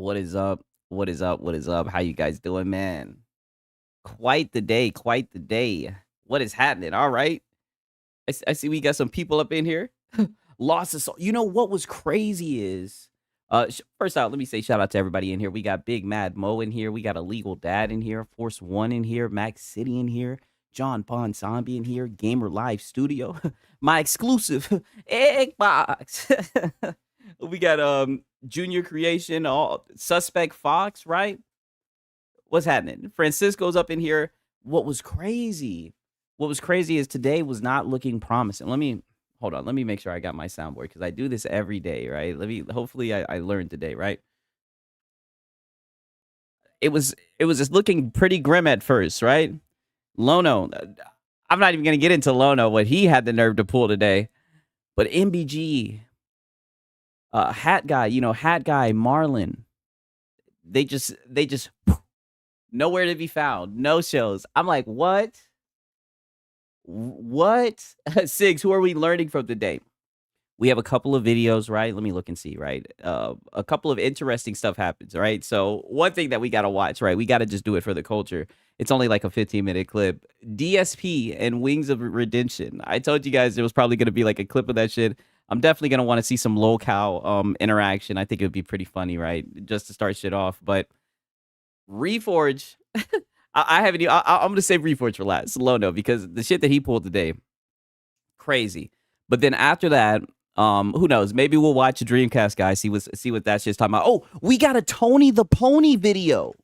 What is up? What is up? What is up? How you guys doing, man? Quite the day, quite the day. What is happening? All right. I see we got some people up in here. Lost us. You know what was crazy is, first out, let me say shout out to everybody in here. We got Big Mad Mo in here. We got Illegal Dad in here. Force One in here. Max City in here. John Bon Zombie in here. Gamer Live Studio. My exclusive egg box. We got Junior Creation, all Suspect Fox, right? What's happening? Francisco's up in here. What was crazy? What was crazy is today was not looking promising. Let me hold on. Let me make sure I got my soundboard because I do this every day, right? Hopefully I learned today, right? It was just looking pretty grim at first, right? Lono, I'm not even gonna get into Lono, what he had the nerve to pull today. But MBG, Hat Guy, Hat Guy, Marlin, they just nowhere to be found. No shows. I'm like, what? What? Sigs, who are we learning from today? We have a couple of videos, right? Let me look and see, right? A couple of interesting stuff happens, right? So one thing that we got to watch, right? We got to just do it for the culture. It's only like a 15-minute clip. DSP and Wings of Redemption. I told you guys there was probably going to be like a clip of that shit. I'm definitely going to want to see some locale interaction. I think it would be pretty funny, right? Just to start shit off. But Reforge, I haven't. I'm gonna save Reforge for last. Lono, because the shit that he pulled today, crazy. But then after that, who knows? Maybe we'll watch a Dreamcast guy. See what that shit's talking about. Oh, we got a Tony the Pony video.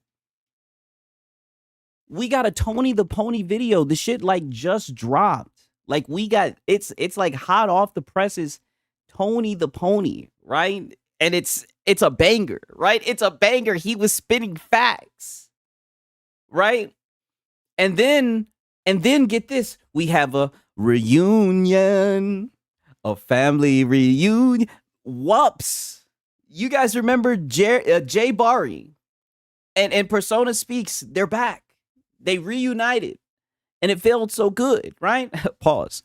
We got a Tony the Pony video. The shit like just dropped. Like we got it's like hot off the presses. Tony the Pony, right? And it's a banger, right? It's a banger. He was spitting facts, right? And then get this, we have a reunion, a family reunion. Whoops. You guys remember Jay Bari and Persona Speaks, they're back. They reunited and it felt so good, right? Pause.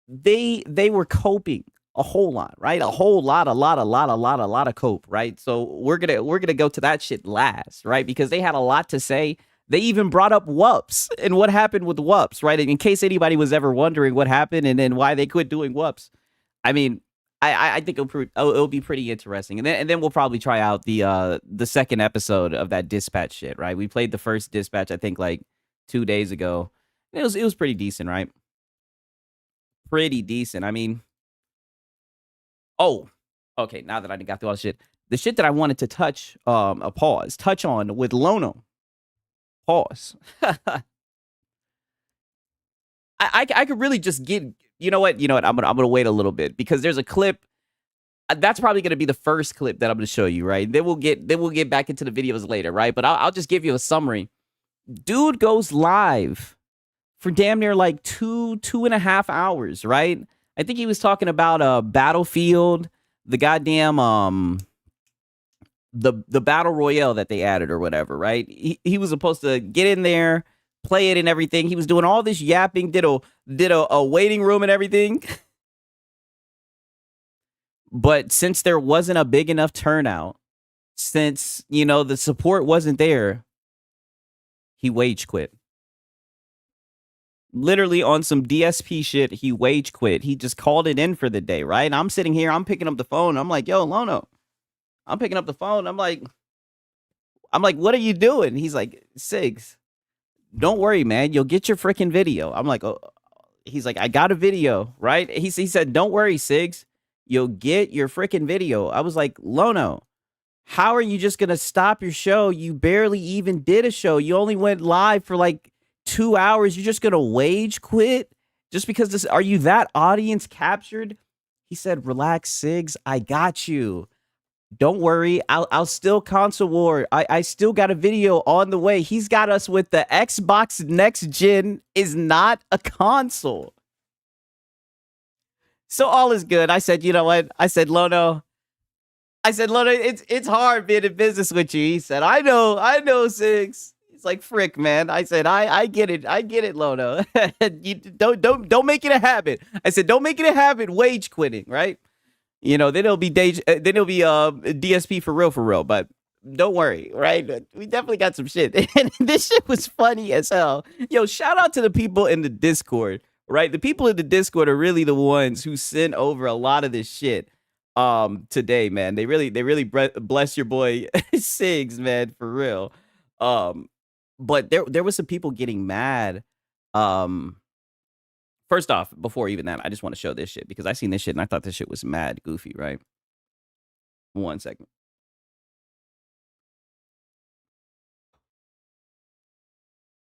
They were coping a whole lot, right? A whole lot of cope, right? So we're gonna go to that shit last, right? Because they had a lot to say. They even brought up Whoops and what happened with Whoops, right? In case anybody was ever wondering what happened and then why they quit doing Whoops. I mean, I think it'll be pretty interesting. And then we'll probably try out the second episode of that dispatch shit, right? We played the first dispatch, I think like 2 days ago. It was pretty decent, right? Pretty decent. I mean, oh, okay. Now that I got through all the shit that I wanted to touch on with Lono. Pause. I could really just get. You know what? I'm gonna wait a little bit because there's a clip. That's probably gonna be the first clip that I'm gonna show you, right? Then we'll get back into the videos later, right? But I'll just give you a summary. Dude goes live for damn near like 2.5 hours, right? I think he was talking about Battlefield, the goddamn the battle royale that they added or whatever, right? He was supposed to get in there, play it and everything. He was doing all this yapping, did a waiting room and everything. But since there wasn't a big enough turnout, since the support wasn't there, he wage quit. Literally on some DSP shit, he wage quit. He just called it in for the day, right? I'm sitting here, I'm picking up the phone. I'm like, yo, Lono. I'm picking up the phone. I'm like, what are you doing? He's like, Sigs, don't worry, man. You'll get your freaking video. I'm like, oh. He's like, I got a video, right? He said, don't worry, Sigs. You'll get your freaking video. I was like, Lono, how are you just going to stop your show? You barely even did a show. You only went live for like 2 hours. You're just going to wage quit just because are you that audience captured? He said, relax, Sigs. I got you. Don't worry. I'll still console war. I still got a video on the way. He's got us with the Xbox Next Gen is not a console. So all is good. I said, you know what? I said, Lono, it's hard being in business with you. He said, I know, Sigs. It's like, frick, man. I said, I get it, Lono. You don't make it a habit. I said, don't make it a habit, wage quitting, right? You know, then it'll be DSP for real. But don't worry, right? We definitely got some shit, and this shit was funny as hell. Yo, shout out to the people in the Discord, right? The people in the Discord are really the ones who sent over a lot of this shit today, man. They really bless your boy Sigs, man, for real. Um, but there was some people getting mad. Um, First off, before even that, I just want to show this shit because I seen this shit and I thought this shit was mad goofy, right? 1 second.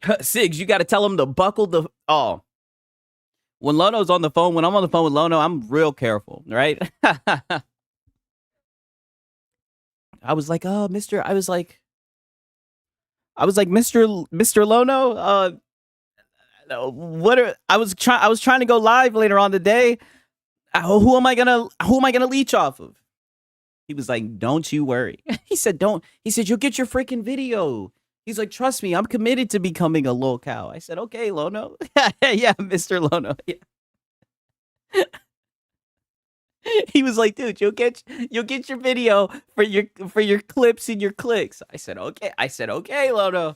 Sigs, you got to tell him to buckle the. Oh, when Lono's on the phone, when I'm on the phone with Lono, I'm real careful, right? I was like, oh, Mister. I was like, Mister Lono. I was trying to go live later on today. Who am I gonna leech off of? He was like, don't you worry. He said, don't. He said, you'll get your freaking video. He's like, trust me, I'm committed to becoming a lolcow. I said, okay, Lono. Yeah, Mr. Lono. Yeah. He was like, dude, you'll get your video for your clips and your clicks. I said, okay, Lono.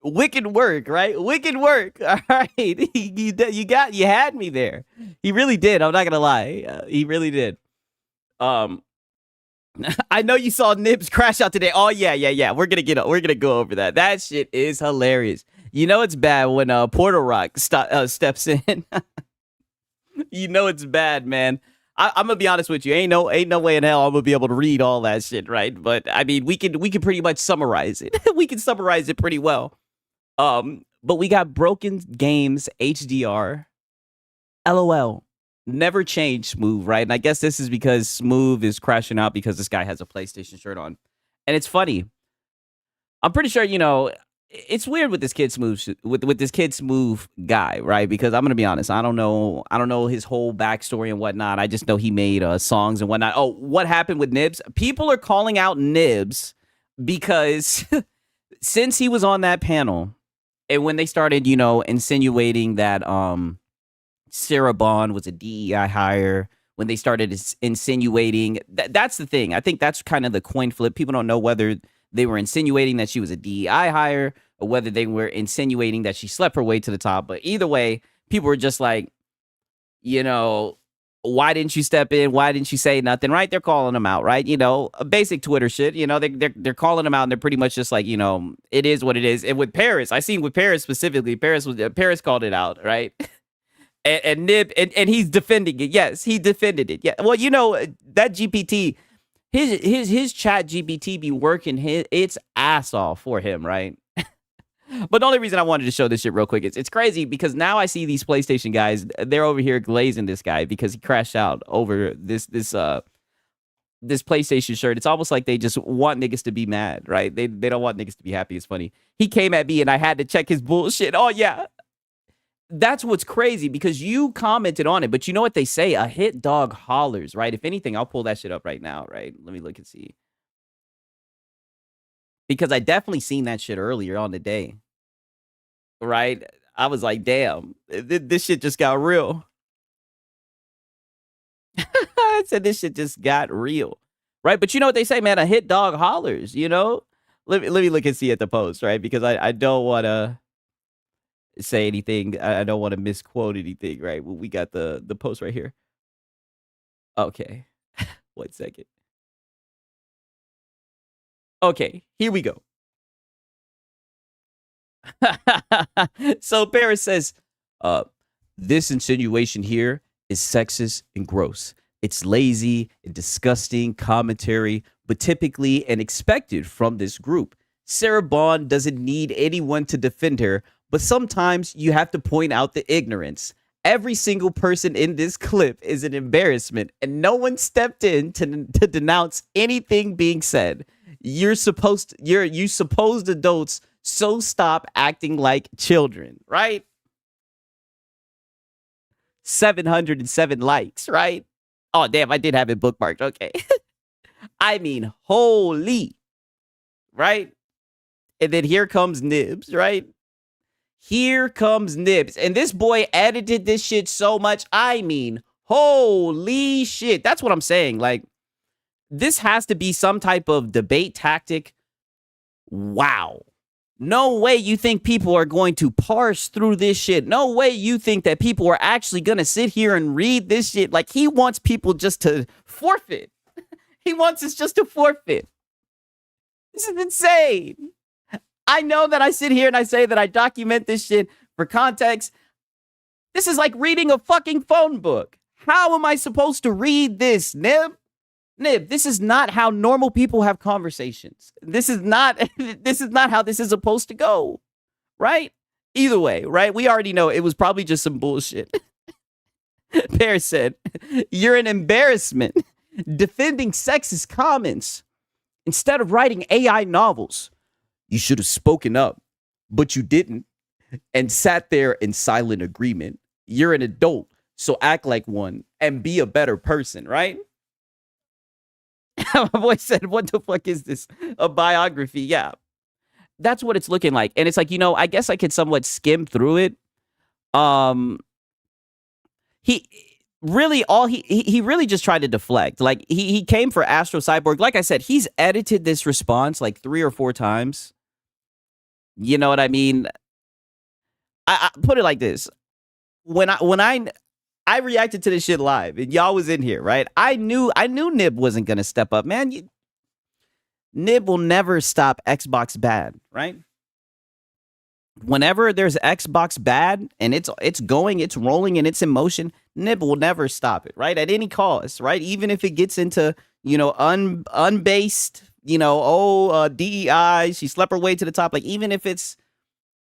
Wicked work, right? Wicked work. All right. You had me there. He really did. I'm not gonna lie. He really did. I know you saw Nibs crash out today. Oh yeah. We're gonna go over that. That shit is hilarious. You know it's bad when Portal Rock steps in. You know it's bad, man. I'm gonna be honest with you. Ain't no way in hell I'm gonna be able to read all that shit, right? But I mean, we can pretty much summarize it. We can summarize it pretty well. But we got Broken Games HDR. LOL. Never changed Smooth, right? And I guess this is because Smooth is crashing out because this guy has a PlayStation shirt on. And it's funny. I'm pretty sure, you know, it's weird with this kid Smooth with this kid Smooth guy, right? Because I'm gonna be honest, I don't know his whole backstory and whatnot. I just know he made songs and whatnot. Oh, what happened with Nibs? People are calling out Nibs because since he was on that panel and when they started, you know, insinuating that Sarah Bond was a DEI hire, when they started insinuating that's the thing. I think that's kind of the coin flip. People don't know whether they were insinuating that she was a DEI hire or whether they were insinuating that she slept her way to the top. But either way, people were just like, you know, why didn't you step in? Why didn't you say nothing? Right? They're calling them out, right? You know, a basic Twitter shit. You know, they're calling them out, and they're pretty much just like, you know, it is what it is. And with Paris, I seen with Paris specifically, Paris called it out, right? And Nib and he's defending it. Yes, he defended it. Yeah. Well, you know, that GPT, his chat GPT be working its ass off for him, right? But the only reason I wanted to show this shit real quick is it's crazy because now I see these PlayStation guys, they're over here glazing this guy because he crashed out over this PlayStation shirt. It's almost like they just want niggas to be mad, right? They don't want niggas to be happy. It's funny. He came at me and I had to check his bullshit. Oh yeah. That's what's crazy because you commented on it, but you know what they say? A hit dog hollers, right? If anything, I'll pull that shit up right now, right? Let me look and see. Because I definitely seen that shit earlier on the day, right? I was like, damn, this shit just got real. I said this shit just got real, right? But you know what they say, man? A hit dog hollers, you know? Let me look and see at the post, right? Because I don't want to say anything. I don't want to misquote anything, right? We got the post right here. Okay. 1 second. Okay, here we go. So Paris says, this insinuation here is sexist and gross. It's lazy and disgusting commentary, but typically and expected from this group. Sarah Bond doesn't need anyone to defend her, but sometimes you have to point out the ignorance. Every single person in this clip is an embarrassment, and no one stepped in to denounce anything being said. You supposed adults, so stop acting like children, right? 707 likes, right? Oh, damn, I did have it bookmarked. Okay. I mean, holy, right? And then here comes Nibs, right? Here comes Nibs. And this boy edited this shit so much. I mean, Holy shit. That's what I'm saying. Like, this has to be some type of debate tactic. Wow. No way you think people are going to parse through this shit. No way you think that people are actually going to sit here and read this shit. Like, he wants people just to forfeit. He wants us just to forfeit. This is insane. I know that I sit here and I say that I document this shit for context. This is like reading a fucking phone book. How am I supposed to read this, Nib? Nib, this is not how normal people have conversations. This is not how this is supposed to go, right? Either way, right? We already know it was probably just some bullshit. Bear said, "You're an embarrassment. Defending sexist comments instead of writing AI novels. You should have spoken up, but you didn't and sat there in silent agreement. You're an adult, so act like one and be a better person," right? My boy said, "What the fuck is this? A biography?" Yeah. That's what it's looking like. And it's like, I guess I could somewhat skim through it. He really he really just tried to deflect. Like, he came for Astro Cyborg. Like I said, he's edited this response like 3 or 4 times. You know what I mean? I put it like this. When I reacted to this shit live and y'all was in here, right? I knew Nib wasn't gonna step up, man. Nib will never stop Xbox bad, right? Whenever there's Xbox bad and it's going, it's rolling, and it's in motion, Nib will never stop it, right? At any cost, right? Even if it gets into, unbased, DEI, she slept her way to the top. Like, even if it's,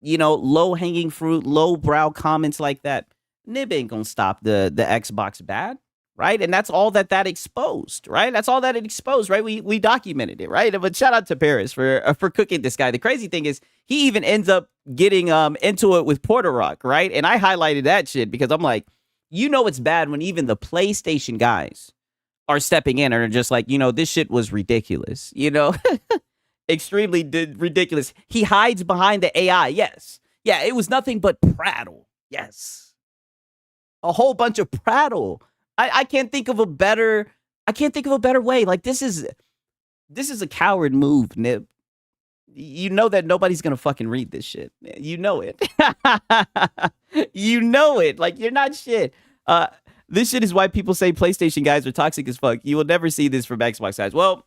low hanging fruit, low brow comments like that, Nib ain't gonna stop the Xbox bad, right? And that's all that exposed, right? That's all that it exposed, right? We documented it, right? But shout out to Paris for cooking this guy. The crazy thing is he even ends up getting into it with Porter Rock, right? And I highlighted that shit because I'm like, it's bad when even the PlayStation guys are stepping in and are just like, this shit was ridiculous, extremely ridiculous. He hides behind the AI. Yes. Yeah, it was nothing but prattle. Yes. A whole bunch of prattle. I can't think of a better way. Like, this is a coward move, Nib. You know that nobody's gonna fucking read this shit. You know it. You know it. Like, you're not shit. This shit is why people say PlayStation guys are toxic as fuck. You will never see this from Xbox guys. Well,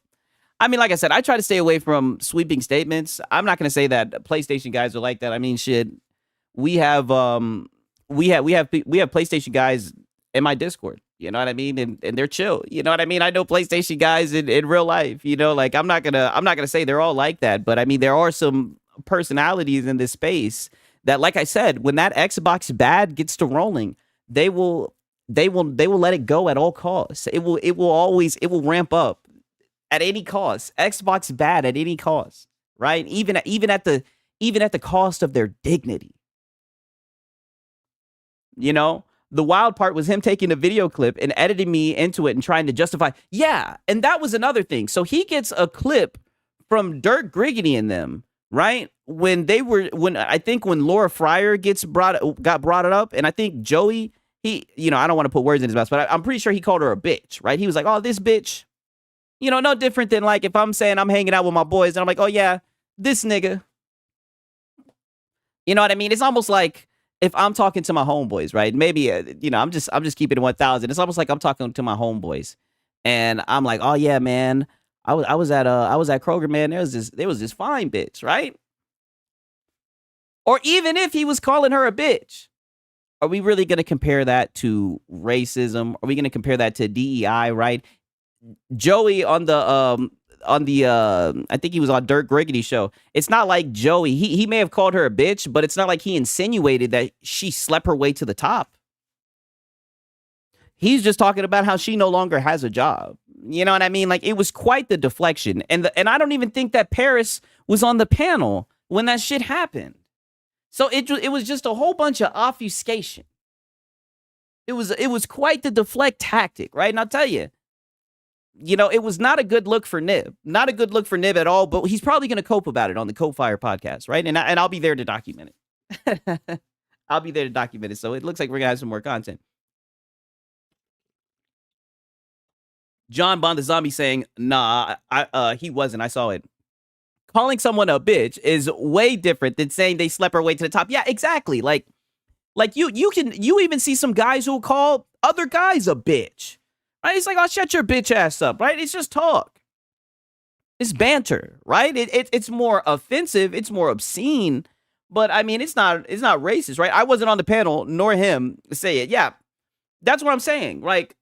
I mean, like I said, I try to stay away from sweeping statements. I'm not gonna say that PlayStation guys are like that. I mean, shit. We have PlayStation guys in my Discord. You know what I mean? And they're chill. You know what I mean? I know PlayStation guys in real life. Like, I'm not gonna say they're all like that, but I mean, there are some personalities in this space that, like I said, when that Xbox bad gets to rolling, they will let it go at all costs. It will ramp up at any cost. Xbox bad at any cost, right? Even at the cost of their dignity. The wild part was him taking a video clip and editing me into it and trying to justify. Yeah, and that was another thing. So he gets a clip from Dirk Griggity and them, right? When Laura Fryer got brought it up, and I think Joey, I don't want to put words in his mouth, but I'm pretty sure he called her a bitch, right? He was like, "Oh, this bitch," no different than like if I'm saying I'm hanging out with my boys and I'm like, "Oh yeah, this nigga." You know what I mean? It's almost like if I'm talking to my homeboys, right? Maybe I'm just keeping it 1,000. It's almost like I'm talking to my homeboys, and I'm like, "Oh yeah, man, I was at Kroger, man. There was this fine bitch, right?" Or even if he was calling her a bitch, are we really going to compare that to racism? Are we going to compare that to DEI? Right? Joey on the I think he was on Dirk Griggity show. It's not like Joey, he may have called her a bitch, but it's not like he insinuated that she slept her way to the top. He's just talking about how she no longer has a job. You know what I mean? Like, it was quite the deflection. And I don't even think that Paris was on the panel when that shit happened. So it was just a whole bunch of obfuscation. It was quite the deflect tactic, right? And I'll tell you, it was not a good look for Nib. Not a good look for Nib at all, but he's probably going to cope about it on the Cope Fire podcast, right? And I'll be there to document it. I'll be there to document it. So it looks like we're going to have some more content. John Bond the Zombie saying, nah, he wasn't. I saw it. Calling someone a bitch is way different than saying they slept her way to the top. Yeah, exactly. Like you even see some guys who call other guys a bitch. Right? It's like, oh, shut your bitch ass up, right? It's just talk. It's banter, right? It's more offensive, it's more obscene, but I mean, it's not racist, right? I wasn't on the panel, nor him say it. Yeah, that's what I'm saying. Like,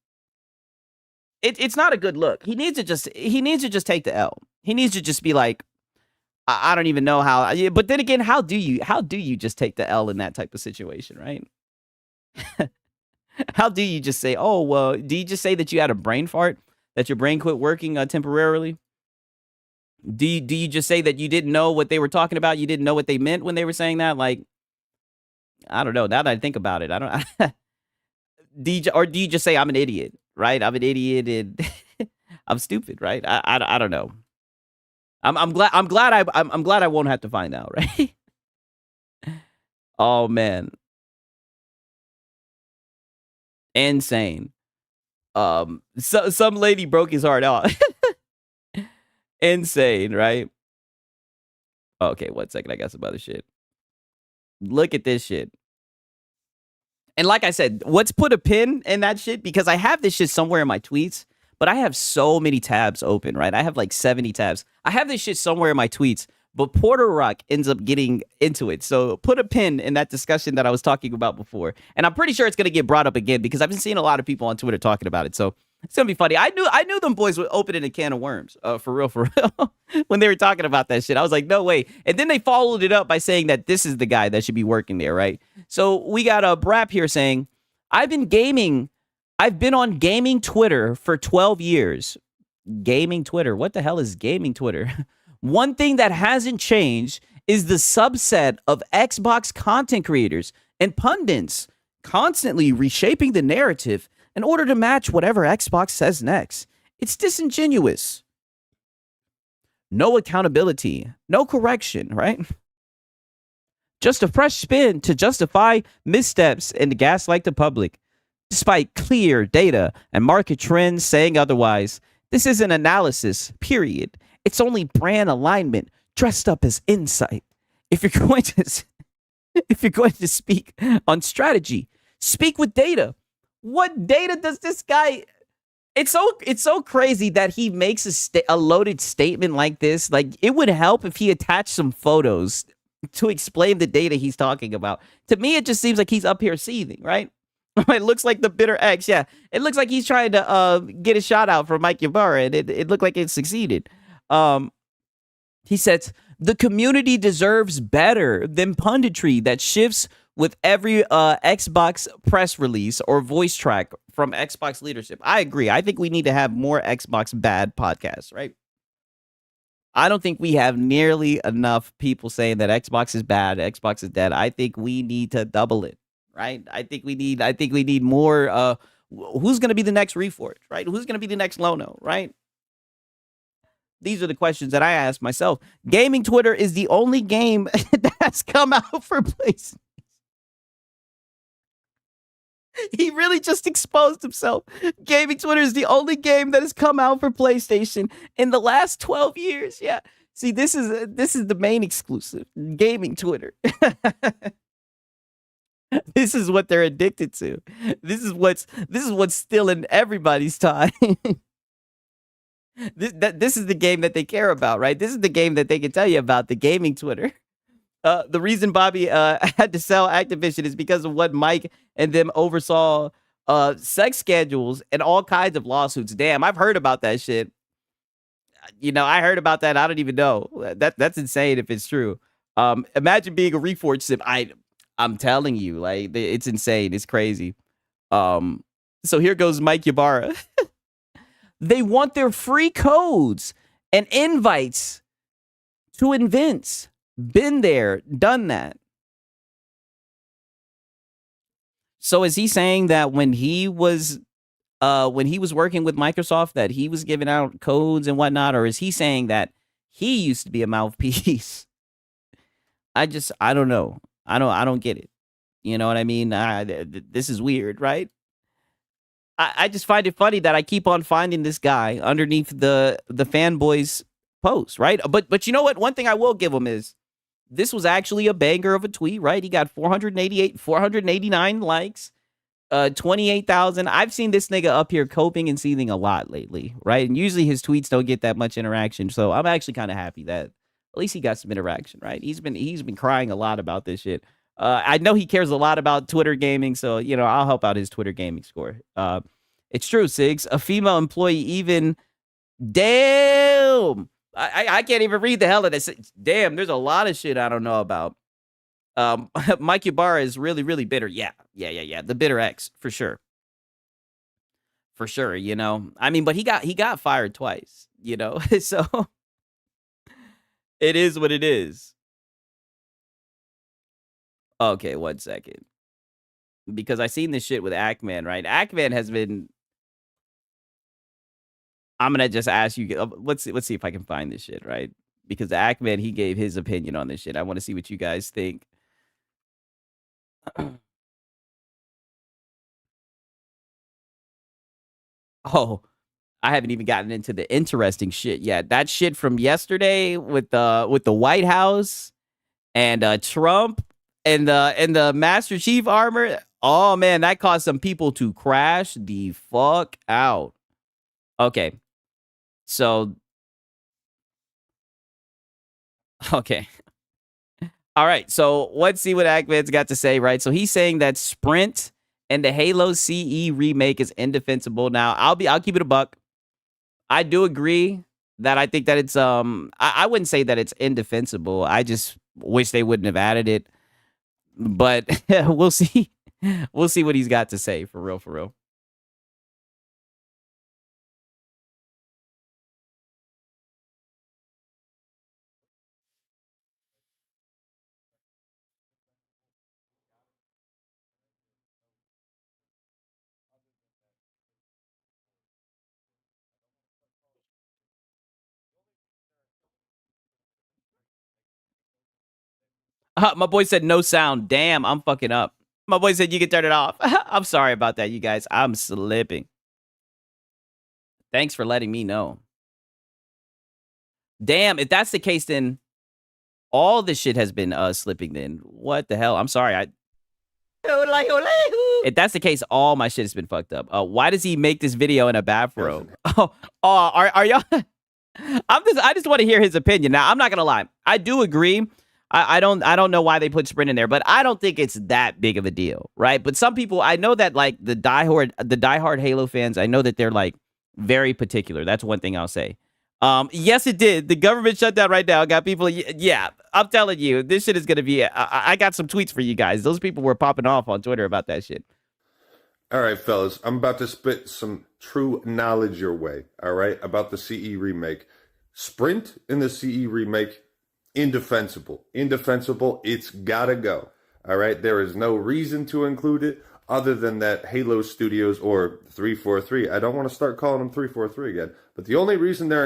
it's not a good look. He needs to just take the L. He needs to just be like, I don't even know how. But then again, how do you just take the L in that type of situation, right? How do you just say, oh well? Do you just say that you had a brain fart, that your brain quit working temporarily? Do you just say that you didn't know what they were talking about? You didn't know what they meant when they were saying that? Like, I don't know. Now that I think about it, I don't. Or do you just say I'm an idiot? Right? I'm an idiot and I'm stupid. Right? I don't know. I'm glad I won't have to find out. Right? Oh man, insane. Some lady broke his heart out. Insane, right? Okay, 1 second. I got some other shit. Look at this shit. And like I said, let's put a pin in that shit because I have this shit somewhere in my tweets, but I have so many tabs open, right? I have like 70 tabs. I have this shit somewhere in my tweets, but Porter Rock ends up getting into it. So put a pin in that discussion that I was talking about before. And I'm pretty sure it's going to get brought up again because I've been seeing a lot of people on Twitter talking about it. So it's going to be funny. I knew them boys would open in a can of worms, for real, when they were talking about that shit. I was like, no way. And then they followed it up by saying that this is the guy that should be working there, right? So we got a Brap here saying, I've been on gaming Twitter for 12 years. Gaming Twitter. What the hell is gaming Twitter? One thing that hasn't changed is the subset of Xbox content creators and pundits constantly reshaping the narrative in order to match whatever Xbox says next. It's disingenuous. No accountability, no correction, right? Just a fresh spin to justify missteps and to gaslight the public. Despite clear data and market trends saying otherwise, this isn't analysis, period. It's only brand alignment dressed up as insight. If you're going to if you're going to speak on strategy, speak with data. What data does this guy? It's so crazy that he makes a loaded statement like this. Like, it would help if he attached some photos to explain the data he's talking about. To me, it just seems like he's up here seething, right? It looks like the bitter X. Yeah, it looks like he's trying to get a shot out for Mike Ybarra, and it looked like it succeeded. He says the community deserves better than punditry that shifts with every Xbox press release or voice track from Xbox leadership. I agree. I think we need to have more Xbox bad podcasts, right? I don't think we have nearly enough people saying that Xbox is bad, Xbox is dead. I think we need to double it, right? I think we need more who's going to be the next Reforge, right? Who's going to be the next Lono, right? These are the questions that I ask myself. Gaming Twitter is the only game that's come out for PlayStation. He really just exposed himself. Gaming Twitter is the only game that has come out for PlayStation in the last 12 years. Yeah. See, this is the main exclusive. Gaming Twitter. This is what they're addicted to. This is what's stealing everybody's time. This is the game that they care about, right? This is the game that they can tell you about, the gaming Twitter. The reason Bobby had to sell Activision is because of what Mike and them oversaw sex schedules and all kinds of lawsuits. Damn, I've heard about that shit. I heard about that. I don't even know. That's insane if it's true. Imagine being a Reforge sim. I'm telling you, like, it's insane. It's crazy. So here goes Mike Ybarra. They want their free codes and invites to events. Been there, done that. So is he saying that when he was working with Microsoft that he was giving out codes and whatnot, or is he saying that he used to be a mouthpiece? I don't know. I don't get it. You know what I mean? This is weird, right? I just find it funny that I keep on finding this guy underneath the Fanboys post, right? But you know what? One thing I will give him is this was actually a banger of a tweet, right? He got 489 likes, 28,000. I've seen this nigga up here coping and seething a lot lately, right? And usually his tweets don't get that much interaction, so I'm actually kind of happy that at least he got some interaction, right? He's been crying a lot about this shit. I know he cares a lot about Twitter gaming, so I'll help out his Twitter gaming score. It's true, Sigs. A female employee even. Damn. I can't even read the hell of this. Damn, there's a lot of shit I don't know about. Mike Ybarra is really, really bitter. Yeah. The bitter X for sure. For sure, I mean, but he got fired twice, so it is what it is. Okay, 1 second. Because I seen this shit with Ackman, right? Ackman has been. I'm gonna just ask you. Let's see if I can find this shit, right? Because Ackman, he gave his opinion on this shit. I want to see what you guys think. Oh, I haven't even gotten into the interesting shit yet. That shit from yesterday with the White House and Trump and the Master Chief armor. Oh man, that caused some people to crash the fuck out. Okay. So okay. All right. So let's see what Ackman's got to say, right? So he's saying that Sprint and the Halo CE remake is indefensible. Now, I'll keep it a buck. I do agree that I think that it's I wouldn't say that it's indefensible. I just wish they wouldn't have added it. But we'll see. We'll see what he's got to say for real, for real. My boy said no sound. Damn, I'm fucking up. My boy said you can turn it off. I'm sorry about that, you guys. I'm slipping. Thanks for letting me know. Damn, if that's the case, then all this shit has been slipping then. What the hell? I'm sorry. If that's the case, all my shit has been fucked up. Why does he make this video in a bathrobe? Are y'all? I just want to hear his opinion. Now, I'm not gonna lie. I do agree. I don't know why they put Sprint in there, but I don't think it's that big of a deal, right? But some people, I know that like the diehard Halo fans, I know that they're like very particular. That's one thing I'll say. Yes, it did. The government shutdown right now got people. Yeah, I'm telling you, this shit is gonna be. I got some tweets for you guys. Those people were popping off on Twitter about that shit. All right, fellas, I'm about to spit some true knowledge your way. All right, about the CE remake. Sprint in the CE remake, indefensible. Indefensible. It's gotta go. All right, there is no reason to include it other than that Halo Studios or 343. I don't want to start calling them 343 again, but the only reason they're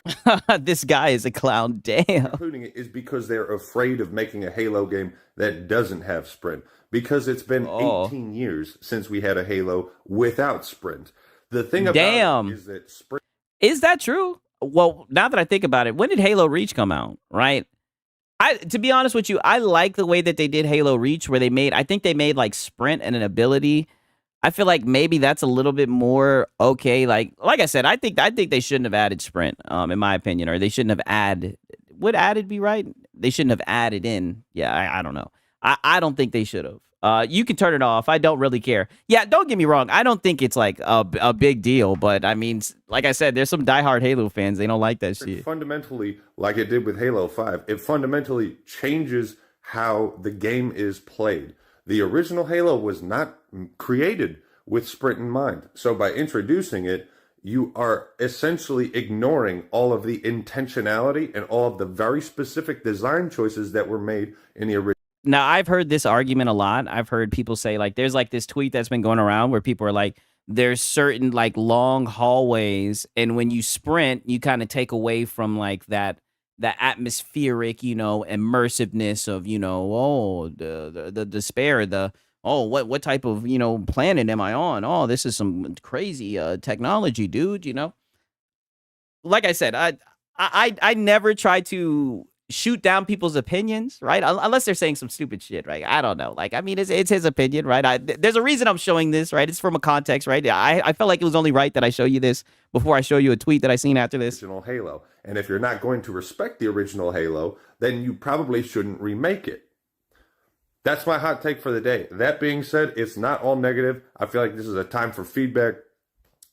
this guy is a clown. Damn. Including it is because they're afraid of making a Halo game that doesn't have Sprint. Because it's been 18 years since we had a Halo without Sprint. The thing about it is that Sprint. Is that true? Well, now that I think about it, when did Halo Reach come out? Right? To be honest with you, I like the way that they did Halo Reach, where I think they made like Sprint and an ability. I feel like maybe that's a little bit more okay. Like I said, I think they shouldn't have added Sprint, in my opinion, or they shouldn't have added. Would added be right? They shouldn't have added in. Yeah, I don't know. I don't think they should have. You can turn it off. I don't really care. Yeah, don't get me wrong. I don't think it's like a big deal, but I mean, like I said, there's some diehard Halo fans. They don't like that shit. Fundamentally, like it did with Halo 5, it fundamentally changes how the game is played. The original Halo was not created with Sprint in mind. So by introducing it, you are essentially ignoring all of the intentionality and all of the very specific design choices that were made in the original. Now, I've heard this argument a lot. I've heard people say, like, there's like this tweet that's been going around where people are like, there's certain like long hallways, and when you sprint, you kind of take away from like that atmospheric, immersiveness of, the despair, the Oh, what type of, planet am I on? Oh, this is some crazy technology, dude, Like I said, I never try to shoot down people's opinions, right? Unless they're saying some stupid shit, right? I don't know. Like, I mean, it's his opinion, right? There's a reason I'm showing this, right? It's from a context, right? I felt like it was only right that I show you this before I show you a tweet that I seen after this. Original Halo. And if you're not going to respect the original Halo, then you probably shouldn't remake it. That's my hot take for the day. That being said, it's not all negative. I feel like this is a time for feedback.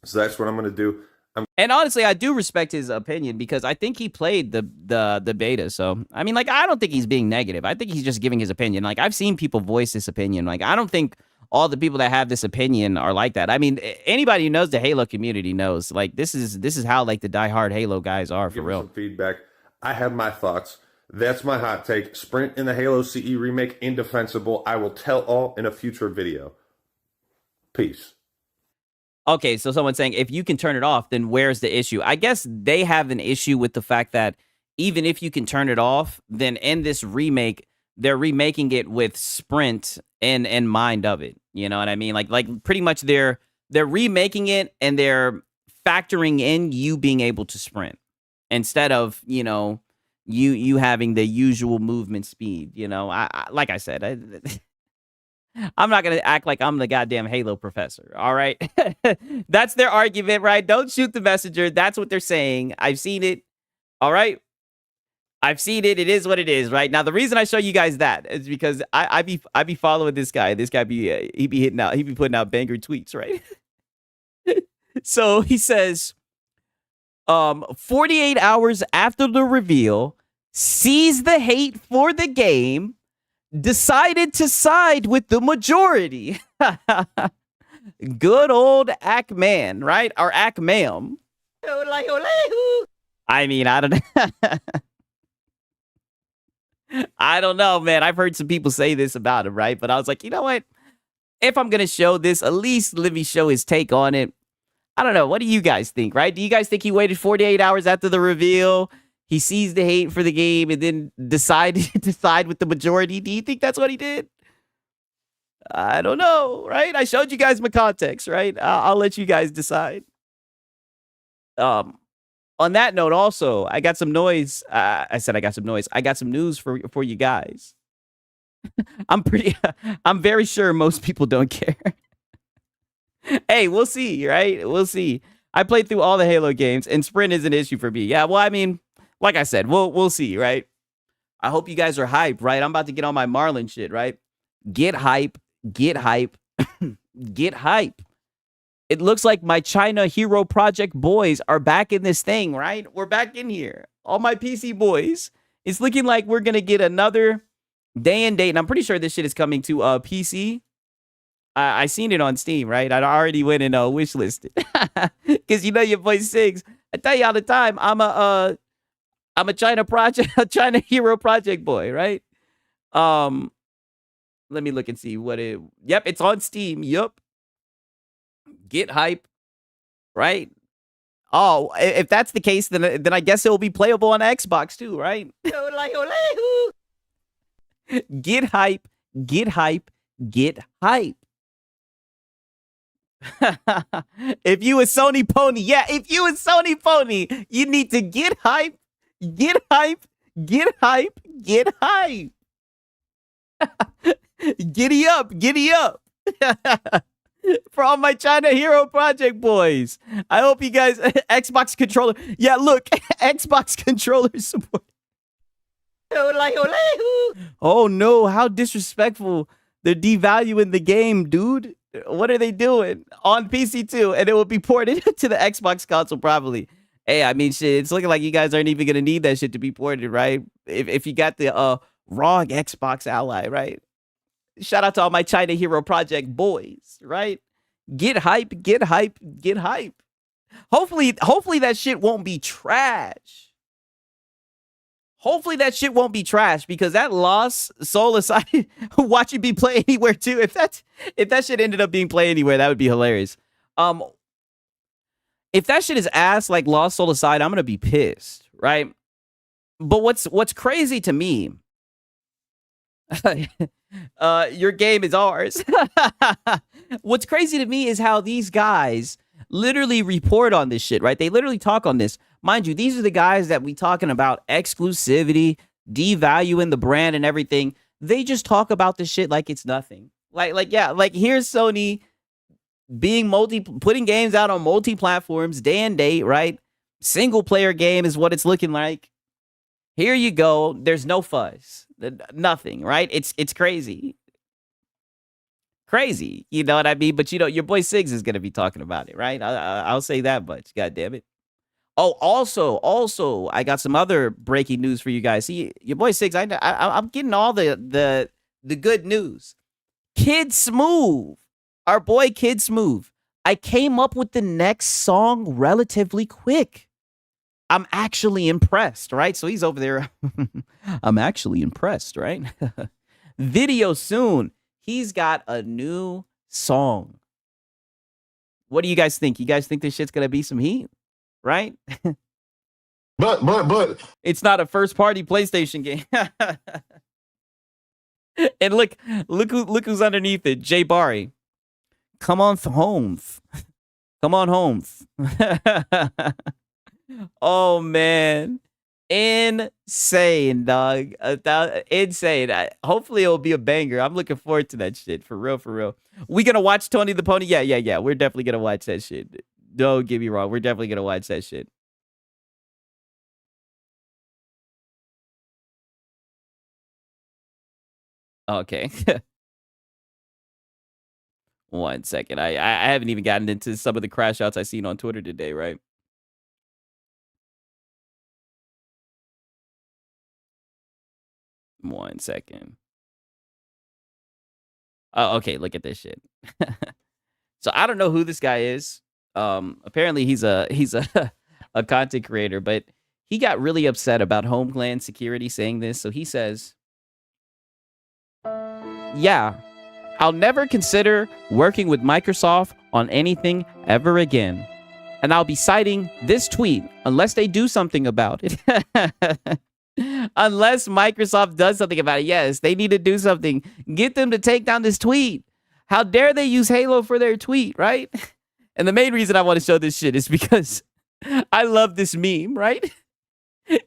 So that's what I'm going to do. And honestly, I do respect his opinion because I think he played the beta. So, I mean, like, I don't think he's being negative. I think he's just giving his opinion. Like, I've seen people voice this opinion. Like, I don't think all the people that have this opinion are like that. I mean, anybody who knows the Halo community knows, like, this is how, like, the diehard Halo guys are, for real. Some feedback. I have my thoughts. That's my hot take. Sprint in the Halo CE remake, indefensible. I will tell all in a future video. Peace. Okay, so someone's saying, if you can turn it off, then where's the issue? I guess they have an issue with the fact that even if you can turn it off, then in this remake, they're remaking it with Sprint in mind of it. You know what I mean? Like pretty much they're remaking it and they're factoring in you being able to sprint instead of, you having the usual movement speed. I like I said, I'm not going to act like I'm the goddamn Halo professor, all right? That's their argument, right? Don't shoot the messenger. That's what they're saying. I've seen it, all right? I've seen it. It is what it is, right? Now, the reason I show you guys that is because I be following this guy. This guy he be hitting out. He be putting out banger tweets, right? So he says, 48 hours after the reveal, sees the hate for the game, decided to side with the majority. Good old Ackman, right? Or Ackmam. I mean, I don't know. I don't know, man. I've heard some people say this about him, right? But I was like, you know what? If I'm going to show this, at least let me show his take on it. I don't know. What do you guys think, right? Do you guys think he waited 48 hours after the reveal? He sees the hate for the game and then decided to side with the majority. Do you think that's what he did? I don't know, right? I showed you guys my context, right? I'll let you guys decide. On that note, also, I got some noise. I said I got some noise. I got some news for you guys. I'm very sure most people don't care. Hey, we'll see, right? We'll see. I played through all the Halo games, and sprint is an issue for me. Yeah, well, I mean, like I said, we'll see, right? I hope you guys are hyped, right? I'm about to get on my Marlin shit, right? Get hype, get hype, get hype. It looks like my China Hero Project boys are back in this thing, right? We're back in here. All my PC boys. It's looking like we're going to get another day and date. And I'm pretty sure this shit is coming to PC. I seen it on Steam, right? I already went and wish listed. Because your boy Sigs. I tell you all the time, I'm a China Hero Project boy, right? Let me look and see what it. Yep, it's on Steam. Yup. Get hype, right? Oh, if that's the case, then I guess it will be playable on Xbox too, right? Get hype, get hype, get hype. If you a Sony pony, if you a Sony pony, you need to get hype, get hype, get hype, get hype. Giddy up, giddy up. For all my China Hero Project boys. I hope you guys, Xbox controller. Yeah, look, Xbox controller support. Oh no, how disrespectful. They're devaluing the game, dude. What are they doing? On PC too, and it will be ported to the Xbox console probably. Hey, I mean, shit, it's looking like you guys aren't even going to need that shit to be ported, right? If you got the wrong Xbox ally, right? Shout out to all my China Hero Project boys, right? Get hype, get hype, get hype. Hopefully that shit won't be trash. Hopefully that shit won't be trash because that Lost Soul Aside, watch it be play anywhere too. If that shit ended up being play anywhere, that would be hilarious. If that shit is ass like Lost Soul Aside, I'm gonna be pissed, right? But what's crazy to me Your game is ours. What's crazy to me is how these guys literally report on this shit, right? They literally talk on this. Mind you, these are the guys that we talking about exclusivity, devaluing the brand and everything. They just talk about this shit like it's nothing. Yeah, like here's Sony being putting games out on multi-platforms day and date, right? Single player game is what it's looking like. Here you go. There's no fuzz. Nothing, right? It's crazy. Crazy. You know what I mean? But your boy Siggs is gonna be talking about it, right? I'll say that much. God damn it. Oh, also, I got some other breaking news for you guys. See, your boy Siggs, I'm getting all the good news. Kid Smooth, our boy Kid Smooth. I came up with the next song relatively quick. I'm actually impressed, right? So he's over there. I'm actually impressed, right? Video soon. He's got a new song. What do you guys think? You guys think this shit's gonna be some heat, right? But It's not a first party PlayStation game. And look who's underneath it. Jay Barry. Come on home. Come on home. Oh man. Insane, dog. Insane. Hopefully it'll be a banger. I'm looking forward to that shit. For real, for real. We gonna watch Tony the Pony? Yeah. We're definitely gonna watch that shit. Don't get me wrong. We're definitely gonna watch that shit. Okay. 1 second. I haven't even gotten into some of the crash outs I seen on Twitter today, right? One second. Oh, okay. Look at this shit. So I don't know who this guy is. Apparently he's a a content creator, but he got really upset about Homeland Security saying this. So he says, "Yeah, I'll never consider working with Microsoft on anything ever again. And I'll be citing this tweet unless they do something about it." Unless Microsoft does something about it. Yes, they need to do something. Get them to take down this tweet. How dare they use Halo for their tweet, right? And the main reason I want to show this shit is because I love this meme, right?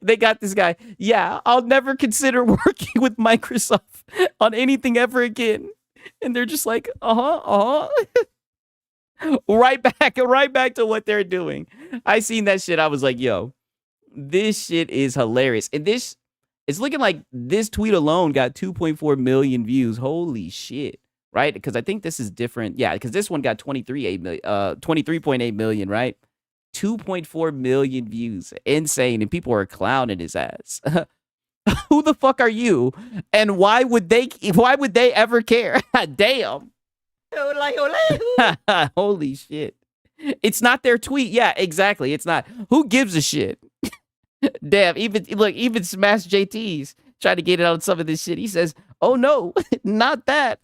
They got this guy. "Yeah, I'll never consider working with Microsoft on anything ever again." And they're just like, right back to what they're doing. I seen that shit. I was like, yo, this shit is hilarious. And it's looking like this tweet alone got 2.4 million views. Holy shit. Right? Because I think this is different. Yeah, because this one got 23.8 million, right? 2.4 million views. Insane. And people are clowning his ass. Who the fuck are you? And why would they ever care? Damn. Holy shit. It's not their tweet. Yeah, exactly. It's not. Who gives a shit? Damn, even Smash JT's trying to get it on some of this shit. He says, "Oh no, not that."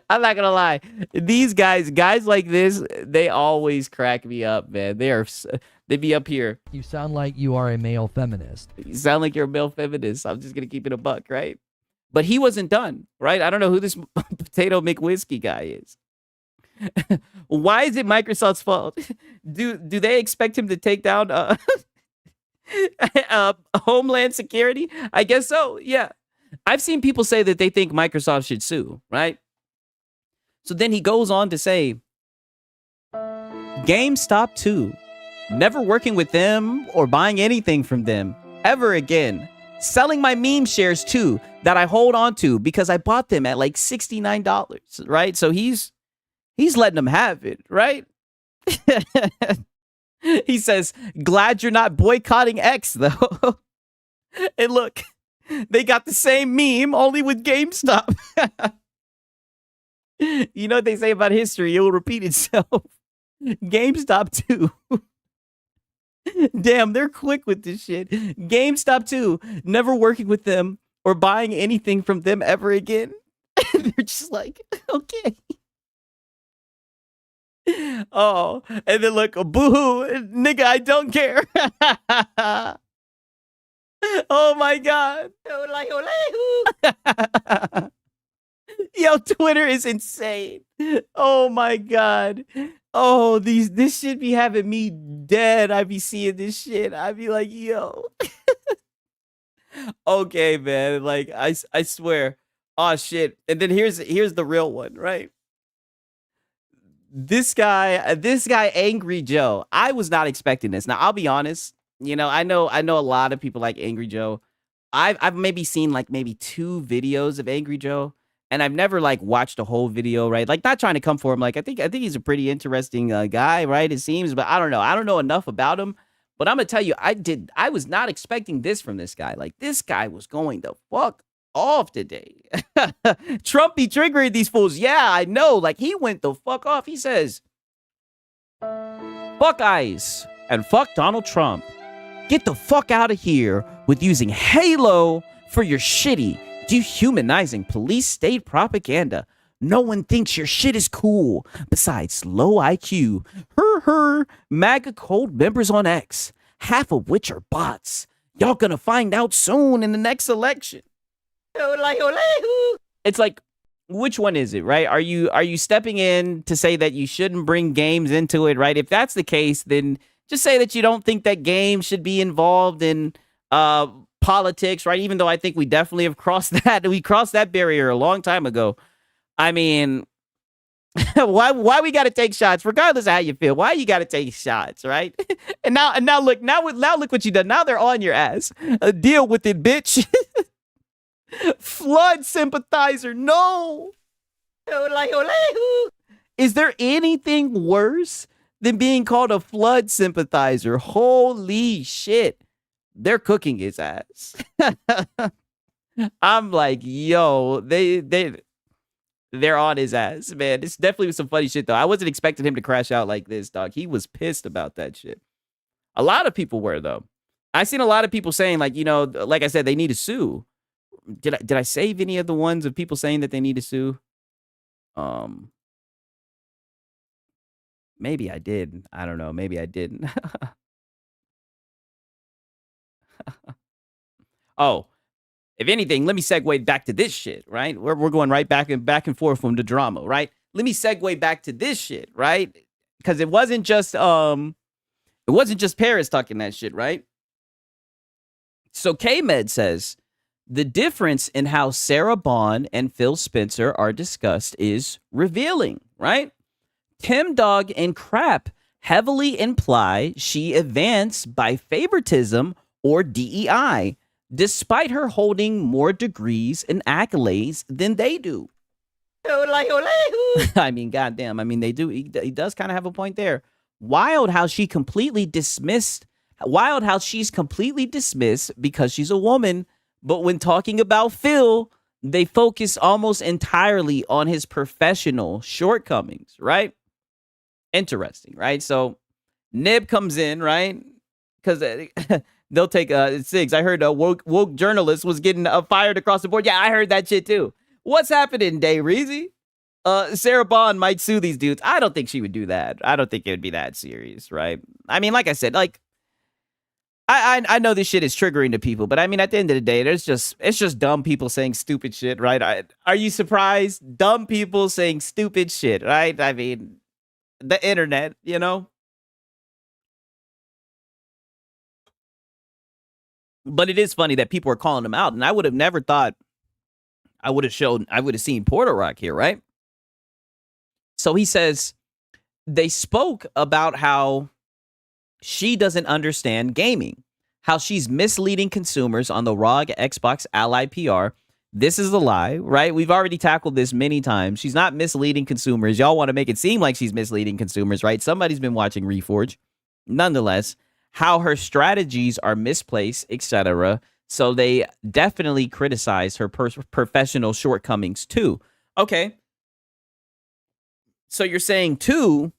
I'm not gonna lie. These guys like this, they always crack me up, man. They be up here. You sound like you are a male feminist. You sound like you're a male feminist. I'm just gonna keep it a buck, right? But he wasn't done, right? I don't know who this Potato McWhiskey guy is. Why is it Microsoft's fault? Do they expect him to take down Homeland Security? I guess so. Yeah. I've seen people say that they think Microsoft should sue, right? So then he goes on to say, GameStop too. Never working with them or buying anything from them ever again. Selling my meme shares too that I hold on to because I bought them at like $69, right? So he's letting them have it, right? He says, "Glad you're not boycotting X though." And look, they got the same meme only with GameStop. You know what they say about history? It will repeat itself. GameStop too. Damn, they're quick with this shit. GameStop too. Never working with them or buying anything from them ever again. They're just like, okay. Oh, and then look, boo-hoo, nigga, I don't care. Oh my god. Yo, Twitter is insane. Oh my god. Oh, this shit be having me dead. I be seeing this shit. I be like, yo. Okay, man. Like I swear. Oh shit. And then here's the real one, right? This guy, Angry Joe. I was not expecting this. Now, I'll be honest. You know, I know a lot of people like Angry Joe. I've maybe seen like maybe 2 videos of Angry Joe, and I've never like watched a whole video, right? Like, not trying to come for him. Like, I think he's a pretty interesting guy, right? It seems, but I don't know. I don't know enough about him. But I'm gonna tell you, I was not expecting this from this guy. Like, this guy was going the fuck off today. Trump be triggering these fools. Yeah, I know. Like, he went the fuck off. He says, "Fuck ICE and fuck Donald Trump. Get the fuck out of here with using Halo for your shitty, dehumanizing police state propaganda. No one thinks your shit is cool besides low IQ, MAGA code members on X, half of which are bots. Y'all gonna find out soon in the next election." It's like, which one is it, right? Are you stepping in to say that you shouldn't bring games into it, right? If that's the case, then just say that you don't think that games should be involved in politics, right? Even though I think we definitely have crossed that. We crossed that barrier a long time ago. I mean, why we got to take shots, regardless of how you feel? Why you got to take shots, right? and now look what you done. Now they're on your ass. Deal with it, bitch. Flood sympathizer. No. Is there anything worse than being called a flood sympathizer? Holy shit. They're cooking his ass. I'm like, yo, they're on his ass, man. It's definitely some funny shit, though. I wasn't expecting him to crash out like this, dog. He was pissed about that shit. A lot of people were, though. I seen a lot of people saying, like, you know, like I said, they need to sue. Did I save any of the ones of people saying that they need to sue? Maybe I did. I don't know. Maybe I didn't. Oh, if anything, let me segue back to this shit, right? We're going right back and forth from the drama, right? Let me segue back to this shit, right? Because it wasn't just Paris talking that shit, right? So K-Med says the difference in how Sarah Bond and Phil Spencer are discussed is revealing, right? Tim Dog and Crap heavily imply she advanced by favoritism or DEI, despite her holding more degrees and accolades than they do. I mean, goddamn. I mean, they do. He does kind of have a point there. Wild how she's completely dismissed because she's a woman. But when talking about Phil, they focus almost entirely on his professional shortcomings, right? Interesting, right? So Nib comes in, right? Because they'll take 6. I heard a woke journalist was getting fired across the board. Yeah, I heard that shit too. What's happening, Day Reezy? Sarah Bond might sue these dudes. I don't think she would do that. I don't think it would be that serious, right? I mean, like I said, like I know this shit is triggering to people, but I mean, at the end of the day, it's just dumb people saying stupid shit, right? Are you surprised? Dumb people saying stupid shit, right? I mean, the internet, you know? But it is funny that people are calling him out, and I would have never thought I would have seen Porter Rock here, right? So he says they spoke about how she doesn't understand gaming, how she's misleading consumers on the ROG Xbox Ally PR. This is a lie, right? We've already tackled this many times. She's not misleading consumers. Y'all want to make it seem like she's misleading consumers, right? Somebody's been watching Reforge. Nonetheless, how her strategies are misplaced, etc. So they definitely criticize her professional shortcomings too. Okay. So you're saying too,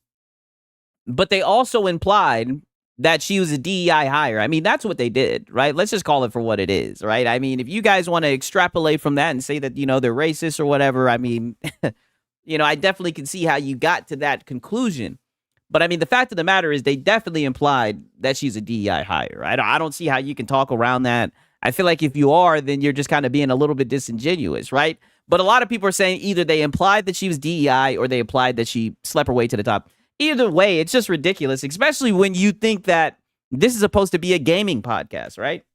but they also implied that she was a DEI hire. I mean, that's what they did, right? Let's just call it for what it is, right? I mean, if you guys want to extrapolate from that and say that, you know, they're racist or whatever, I mean, you know, I definitely can see how you got to that conclusion. But I mean, the fact of the matter is they definitely implied that she's a DEI hire. I don't see how you can talk around that. I feel like if you are, then you're just kind of being a little bit disingenuous, right? But a lot of people are saying either they implied that she was DEI or they implied that she slept her way to the top. Either way, it's just ridiculous, especially when you think that this is supposed to be a gaming podcast, right?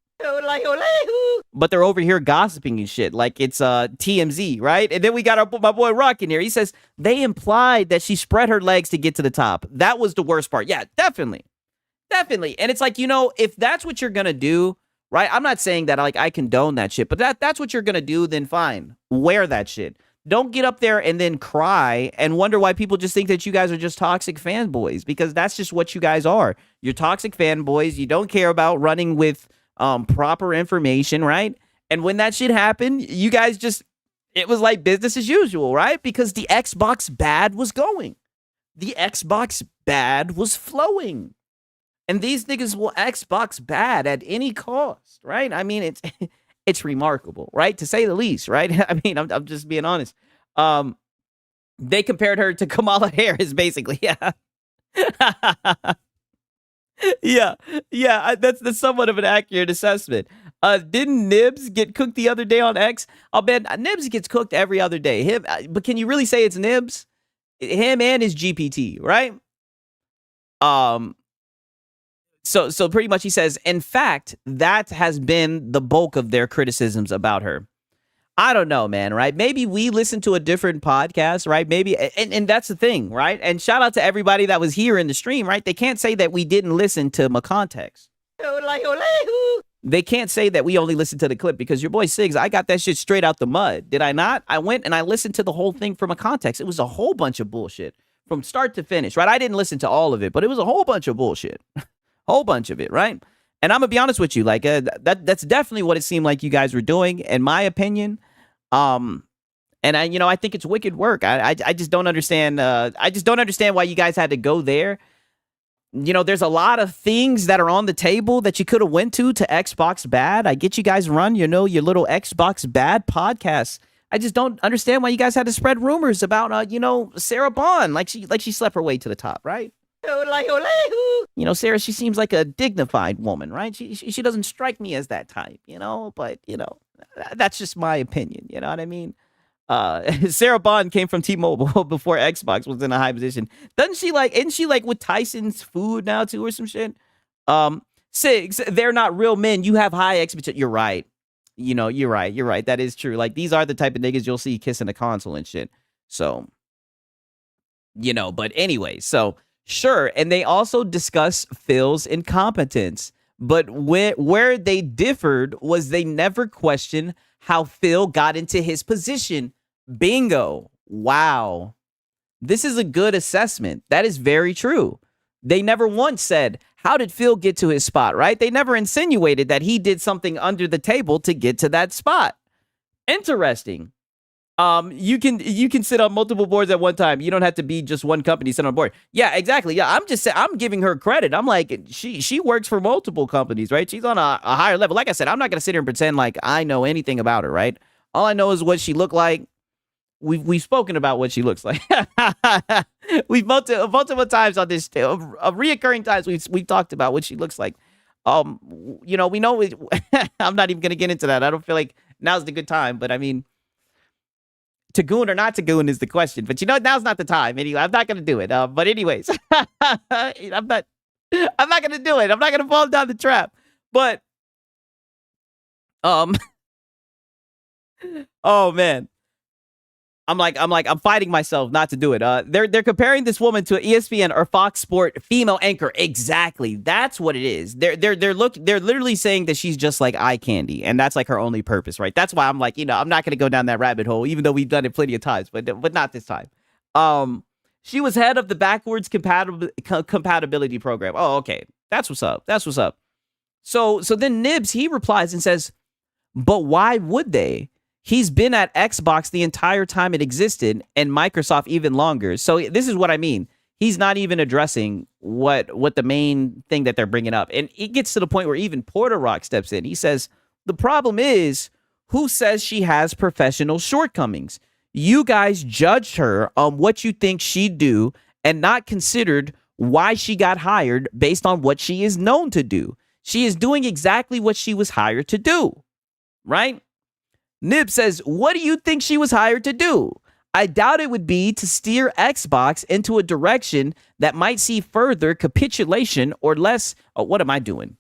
But they're over here gossiping and shit like it's TMZ, right? And then we got my boy Rock in here. He says they implied that she spread her legs to get to the top. That was the worst part. Yeah, definitely. Definitely. And it's like, if that's what you're going to do, right? I'm not saying that like I condone that shit, but that's what you're going to do, then fine. Wear that shit. Don't get up there and then cry and wonder why people just think that you guys are just toxic fanboys, because that's just what you guys are. You're toxic fanboys. You don't care about running with proper information, right? And when that shit happened, you guys it was like business as usual, right? Because the Xbox bad was going. The Xbox bad was flowing. And these niggas will Xbox bad at any cost, right? I mean, it's remarkable, right? To say the least, right? I mean, I'm just being honest. They compared her to Kamala Harris, basically. Yeah. Yeah, that's somewhat of an accurate assessment. Didn't Nibs get cooked the other day on X? Oh, man, Nibs gets cooked every other day. But can you really say it's Nibs? Him and his GPT, right? So pretty much he says, in fact, that has been the bulk of their criticisms about her. I don't know, man, right? Maybe we listen to a different podcast, right? Maybe, and that's the thing, right? And shout out to everybody that was here in the stream, right? They can't say that we didn't listen to my context. They can't say that we only listened to the clip, because your boy Siggs, I got that shit straight out the mud. Did I not? I went and I listened to the whole thing from a context. It was a whole bunch of bullshit from start to finish, right? I didn't listen to all of it, but it was a whole bunch of bullshit. Whole bunch of it, right? And I'm gonna be honest with you, like that's definitely what it seemed like you guys were doing, in my opinion. And I think it's wicked work. I just don't understand. I just don't understand why you guys had to go there. There's a lot of things that are on the table that you could have went to Xbox Bad. I get you guys run, your little Xbox Bad podcast. I just don't understand why you guys had to spread rumors about, Sarah Bond, like she slept her way to the top, right? Sarah, she seems like a dignified woman, right? She doesn't strike me as that type, but, that's just my opinion. You know what I mean? Sarah Bond came from T-Mobile before Xbox was in a high position. Isn't she like with Tyson's food now too or some shit? Siggs, they're not real men. You have high expectations. You're right. You're right. That is true. Like, these are the type of niggas you'll see kissing a console and shit. So, but anyway, so sure. And they also discuss Phil's incompetence. But where they differed was they never questioned how Phil got into his position. Bingo. Wow. This is a good assessment. That is very true. They never once said, how did Phil get to his spot, right? They never insinuated that he did something under the table to get to that spot. Interesting. You can sit on multiple boards at one time. You don't have to be just one company sit on a board. Yeah, exactly. Yeah, I'm giving her credit. I'm like, she works for multiple companies, right? She's on a higher level. Like I said, I'm not gonna sit here and pretend like I know anything about her, right? All I know is what she looked like. We've spoken about what she looks like. We've multiple times on this, reoccurring times we've talked about what she looks like. We know. I'm not even gonna get into that. I don't feel like now's the good time, but I mean, to goon or not to goon is the question. But now's not the time. Anyway, I'm not gonna do it. But anyways, I'm not gonna do it. I'm not gonna fall down the trap. But oh man. I'm fighting myself not to do it. They're comparing this woman to an ESPN or Fox Sport female anchor. Exactly. That's what it is. They're literally saying that she's just like eye candy, and that's like her only purpose, right? That's why I'm like, I'm not gonna go down that rabbit hole, even though we've done it plenty of times, but not this time. She was head of the backwards compatibility program. Oh, okay. That's what's up. So then Nibs, he replies and says, but why would they? He's been at Xbox the entire time it existed, and Microsoft even longer. So this is what I mean. He's not even addressing what the main thing that they're bringing up. And it gets to the point where even Porter Rock steps in. He says, the problem is, who says she has professional shortcomings? You guys judged her on what you think she'd do and not considered why she got hired based on what she is known to do. She is doing exactly what she was hired to do, right? Nib says, what do you think she was hired to do? I doubt it would be to steer Xbox into a direction that might see further capitulation or less. Oh, what am I doing?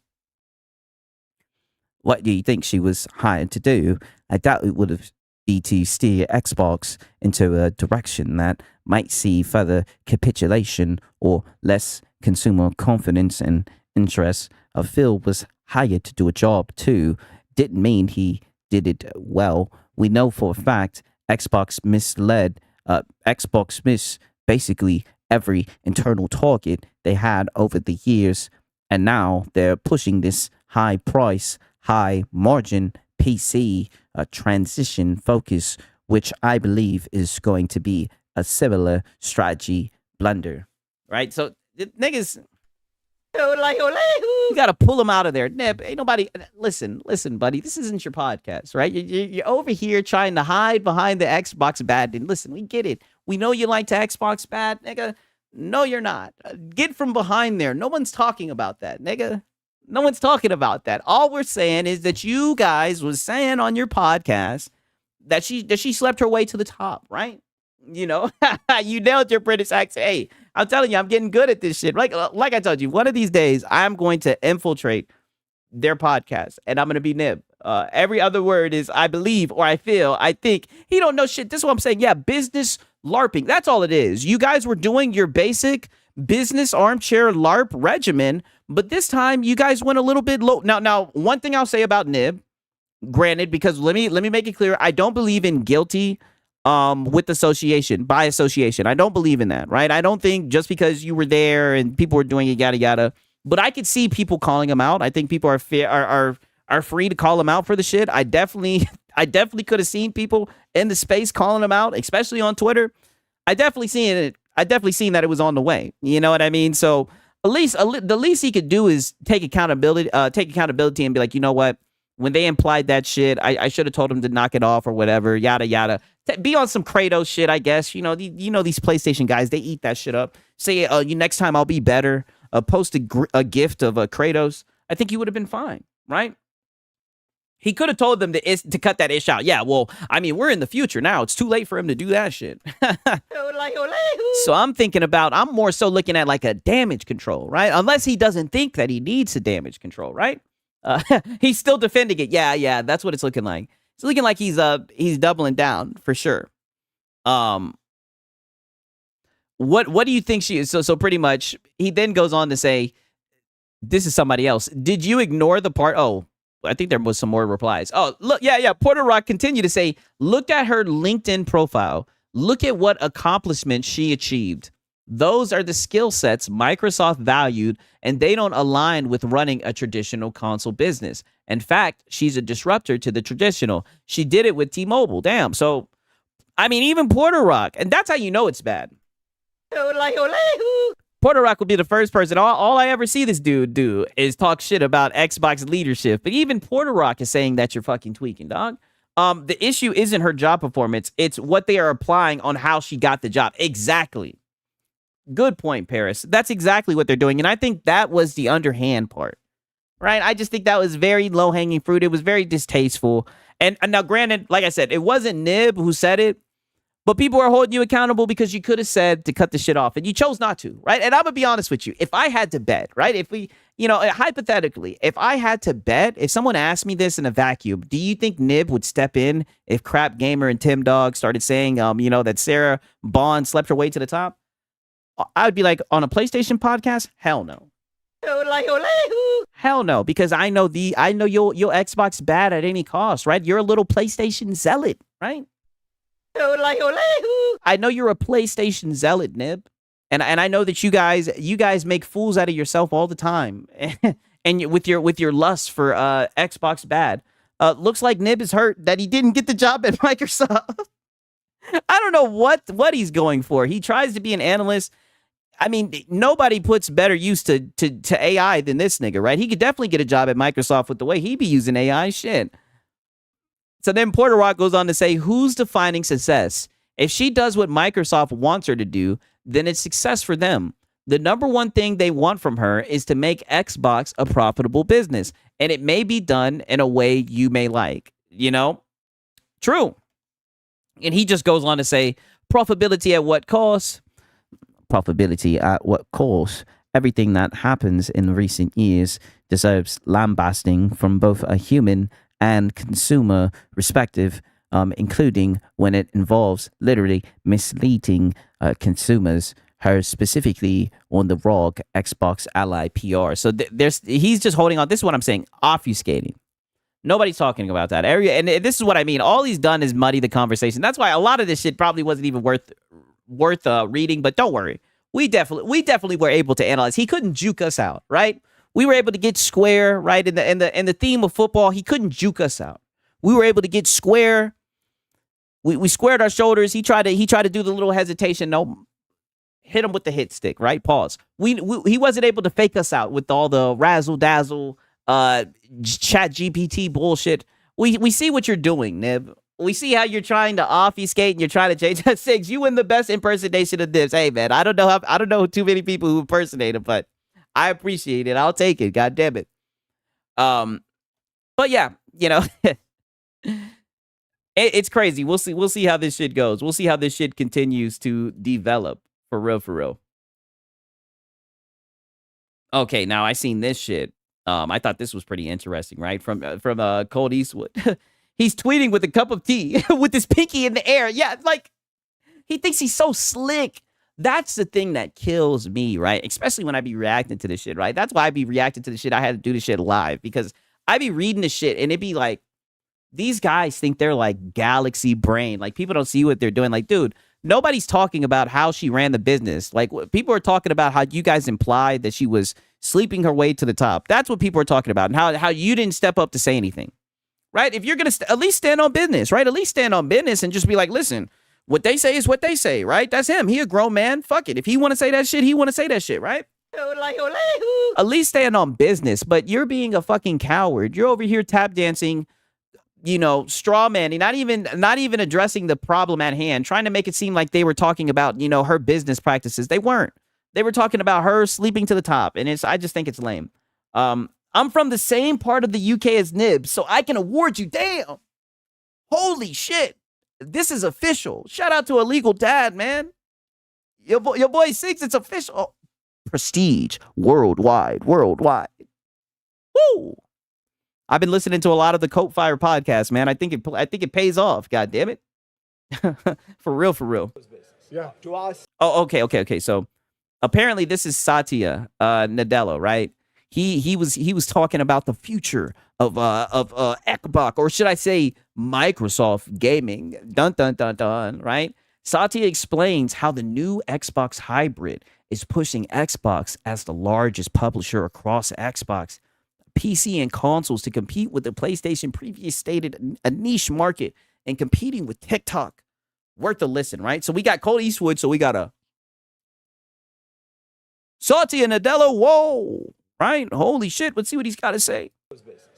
What do you think she was hired to do? I doubt it would have be to steer Xbox into a direction that might see further capitulation or less consumer confidence and interest. Phil was hired to do a job too. Didn't mean he did it well. We know for a fact Xbox missed basically every internal target they had over the years, and now they're pushing this high price, high margin PC transition focus, which I believe is going to be a similar strategy blunder, right? So niggas, you got to pull them out of there. Nip, ain't nobody. Listen, buddy. This isn't your podcast, right? You're over here trying to hide behind the Xbox bad. And listen, we get it. We know you like to Xbox bad, nigga. No, you're not. Get from behind there. No one's talking about that, nigga. No one's talking about that. All we're saying is that you guys was saying on your podcast that she slept her way to the top, right? You know, you nailed your British accent. Hey, I'm telling you, I'm getting good at this shit. Like I told you, one of these days, I'm going to infiltrate their podcast, and I'm going to be Nib. Every other word is I believe, or I feel, I think. He don't know shit. This is what I'm saying. Yeah, business LARPing. That's all it is. You guys were doing your basic business armchair LARP regimen, but this time you guys went a little bit low. Now, one thing I'll say about Nib, granted, because let me make it clear, I don't believe in guilty with association, by association. I don't believe in that, right? I don't think just because you were there and people were doing it, yada yada. But I could see people calling him out. I think people are free to call him out for the shit. I definitely could have seen people in the space calling him out, especially on Twitter. I definitely seen that it was on the way. You know what I mean? So the least he could do is take accountability and be like, you know what? When they implied that shit, I should have told him to knock it off or whatever, yada yada. Be on some Kratos shit, I guess. You know, these PlayStation guys, they eat that shit up. Say, next time I'll be better. Post a gift of Kratos. I think he would have been fine, right? He could have told them to cut that ish out. Yeah, well, I mean, we're in the future now. It's too late for him to do that shit. So I'm more so looking at like a damage control, right? Unless he doesn't think that he needs a damage control, right? He's still defending it. Yeah, that's what it's looking like. It's looking like he's doubling down for sure. What do you think she is? So pretty much, he then goes on to say, this is somebody else. Did you ignore the part? Oh, I think there was some more replies. Oh, look, yeah. Porter Rock continued to say, look at her LinkedIn profile. Look at what accomplishments she achieved. Those are the skill sets Microsoft valued, and they don't align with running a traditional console business. In fact, she's a disruptor to the traditional. She did it with T-Mobile. Damn. So, I mean, even Porter Rock, and that's how you know it's bad. Porter Rock will be the first person. All I ever see this dude do is talk shit about Xbox leadership. But even Porter Rock is saying that you're fucking tweaking, dog. The issue isn't her job performance. It's what they are applying on how she got the job. Exactly. Good point, Paris. That's exactly what they're doing. And I think that was the underhand part, right? I just think that was very low-hanging fruit. It was very distasteful. And now, granted, like I said, it wasn't Nib who said it, but people are holding you accountable because you could have said to cut the shit off, and you chose not to, right? And I'm going to be honest with you. If I had to bet, right? If we, hypothetically, if I had to bet, if someone asked me this in a vacuum, do you think Nib would step in if Crap Gamer and Tim Dog started saying, that Sarah Bond slept her way to the top? I would be like, on a PlayStation podcast? Hell no. Hell no, because I know your Xbox bad at any cost, right? You're a little PlayStation zealot, right? I know you're a PlayStation zealot, Nib. And I know that you guys make fools out of yourself all the time. And with your lust for Xbox bad. Looks like Nib is hurt that he didn't get the job at Microsoft. I don't know what he's going for. He tries to be an analyst. I mean, nobody puts better use to AI than this nigga, right? He could definitely get a job at Microsoft with the way he be using AI shit. So then Porter Rock goes on to say, who's defining success? If she does what Microsoft wants her to do, then it's success for them. The number one thing they want from her is to make Xbox a profitable business. And it may be done in a way you may like, you know? True. And he just goes on to say, profitability at what cost? Profitability at what cost? Everything that happens in recent years deserves lambasting from both a human and consumer perspective, including when it involves literally misleading consumers, her specifically on the ROG Xbox Ally PR. So he's just holding on. This is what I'm saying, obfuscating. Nobody's talking about that area. And this is what I mean. All he's done is muddy the conversation. That's why a lot of this shit probably wasn't even worth reading, but don't worry. We definitely were able to analyze. He couldn't juke us out, right? We were able to get square, right? In the theme of football, he couldn't juke us out. We were able to get square. We squared our shoulders. He tried to do the little hesitation. No, hit him with the hit stick, right? Pause. He wasn't able to fake us out with all the razzle dazzle chat GPT bullshit. We see what you're doing, Nib. We see how you're trying to obfuscate and you're trying to change that. Six, you win the best impersonation of Nibs. Hey man, I don't know too many people who impersonate him, but I appreciate it. I'll take it. God damn it. But yeah, you know, it's crazy. We'll see how this shit goes. We'll see how this shit continues to develop. For real. Okay, now I seen this shit. I thought this was pretty interesting, right? From Cold Eastwood. He's tweeting with a cup of tea with his pinky in the air. Yeah, like he thinks he's so slick. That's the thing that kills me, right? Especially when I be reacting to this shit, right? That's why I be reacting to the shit. I had to do this shit live because I be reading the shit and it be like, these guys think they're like galaxy brain. Like people don't see what they're doing. Like, dude, nobody's talking about how she ran the business. Like people are talking about how you guys implied that she was sleeping her way to the top. That's what people are talking about, and how you didn't step up to say anything, right? If you're gonna at least stand on business, right? At least stand on business and just be like, listen, what they say is what they say, right? That's him. He a grown man. Fuck it. If he want to say that shit, he want to say that shit, right? At least stand on business. But you're being a fucking coward. You're over here tap dancing, you know, straw manning, not even addressing the problem at hand, trying to make it seem like they were talking about, you know, her business practices. They weren't. They were talking about her sleeping to the top, and I just think it's lame. I'm from the same part of the UK as Nibs, so I can award you. Damn. Holy shit. This is official. Shout out to Illegal Dad, man. Your boy Six, it's official. Oh, prestige worldwide. Woo. I've been listening to a lot of the Coat Fire podcast, man. I think it pays off. God damn it. For real. Yeah. To us. Oh, okay. So apparently this is Satya Nadella, right? He was talking about the future of Xbox, or should I say Microsoft gaming. Dun, right? Satya explains how the new Xbox Hybrid is pushing Xbox as the largest publisher across Xbox, PC, and consoles to compete with the PlayStation previous stated a niche market and competing with TikTok. Worth a listen, right? So we got Cold Eastwood, so we got a Satya Nadella, whoa, right? Holy shit, let's see what he's got to say.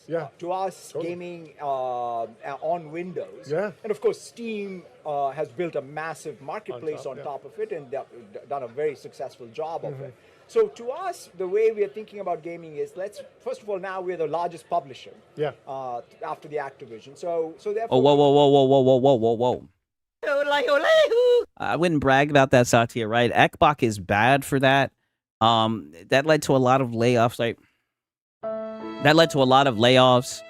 Yeah. To us, gaming on Windows. Yeah. And of course, Steam has built a massive marketplace on top of it, and they've done a very successful job of it. So to us, the way we are thinking about gaming is, first of all, now we're the largest publisher. Yeah. After the Activision. So therefore. Oh, whoa. I wouldn't brag about that, Satya, right? Xbox is bad for that. That led to a lot of layoffs, right? That led to a lot of layoffs.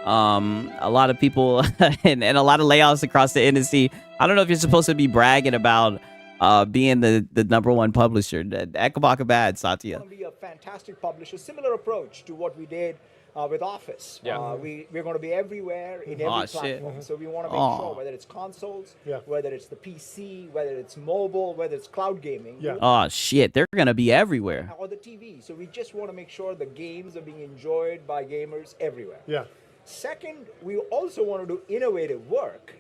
A lot of people and a lot of layoffs across the industry. I don't know if you're supposed to be bragging about being the number one publisher. Xbox bad, Satya. It's going to be a fantastic publisher. Similar approach to what we did with Office. Yeah. We're going to be everywhere in every platform. So we want to make sure, whether it's consoles, whether it's the PC, whether it's mobile, whether it's cloud gaming. Yeah. Oh shit, they're gonna be everywhere. Or the TV. So we just want to make sure the games are being enjoyed by gamers everywhere. Yeah. Second, we also want to do innovative work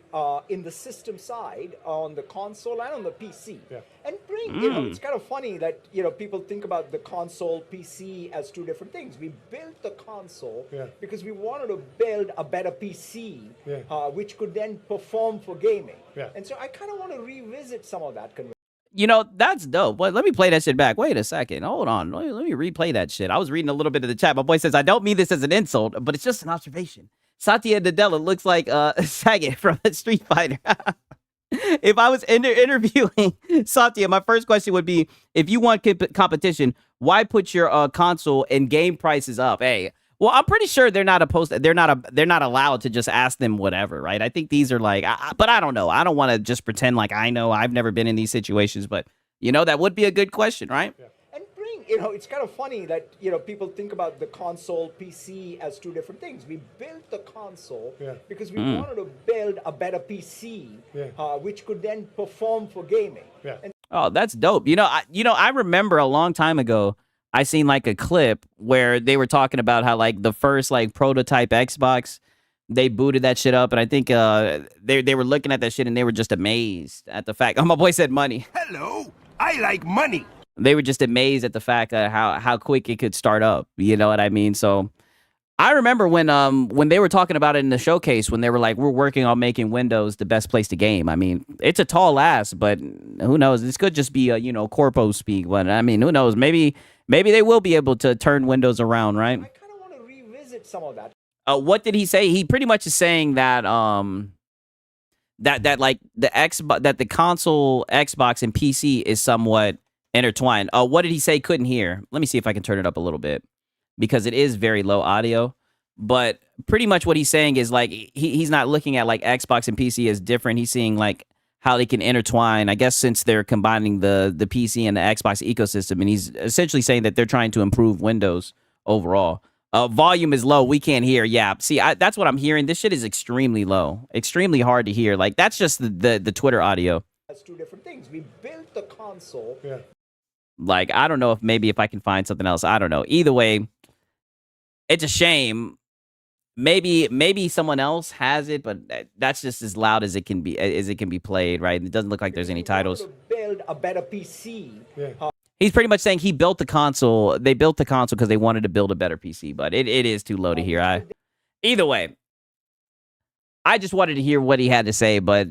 in the system side on the console and on the PC. Yeah. And bring, you know, it's kind of funny that, you know, people think about the console, PC as two different things. We built the console because we wanted to build a better PC, which could then perform for gaming. Yeah. And so I kind of want to revisit some of that. You know, that's dope. But let me play that shit back. Wait a second. Hold on. Let me replay that shit. I was reading a little bit of the chat. My boy says, I don't mean this as an insult, but it's just an observation. Satya Nadella looks like Sagat from Street Fighter. If I was interviewing Satya, my first question would be, if you want competition, why put your console and game prices up? Hey, well, I'm pretty sure they're not allowed to just ask them whatever, right? I think these are like, but I don't know. I don't want to just pretend like I know. I've never been in these situations, but you know, that would be a good question, right? Yeah. And it's kind of funny that, people think about the console PC as two different things. We built the console because we wanted to build a better PC, which could then perform for gaming. Yeah. And Oh, that's dope. I remember a long time ago, I seen like a clip where they were talking about how like the first like prototype Xbox, they booted that shit up, and I think they were looking at that shit and they were just amazed at the fact. Oh, my boy said money. Hello, I like money. They were just amazed at the fact that how quick it could start up. You know what I mean? So I remember when they were talking about it in the showcase, when they were like, we're working on making Windows the best place to game. I mean, it's a tall ask, but who knows? This could just be a corpo speak. But I mean, who knows? Maybe they will be able to turn Windows around, right? I kind of want to revisit some of that. What did he say? He pretty much is saying that that like the Xbox, that the console, Xbox, and PC is somewhat intertwined. What did he say? Couldn't hear. Let me see if I can turn it up a little bit, because it is very low audio. But pretty much what he's saying is like he's not looking at like Xbox and PC as different. He's seeing like how they can intertwine, I guess, since they're combining the PC and the Xbox ecosystem. And he's essentially saying that they're trying to improve Windows overall. Volume is low. We can't hear. Yeah. See, that's what I'm hearing. This shit is extremely low, extremely hard to hear. Like, that's just the Twitter audio. That's two different things. We built the console. Yeah. Like, I don't know if I can find something else. I don't know. Either way, it's a shame. Maybe someone else has it, but that's just as loud as it can be played, right? It doesn't look like there's any titles. To build a better PC. Yeah. He's pretty much saying he built the console. They built the console because they wanted to build a better PC, but it is too low to hear. Either way, I just wanted to hear what he had to say, but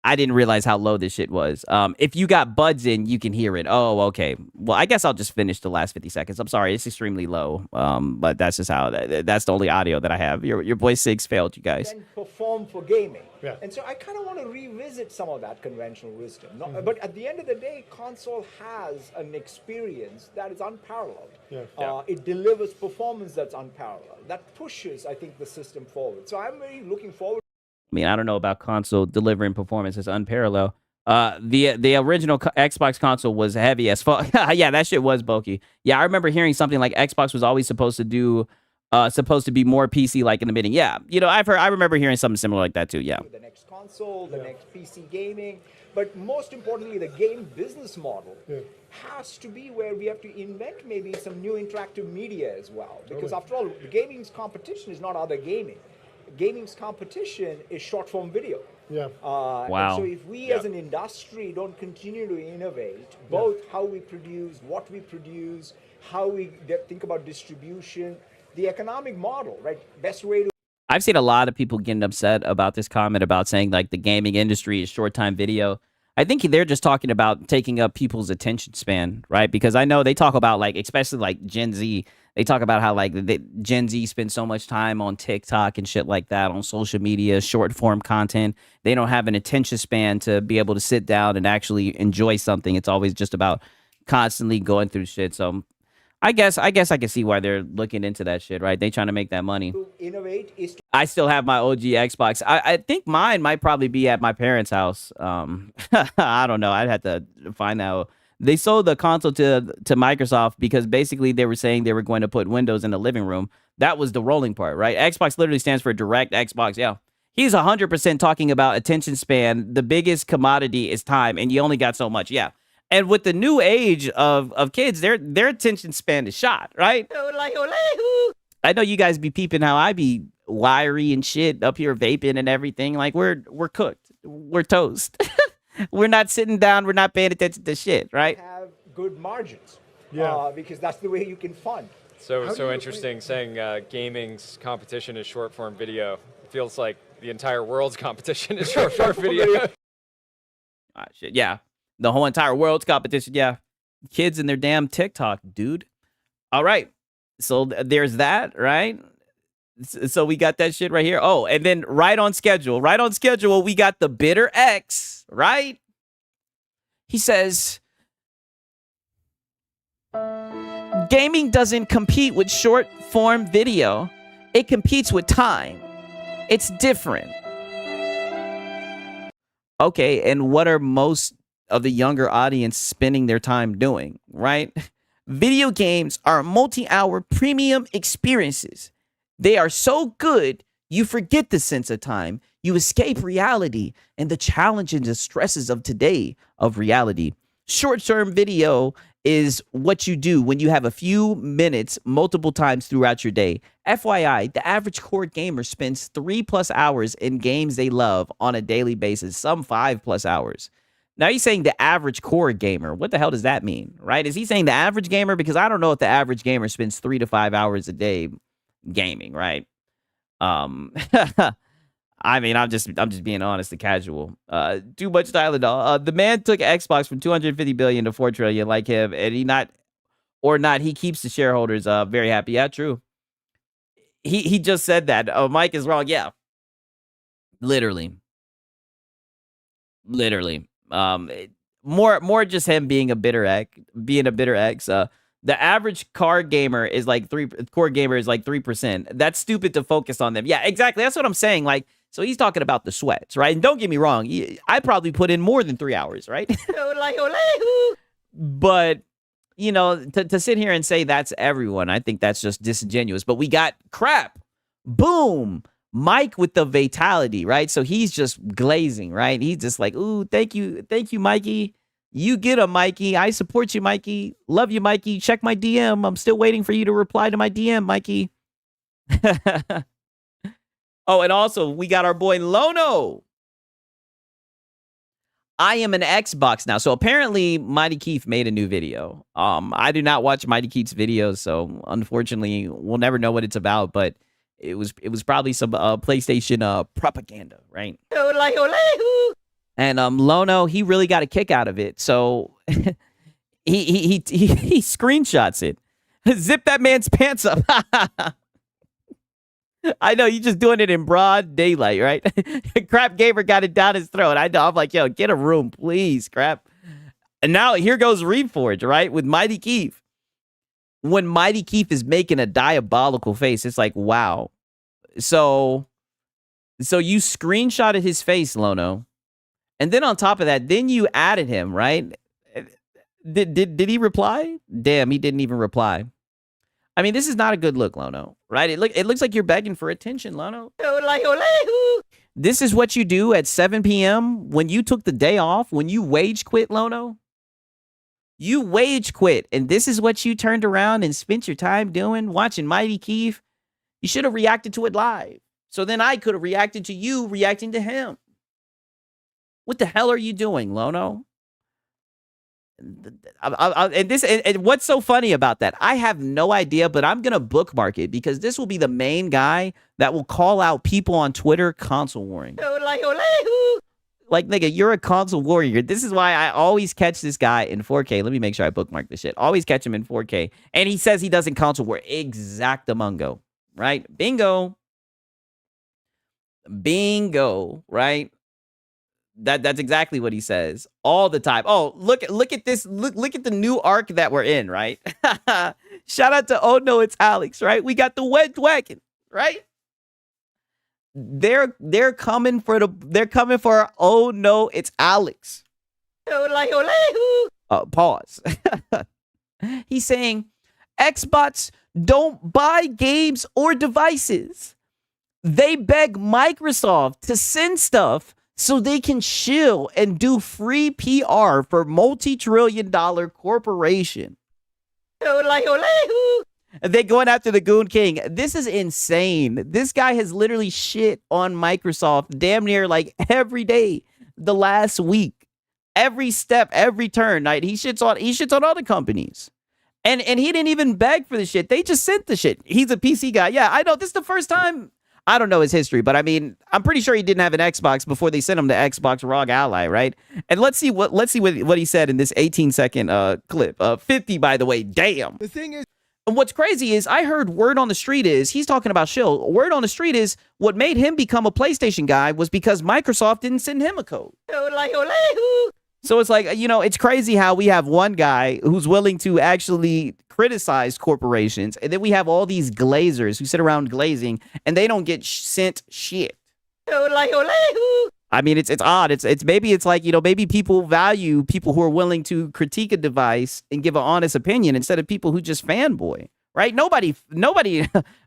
I didn't realize how low this shit was. If you got buds in, you can hear it. Oh, okay. Well, I guess I'll just finish the last 50 seconds. I'm sorry, it's extremely low. But that's just how that's the only audio that I have. Your boy Sigs failed you guys. Then perform for gaming. Yeah. And so I kind of want to revisit some of that conventional wisdom. But at the end of the day, console has an experience that is unparalleled. Yeah. It delivers performance that's unparalleled. That pushes, I think, the system forward. So I'm very looking forward. I mean, I don't know about console delivering performance as unparalleled. The original Xbox console was heavy as fuck. Yeah, that shit was bulky. Yeah, I remember hearing something like Xbox was always supposed to be more PC like in the beginning. Yeah, I remember hearing something similar like that too. Yeah. The next console, the next PC gaming, but most importantly, the game business model has to be where we have to invent maybe some new interactive media as well. Because after all, the gaming's competition is not other gaming. Gaming's competition is short-form video. Yeah. Wow. And so if we as an industry don't continue to innovate, both how we produce, what we produce, how we think about distribution, the economic model, right? Best way to... I've seen a lot of people getting upset about this comment about saying like the gaming industry is short-time video. I think they're just talking about taking up people's attention span, right? Because I know they talk about like, especially like Gen Z, they talk about how like Gen Z spends so much time on TikTok and shit like that, on social media, short form content. They don't have an attention span to be able to sit down and actually enjoy something. It's always just about constantly going through shit. So I guess I can see why they're looking into that shit, right? They trying to make that money. innovate is... I still have my OG Xbox. I think mine might probably be at my parents' house. I don't know. I'd have to find out. They sold the console to Microsoft because basically they were saying they were going to put Windows in the living room. That was the rolling part, right? Xbox literally stands for Direct Xbox. Yeah. He's 100% talking about attention span. The biggest commodity is time, and you only got so much. Yeah. And with the new age of kids, their attention span is shot, right? I know you guys be peeping how I be wiry and shit up here vaping and everything. Like we're cooked. We're toast. We're not sitting down. We're not paying attention to shit, right? have good margins. Yeah. Because that's the way you can fund. So interesting saying gaming's competition is short form video. It feels like the entire world's competition is short form video. Shit. Yeah. The whole entire world's competition. Yeah. Kids and their damn TikTok, dude. All right. So there's that, right? So we got that shit right here. Oh, and then right on schedule, we got the Bitter X, right? He says, gaming doesn't compete with short form video. It competes with time. It's different. Okay, and what are most of the younger audience spending their time doing, right? Video games are multi-hour premium experiences. They are so good, you forget the sense of time. You escape reality and the challenges and stresses of today of reality. Short-term video is what you do when you have a few minutes multiple times throughout your day. FYI, the average core gamer spends 3+ hours in games they love on a daily basis, some 5+ hours. Now he's saying the average core gamer. What the hell does that mean, right? Is he saying the average gamer? Because I don't know if the average gamer spends 3 to 5 hours a day gaming, right? I mean, I'm just being honest and casual. Too much Tylenol. The man took Xbox from 250 billion to 4 trillion, like him, and he keeps the shareholders very happy. Yeah, true. He just said that. Oh, Mike is wrong. Yeah, literally. More just him being a bitter X. The average core gamer is like 3%. That's stupid to focus on them. Yeah, exactly. That's what I'm saying. Like, so he's talking about the sweats, right? And don't get me wrong, I probably put in more than 3 hours, right? But you know, to sit here and say that's everyone, I think that's just disingenuous. But we got crap. Boom. Mike with the fatality, right? So he's just glazing, right? He's just like, ooh, thank you, Mikey. You get him, Mikey. I support you, Mikey. Love you, Mikey. Check my DM. I'm still waiting for you to reply to my DM, Mikey. Oh, and also, we got our boy Lono. I am an Xbox now. So apparently, Mighty Keith made a new video. I do not watch Mighty Keith's videos, so unfortunately, we'll never know what it's about, but it was probably some PlayStation propaganda, right? And Lono, he really got a kick out of it. So he screenshots it. Zip that man's pants up. I know, you just doing it in broad daylight, right? Crap Gamer got it down his throat. I know. I'm like, yo, get a room, please, Crap. And now here goes Reforge, right? With Mighty Keith. When Mighty Keith is making a diabolical face, it's like, wow. So you screenshotted his face, Lono. And then on top of that, then you added him, right? Did he reply? Damn, he didn't even reply. I mean, this is not a good look, Lono, right? It looks like you're begging for attention, Lono. This is what you do at 7 p.m. when you took the day off, when you wage quit, Lono. You wage quit, and this is what you turned around and spent your time doing, watching Mighty Keith. You should have reacted to it live. So then I could have reacted to you reacting to him. What the hell are you doing, Lono? And what's so funny about that? I have no idea, but I'm gonna bookmark it because this will be the main guy that will call out people on Twitter console warring. Like, nigga, you're a console warrior. This is why I always catch this guy in 4K. Let me make sure I bookmark this shit. Always catch him in 4K. And he says he doesn't console war. Exactamungo, right? Bingo, right? That's exactly what he says all the time. Oh, look at this. Look at the new arc that we're in, right? Shout out to Oh No, It's Alex, right? We got the wet wagon, right? They're coming for Oh No, It's Alex. Pause. He's saying Xbox don't buy games or devices. They beg Microsoft to send stuff so they can chill and do free PR for multi-trillion-dollar corporation. They going after the Goon King. This is insane. This guy has literally shit on Microsoft damn near like every day the last week. Every step, every turn, right? He shits on other companies. And he didn't even beg for the shit. They just sent the shit. He's a PC guy. Yeah, I know. This is the first time I don't know his history, but I mean, I'm pretty sure he didn't have an Xbox before they sent him to Xbox ROG Ally, right? And let's see what he said in this 18-second clip. 50, by the way. Damn. The thing is, and what's crazy is I heard word on the street is he's talking about Shill. Word on the street is what made him become a PlayStation guy was because Microsoft didn't send him a code. So it's like, you know, it's crazy how we have one guy who's willing to actually criticize corporations, and then we have all these glazers who sit around glazing and they don't get sent shit. I mean, it's odd. It's maybe it's like, you know, maybe people value people who are willing to critique a device and give an honest opinion instead of people who just fanboy, right? Nobody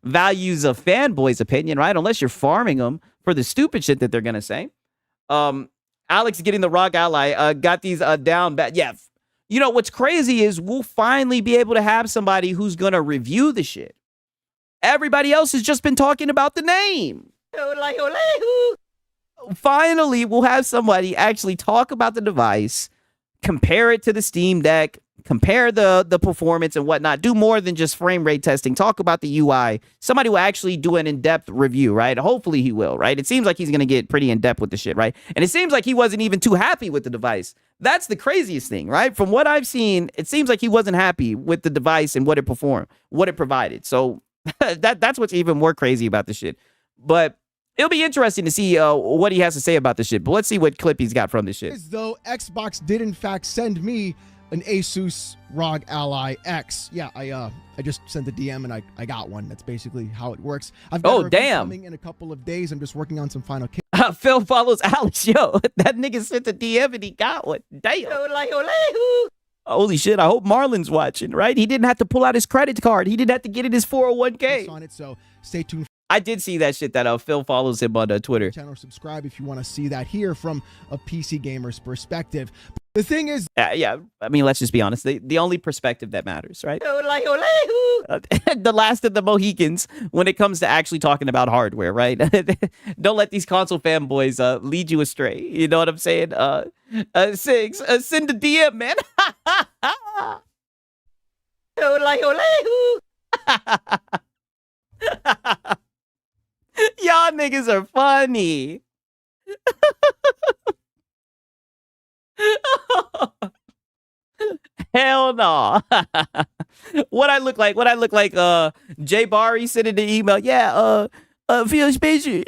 values a fanboy's opinion, right? Unless you're farming them for the stupid shit that they're gonna say. Alex getting the ROG Ally got these down bad. Yeah, you know what's crazy is we'll finally be able to have somebody who's gonna review the shit. Everybody else has just been talking about the name. Finally, we'll have somebody actually talk about the device, compare it to the Steam Deck, compare the performance and whatnot, do more than just frame rate testing, talk about the UI. Somebody will actually do an in-depth review, right? Hopefully he will, right? It seems like he's going to get pretty in-depth with the shit, right? And it seems like he wasn't even too happy with the device. That's the craziest thing, right? From what I've seen, it seems like he wasn't happy with the device and what it performed, what it provided. So that's what's even more crazy about the shit. But it'll be interesting to see what he has to say about this shit. But let's see what clip he's got from this shit. as though Xbox did in fact send me an Asus ROG Ally X. Yeah, I just sent the DM and I got one. That's basically how it works. I've got a review coming in a couple of days. I'm just working on some final Phil follows Alex. Yo, that nigga sent the DM and he got one. Damn. Holy shit, I hope Marlon's watching, right? He didn't have to pull out his credit card. He didn't have to get in his 401k. on it, so stay tuned. I did see that shit that Phil follows him on Twitter. Channel, subscribe if you want to see that here from a PC gamer's perspective. The thing is, yeah, I mean, let's just be honest. The only perspective that matters, right? The last of the Mohicans when it comes to actually talking about hardware, right? Don't let these console fanboys lead you astray. You know what I'm saying? Six, send a DM, man. Y'all niggas are funny. Hell no. What I look like? Jay Barry sent in the email. Yeah, feel special.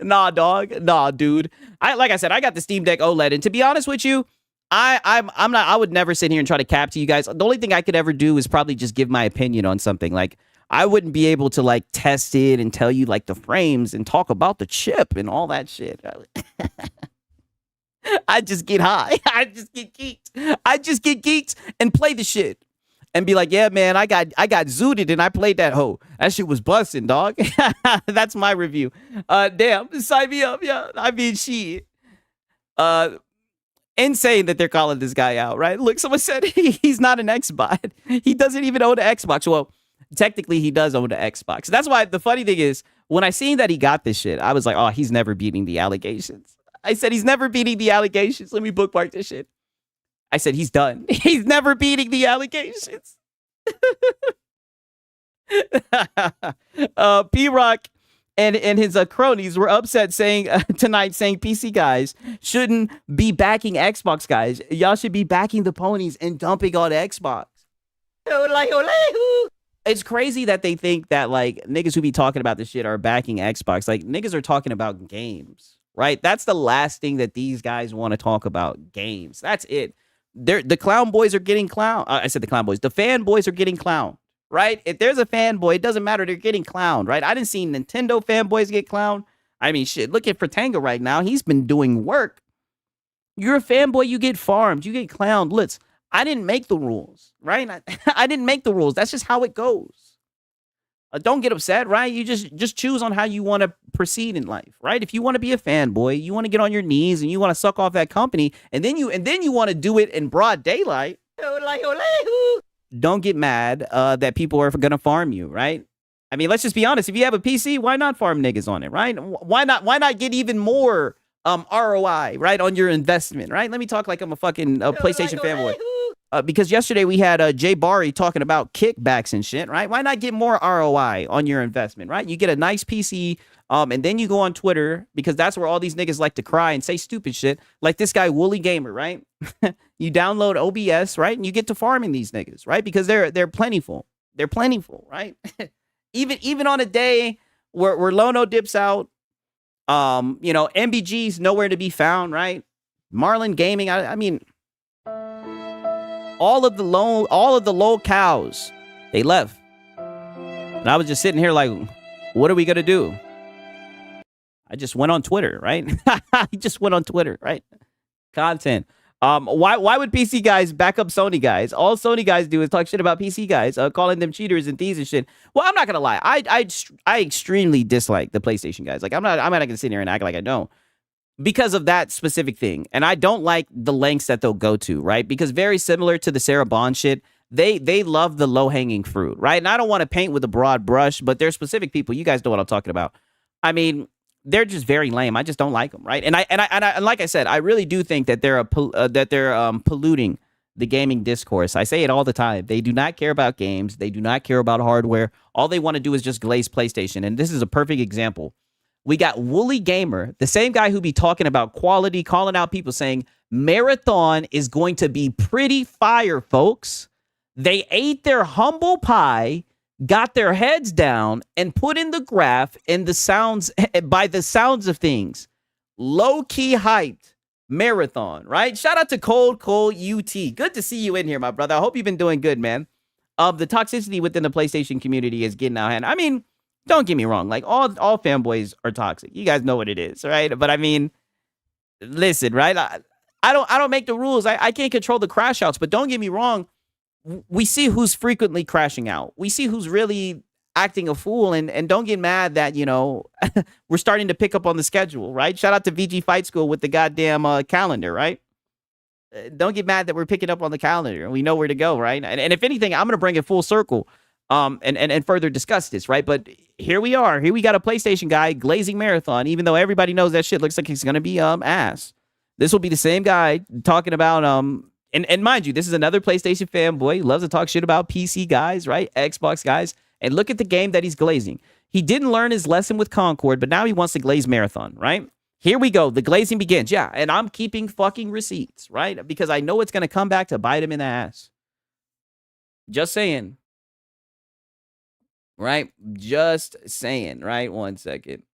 Nah, dog. Nah, dude. Like I said, I got the Steam Deck OLED, and to be honest with you, I would never sit here and try to cap to you guys. The only thing I could ever do is probably just give my opinion on something. Like, I wouldn't be able to like test it and tell you like the frames and talk about the chip and all that shit. I just get high. I just get geeked and play the shit and be like, yeah, man, I got zooted and I played that hoe. That shit was busting, dog. That's my review. Damn, sign me up. Yeah, I mean, shit. Insane that they're calling this guy out, right? Look, someone said he's not an Xbot. He doesn't even own an Xbox. Well, technically, he does own an Xbox. That's why the funny thing is, when I seen that he got this shit, I was like, oh, he's never beating the allegations. I said, he's never beating the allegations. Let me bookmark this shit. I said, he's done. He's never beating the allegations. P-Rock and his cronies were upset tonight saying PC guys shouldn't be backing Xbox guys. Y'all should be backing the ponies and dumping on Xbox. It's crazy that they think that like niggas who be talking about this shit are backing Xbox. Like niggas are talking about games, right? That's the last thing that these guys want to talk about, games. That's it. The clown boys are getting clowned. I said the clown boys. The fanboys are getting clowned, right? If there's a fanboy, it doesn't matter. They're getting clowned, right? I didn't see Nintendo fanboys get clowned. I mean, shit, look at Fratanga right now. He's been doing work. You're a fanboy, you get farmed, you get clowned. Let's. I didn't make the rules, right? I didn't make the rules. That's just how it goes. Don't get upset, right? You just choose on how you want to proceed in life, right? If you want to be a fanboy, you want to get on your knees and you want to suck off that company, and then you want to do it in broad daylight. Don't get mad that people are gonna farm you, right? I mean, let's just be honest. If you have a PC, why not farm niggas on it, right? Why not get even more ROI, right, on your investment, right? Let me talk like I'm a fucking PlayStation fanboy. because yesterday we had Jay Barry talking about kickbacks and shit, right? Why not get more ROI on your investment, right? You get a nice PC, and then you go on Twitter, because that's where all these niggas like to cry and say stupid shit, like this guy Wooly Gamer, right? You download OBS, right, and you get to farming these niggas, right? Because they're plentiful. They're plentiful, right? even on a day where Lono dips out, MBG's nowhere to be found, right? Marlin Gaming, I mean, all of the low cows, they left. And I was just sitting here like, what are we gonna do? I just went on Twitter, right? I just went on Twitter, right? Content. Why would PC guys back up Sony guys? All Sony guys do is talk shit about PC guys, calling them cheaters and thieves and shit. Well, I'm not gonna lie. I extremely dislike the PlayStation guys. Like I'm not gonna sit here and act like I don't, because of that specific thing. And I don't like the lengths that they'll go to, right? Because very similar to the Sarah Bond shit, they love the low-hanging fruit, right? And I don't want to paint with a broad brush, but there's specific people. You guys know what I'm talking about. I mean, they're just very lame. I just don't like them, right? And like I said, I really do think that they're polluting the gaming discourse. I say it all the time. They do not care about games. They do not care about hardware. All they want to do is just glaze PlayStation. And this is a perfect example. We got Wooly Gamer, the same guy who be talking about quality, calling out people, saying Marathon is going to be pretty fire, folks. They ate their humble pie, got their heads down, and put in the graph and the sounds, by the sounds of things, low-key hyped Marathon, right? Shout out to Cold UT. Good to see you in here, my brother. I hope you've been doing good, man. The toxicity within the PlayStation community is getting out of hand. I mean, don't get me wrong. Like, all fanboys are toxic. You guys know what it is, right? But I mean, listen, right? I don't make the rules. I can't control the crash outs, but don't get me wrong. We see who's frequently crashing out. We see who's really acting a fool, and don't get mad that, we're starting to pick up on the schedule, right? Shout out to VG Fight School with the goddamn calendar, right? Don't get mad that we're picking up on the calendar. We know where to go, right? And if anything, I'm going to bring it full circle and further discuss this, right? But here we are. Here we got a PlayStation guy glazing Marathon, even though everybody knows that shit looks like it's going to be ass. This will be the same guy talking about and mind you, this is another PlayStation fanboy. He loves to talk shit about PC guys, right? Xbox guys. And look at the game that he's glazing. He didn't learn his lesson with Concord, but now he wants to glaze Marathon, right? Here we go. The glazing begins. Yeah, and I'm keeping fucking receipts, right? Because I know it's going to come back to bite him in the ass. Just saying. Right? Just saying, right? 1 second.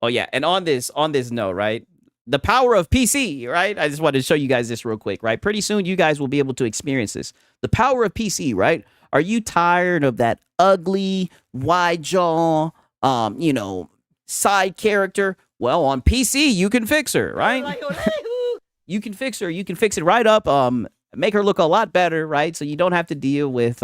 Oh, yeah. And on this note, right? The power of PC, right? I just wanted to show you guys this real quick, right? Pretty soon, you guys will be able to experience this. The power of PC, right? Are you tired of that ugly, wide jaw, side character? Well, on PC, you can fix her, right? You can fix her. You can fix it right up. Make her look a lot better, right? So you don't have to deal with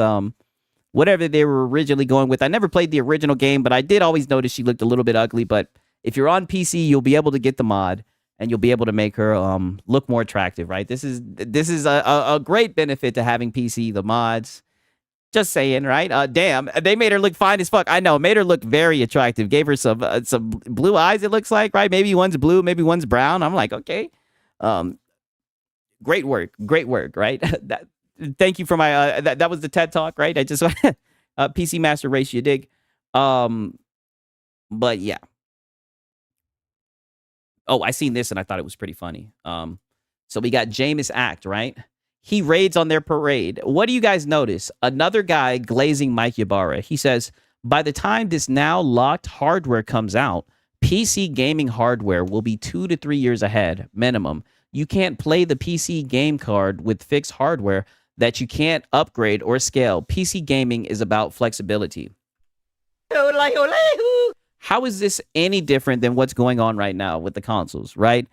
whatever they were originally going with. I never played the original game, but I did always notice she looked a little bit ugly. But if you're on PC, you'll be able to get the mod. And you'll be able to make her look more attractive, right? This is a great benefit to having PC, the mods. Just saying, right? Damn, they made her look fine as fuck. I know, made her look very attractive. Gave her some blue eyes, it looks like, right? Maybe one's blue, maybe one's brown. I'm like, okay. Great work, right? Thank you for my, that was the TED Talk, right? I just, PC Master Race, you dig? But yeah. Oh, I seen this and I thought it was pretty funny. So we got Jameis Act, right? He raids on their parade. What do you guys notice? Another guy glazing Mike Ybarra. He says, by the time this now locked hardware comes out, PC gaming hardware will be 2 to 3 years ahead, minimum. You can't play the PC game card with fixed hardware that you can't upgrade or scale. PC gaming is about flexibility. How is this any different than what's going on right now with the consoles, right?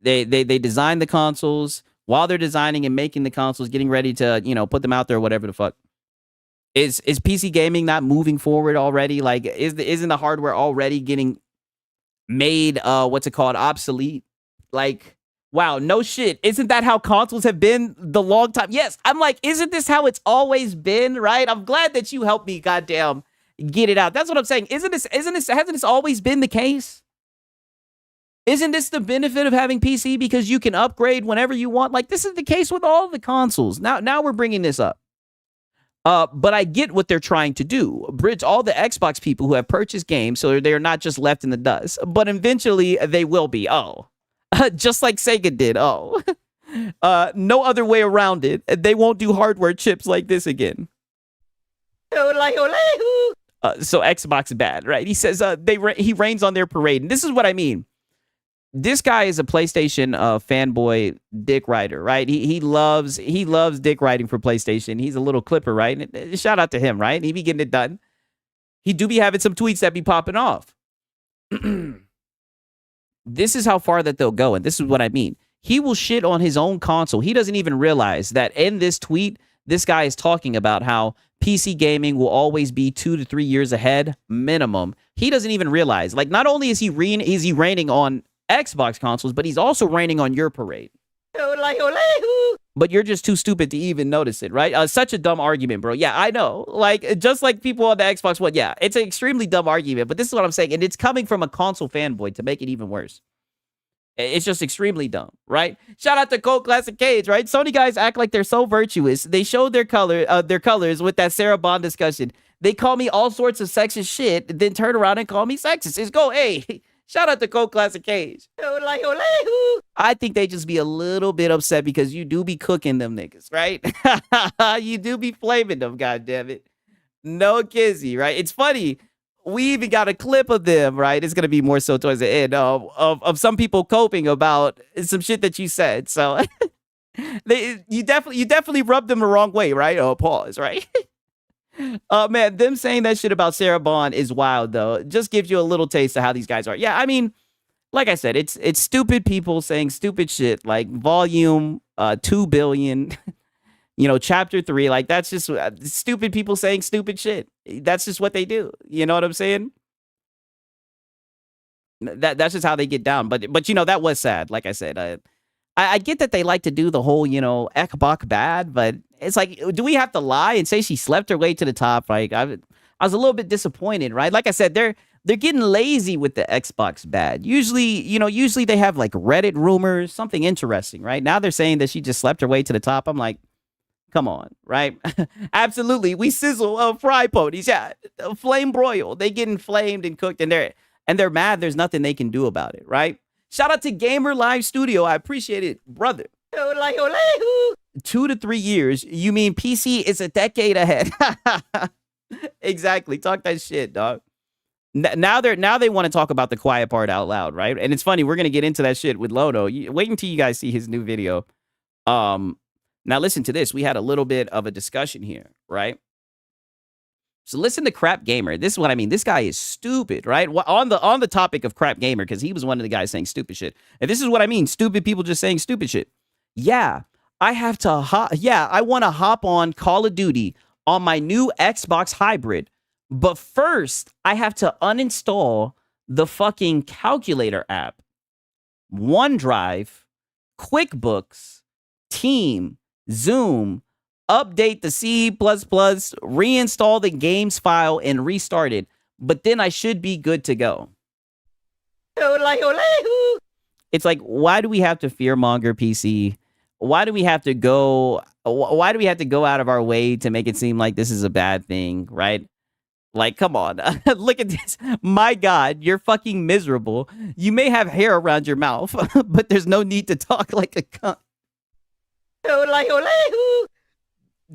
They design the consoles while they're designing and making the consoles, getting ready to, put them out there or whatever the fuck. Is PC gaming not moving forward already? Like, isn't the hardware already getting made, obsolete? Like, wow, no shit. Isn't that how consoles have been the long time? Yes, I'm like, isn't this how it's always been, right? I'm glad that you helped me, goddamn, get it out. That's what I'm saying. Hasn't this always been the case? Isn't this the benefit of having PC? Because you can upgrade whenever you want. Like, this is the case with all the consoles. Now we're bringing this up. But I get what they're trying to do. Bridge all the Xbox people who have purchased games so they're not just left in the dust. But eventually they will be. Oh. Just like Sega did. Oh. No other way around it. They won't do hardware chips like this again. So Xbox bad, right? He says he rains on their parade. And this is what I mean. This guy is a PlayStation fanboy dick writer, right? He loves dick writing for PlayStation. He's a little clipper, right? And shout out to him, right? He be getting it done. He do be having some tweets that be popping off. This is how far that they'll go, and this is what I mean. He will shit on his own console. He doesn't even realize that in this tweet, this guy is talking about how PC gaming will always be 2 to 3 years ahead minimum. He doesn't even realize, like, not only is he raining on Xbox consoles, but he's also raining on your parade. But you're just too stupid to even notice it, right? Such a dumb argument, bro. Yeah, I know. Like, just like people on the Xbox One, yeah, it's an extremely dumb argument, but this is what I'm saying, and it's coming from a console fanboy to make it even worse. It's just extremely dumb, right? Shout out to Cold Classic Cage, right? Sony guys act like they're so virtuous. They showed their colors with that Sarah Bond discussion. They call me all sorts of sexist shit, then turn around and call me sexist. It's go, hey. Shout out to Cold Classic Cage. I think they just be a little bit upset because you do be cooking them niggas, right? You do be flaming them, goddammit. No kizzy, right? It's funny. We even got a clip of them, right? It's going to be more so towards the end of some people coping about some shit that you said. So you definitely rubbed them the wrong way, right? Oh, pause, right? Man, them saying that shit about Sarah Bond is wild, though. It just gives you a little taste of how these guys are. Yeah, I mean, like I said, it's stupid people saying stupid shit, like volume 2 billion, chapter 3. Like, that's just stupid people saying stupid shit. That's just what they do. You know what I'm saying? That's just how they get down. But that was sad. Like I said, I get that they like to do the whole, Ekbok bad, but it's like, do we have to lie and say she slept her way to the top? Like, I was a little bit disappointed, right? Like I said, they're getting lazy with the Xbox bad. Usually they have like Reddit rumors, something interesting, right? Now they're saying that she just slept her way to the top. I'm like, come on, right? Absolutely. We sizzle fry ponies. Yeah. Flame broil. They getting flamed and cooked and they're mad. There's nothing they can do about it, right? Shout out to Gamer Live Studio. I appreciate it, brother. 2 to 3 years. You mean PC is a decade ahead? Exactly. Talk that shit, dog. Now they want to talk about the quiet part out loud, right? And it's funny. We're gonna get into that shit with Lono. Wait until you guys see his new video. Now listen to this. We had a little bit of a discussion here, right? So listen to Crap Gamer. This is what I mean. This guy is stupid, right? On the topic of Crap Gamer, because he was one of the guys saying stupid shit. And this is what I mean. Stupid people just saying stupid shit. Yeah, I want to hop on Call of Duty on my new Xbox Hybrid. But first, I have to uninstall the fucking calculator app, OneDrive, QuickBooks, Team, Zoom, update the C++, reinstall the games file, and restart it. But then I should be good to go. It's like, why do we have to fearmonger PC? Why do we have to go out of our way to make it seem like this is a bad thing, right? Like, come on. Look at this. My God, you're fucking miserable. You may have hair around your mouth, but there's no need to talk like a cunt.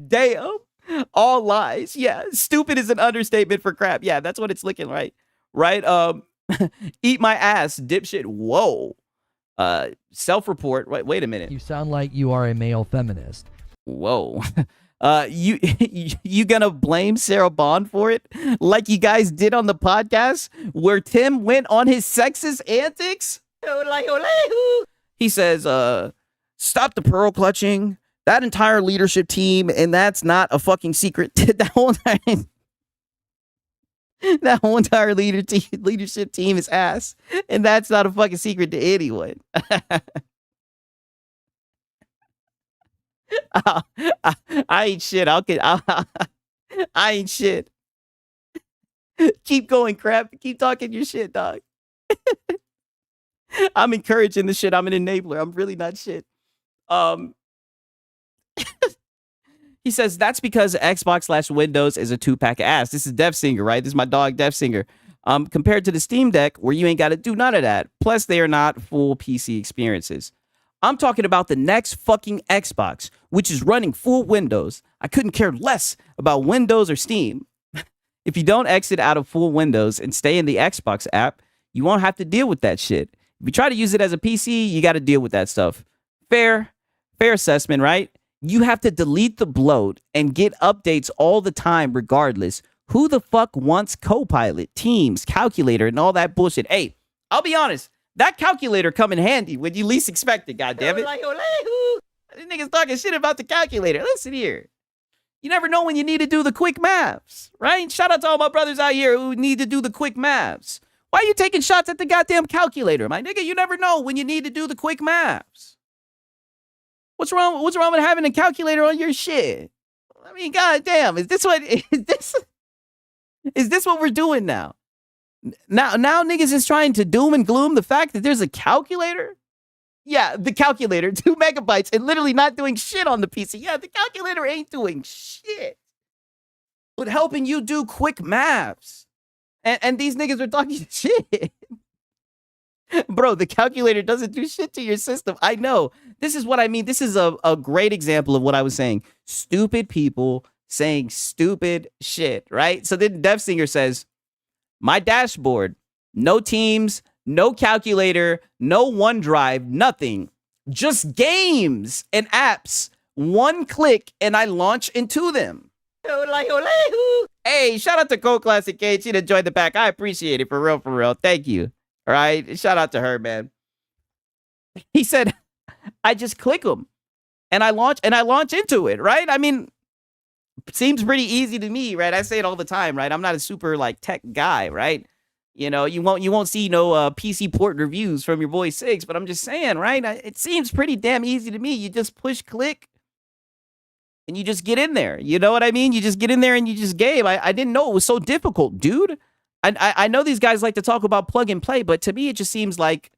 Damn. All lies. Yeah. Stupid is an understatement for crap. Yeah, that's what it's looking like. Right? Eat my ass, dipshit. Whoa. Self-report. Wait a minute. You sound like you are a male feminist. Whoa. You gonna blame Sarah Bond for it? Like you guys did on the podcast where Tim went on his sexist antics? He says, stop the pearl clutching. That entire leadership team, and that's not a fucking secret. That whole entire leadership team is ass, and that's not a fucking secret to anyone. I ain't shit. I ain't shit. Keep going, crap. Keep talking your shit, dog. I'm encouraging the shit. I'm an enabler. I'm really not shit. He says that's because Xbox/Windows is a 2-pack ass. This is Dev Singer, right? This is my dog, Dev Singer. Compared to the Steam Deck, where you ain't got to do none of that. Plus, they are not full PC experiences. I'm talking about the next fucking Xbox, which is running full Windows. I couldn't care less about Windows or Steam. If you don't exit out of full Windows and stay in the Xbox app, you won't have to deal with that shit. If you try to use it as a PC, you got to deal with that stuff. Fair assessment, right? You have to delete the bloat and get updates all the time regardless. Who the fuck wants Copilot, Teams, Calculator, and all that bullshit? Hey, I'll be honest. That calculator come in handy when you least expect it, goddammit. These niggas talking shit about the calculator. Listen here. You never know when you need to do the quick maths, right? Shout out to all my brothers out here who need to do the quick maths. Why are you taking shots at the goddamn calculator, my nigga? You never know when you need to do the quick maths. What's wrong with having a calculator on your shit? I mean, goddamn, is this what we're doing now? Now niggas is trying to doom and gloom the fact that there's a calculator? Yeah, the calculator, 2 megabytes, and literally not doing shit on the PC. Yeah, the calculator ain't doing shit, but helping you do quick maths. And these niggas are talking shit. Bro, the calculator doesn't do shit to your system. I know. This is what I mean. This is a great example of what I was saying. Stupid people saying stupid shit, right? So then Dev Singer says, my dashboard, no Teams, no calculator, no OneDrive, nothing. Just games and apps. One click and I launch into them. Hey, shout out to Code Classic K. She joined the pack. I appreciate it. For real. Thank you. All right. Shout out to her, man. He said, I just click them and I launch into it, right? I mean, seems pretty easy to me, right? I say it all the time, right? I'm not a super like tech guy, right? You know, you won't see no PC port reviews from your boy Six, but I'm just saying, right? It seems pretty damn easy to me. You just push click and you just get in there. You know what I mean? You just get in there and you just game. I didn't know it was so difficult, dude. I know these guys like to talk about plug and play, but to me, it just seems like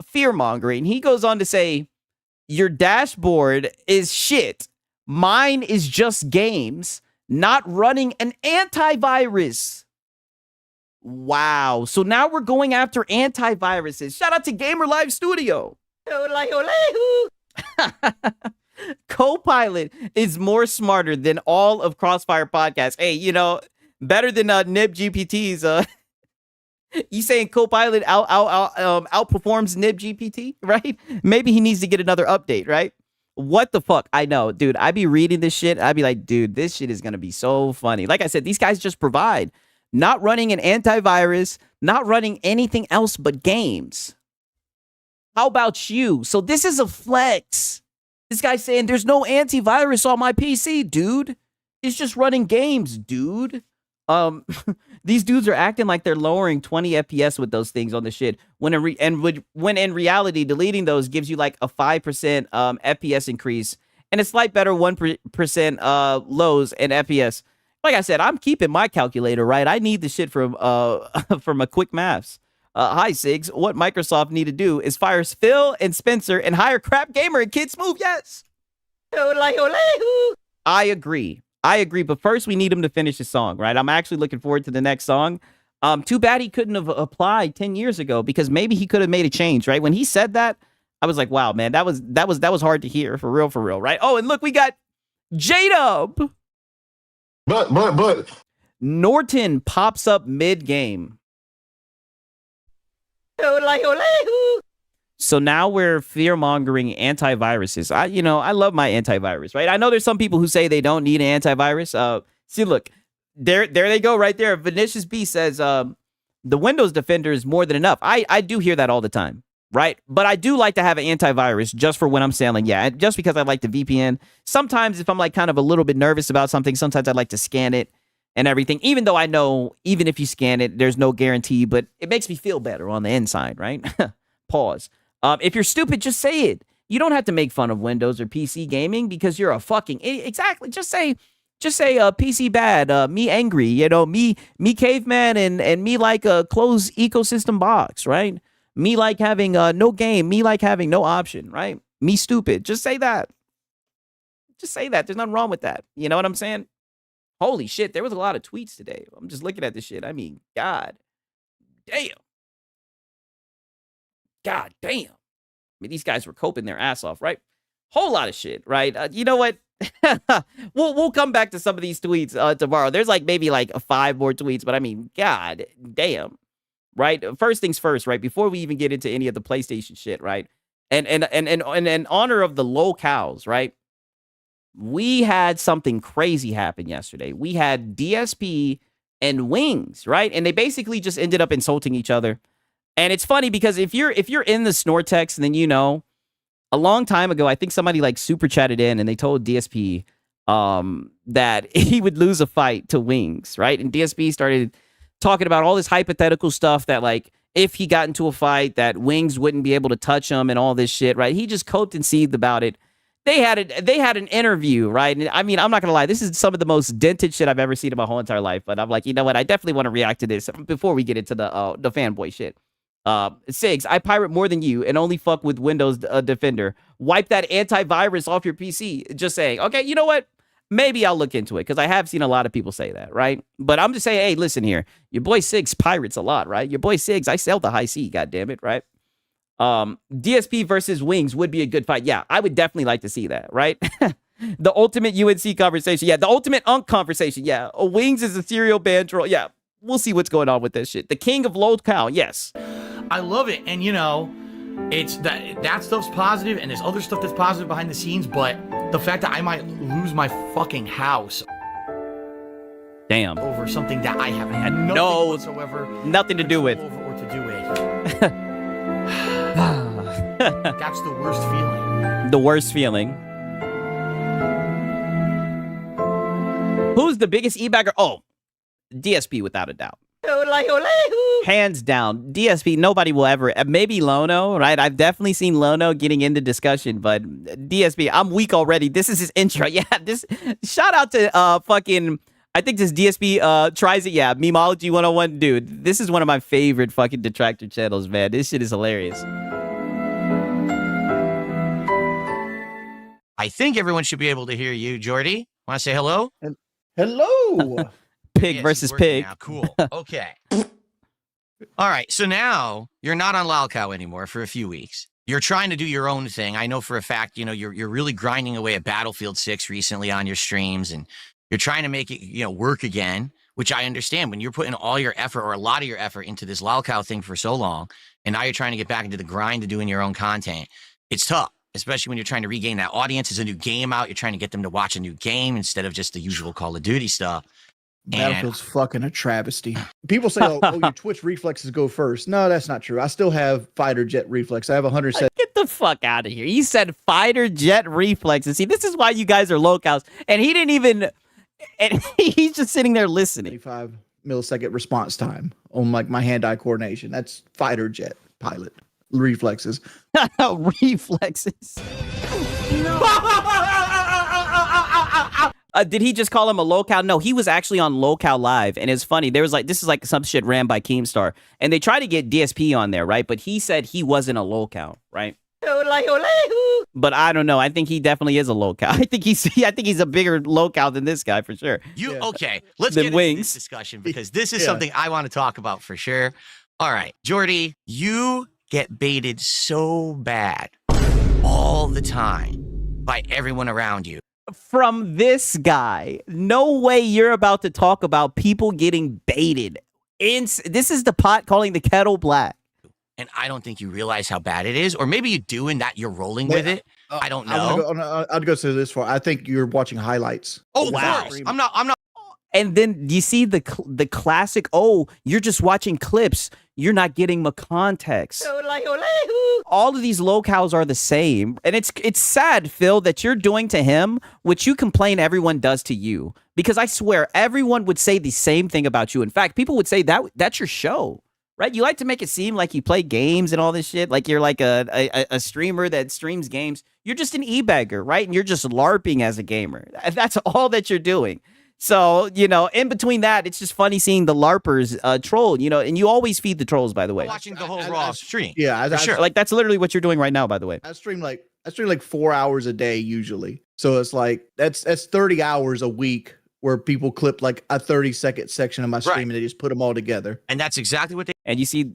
fear mongering. He goes on to say, your dashboard is shit. Mine is just games, not running an antivirus. Wow. So now we're going after antiviruses. Shout out to Gamer Live Studio. Copilot is more smarter than all of Crossfire podcasts. Hey, you know, better than Nib GPT's. You saying Copilot outperforms Nib GPT, right? Maybe he needs to get another update, right? What the fuck? I know, dude. I be reading this shit. I be like, dude, this shit is going to be so funny. Like I said, these guys just provide. Not running an antivirus, not running anything else but games. How about you? So this is a flex. This guy's saying there's no antivirus on my PC, dude. It's just running games, dude. These dudes are acting like they're lowering 20 FPS with those things on the shit. When in reality, deleting those gives you like a 5% FPS increase and a slight better 1% lows in FPS. Like I said, I'm keeping my calculator, right? I need the shit from a quick maths. Hi, Sigs. What Microsoft need to do is fire Phil and Spencer and hire Crap Gamer and Kid Smooth. Yes. I agree. But first, we need him to finish his song, right? I'm actually looking forward to the next song. Too bad he couldn't have applied 10 years ago because maybe he could have made a change, right? When he said that, I was like, wow, man, that was hard to hear for real, right? Oh, and look, we got J-Dub. But Norton pops up mid-game. So now we're fear-mongering antiviruses. I love my antivirus, right? I know there's some people who say they don't need an antivirus. See, look, there they go right there. Vinicius B says the Windows Defender is more than enough. I do hear that all the time, right? But I do like to have an antivirus just for when I'm sailing. Yeah, just because I like the VPN. Sometimes if I'm like kind of a little bit nervous about something, sometimes I like to scan it and everything, even though I know even if you scan it, there's no guarantee, but it makes me feel better on the inside, right? Pause. If you're stupid, just say it. You don't have to make fun of Windows or PC gaming because you're a fucking idiot. Exactly. Just say PC bad, me angry, me caveman and me like a closed ecosystem box, right? Me like having no game. Me like having no option, right? Me stupid. Just say that. Just say that. There's nothing wrong with that. You know what I'm saying? Holy shit, there was a lot of tweets today. I'm just looking at this shit. I mean, God damn. God damn. I mean, these guys were coping their ass off, right? Whole lot of shit, right? You know what? we'll come back to some of these tweets tomorrow. There's like maybe like 5 more tweets, but I mean, God damn, right? First things first, right? Before we even get into any of the PlayStation shit, right? And in honor of the locales, right? We had something crazy happen yesterday. We had DSP and Wings, right? And they basically just ended up insulting each other. And it's funny because if you're in the Snortex, then you know, a long time ago, I think somebody like super chatted in and they told DSP that he would lose a fight to Wings, right? And DSP started talking about all this hypothetical stuff that like if he got into a fight that Wings wouldn't be able to touch him and all this shit, right? He just coped and seethed about it. They had an interview, right? And I mean, I'm not gonna lie, this is some of the most dented shit I've ever seen in my whole entire life. But I'm like, you know what? I definitely want to react to this before we get into the fanboy shit. Sigs, I pirate more than you and only fuck with Windows Defender. Wipe that antivirus off your PC. Just saying. Okay, you know what? Maybe I'll look into it because I have seen a lot of people say that, right? But I'm just saying, hey, listen here. Your boy Sigs pirates a lot, right? Your boy Sigs, I sailed the high sea, goddammit, right? DSP versus Wings would be a good fight. Yeah, I would definitely like to see that, right? The ultimate UNC conversation. Yeah, the ultimate Unk conversation. Yeah, Wings is a serial band troll. Yeah, we'll see what's going on with this shit. The king of locale. Yes. I love it. And, you know, it's that stuff's positive and there's other stuff that's positive behind the scenes, but the fact that I might lose my fucking house damn over something that I haven't had nothing whatsoever nothing to do with or to do with. That's the worst feeling. The worst feeling. Who's the biggest e-bagger? Oh, DSP without a doubt. Hands down, DSP, nobody will ever, maybe Lono, right? I've definitely seen Lono getting into discussion, but DSP, I'm weak already. This is his intro. Yeah, this, shout out to fucking, I think this DSP tries it. Yeah, Memology 101, dude. This is one of my favorite fucking detractor channels, man. This shit is hilarious. I think everyone should be able to hear you, Jordy. Want to say hello? Hello. Pig versus pig. Now. Cool. Okay. All right. So now you're not on Lalcow anymore for a few weeks. You're trying to do your own thing. I know for a fact, you know, you're really grinding away at Battlefield 6 recently on your streams, and you're trying to make it, you know, work again, which I understand. When you're putting all your effort or a lot of your effort into this Lalcow thing for so long, and now you're trying to get back into the grind of doing your own content, it's tough. Especially when you're trying to regain that audience. There's a new game out. You're trying to get them to watch a new game instead of just the usual Call of Duty stuff. Battlefield's fucking a travesty. People say, oh, your Twitch reflexes go first. No, that's not true. I still have fighter jet reflex. I have 100. Get the fuck out of here. He said fighter jet reflexes. See, this is why you guys are locals. And he didn't even, and he's just sitting there listening. 25 millisecond response time on like my hand-eye coordination. That's fighter jet pilot reflexes. Reflexes. Did he just call him a locale? No, he was actually on Locale Live, and it's funny. There was like, this is like some shit ran by Keemstar, and they tried to get DSP on there, right? But he said he wasn't a locale, right? But I don't know. I think he definitely is a locale. I think he's a bigger locale than this guy for sure. Okay? Let's get into this discussion because this is something I want to talk about for sure. All right, Jordy, you get baited so bad all the time by everyone around you. From this guy. No way you're about to talk about people getting baited. This is the pot calling the kettle black. And I don't think you realize how bad it is. Or maybe you do and that you're rolling with it. I don't know. I'd go say this far. I think you're watching highlights. Oh, wow. I'm not. And then you see the classic, oh, you're just watching clips. You're not getting the context. All of these locales are the same. And it's sad, Phil, that you're doing to him what you complain everyone does to you. Because I swear, everyone would say the same thing about you. In fact, people would say that's your show, right? You like to make it seem like you play games and all this shit. Like you're like a streamer that streams games. You're just an e-bagger, right? And you're just LARPing as a gamer. That's all that you're doing. So, you know, in between that, it's just funny seeing the LARPers troll, you know, and you always feed the trolls, by the way. Watching the whole Raw stream. Yeah, for sure. Like, that's literally what you're doing right now, by the way. I stream like 4 hours a day usually. So it's like that's 30 hours a week where people clip like a 30-second section of my stream and they just put them all together. And that's exactly what they. And you see,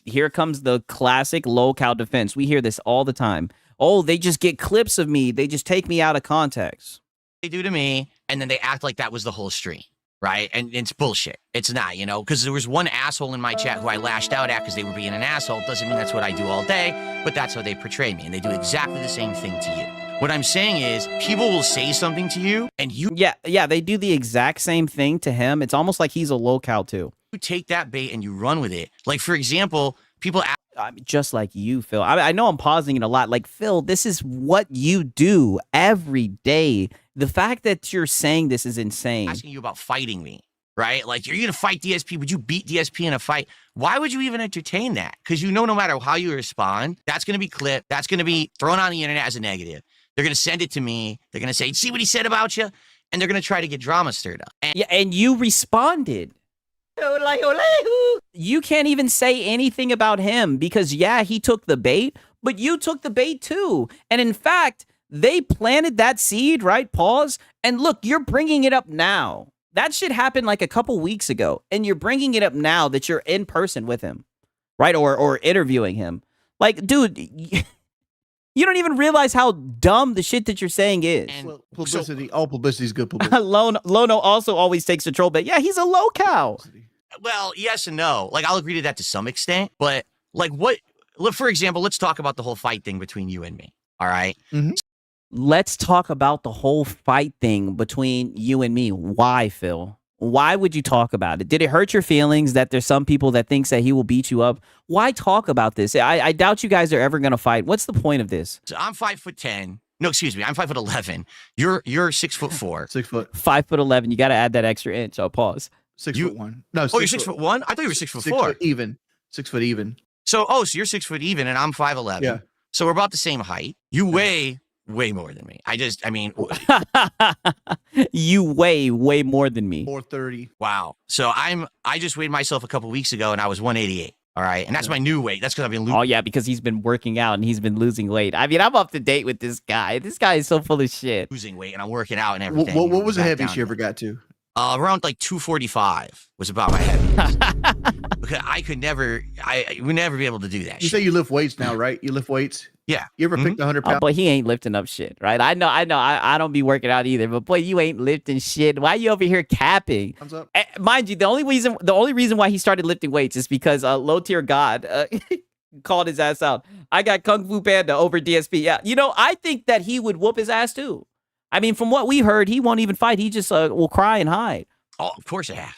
here comes the classic low-cal defense. We hear this all the time. Oh, they just get clips of me. They just take me out of context. They do to me, and then they act like that was the whole stream, right? And it's bullshit. It's not, you know, because there was one asshole in my chat who I lashed out at because they were being an asshole. Doesn't mean that's what I do all day, but that's how they portray me, and they do exactly the same thing to you. What I'm saying is, people will say something to you, and you Yeah, they do the exact same thing to him. It's almost like he's a low-cal too. take that bait and you run with it. Like, for example, people ask, just like you, Phil. I know I'm pausing it a lot. Like, Phil, this is what you do every day. The fact that you're saying this is insane. asking you about fighting me, right? Like, you're going to fight DSP. Would you beat DSP in a fight? Why would you even entertain that? Because you know no matter how you respond, that's going to be clipped. That's going to be thrown on the internet as a negative. They're going to send it to me. They're going to say, see what he said about you? And they're going to try to get drama stirred up. And Yeah, and you responded. You can't even say anything about him because, yeah, he took the bait, but you took the bait too. And in fact, they planted that seed, right? Pause. And look, you're bringing it up now. That shit happened like a couple weeks ago, and you're bringing it up now that you're in person with him, right? Or interviewing him. Like, dude, you don't even realize how dumb the shit that you're saying is. Well, publicity, all publicity is good publicity. Lono also always takes a troll bait. Yeah, he's a low-cal. well, yes and no. Like, I'll agree to that to some extent, but like look, for example, let's talk about the whole fight thing between you and me. All right? Let's talk about the whole fight thing between you and me. Why, Phil? Why would you talk about it? Did it hurt your feelings that there's some people that thinks that he will beat you up? Why talk about this? I doubt you guys are ever going to fight. What's the point of this? So I'm 5'10". No, excuse me. I'm 5'11". You're 6'4". 6 foot. 5'11". You got to add that extra inch. So pause. 6'1". No, Oh, you're 6'1"? I thought you were 6'4". 6 foot even. 6 foot even. So, so you're 6 foot even, and I'm 5'11". Yeah. So we're about the same height. You weigh way more than me. I mean, You weigh way more than me. 430. wow. So I just weighed myself a couple weeks ago, and I was 188. All right, and that's my new weight. That's because I've been losing. Oh, yeah, because he's been working out and he's been losing weight. I mean, I'm up to date with this guy. This guy is so full of shit. Losing weight, and I'm working out and everything. What was the Back heaviest down. you ever got to? Around like 245 was about my heaviest. Because I would never be able to do that. You shit. say you lift weights now, right? You lift weights? Yeah. You ever picked 100 pounds? Oh, boy, he ain't lifting up shit, right? I know. I don't be working out either, but boy, you ain't lifting shit. Why you over here capping? Thumbs up. Mind you, the only reason why he started lifting weights is because low tier God called his ass out. I got Kung Fu Panda over DSP. Yeah, you know, I think that he would whoop his ass too. I mean, from what we heard, he won't even fight. He just will cry and hide. Oh, of course I have.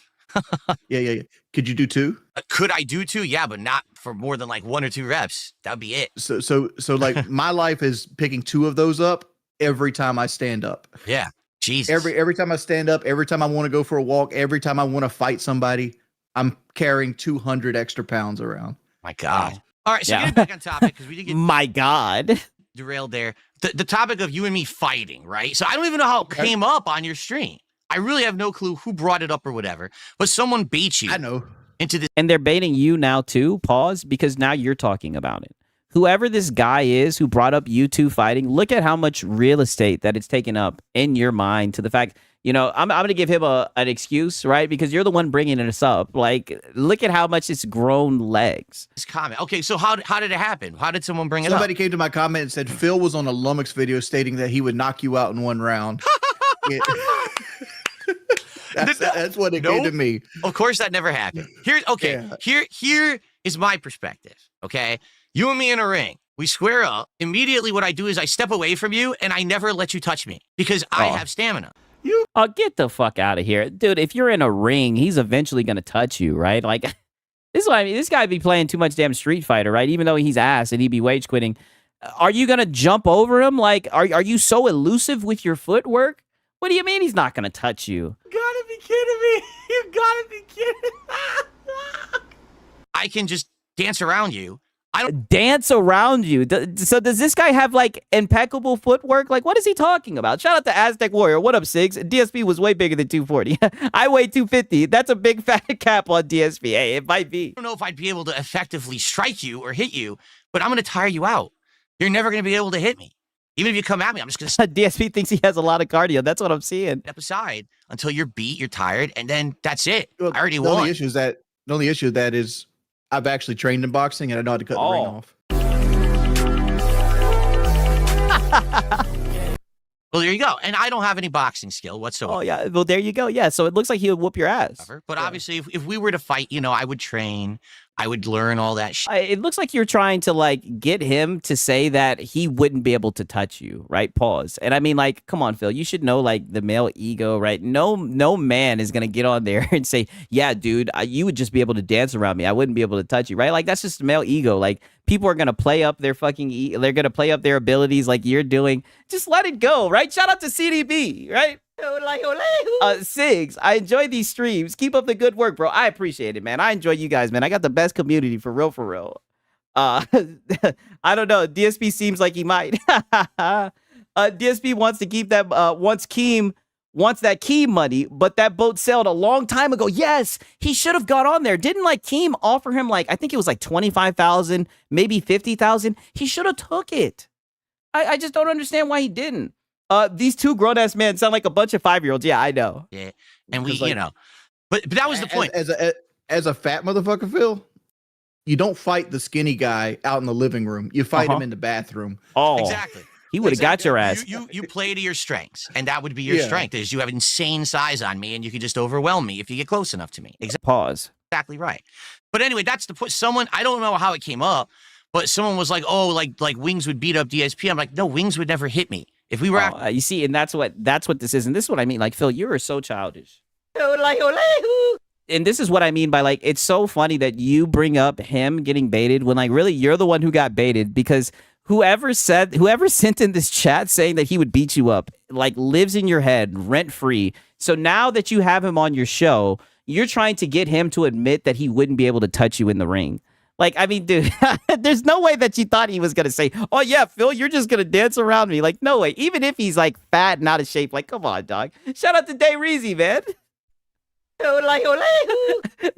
Yeah. Could you do 2? Could I do 2? Yeah, but not for more than like 1 or 2 reps. That'd be it. So like my life is picking 2 of those up every time I stand up. Yeah. Jesus. Every time I stand up, every time I want to go for a walk, every time I want to fight somebody, I'm carrying 200 extra pounds around. My God. Wow. All right, so Yeah. getting back on topic, because we did get My God. derailed there. The topic of you and me fighting, right? So I don't even know how it came up on your stream. I really have no clue who brought it up or whatever, but someone bait you I know. into this. And they're baiting you now too. Pause, because now you're talking about it. Whoever this guy is who brought up you two fighting, look at how much real estate that it's taken up in your mind to the fact, you know, I'm going to give him an excuse, right? Because you're the one bringing this up. Like, look at how much it's grown legs. Comment. Okay, so how did it happen? How did someone bring it Somebody up? came to my comment and said Phil was on a Lummox video stating that he would knock you out in 1 round. That's what it came to me. Of course, that never happened. Here is my perspective. Okay, you and me in a ring, we square up. Immediately, what I do is I step away from you and I never let you touch me because I have stamina. Oh, get the fuck out of here. Dude, if you're in a ring, he's eventually going to touch you, right? Like, this is what I mean. This guy be playing too much damn Street Fighter, right? Even though he's ass and he be wage quitting. Are you going to jump over him? Like, are you so elusive with your footwork? What do you mean he's not going to touch you? You gotta be kidding me. You gotta be kidding. I can just dance around you. I don't dance around you. So does this guy have like impeccable footwork? Like, what is he talking about? Shout out to Aztec Warrior. What up, Sigs? DSP was way bigger than 240. I weigh 250. That's a big fat cap on DSP. Hey, it might be. know if I'd be able to effectively strike you or hit you, but I'm going to tire you out. You're never going to be able to hit me. Even if you come at me, I'm just going to DSP thinks he has a lot of cardio. That's what I'm seeing. step aside until you're beat, you're tired, and then that's it. Well, I already the won. only issue is that is I've actually trained in boxing and I know how to cut the ring off. Well, there you go. And I don't have any boxing skill whatsoever. Oh, yeah. Well, there you go. Yeah. So it looks like he would whoop your ass. But obviously, if we were to fight, I would train. I would learn all that shit. It looks like you're trying to like get him to say that he wouldn't be able to touch you, right? Pause. And I mean, like, come on, Phil, you should know like the male ego, right? No man is gonna get on there and say, yeah, dude, you would just be able to dance around me. I wouldn't be able to touch you, right? Like that's just male ego. Like people are gonna play up their they're gonna play up their abilities like you're doing. Just let it go, right? Shout out to CDB, right? Sigs, I enjoy these streams. Keep up the good work, bro. I appreciate it, man. I enjoy you guys, man. I got the best community for real, for real. I don't know. DSP seems like he might. DSP wants to keep that wants that Keem money, but that boat sailed a long time ago. Yes, he should have got on there. Didn't like Keem offer him like I think it was like 25,000, maybe 50,000. He should have took it. I just don't understand why he didn't. These two grown-ass men sound like a bunch of 5-year-olds. Yeah, I know. Yeah, and we, like, but that was the point. As a fat motherfucker, Phil, you don't fight the skinny guy out in the living room. You fight him in the bathroom. Oh, exactly. He would have got your ass. You play to your strengths, and that would be your strength. Is you have insane size on me, and you can just overwhelm me if you get close enough to me. Pause. Exactly right. But anyway, that's the point. Someone, I don't know how it came up, but someone was like, "Oh, like Wings would beat up DSP." I'm like, "No, Wings would never hit me." If we were, you see, and that's what this is, and this is what I mean. Like Phil, you are so childish. And this is what I mean by like, it's so funny that you bring up him getting baited when like really you're the one who got baited because whoever sent in this chat saying that he would beat you up like lives in your head rent free. So now that you have him on your show, you're trying to get him to admit that he wouldn't be able to touch you in the ring. Like, I mean, dude, there's no way that you thought he was going to say, oh, yeah, Phil, you're just going to dance around me. Like, no way. Even if he's, like, fat and out of shape. Like, come on, dog. Shout out to Day Reezy, man.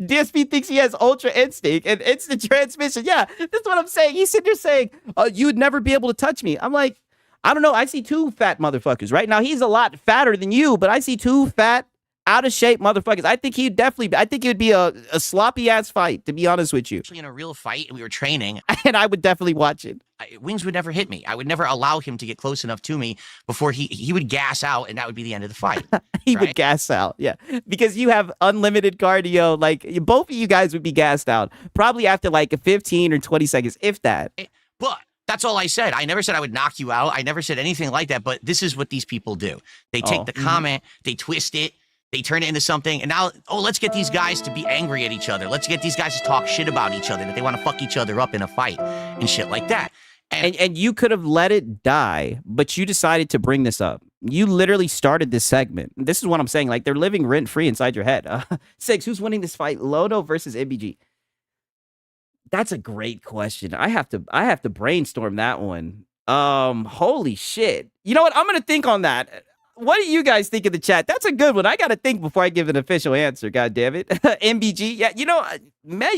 DSP thinks he has ultra instinct and instant transmission. Yeah, that's what I'm saying. He's sitting there saying, you'd never be able to touch me. I'm like, I don't know. I see two fat motherfuckers, right? Now, he's a lot fatter than you, but I see two fat, out of shape motherfuckers. I think it would be a sloppy ass fight, to be honest with you. Actually, in a real fight, we were training. And I would definitely watch it. Wings would never hit me. I would never allow him to get close enough to me before he would gas out, and that would be the end of the fight. He would gas out, yeah. Because you have unlimited cardio. Like, both of you guys would be gassed out. Probably after like 15 or 20 seconds, if that. But that's all I said. I never said I would knock you out. I never said anything like that. But this is what these people do. They take the comment, they twist it, they turn it into something, and now, let's get these guys to be angry at each other. Let's get these guys to talk shit about each other, that they want to fuck each other up in a fight and shit like that. And you could have let it die, but you decided to bring this up. You literally started this segment. This is what I'm saying. Like, they're living rent-free inside your head. Six, who's winning this fight? Lodo versus MBG. That's a great question. I have to brainstorm that one. Holy shit. You know what? I'm going to think on that. What do you guys think in the chat? That's a good one. I got to think before I give an official answer. God damn it. MBG. Yeah,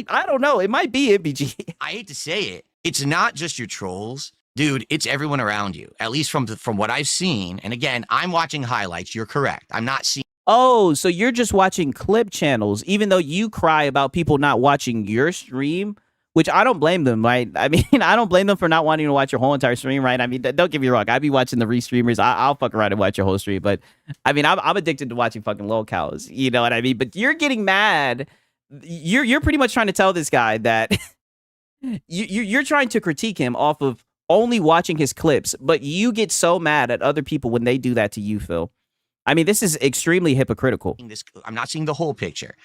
I don't know. It might be MBG. I hate to say it. It's not just your trolls. Dude, it's everyone around you, at least from what I've seen. And again, I'm watching highlights. You're correct. I'm not seeing. Oh, so you're just watching clip channels, even though you cry about people not watching your stream, which I don't blame them, right? I mean, I don't blame them for not wanting to watch your whole entire stream, right? I mean, don't get me wrong. I'd be watching the restreamers. I'll fuck around and watch your whole stream. But, I mean, I'm addicted to watching fucking lolcows. You know what I mean? But you're getting mad. You're pretty much trying to tell this guy that you're trying to critique him off of only watching his clips. But you get so mad at other people when they do that to you, Phil. I mean, this is extremely hypocritical. I'm not seeing the whole picture.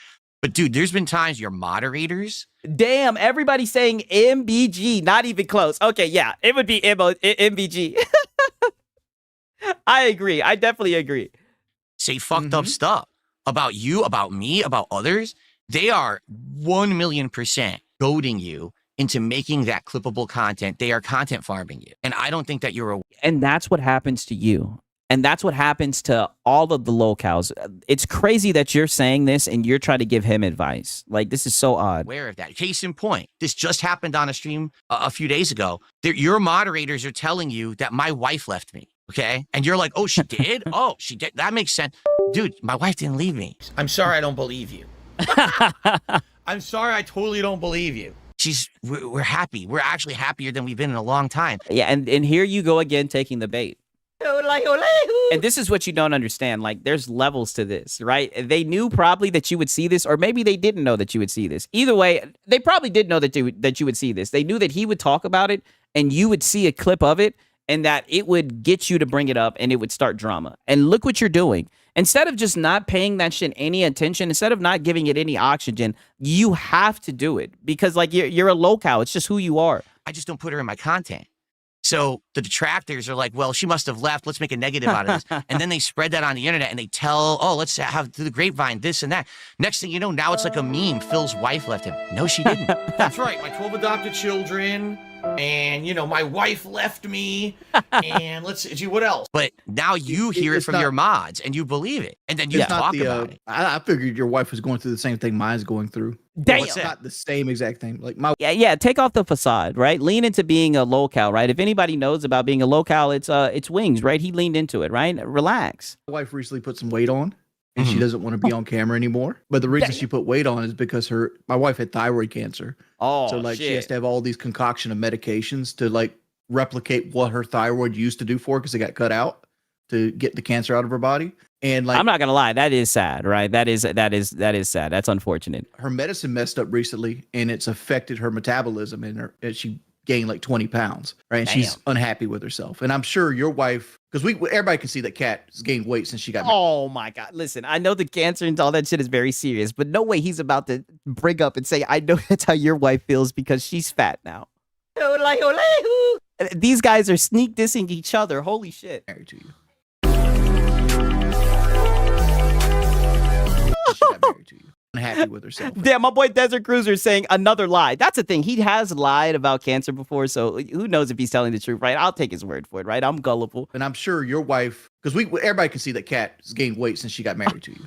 But, dude, there's been times your moderators. Damn, everybody's saying MBG, not even close. Okay, yeah, it would be MBG. I agree. I definitely agree. Say fucked up stuff about you, about me, about others. They are 1,000,000% goading you into making that clippable content, they are content farming you. And I don't think that you're And that's what happens to you. And that's what happens to all of the locals. It's crazy that you're saying this and you're trying to give him advice. Like, this is so odd. aware of that. Case in point, this just happened on a stream a few days ago. Your moderators are telling you that my wife left me, okay? And you're like, oh, she did? Oh, she did. That makes sense. Dude, my wife didn't leave me. I'm sorry I don't believe you. I'm sorry I totally don't believe you. We're happy. We're actually happier than we've been in a long time. Yeah, and here you go again taking the bait. And this is what you don't understand. Like, there's levels to this, right? They knew probably that you would see this, or maybe they didn't know that you would see this. Either way, they probably did know that you would see this. They knew that he would talk about it, and you would see a clip of it, and that it would get you to bring it up, and it would start drama. And look what you're doing. Instead of just not paying that shit any attention, instead of not giving it any oxygen, you have to do it because, like, you're a local. It's just who you are. I just don't put her in my content. So the detractors are like, well, she must have left. Let's make a negative out of this. And then they spread that on the internet and they tell, oh, let's have through the grapevine, this and that. Next thing you know, now it's like a meme. Phil's wife left him. No, she didn't. That's right. My 12 adopted children. And, you know, my wife left me. And let's see, what else? But now you hear it from your mods and you believe it. And then you talk about it. I figured your wife was going through the same thing mine's going through. Damn. It's not the same exact thing. Like Yeah, take off the facade, right? Lean into being a local, right? If anybody knows about being a local, it's Wings, right? He leaned into it, right? Relax. My wife recently put some weight on. And she doesn't want to be on camera anymore. But the reason she put weight on is because my wife had thyroid cancer. Oh, so like shit. she has to have all these concoction of medications to like replicate what her thyroid used to do for her because it got cut out to get the cancer out of her body. And like, I'm not gonna lie, that is sad, right? That is sad. That's unfortunate. Her medicine messed up recently, and it's affected her metabolism, and she gained like 20 pounds, right? And she's unhappy with herself. And I'm sure your wife, because everybody can see that Kat has gained weight since she got married. Oh my God. Listen, I know the cancer and all that shit is very serious, but no way he's about to bring up and say, I know that's how your wife feels because she's fat now. These guys are sneak dissing each other. Holy shit. Married to you. She got married to you. Unhappy with herself. Damn, my boy Desert Cruiser is saying another lie. That's the thing. He has lied about cancer before, so who knows if he's telling the truth, right? I'll take his word for it, right? I'm gullible. And I'm sure your wife, because everybody can see that Kat has gained weight since she got married to you.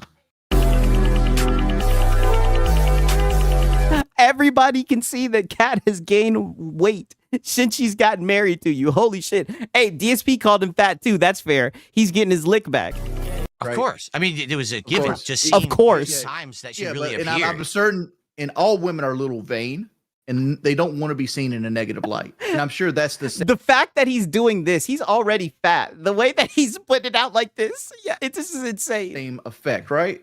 Everybody can see that Kat has gained weight since she's gotten married to you. Holy shit. Hey, DSP called him fat too. That's fair. He's getting his lick back. Of course. I mean, it was a given. Just of course. Times that she really but, appeared. And I'm certain, and all women are a little vain, and they don't want to be seen in a negative light. And I'm sure that's the same. The fact that he's doing this, he's already fat. The way that he's putting it out like this, this is insane. Same effect, right?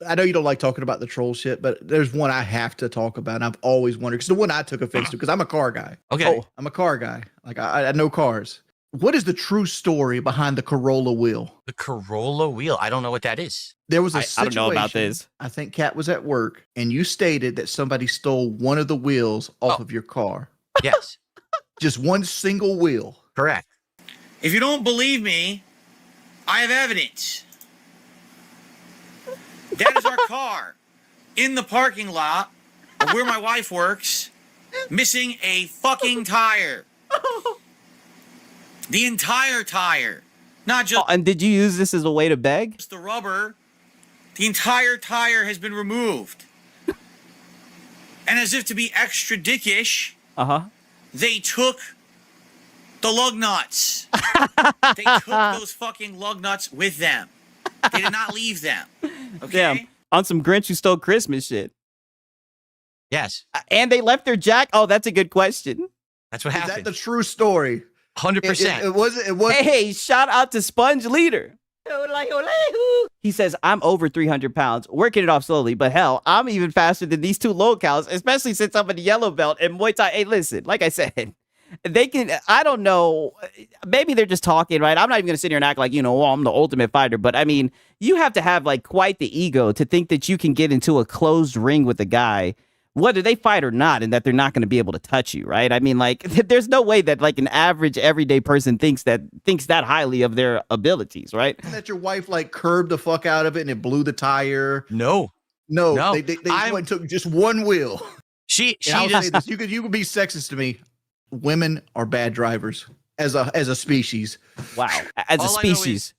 I know you don't like talking about the troll shit, but there's one I have to talk about. And I've always wondered, because the one I took offense to, because I'm a car guy. Okay. I'm a car guy. Like I know cars. What is the true story behind the Corolla wheel? The Corolla wheel. I don't know what that is. There was a I situation. don't know about this. I think Kat was at work, and you stated that somebody stole one of the wheels off of your car. Yes. Just one single wheel. Correct. If you don't believe me, I have evidence. That is our car in the parking lot of where my wife works, missing a fucking tire. The entire tire. Not just and did you use this as a way to beg? the rubber. The entire tire has been removed. And as if to be extra dickish, they took the lug nuts. They took those fucking lug nuts with them. They did not leave them. Okay? Damn. On some Grinch Who Stole Christmas shit. Yes. And they left their jack? Oh, that's a good question. That's what happened. Is that the true story? 100%. It wasn't. Hey, shout out to Sponge Leader. He says, I'm over 300 pounds, working it off slowly, but hell, I'm even faster than these two locals, especially since I'm in the yellow belt and Muay Thai. Hey, listen, like I said, they can, I don't know, maybe they're just talking, right? I'm not even going to sit here and act like, I'm the ultimate fighter, but I mean, you have to have like quite the ego to think that you can get into a closed ring with a guy, whether they fight or not, and that they're not going to be able to touch you, right? I mean, like, there's no way that like an average everyday person thinks that highly of their abilities, right? That your wife like curbed the fuck out of it and it blew the tire. No. They went and took just one wheel. She And I'll just say this: you could be sexist to me. Women are bad drivers as a species. Wow. As a All I know is- species.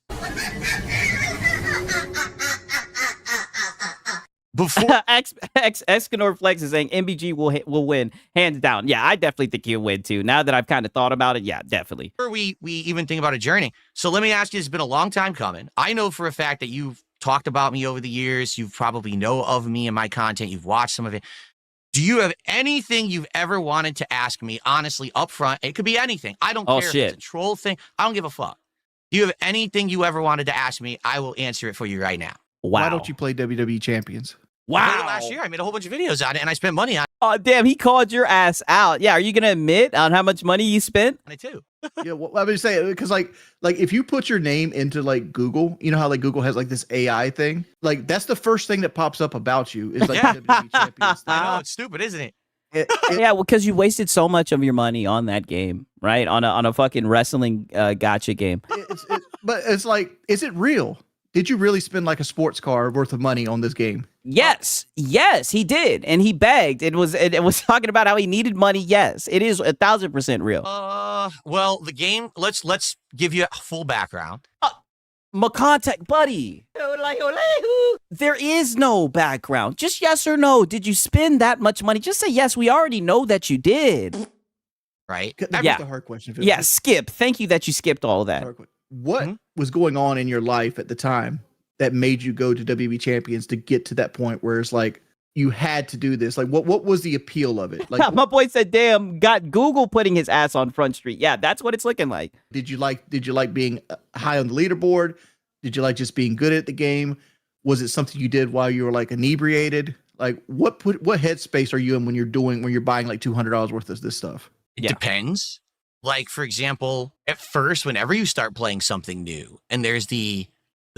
before Escanor Flex is saying MBG will win hands down. Yeah, I definitely think he'll win too. Now that I've kind of thought about it, yeah, definitely. we even think about a journey. So let me ask you, it's been a long time coming. I know for a fact that you've talked about me over the years. You probably know of me and my content. You've watched some of it. Do you have anything you've ever wanted to ask me, honestly, up front? It could be anything. I don't care if it's a troll thing. I don't give a fuck. Do you have anything you ever wanted to ask me? I will answer it for you right now. Wow. Why don't you play WWE Champions? I played it last year. I made a whole bunch of videos on it, and I spent money on Oh, damn, he called your ass out. Yeah, are you going to admit on how much money you spent? it too. Yeah, well, I was saying because like if you put your name into like Google, you know how like Google has like this AI thing, like that's the first thing that pops up about you is like Yeah. WWE Champions. I know, it's stupid, isn't it? Yeah, well, because you wasted so much of your money on that game, right? On a fucking wrestling gotcha game. But it's like, is it real? Did you really spend like a sports car worth of money on this game? Yes, he did, and he begged. It was talking about how he needed money. Yes, it is 1,000% real. Well, the game. Let's give you a full background. My contact buddy. There is no background. Just yes or no. Did you spend that much money? Just say yes. We already know that you did. Right? That Yeah. was the hard question. Yeah, skip. Thank you that you skipped all of that. What was going on in your life at the time that made you go to WWE Champions to get to that point where it's like you had to do this? Like, what was the appeal of it? Like, My boy said, "Damn, got Google putting his ass on Front Street." Yeah, that's what it's looking like. did you like being high on the leaderboard? Did you like just being good at the game? Was it something you did while you were like inebriated? Like, what headspace are you in when you're buying like $200 worth of this stuff? It depends. Like, for example, at first, whenever you start playing something new, and there's the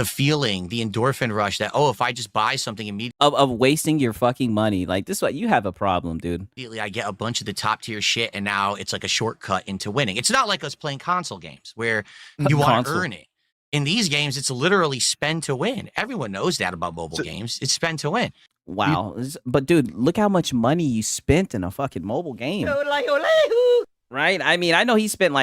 feeling, the endorphin rush that, oh, if I just buy something immediately Of wasting your fucking money. Like, this is what you have a problem, dude. I get a bunch of the top tier shit, and now it's like a shortcut into winning. It's not like us playing console games where you want to earn it. In these games, it's literally spend to win. Everyone knows that about mobile games. It's spend to win. Wow. But, dude, look how much money you spent in a fucking mobile game. Right? I mean, I know he spent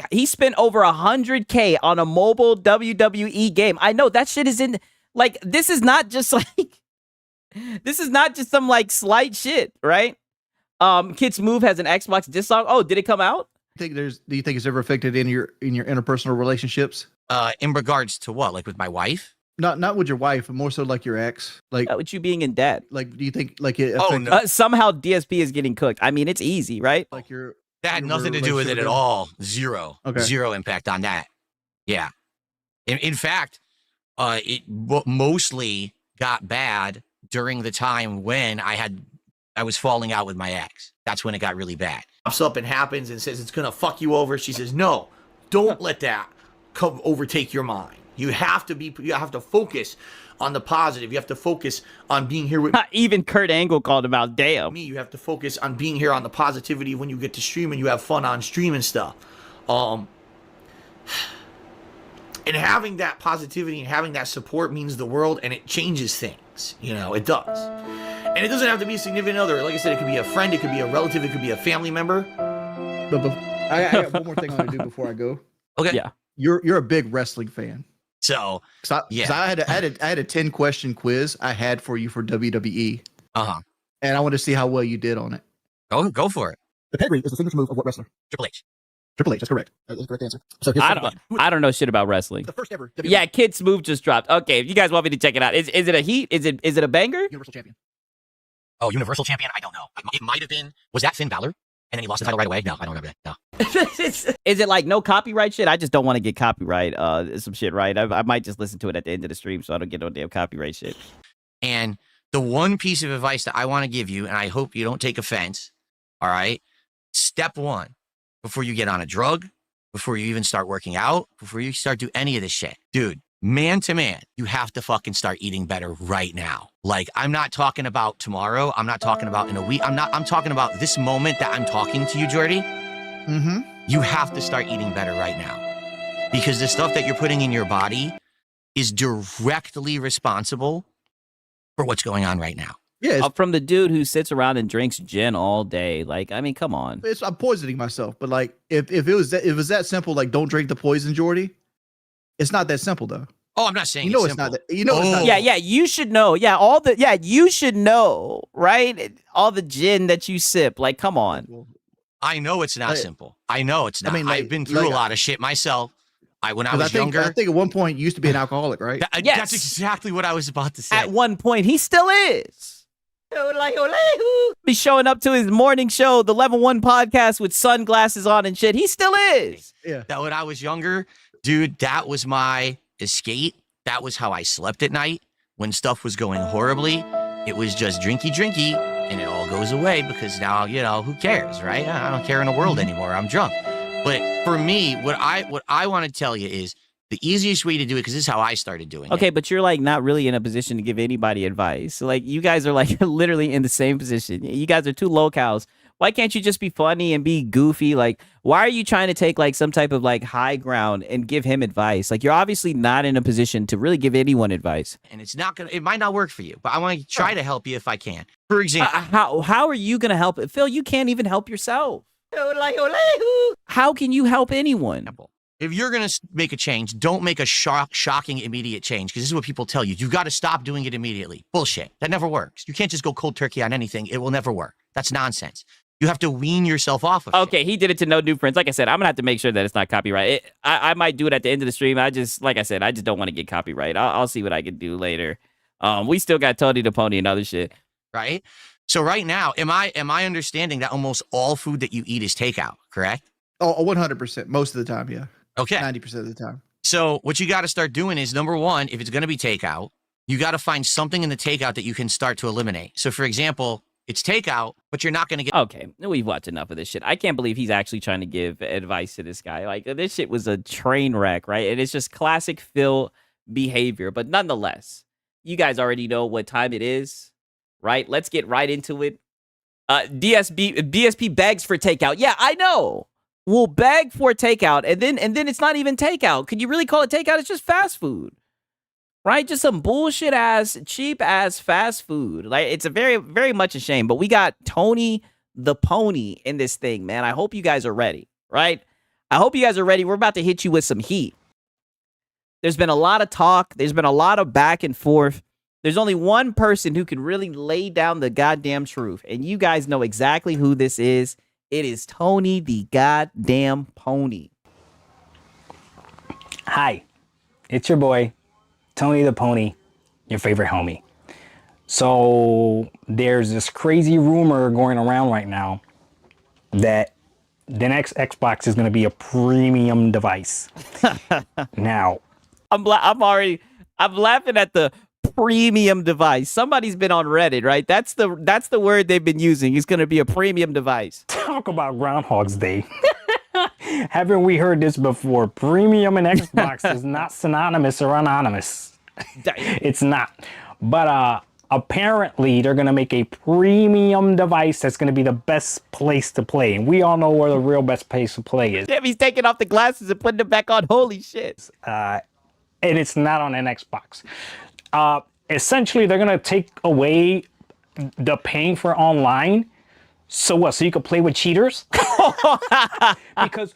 he spent over 100K on a mobile WWE game. I know that shit is in, like, this is not just some like slight shit, right? Kids Move has an Xbox disc song. Oh, did it come out? Do you think it's ever affected in your interpersonal relationships? In regards to what? Like with my wife? Not with your wife, but more so like your ex. Like with you being in debt. Like, do you think like it? No. Somehow DSP is getting cooked. I mean, it's easy, right? Like that had nothing to do with it at all. Zero. Okay. Zero impact on that. Yeah. In fact, it mostly got bad during the time when I was falling out with my ex. That's when it got really bad. Pops up and happens and says it's gonna fuck you over. She says, no, don't let that come overtake your mind. You have to focus on the positive. You have to focus on being here with even Kurt Angle called him out. Damn. me. You have to focus on being here on the positivity when you get to stream and you have fun on stream and stuff. And having that positivity and having that support means the world, and it changes things. You know, it does. And it doesn't have to be a significant other. Like I said, it could be a friend, it could be a relative, it could be a family member. But I got one more thing I want to do before I go. Okay. Yeah. You're a big wrestling fan. So, I had a 10-question quiz I had for you for WWE. And I want to see how well you did on it. Go for it. The pedigree is the signature move of what wrestler? Triple H. Triple H, that's correct. That's the correct answer. So I don't know shit about wrestling. The first ever WWE. Yeah, Kids Move just dropped. Okay, if you guys want me to check it out, is it a heat? Is it a banger? Universal champion. Oh, Universal Champion? I don't know. It might have been. Was that Finn Balor? And then he lost the title right away? No, I don't remember that. No. Is it like no copyright shit? I just don't want to get copyright some shit, right? I might just listen to it at the end of the stream so I don't get no damn copyright shit. And the one piece of advice that I want to give you, and I hope you don't take offense, all right? Step one, before you get on a drug, before you even start working out, before you start do any of this shit, dude, man to man, you have to fucking start eating better right now. Like, I'm not talking about tomorrow. I'm not talking about in a week. I'm talking about this moment that I'm talking to you, Jordy. Mm-hmm. You have to start eating better right now, because the stuff that you're putting in your body is directly responsible for what's going on right now. Yeah, from the dude who sits around and drinks gin all day. Like, I mean, come on. I'm poisoning myself. But like, if it was that simple, like don't drink the poison, Jordy. It's not that simple though. Oh, I'm not saying it's simple. not that. It's not. Yeah, you should know. Yeah, you should know, right? All the gin that you sip. Like, come on. I know it's not simple. I know it's not. I mean, I've been through a lot of shit myself. When I was younger. I think at one point you used to be an alcoholic, right? Yes. That's exactly what I was about to say. At one point, he still is. Be showing up to his morning show, the Level 1 podcast with sunglasses on and shit. He still is. Yeah. That when I was younger, dude, that was my escape. That was how I slept at night when stuff was going horribly. It was just drinky, and it all goes away because now, who cares, right? I don't care in the world anymore. I'm drunk. But for me, what I want to tell you is the easiest way to do it, because this is how I started doing it. Okay, but you're like not really in a position to give anybody advice. So, like, you guys are like literally in the same position. You guys are two locals. Why can't you just be funny and be goofy? Like, why are you trying to take like some type of like high ground and give him advice? Like, you're obviously not in a position to really give anyone advice. And it might not work for you, but I want to try to help you if I can. For example, how are you going to help? Phil, you can't even help yourself. How can you help anyone? If you're going to make a change, don't make a shocking, immediate change, because this is what people tell you. You've got to stop doing it immediately. Bullshit. That never works. You can't just go cold turkey on anything. It will never work. That's nonsense. You have to wean yourself off of Okay, he did it to no new friends. Like I said, I'm going to have to make sure that it's not copyright. I might do it at the end of the stream. I just don't want to get copyright. I'll see what I can do later. We still got Tony the Pony and other shit. Right? So right now, am I understanding that almost all food that you eat is takeout, correct? Oh, 100%. Most of the time, yeah. Okay. 90% of the time. So what you got to start doing is, number one, if it's going to be takeout, you got to find something in the takeout that you can start to eliminate. So for example, it's takeout, but you're not going to get... Okay, we've watched enough of this shit. I can't believe he's actually trying to give advice to this guy. Like, this shit was a train wreck, right? And it's just classic Phil behavior. But nonetheless, you guys already know what time it is, right? Let's get right into it. BSP begs for takeout. Yeah, I know. We'll beg for takeout, and then it's not even takeout. Could you really call it takeout? It's just fast food, right? Just some bullshit ass, cheap ass fast food. Like, it's a very, very much a shame. But we got Tony the Pony in this thing, man. I hope you guys are ready, right? I hope you guys are ready. We're about to hit you with some heat. There's been a lot of talk. There's been a lot of back and forth. There's only one person who can really lay down the goddamn truth, and you guys know exactly who this is. It is Tony the goddamn Pony. Hi, it's your boy, Tony the Pony, your favorite homie. So there's this crazy rumor going around right now that the next Xbox is going to be a premium device. Now, I'm laughing at the premium device. Somebody's been on Reddit, right? That's the word they've been using. It's going to be a premium device. Talk about Groundhog's Day. Haven't we heard this before? Premium and Xbox is not synonymous or anonymous. It's not. But apparently they're going to make a premium device that's going to be the best place to play. And we all know where the real best place to play is. Damn, he's taking off the glasses and putting them back on. Holy shit. And it's not on an Xbox. Essentially, they're going to take away the paying for online. So what? So you can play with cheaters? Because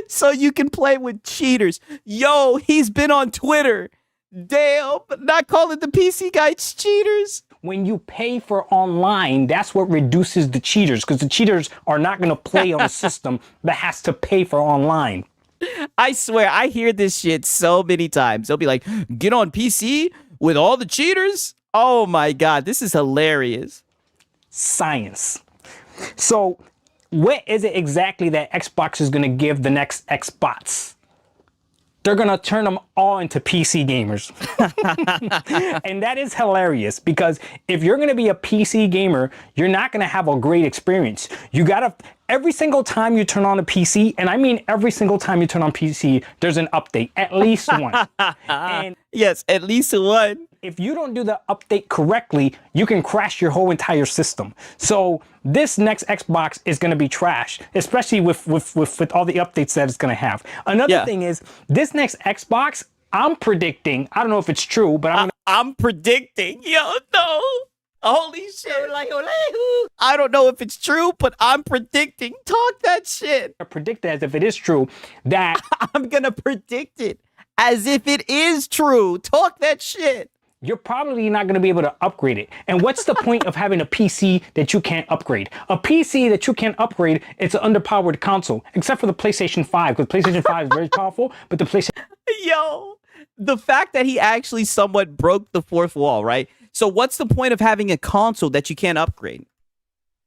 so you can play with cheaters. Yo, he's been on Twitter. Damn, not calling the PC guys cheaters. When you pay for online, that's what reduces the cheaters, because the cheaters are not going to play on a system that has to pay for online. I swear, I hear this shit so many times. They'll be like, get on PC with all the cheaters? Oh my God, this is hilarious. Science. So what is it exactly that Xbox is going to give the next Xbox? They're going to turn them all into PC gamers. And that is hilarious, because if you're going to be a PC gamer, you're not going to have a great experience. You got to, every single time you turn on a PC, and I mean every single time you turn on PC, there's an update, at least one. And yes, at least one. If you don't do the update correctly, you can crash your whole entire system. So this next Xbox is going to be trash, especially with all the updates that it's going to have. Another thing is, this next Xbox, I'm predicting, I don't know if it's true, but I'm predicting. Yo, no. Holy shit. I don't know if it's true, but I'm predicting. Talk that shit. I predict as if it is true that I'm going to predict it as if it is true. Talk that shit. You're probably not going to be able to upgrade it. And what's the point of having a PC that you can't upgrade? A PC that you can't upgrade, it's an underpowered console, except for the PlayStation 5, because PlayStation 5 is very powerful, but the PlayStation... Yo, the fact that he actually somewhat broke the fourth wall, right? So what's the point of having a console that you can't upgrade?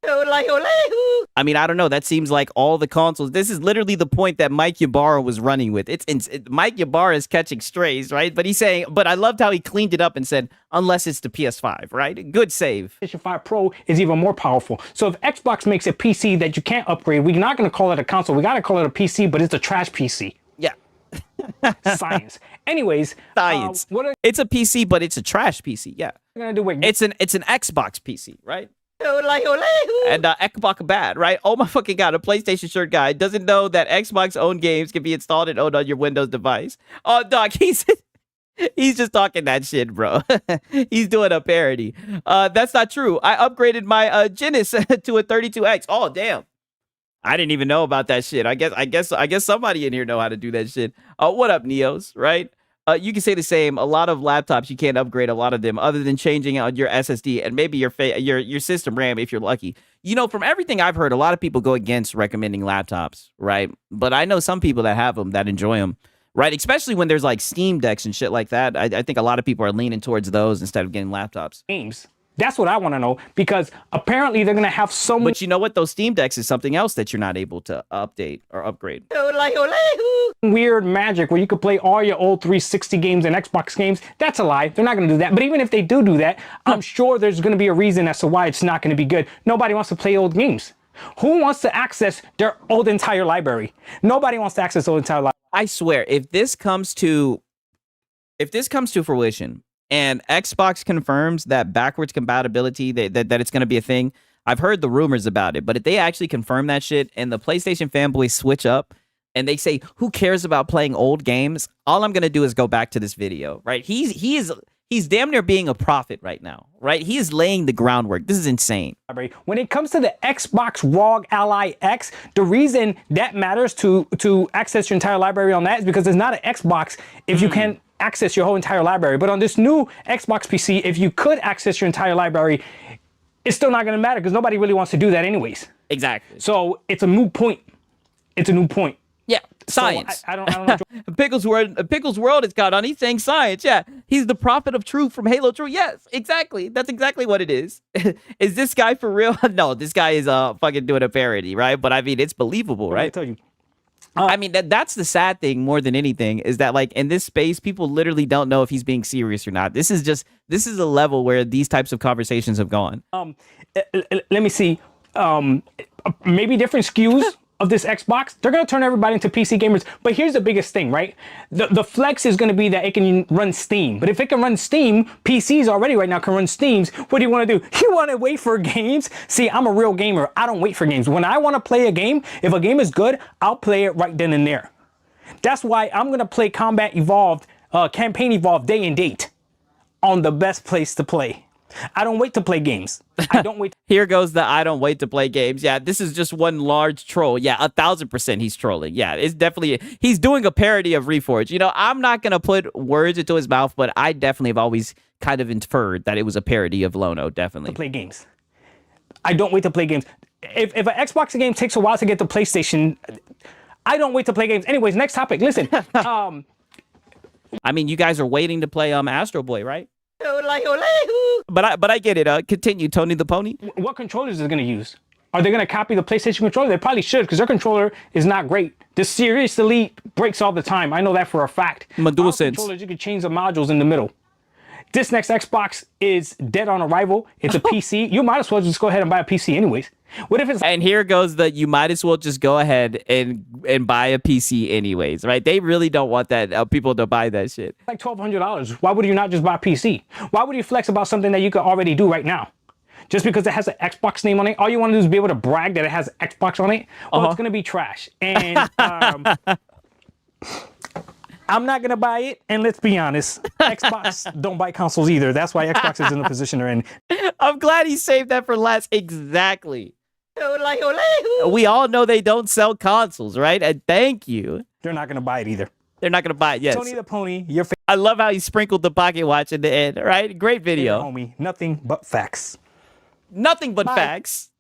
I mean, I don't know. That seems like all the consoles. This is literally the point that Mike Ybarra was running with. Mike Ybarra is catching strays, right? But he's saying, but I loved how he cleaned it up and said, unless it's the PS5, right? Good save. PlayStation 5 Pro is even more powerful. So if Xbox makes a PC that you can't upgrade, we're not going to call it a console. We got to call it a PC, but it's a trash PC. Yeah. Science. Anyways, science. It's a PC, but it's a trash PC. Yeah. Gonna do it. It's an Xbox PC, right? And Xbox bad, right? Oh my fucking god! A PlayStation shirt guy doesn't know that Xbox owned games can be installed and owned on your Windows device. Oh, dog, he's just talking that shit, bro. He's doing a parody. That's not true. I upgraded my Genesis to a 32X. Oh damn. I didn't even know about that shit. I guess somebody in here know how to do that shit. What up, Neos? Right? You can say the same. A lot of laptops you can't upgrade. A lot of them, other than changing out your SSD and maybe your system RAM if you're lucky. You know, from everything I've heard, a lot of people go against recommending laptops, right? But I know some people that have them that enjoy them, right? Especially when there's like Steam Decks and shit like that. I think a lot of people are leaning towards those instead of getting laptops. Games. That's what I want to know, because apparently they're going to have so much. But you know what? Those Steam Decks is something else that you're not able to update or upgrade. Weird magic where you could play all your old 360 games and Xbox games. That's a lie. They're not going to do that. But even if they do that, I'm sure there's going to be a reason as to why it's not going to be good. Nobody wants to play old games. Who wants to access their old entire library? Nobody wants to access their old entire library. I swear, if this comes to fruition, and Xbox confirms that backwards compatibility, that it's going to be a thing. I've heard the rumors about it, but if they actually confirm that shit and the PlayStation fanboys switch up and they say, who cares about playing old games? All I'm going to do is go back to this video, right? He's damn near being a prophet right now, right? He is laying the groundwork. This is insane. When it comes to the Xbox ROG Ally X, the reason that matters to access your entire library on that is because it's not an Xbox if you can't access your whole entire library. But on this new Xbox PC, if you could access your entire library, it's still not going to matter because nobody really wants to do that anyways. Exactly. So it's a moot point. It's a new point. Yeah, science. So I don't know. Pickles World is got on. He's saying science. Yeah, he's the prophet of truth from Halo True. Yes, exactly. That's exactly what it is. Is this guy for real? No, this guy is fucking doing a parody, right? But I mean, it's believable, right? I tell you. I mean, that's the sad thing more than anything is that, like, in this space, people literally don't know if he's being serious or not. This is a level where these types of conversations have gone. Let me see. Maybe different SKUs of this Xbox. They're going to turn everybody into PC gamers. But here's the biggest thing, right? The flex is going to be that it can run Steam. But if it can run Steam, PCs already right now can run Steams. What do you want to do? You want to wait for games? See, I'm a real gamer. I don't wait for games. When I want to play a game, if a game is good, I'll play it right then and there. That's why I'm going to play Combat Evolved, Campaign Evolved day and date on the best place to play. I don't wait to play games. I don't wait. Here goes the I don't wait to play games. Yeah, this is just one large troll. Yeah, 1,000% he's trolling. Yeah, it's definitely, he's doing a parody of Reforged. You know, I'm not going to put words into his mouth, but I definitely have always kind of inferred that it was a parody of Lono, definitely. To play games. I don't wait to play games. If an Xbox game takes a while to get to PlayStation, I don't wait to play games. Anyways, next topic. Listen. I mean, you guys are waiting to play Astro Boy, right? But I get it. Continue, Tony the Pony. What controllers are they going to use? Are they going to copy the PlayStation controller? They probably should, because their controller is not great. The Series Elite breaks all the time. I know that for a fact. Dual Sense controllers, you can change the modules in the middle. This next Xbox is dead on arrival. It's a PC. You might as well just go ahead and buy a PC anyways. What if it's... And here goes the you might as well just go ahead and buy a PC anyways, right? They really don't want that people to buy that shit. Like $1,200. Why would you not just buy a PC? Why would you flex about something that you could already do right now? Just because it has an Xbox name on it, all you want to do is be able to brag that it has Xbox on it. Well, it's going to be trash. And I'm not gonna buy it, and let's be honest, Xbox don't buy consoles either. That's why Xbox is in the position they're in. I'm glad he saved that for last. Exactly. We all know they don't sell consoles, right? And thank you. They're not gonna buy it either. They're not gonna buy it. Yes. Tony the Pony, your favorite I love how he sprinkled the pocket watch in the end. Right? Great video. homie. Nothing but facts. Nothing but facts.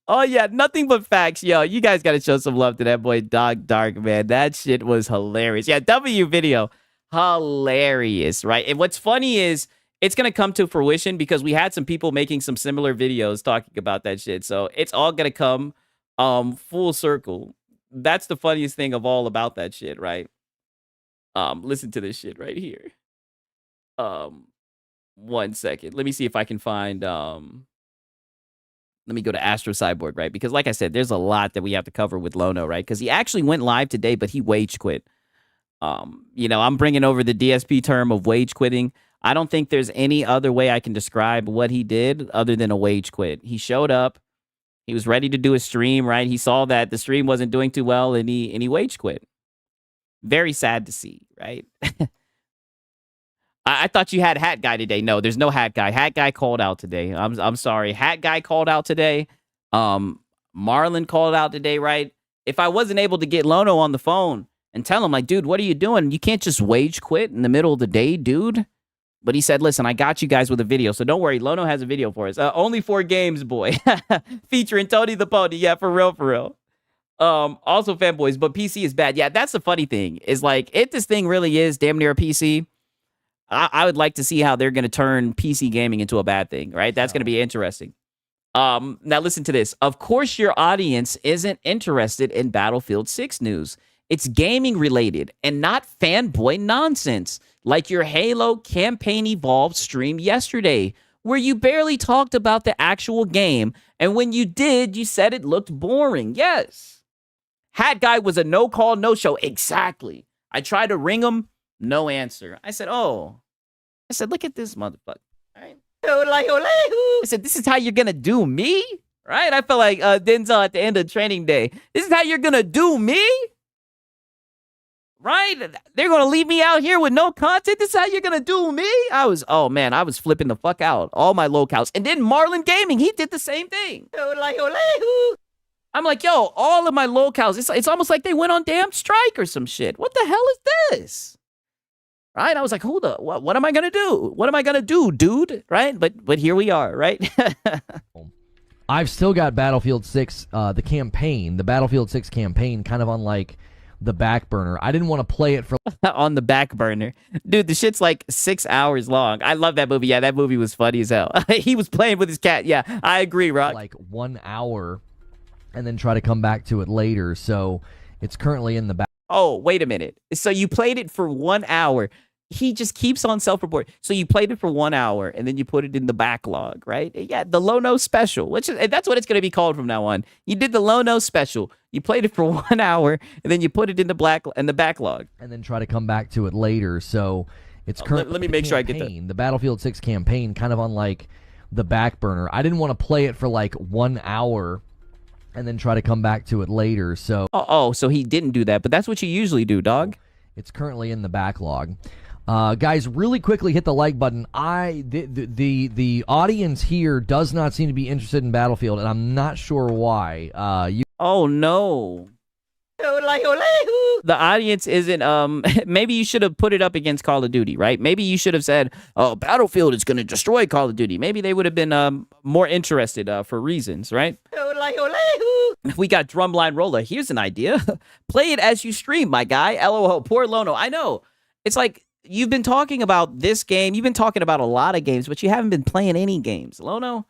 Oh yeah, nothing but facts. Yo, you guys gotta show some love to that boy Dog Dark, man. That shit was hilarious. Yeah, W video. Hilarious, right? And what's funny is it's gonna come to fruition because we had some people making some similar videos talking about that shit. So it's all gonna come full circle. That's the funniest thing of all about that shit, right? Listen to this shit right here. 1 second. Let me see if I can find let me go to Astro Cyborg, right? Because like I said, there's a lot that we have to cover with Lono, right? Because he actually went live today, but he wage quit. You know, I'm bringing over the DSP term of wage quitting. I don't think there's any other way I can describe what he did other than a wage quit. He showed up. He was ready to do a stream, right? He saw that the stream wasn't doing too well, and he wage quit. Very sad to see, right? I thought you had Hat Guy today. No, there's no Hat Guy. Hat Guy called out today. I'm sorry. Hat Guy called out today. Marlon called out today, right? If I wasn't able to get Lono on the phone and tell him, like, dude, what are you doing? You can't just wage quit in the middle of the day, dude. But he said, listen, I got you guys with a video, so don't worry. Lono has a video for us. Only 4 games, boy. Featuring Tony the Pony. Yeah, for real, for real. Also Fanboys, but PC is bad. Yeah, that's the funny thing. Is like, if this thing really is damn near a PC, I would like to see how they're going to turn PC gaming into a bad thing, right? That's going to be interesting. Now listen to this. Of course, your audience isn't interested in Battlefield 6 news. It's gaming related and not fanboy nonsense, like your Halo Campaign Evolved stream yesterday, where you barely talked about the actual game, and when you did, you said it looked boring. Yes. Hat Guy was a no-call, no-show. Exactly. I tried to ring him. No answer. I said, oh. I said, look at this motherfucker. All right. I said, this is how you're going to do me? Right? I felt like Denzel at the end of training day. This is how you're going to do me? Right? They're going to leave me out here with no content? This is how you're going to do me? I was flipping the fuck out. All my locales. And then Marlon Gaming, he did the same thing. I'm like, yo, all of my locales, it's almost like they went on damn strike or some shit. What the hell is this? Right? I was like, hold up. What am I going to do? What am I going to do, dude? Right? But here we are, right? I've still got Battlefield 6, the campaign, the Battlefield 6 campaign, kind of on like the back burner. I didn't want to play it for on the back burner. Dude, the shit's like 6 hours long. I love that movie. Yeah, that movie was funny as hell. He was playing with his cat. Yeah, I agree, Rock. Like 1 hour and then try to come back to it later. So it's currently in the back. Oh, wait a minute. So you played it for 1 hour. He just keeps on self-report. So you played it for 1 hour and then you put it in the backlog, right? Yeah, the Lono special, that's what it's going to be called from now on. You did the Lono special. You played it for 1 hour and then you put it in the backlog. And then try to come back to it later. So it's currently let me make sure I get that. The Battlefield 6 campaign kind of on like the back burner. I didn't want to play it for like 1 hour and then try to come back to it later. So so he didn't do that, but that's what you usually do, dog. It's currently in the backlog. Guys, really quickly hit the like button. The audience here does not seem to be interested in Battlefield, and I'm not sure why. Oh no. The audience isn't maybe you should have put it up against Call of Duty, right? Maybe you should have said, oh, Battlefield is going to destroy Call of Duty. Maybe they would have been more interested for reasons, right? We got Drumline Roller. Here's an idea. Play it as you stream, my guy. LOL. Poor Lono. I know. It's like you've been talking about this game. You've been talking about a lot of games, but you haven't been playing any games. Lono,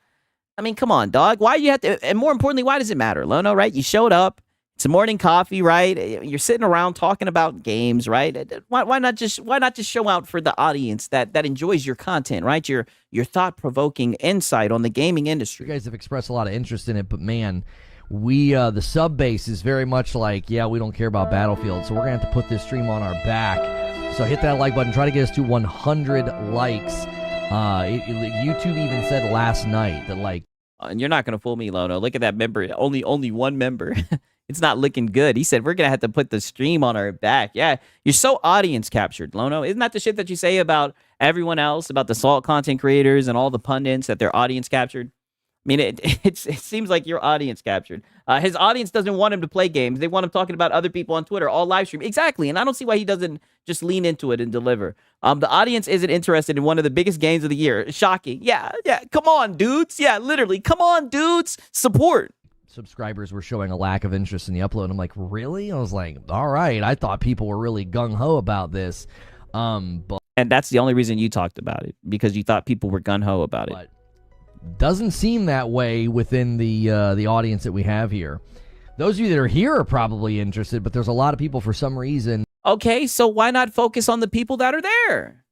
I mean, come on, dog. Why do you have to? And more importantly, why does it matter, Lono, right? You showed up. It's a morning coffee, right? You're sitting around talking about games, right? Why not just show out for the audience that enjoys your content, right? Your thought-provoking insight on the gaming industry. You guys have expressed a lot of interest in it, but man, we the sub base is very much like, yeah, we don't care about Battlefield, so we're gonna have to put this stream on our back. So hit that like button. Try to get us to 100 likes. YouTube even said last night that like. And you're not gonna fool me, Lono. Look at that member. Only one member. it's not looking good. He said, we're going to have to put the stream on our back. Yeah, you're so audience captured, Lono. Isn't that the shit that you say about everyone else, about the Salt content creators and all the pundits, that they're audience captured? I mean, it seems like you're audience captured. His audience doesn't want him to play games. They want him talking about other people on Twitter, all live stream. Exactly. And I don't see why he doesn't just lean into it and deliver. The audience isn't interested in one of the biggest games of the year. Shocking. Yeah. Come on, dudes. Yeah, literally. Come on, dudes. Support. Subscribers were showing a lack of interest in the upload. I'm like, really? I was like, all right. I thought people were really gung-ho about this. But and that's the only reason you talked about it, because you thought people were gung-ho about it. Doesn't seem that way within the audience that we have here. Those of you that are here are probably interested, but there's a lot of people for some reason. Okay, so why not focus on the people that are there?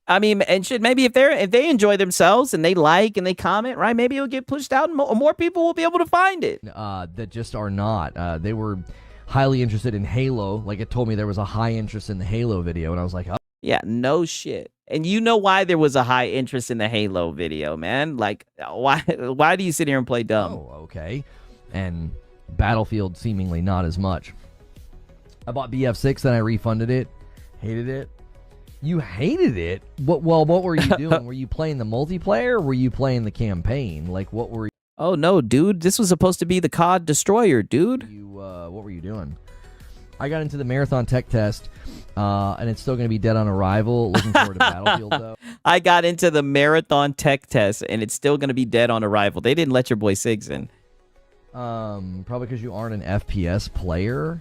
I mean, and shit, maybe if they enjoy themselves and they like and they comment, right? Maybe it'll get pushed out and more people will be able to find it. That just are not. They were highly interested in Halo. Like, it told me there was a high interest in the Halo video, and I was like, oh. Yeah, no shit. And you know why there was a high interest in the Halo video, man? Like, why do you sit here and play dumb? Oh, okay. And Battlefield seemingly not as much. I bought BF6, then I refunded it. Hated it. You hated it? What were you doing? Were you playing the multiplayer, or were you playing the campaign? Like, what were you? Oh, no, dude. This was supposed to be the COD Destroyer, dude. What were you doing? I got into the Marathon Tech Test, and it's still going to be dead on arrival. Looking forward to Battlefield, though. I got into the Marathon Tech Test, and it's still going to be dead on arrival. They didn't let your boy Sigs in. Probably because you aren't an FPS player.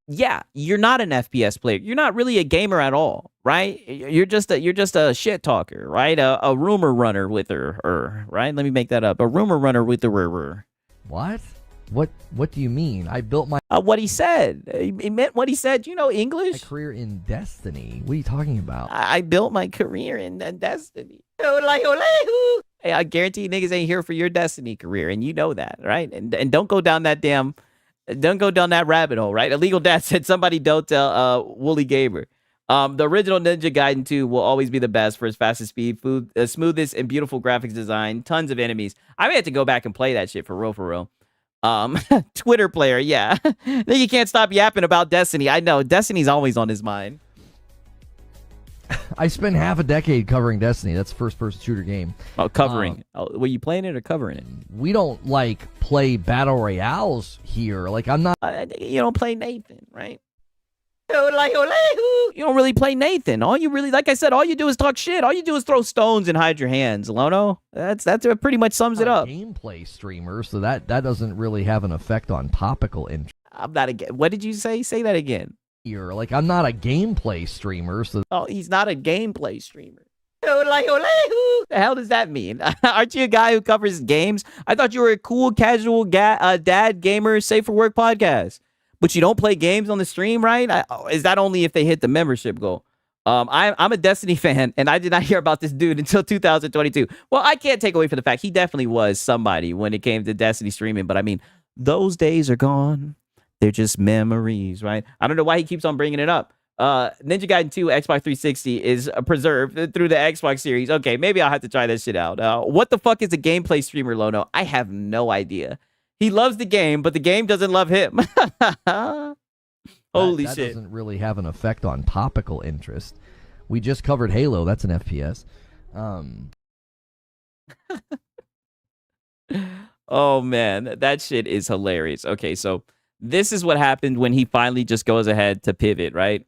Yeah, you're not an FPS player. You're not really a gamer at all, right? You're just a shit talker, right? A rumor runner with her, right? Let me make that up. A rumor runner with her. What? What do you mean? I built my what he said. He meant what he said. You know English? My career in Destiny. What are you talking about? I built my career in Destiny. Hey, I guarantee niggas ain't here for your Destiny career, and you know that, right? And don't go down that rabbit hole, right? Illegal Dad said somebody don't tell Wooly Gamer. The original Ninja Gaiden 2 will always be the best for its fastest speed, smoothest, and beautiful graphics design. Tons of enemies. I may have to go back and play that shit for real. Twitter player, yeah. Then you can't stop yapping about Destiny. I know, Destiny's always on his mind. I spent half a decade covering Destiny. That's a first-person shooter game. Oh, covering. Were you playing it or covering it? We don't, play battle royales here. I'm not... you don't play Nathan, right? You don't really play Nathan. All you really, like I said, all you do is talk shit. All you do is throw stones and hide your hands, Lono. That's pretty much sums it up. Gameplay streamer, so that doesn't really have an effect on topical interest. I'm not what did you say? Say that again. I'm not a gameplay streamer, so... Oh, he's not a gameplay streamer. The hell does that mean? Aren't you a guy who covers games? I thought you were a cool, casual dad gamer, safe for work podcast. But you don't play games on the stream, right? Is that only if they hit the membership goal? I'm a Destiny fan, and I did not hear about this dude until 2022. Well, I can't take away from the fact he definitely was somebody when it came to Destiny streaming. But I mean, those days are gone. They're just memories, right? I don't know why he keeps on bringing it up. Ninja Gaiden 2 Xbox 360 is preserved through the Xbox series. Okay, maybe I'll have to try this shit out. What the fuck is a gameplay streamer, Lono? I have no idea. He loves the game, but the game doesn't love him. Holy shit. That doesn't really have an effect on topical interest. We just covered Halo. That's an FPS. Oh, man. That shit is hilarious. Okay, so this is what happened when he finally just goes ahead to pivot, right?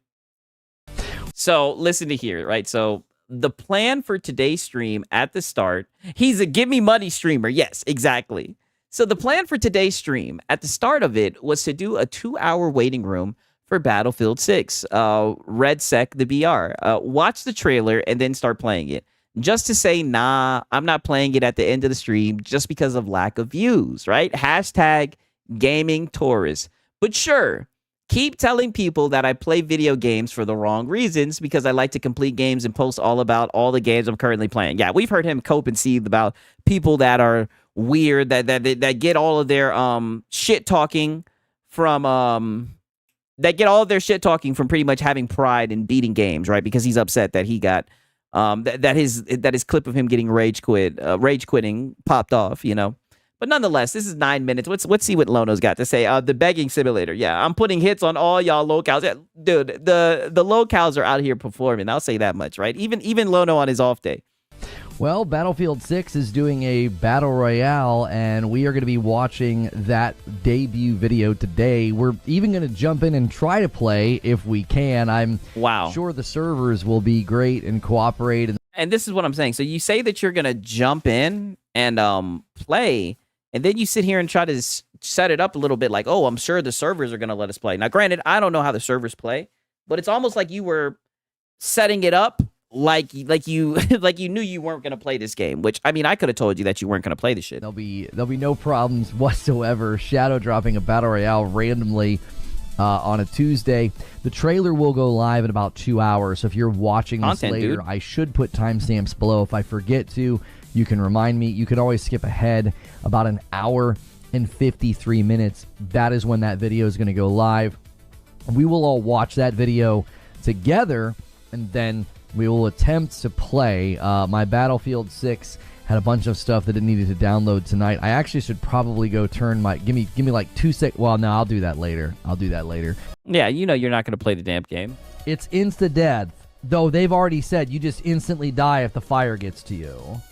So listen to here, right? So the plan for today's stream at the start, he's a give me money streamer. Yes, exactly. So the plan for today's stream at the start of it was to do a 2-hour waiting room for Battlefield 6, Red Sec, the BR. Watch the trailer and then start playing it. Just to say, nah, I'm not playing it at the end of the stream just because of lack of views, right? Hashtag gaming tourists. But sure, keep telling people that I play video games for the wrong reasons because I like to complete games and post all about all the games I'm currently playing. Yeah, we've heard him cope and seethe about people that are weird, that get all of their shit talking from pretty much having pride in beating games, right? Because he's upset that he got that his clip of him getting rage quitting popped off, you know. But nonetheless, this is 9 minutes. Let's see what Lono's got to say. The begging simulator. Yeah, I'm putting hits on all y'all locals. Yeah, dude, the locals are out here performing. I'll say that much, right? Even Lono on his off day. Well, Battlefield 6 is doing a battle royale, and we are going to be watching that debut video today. We're even going to jump in and try to play if we can. I'm sure the servers will be great and cooperate. And this is what I'm saying. So you say that you're going to jump in and play, and then you sit here and try to set it up a little bit like, oh, I'm sure the servers are going to let us play. Now, granted, I don't know how the servers play, but it's almost like you were setting it up like you knew you weren't going to play this game, which, I mean, I could have told you that you weren't going to play this shit. There'll be no problems whatsoever. Shadow dropping a battle royale randomly on a Tuesday. The trailer will go live in about 2 hours, so if you're watching this later, dude, I should put timestamps below. If I forget to, you can remind me. You can always skip ahead about an hour and 53 minutes. That is when that video is going to go live. We will all watch that video together, and then we will attempt to play. My Battlefield 6 had a bunch of stuff that it needed to download tonight. I actually should probably go turn my... Give me like 2 sec... Well, no, I'll do that later. Yeah, you know you're not going to play the damn game. It's insta-death, though they've already said you just instantly die if the fire gets to you.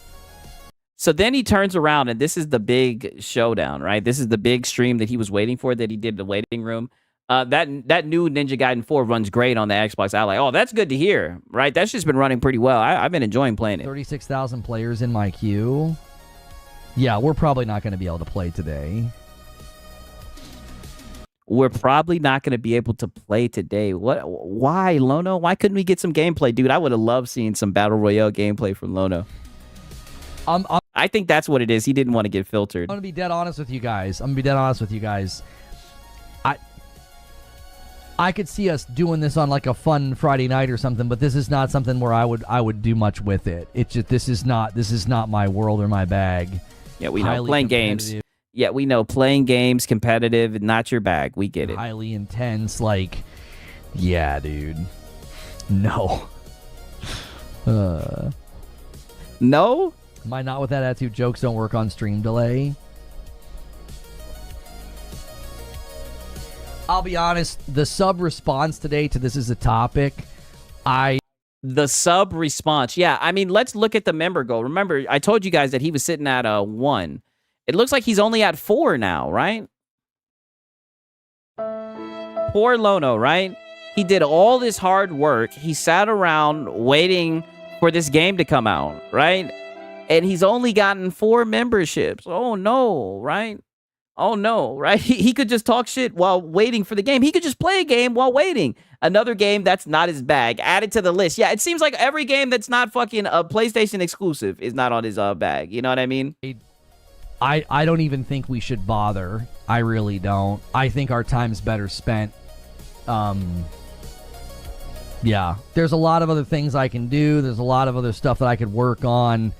So then he turns around, and this is the big showdown, right? This is the big stream that he was waiting for, that he did in the waiting room. That new Ninja Gaiden 4 runs great on the Xbox Ally. Oh, that's good to hear, right? That's just been running pretty well. I've been enjoying playing it. 36,000 players in my queue. Yeah, we're probably not going to be able to play today. We're probably not going to be able to play today. Why, Lono? Why couldn't we get some gameplay? Dude, I would have loved seeing some Battle Royale gameplay from Lono. I think that's what it is. He didn't want to get filtered. I'm going to be dead honest with you guys. I could see us doing this on like a fun Friday night or something, but this is not something where I would do much with it. It's just this is not my world or my bag. Yeah, we know playing games. Yeah, we know playing games, competitive, not your bag. We get it. Highly intense, like, yeah, dude. No. No? Am I not with that attitude? Jokes don't work on stream delay. I'll be honest, the sub response today to this is a topic. The sub response. Yeah, I mean, let's look at the member goal. Remember, I told you guys that he was sitting at 1. It looks like he's only at 4 now, right? Poor Lono, right? He did all this hard work. He sat around waiting for this game to come out, right? And he's only gotten 4 memberships. Oh, no, right? Oh, no, right? He could just talk shit while waiting for the game. He could just play a game while waiting. Another game that's not his bag. Added to the list. Yeah, it seems like every game that's not fucking a PlayStation exclusive is not on his bag. You know what I mean? I don't even think we should bother. I really don't. I think our time's better spent. Yeah, there's a lot of other things I can do. There's a lot of other stuff that I could work on.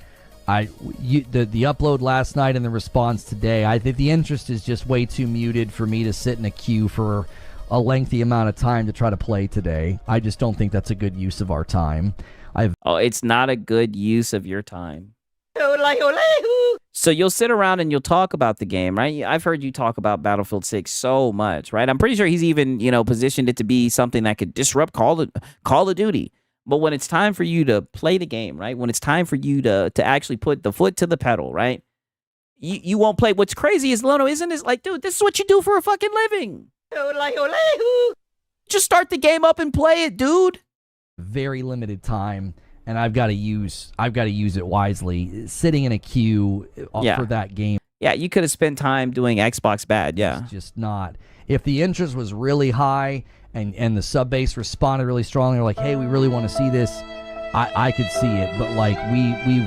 The upload last night and the response today, I think the interest is just way too muted for me to sit in a queue for a lengthy amount of time to try to play today. I just don't think that's a good use of our time. It's not a good use of your time. So you'll sit around and you'll talk about the game, right? I've heard you talk about Battlefield 6 so much, right? I'm pretty sure he's even, positioned it to be something that could disrupt Call of Duty. But when it's time for you to play the game, right? When it's time for you to actually put the foot to the pedal, right? You won't play. What's crazy is, Lono, isn't it? Like, dude, this is what you do for a fucking living. Just start the game up and play it, dude. Very limited time, and I've got to use it wisely. Sitting in a queue for that game. Yeah, you could have spent time doing Xbox bad. Yeah, it's just not. If the interest was really high and the sub base responded really strongly, like, hey, we really want to see this, I could see it. But like we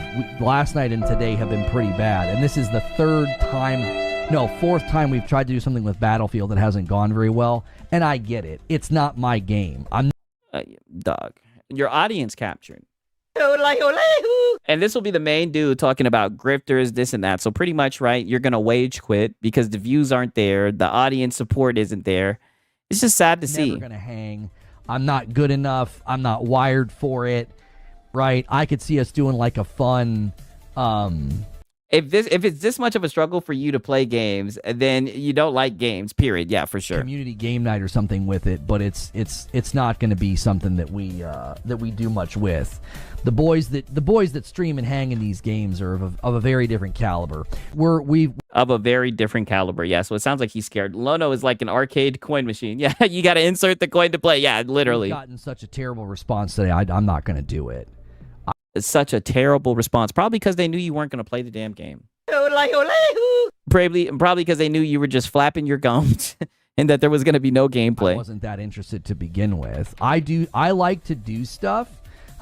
last night and today have been pretty bad, and this is the fourth time we've tried to do something with Battlefield that hasn't gone very well. And I get it. It's not my game. Dog, your audience captured. And this will be the main dude talking about grifters, this and that. So pretty much, right, you're going to wage quit because the views aren't there. The audience support isn't there. It's just sad to see. Never going to hang. I'm not good enough. I'm not wired for it, right? I could see us doing like a fun... if it's this much of a struggle for you to play games, then you don't like games. Period. Yeah, for sure. Community game night or something with it, but it's not going to be something that we do much with. The boys that stream and hang in these games are of a very different caliber. Of a very different caliber. Yeah. So it sounds like he's scared. Lono is like an arcade coin machine. Yeah, you got to insert the coin to play. Yeah, literally. We've gotten such a terrible response today. I'm not going to do it. It's such a terrible response. Probably because they knew you weren't going to play the damn game. Probably because they knew you were just flapping your gums and that there was going to be no gameplay. I wasn't that interested to begin with. I like to do stuff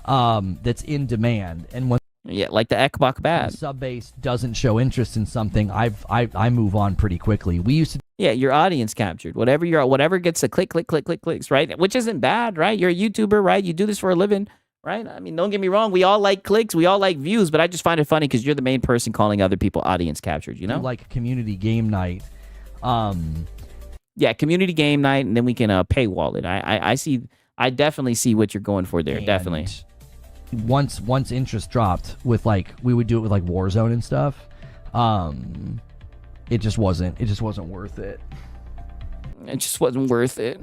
that's in demand, and when like the Xbox bad. The sub base doesn't show interest in something, I move on pretty quickly. We used to. Yeah, your audience captured. Whatever gets a clicks, right? Which isn't bad, right? You're a YouTuber, right? You do this for a living. Right? I mean, don't get me wrong. We all like clicks. We all like views. But I just find it funny because you're the main person calling other people audience captured, you know? Like community game night. Yeah, community game night, and then we can paywall it. I definitely see what you're going for there. And definitely. Once interest dropped with we would do it with Warzone and stuff. It just wasn't worth it. It just wasn't worth it.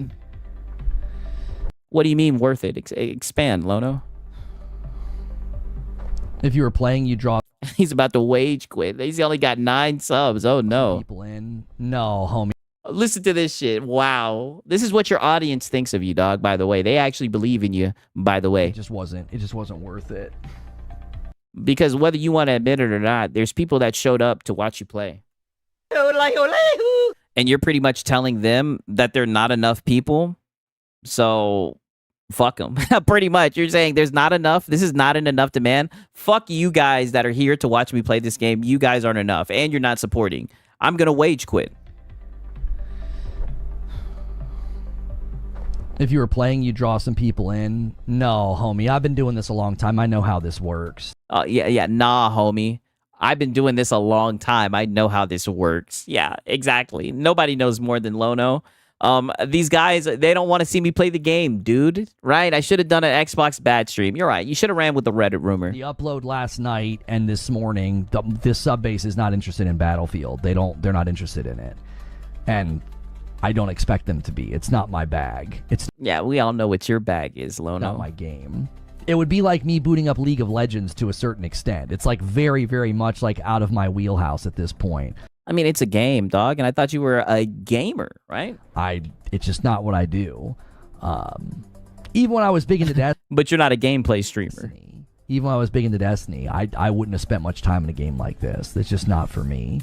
What do you mean worth it? Expand, Lono. If you were playing, you draw. He's about to wage quit. He's only got 9 subs. Oh no. People in. No, homie. Listen to this shit. Wow. This is what your audience thinks of you, dog, by the way. They actually believe in you, by the way. It just wasn't worth it. Because whether you want to admit it or not, there's people that showed up to watch you play. And you're pretty much telling them that they're not enough people. So fuck them. Pretty much. You're saying there's not enough. This is not an enough demand. Fuck you guys that are here to watch me play this game. You guys aren't enough. And you're not supporting. I'm going to wage quit. If you were playing, you draw some people in. No, homie. I've been doing this a long time. I know how this works. Yeah. Nah, homie. I've been doing this a long time. I know how this works. Yeah, exactly. Nobody knows more than Lono. These guys, they don't want to see me play the game, dude. Right? I should have done an Xbox bad stream. You're right. You should have ran with the Reddit rumor. The upload last night and this morning, this sub base is not interested in Battlefield. They're not interested in it. And I don't expect them to be. It's not my bag. Yeah, we all know what your bag is, Lono. Not my game. It would be like me booting up League of Legends to a certain extent. It's very, very much out of my wheelhouse at this point. I mean, it's a game, dog, and I thought you were a gamer, right? It's just not what I do. Even when I was big into Destiny. But you're not a gameplay streamer. Even when I was big into Destiny, I wouldn't have spent much time in a game like this. It's just not for me.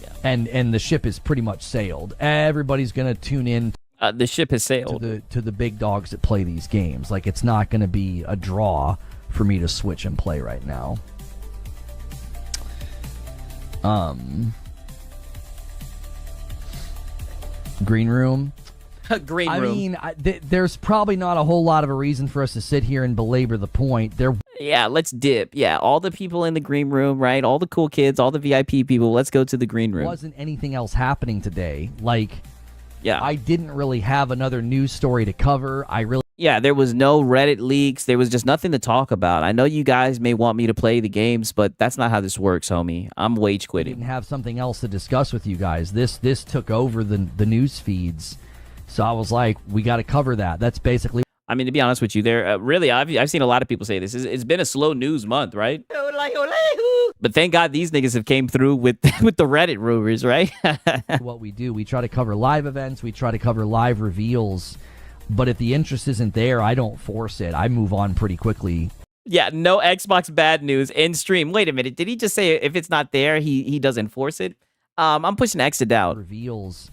Yeah. And the ship is pretty much sailed. Everybody's going to tune in. The ship has sailed. To the big dogs that play these games. It's not going to be a draw for me to switch and play right now. Green room. Green room. I mean, there's probably not a whole lot of a reason for us to sit here and belabor the point. Yeah, let's dip. Yeah, all the people in the green room, right? All the cool kids, all the VIP people. Let's go to the green room. There wasn't anything else happening today. Yeah, I didn't really have another news story to cover. Yeah, there was no Reddit leaks. There was just nothing to talk about. I know you guys may want me to play the games, but that's not how this works, homie. I'm wage quitting. I didn't have something else to discuss with you guys. This took over the news feeds. So I was like, we got to cover that. That's basically. I mean, to be honest with you, really, I've seen a lot of people say this. It's been a slow news month, right? But thank God these niggas have came through with the Reddit rumors, right? What we do, we try to cover live events. We try to cover live reveals. But if the interest isn't there, I don't force it. I move on pretty quickly. Yeah, no Xbox bad news in stream. Wait a minute. Did he just say if it's not there, he doesn't force it? I'm pushing X to doubt. Reveals.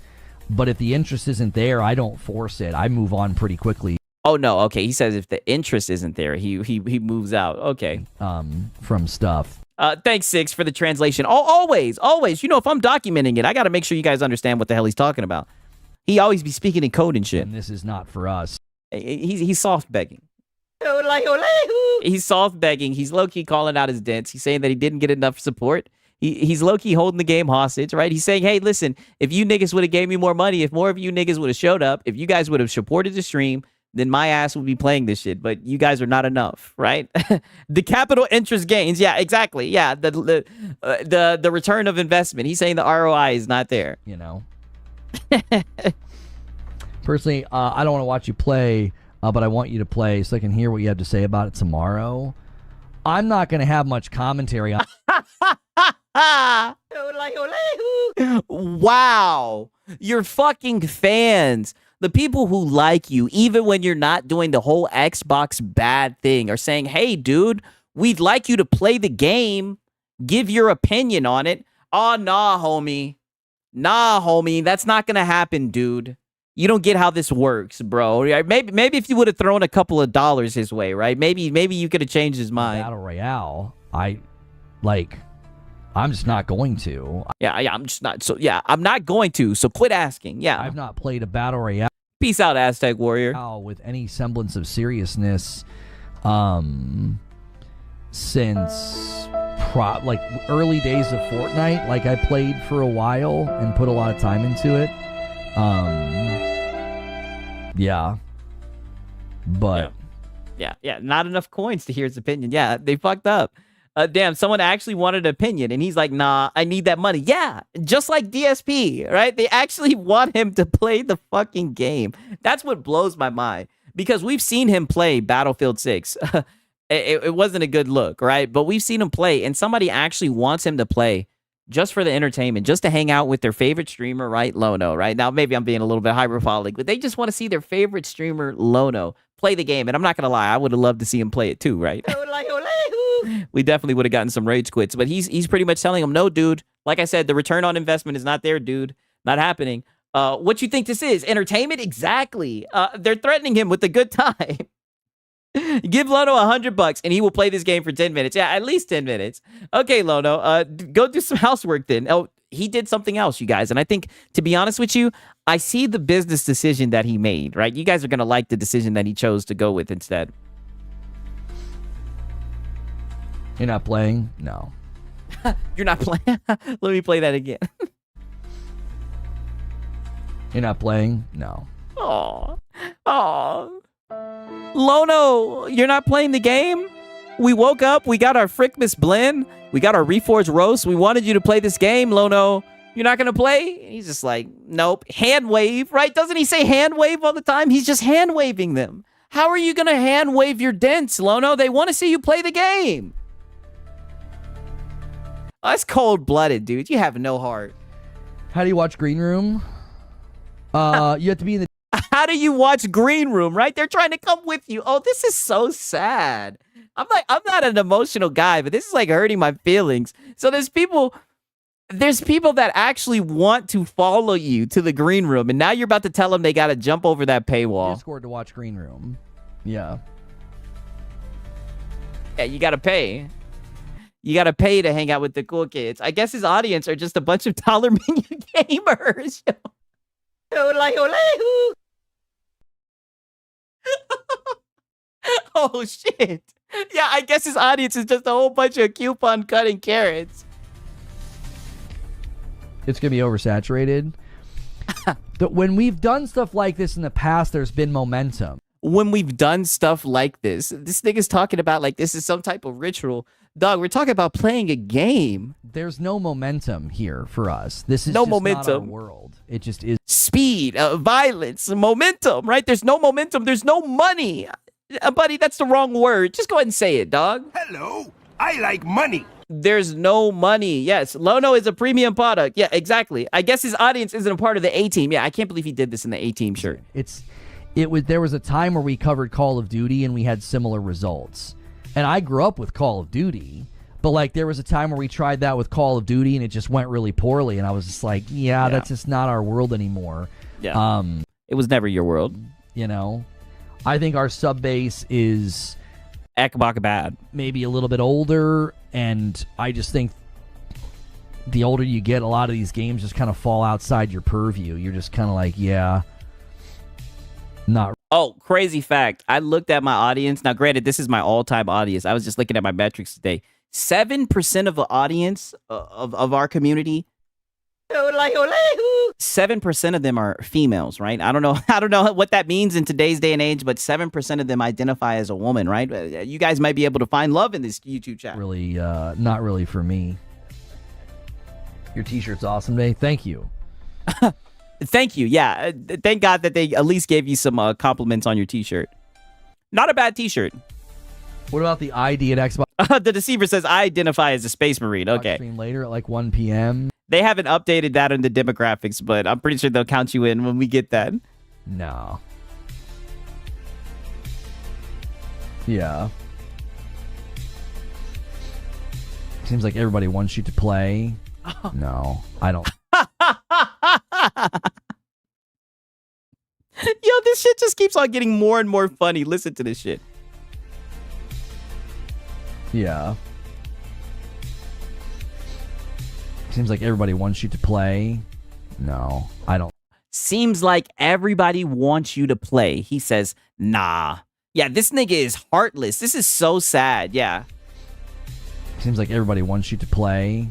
But if the interest isn't there, I don't force it. I move on pretty quickly. Oh, no. Okay. He says if the interest isn't there, he moves out. Okay. From stuff. Thanks, Six, for the translation. Always. You know, if I'm documenting it, I got to make sure you guys understand what the hell he's talking about. He always be speaking in code and shit. And this is not for us. He's soft begging. He's soft begging. He's low-key calling out his dents. He's saying that he didn't get enough support. He's low-key holding the game hostage, right? He's saying, hey, listen, if you niggas would have gave me more money, if more of you niggas would have showed up, if you guys would have supported the stream, then my ass would be playing this shit. But you guys are not enough, right? The capital interest gains. Yeah, exactly. Yeah, the return of investment. He's saying the ROI is not there. You know. Personally, I don't want to watch you play, but I want you to play so I can hear what you have to say about it tomorrow. I'm not going to have much commentary on. Wow. Your fucking fans, the people who like you, even when you're not doing the whole Xbox bad thing, are saying, hey, dude, we'd like you to play the game. Give your opinion on it. Oh, nah, homie. Nah, homie. That's not going to happen, dude. You don't get how this works, bro. Maybe if you would have thrown a couple of dollars his way, right? Maybe you could have changed his mind. Battle Royale, I'm just not going to. Yeah, I'm just not. So, yeah, I'm not going to. So quit asking. Yeah. I've not played a Battle Royale. Peace out, Aztec Warrior. With any semblance of seriousness since early days of Fortnite. Like, I played for a while and put a lot of time into it. Yeah. But. Yeah. Not enough coins to hear his opinion. Yeah, they fucked up. Damn, someone actually wanted an opinion, and he's like, nah, I need that money. Yeah, just like DSP, right? They actually want him to play the fucking game. That's what blows my mind, because we've seen him play Battlefield 6. It wasn't a good look, right? But we've seen him play, and somebody actually wants him to play just for the entertainment, just to hang out with their favorite streamer, right? Lono, right? Now, maybe I'm being a little bit hyperbolic, but they just want to see their favorite streamer, Lono, play the game. And I'm not going to lie, I would have loved to see him play it too, right? We definitely would have gotten some rage quits, but he's pretty much telling him, no, dude. Like I said, the return on investment is not there, dude. Not happening. What you think this is? Entertainment? Exactly. They're threatening him with a good time. Give Lono $100 and he will play this game for 10 minutes. Yeah, at least 10 minutes. Okay, Lono, go do some housework then. Oh, he did something else, you guys. And I think, to be honest with you, I see the business decision that he made, right? You guys are going to like the decision that he chose to go with instead. You're not playing? No. You're not playing? Let me play that again. You're not playing? No. Aw. Lono, you're not playing the game? We woke up, we got our Frickmas blend, we got our Reforged roast, we wanted you to play this game, Lono. You're not gonna play? And he's just like, nope. Hand wave, right? Doesn't he say hand wave all the time? He's just hand waving them. How are you gonna hand wave your dents, Lono? They want to see you play the game. Oh, that's cold-blooded, dude. You have no heart. How do you watch Green Room? You have to be in the... How do you watch Green Room, right? They're trying to come with you. Oh, this is so sad. I'm not an emotional guy, but this is like hurting my feelings. So there's people that actually want to follow you to the Green Room, and now you're about to tell them they got to jump over that paywall. Discord to watch Green Room. Yeah. Yeah, you got to pay. You got to pay to hang out with the cool kids. I guess his audience are just a bunch of dollar menu gamers. Oh, shit. Yeah, I guess his audience is just a whole bunch of coupon cutting carrots. It's going to be oversaturated. But when we've done stuff like this in the past, there's been momentum. When we've done stuff like this nigga's talking about like this is some type of ritual. Dog, we're talking about playing a game. There's no momentum here for us. This is no just momentum. Not our world. It just is. Speed, violence, momentum, right? There's no momentum. There's no money. Buddy, that's the wrong word. Just go ahead and say it, dog. Hello. I like money. There's no money. Yes, Lono is a premium product. Yeah, exactly. I guess his audience isn't a part of the A-Team. Yeah, I can't believe he did this in the A-Team shirt. There was a time where we covered Call of Duty and we had similar results. And I grew up with Call of Duty, but like there was a time where we tried that with Call of Duty and it just went really poorly. And I was just like, yeah, that's just not our world anymore. Yeah. It was never your world. You know, I think our sub base is Ekbok bad. Maybe a little bit older. And I just think the older you get, a lot of these games just kind of fall outside your purview. You're just kind of like, yeah, not. Oh, crazy fact. I looked at my audience. Now, granted, this is my all-time audience. I was just looking at my metrics today. 7% of the audience of our community 7% of them are females, right? I don't know. I don't know what that means in today's day and age, but 7% of them identify as a woman, right? You guys might be able to find love in this YouTube chat. Really, not really for me. Your t-shirt's awesome today. Thank you. Thank you. Yeah. Thank God that they at least gave you some compliments on your t-shirt. Not a bad t-shirt. What about the ID at Xbox? The Deceiver says, I identify as a Space Marine. Okay. Stream later at like 1 p.m. They haven't updated that in the demographics, but I'm pretty sure they'll count you in when we get that. No. Yeah. Seems like everybody wants you to play. No, I don't. Yo, this shit just keeps on getting more and more funny. Listen to this shit. Yeah. Seems like everybody wants you to play. No, I don't. Seems like everybody wants you to play. He says, nah. Yeah, this nigga is heartless. This is so sad. Yeah. Seems like everybody wants you to play.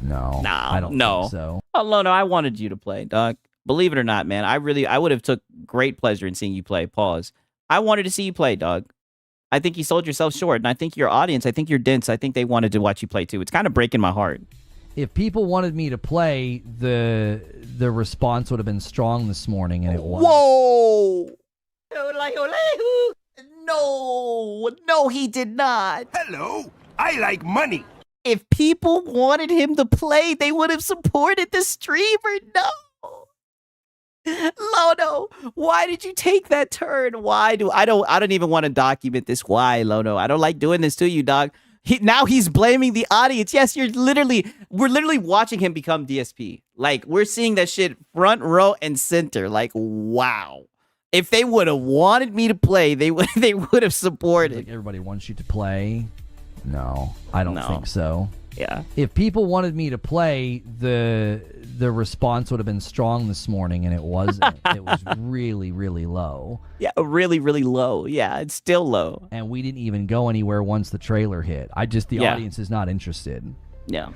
No, nah, I don't think so. Oh, no, I wanted you to play, dog. Believe it or not, man, I would have took great pleasure in seeing you play. Pause. I wanted to see you play, dog. I think you sold yourself short, and I think your audience, I think you're dense. I think they wanted to watch you play too. It's kind of breaking my heart. If people wanted me to play, the response would have been strong this morning, and it wasn't. Whoa! No, he did not. Hello, I like money. If people wanted him to play, they would have supported the streamer. No. Lono, why did you take that turn? Why do I don't even want to document this. Why, Lono? I don't like doing this to you, dog. Now he's blaming the audience. Yes, we're literally watching him become DSP. Like, we're seeing that shit front row and center. Like, wow. If they would have wanted me to play, they would have supported. Like everybody wants you to play. No, I don't think so. Yeah. If people wanted me to play, the response would have been strong this morning, and it wasn't. It was really, really low. Yeah, really, really low. Yeah, it's still low. And we didn't even go anywhere once the trailer hit. The audience is not interested. Yeah.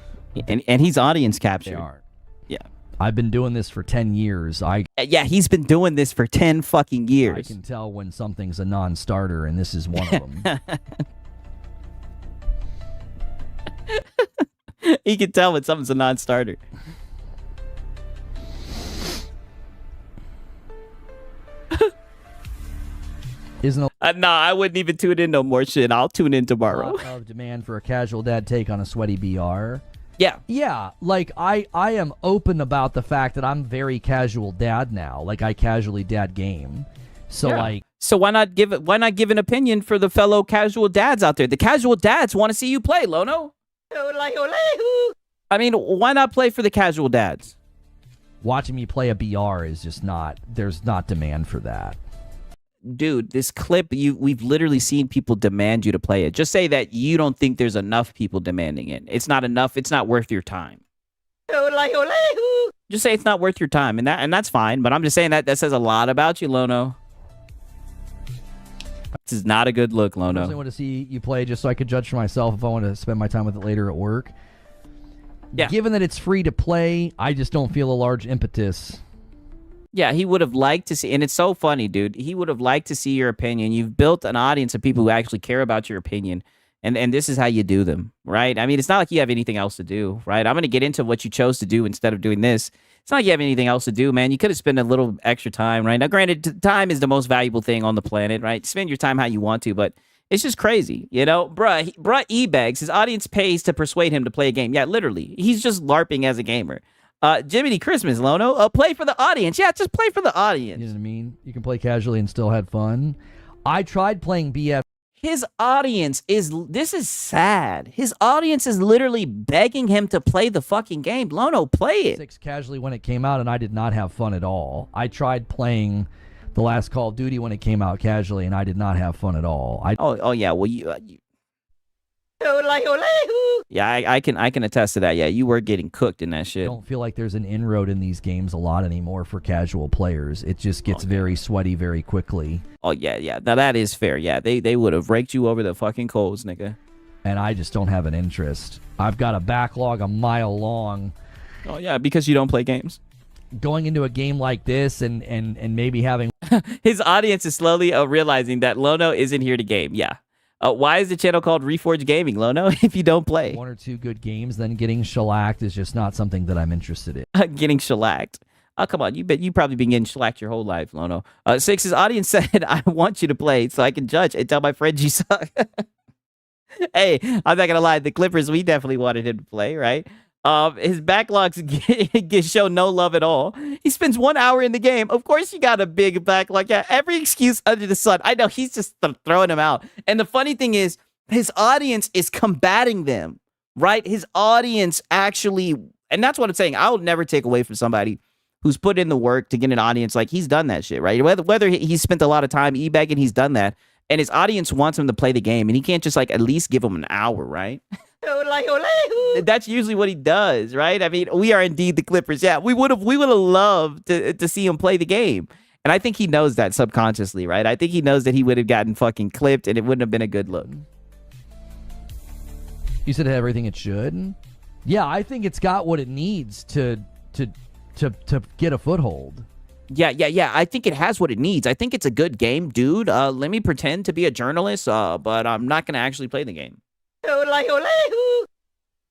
And he's audience captured. They aren't. Yeah. I've been doing this for 10 years. Yeah, he's been doing this for 10 fucking years. I can tell when something's a non-starter, and this is one of them. He can tell when something's a non-starter. Isn't nah, I wouldn't even tune in no more shit. I'll tune in tomorrow. Of demand for a casual dad take on a sweaty BR. Yeah. Yeah, like I am open about the fact that I'm very casual dad now. Like I casually dad game. So So why not give an opinion for the fellow casual dads out there? The casual dads want to see you play, Lono. I mean, why not play for the casual dads? Watching me play a BR is just there's not demand for that. Dude, this clip, we've literally seen people demand you to play it. Just say that you don't think there's enough people demanding it. It's not enough. It's not worth your time. Just say it's not worth your time, and that's fine. But I'm just saying that says a lot about you, Lono. This is not a good look, Lono. I really want to see you play just so I could judge for myself if I want to spend my time with it later at work. Yeah. Given that it's free to play, I just don't feel a large impetus. Yeah, he would have liked to see, and it's so funny, dude. He would have liked to see your opinion. You've built an audience of people who actually care about your opinion, and this is how you do them, right? I mean, it's not like you have anything else to do, right? I'm going to get into what you chose to do instead of doing this. It's not like you have anything else to do, man. You could have spent a little extra time, right? Now, granted, time is the most valuable thing on the planet, right? Spend your time how you want to, but it's just crazy, you know? Bruh e-bags. His audience pays to persuade him to play a game. Yeah, literally. He's just LARPing as a gamer. Jiminy Christmas, Lono. Play for the audience. Yeah, just play for the audience. You know what I mean? You can play casually and still had fun. I tried playing BF. His audience this is sad. His audience is literally begging him to play the fucking game. Lono, play it. 6 casually when it came out, and I did not have fun at all. I tried playing the last Call of Duty when it came out casually, and I did not have fun at all. Oh yeah, well you yeah, I can attest to that. Yeah, you were getting cooked in that shit. I don't feel like there's an inroad in these games a lot anymore for casual players. It just gets very sweaty very quickly. Oh yeah. Now that is fair. Yeah, they would have raked you over the fucking coals, nigga. And I just don't have an interest. I've got a backlog a mile long Oh yeah, because you don't play games. Going into a game like this and maybe having his audience is slowly realizing that Lono isn't here to game. Yeah. Why is the channel called Reforge Gaming, Lono, if you don't play? 1 or 2 good games, then getting shellacked is just not something that I'm interested in. Getting shellacked. Oh, come on. You probably been getting shellacked your whole life, Lono. Six's audience said, I want you to play so I can judge and tell my friends you suck. Hey, I'm not going to lie. The Clippers, we definitely wanted him to play, right? His backlogs show no love at all. He spends 1 hour in the game. Of course you got a big backlog. Yeah, every excuse under the sun. I know, he's just throwing them out. And the funny thing is, his audience is combating them, right? His audience actually, and that's what I'm saying. I will never take away from somebody who's put in the work to get an audience. Like, he's done that shit, right? Whether he's spent a lot of time e-begging, he's done that. And his audience wants him to play the game, and he can't just like at least give him an hour, right? That's usually what he does, right? I mean, we are indeed the Clippers. Yeah, we would have loved to see him play the game. And I think he knows that subconsciously, right? I think he knows that he would have gotten fucking clipped and it wouldn't have been a good look. You said everything it should? Yeah, I think it's got what it needs to get a foothold. Yeah. I think it has what it needs. I think it's a good game, dude. Let me pretend to be a journalist, but I'm not going to actually play the game.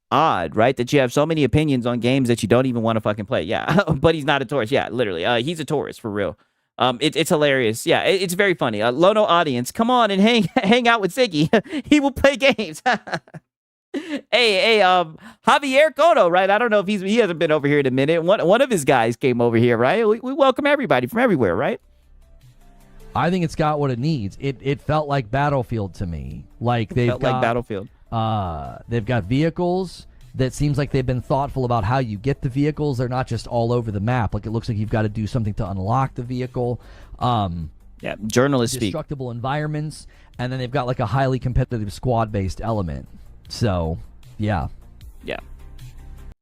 Odd, right? That you have so many opinions on games that you don't even want to fucking play. Yeah, but he's not a tourist. Yeah, literally. He's a tourist, for real. It's hilarious. Yeah, it's very funny. Lono audience, come on and hang out with Siggy. He will play games. Hey, Javier Cotto, right? I don't know if he hasn't been over here in a minute. One of his guys came over here, right? We welcome everybody from everywhere, right? I think it's got what it needs. It felt like Battlefield to me. Like they've got like Battlefield. They've got vehicles that seems like they've been thoughtful about how you get the vehicles. They're not just all over the map. Like, it looks like you've got to do something to unlock the vehicle. Yeah, journalists speak. Destructible environments, and then they've got like a highly competitive squad-based element. So, yeah.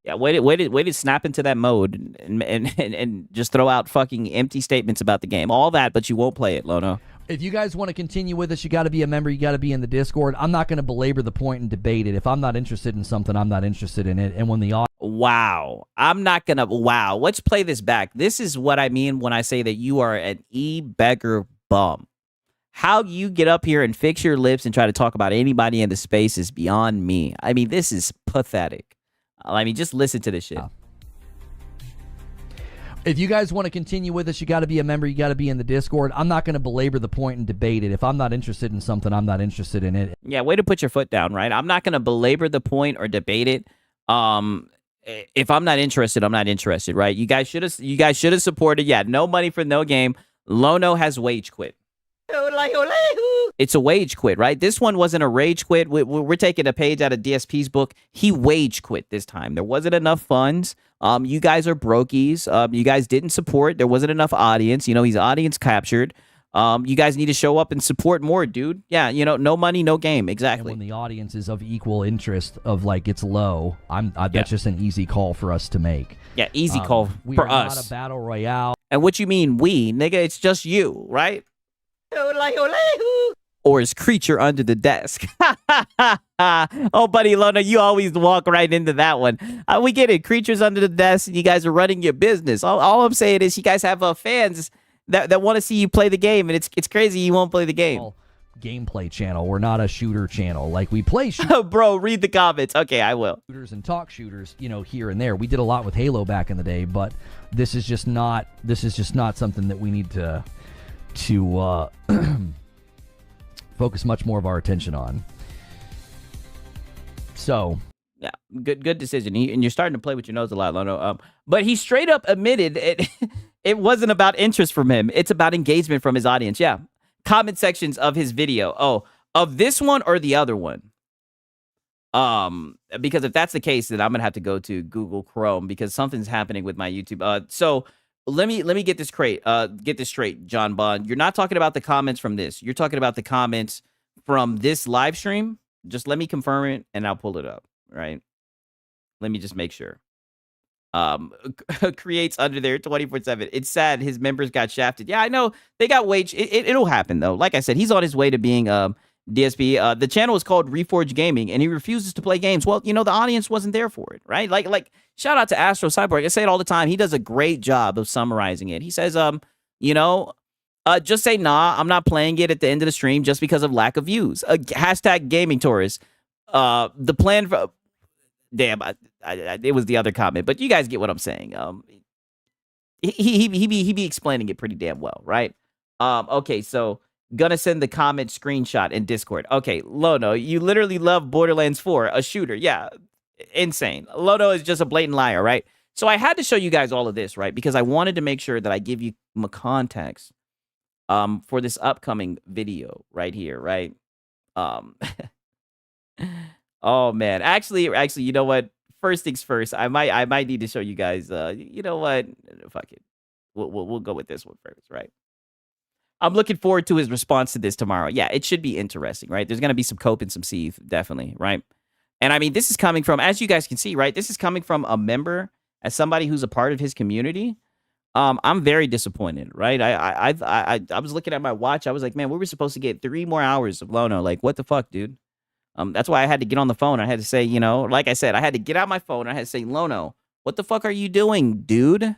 Way to snap into that mode and just throw out fucking empty statements about the game. All that, but you won't play it, Lono. If you guys want to continue with us, you got to be a member. You got to be in the Discord. I'm not going to belabor the point and debate it. If I'm not interested in something, I'm not interested in it. And when the wow, I'm not gonna. Wow, let's play this back. This is what I mean when I say that you are an e-beggar bum. How you get up here and fix your lips and try to talk about anybody in the space is beyond me. I mean, this is pathetic. I mean, just listen to this shit. If you guys want to continue with us, you got to be a member. You got to be in the Discord. I'm not going to belabor the point and debate it. If I'm not interested in something, I'm not interested in it. Yeah, way to put your foot down, right? I'm not going to belabor the point or debate it. If I'm not interested, I'm not interested, right? You guys should have supported. Yeah, no money for no game. Lono has wage quit. It's a wage quit, right? This one wasn't a rage quit. We're taking a page out of DSP's book. He wage quit this time. There wasn't enough funds. You guys are brokies. You guys didn't support. There wasn't enough audience. He's audience captured. You guys need to show up and support more, dude. Yeah, no money, no game. Exactly. And when the audience is of equal interest of like it's low, that's just an easy call for us to make. Yeah, easy call we for are us. Not a battle royale. And what you mean we, nigga? It's just you, right? Or his creature under the desk. Oh, buddy Lono, you always walk right into that one. We get it. Creatures under the desk, and you guys are running your business. All I'm saying is you guys have fans that want to see you play the game, and it's crazy you won't play the game. Gameplay channel. We're not a shooter channel. Like, we play Bro, read the comments. Okay, I will. Shooters and talk shooters, here and there. We did a lot with Halo back in the day, but this is just not something that we need to focus much more of our attention on. So, yeah, good decision. And you're starting to play with your nose a lot, Lono. But he straight up admitted it wasn't about interest from him. It's about engagement from his audience. Yeah. Comment sections of his video. Oh, of this one or the other one? Because if that's the case, then I'm gonna have to go to Google Chrome because something's happening with my YouTube. So let me get this straight, John Bond. You're not talking about the comments from this. You're talking about the comments from this live stream. Just let me confirm it, and I'll pull it up. Right? Let me just make sure. Creates under there 24/7. It's sad his members got shafted. Yeah, I know they got wage. It'll happen though. Like I said, he's on his way to being DSP. The channel is called Reforge Gaming, and he refuses to play games. Well, you know, the audience wasn't there for it, right? Like shout out to Astro Cyborg. I say it all the time. He does a great job of summarizing it. He says, you know, just say, nah, I'm not playing it at the end of the stream just because of lack of views. Hashtag gaming tourists. The plan for... Damn, it was the other comment, but you guys get what I'm saying. He be explaining it pretty damn well, right? Okay, so gonna send the comment screenshot in Discord. Okay, Lono, you literally love Borderlands 4, a shooter. Yeah, insane. Lono is just a blatant liar, right? So I had to show you guys all of this, right? Because I wanted to make sure that I give you context for this upcoming video right here, right? Oh man, actually, you know what? First things first, I might need to show you guys. You know what? Fuck it. We'll go with this one first, right? I'm looking forward to his response to this tomorrow. Yeah, it should be interesting, right? There's gonna be some cope and some seethe, definitely, right? And I mean, this is coming from, as you guys can see, right? This is coming from a member, as somebody who's a part of his community. I'm very disappointed, right? I was looking at my watch. I was like, man, we were supposed to get 3 more hours of Lono. Like, what the fuck, dude? That's why I had to get on the phone. I had to say, you know, like I said, I had to get out my phone. I had to say, Lono, what the fuck are you doing, dude?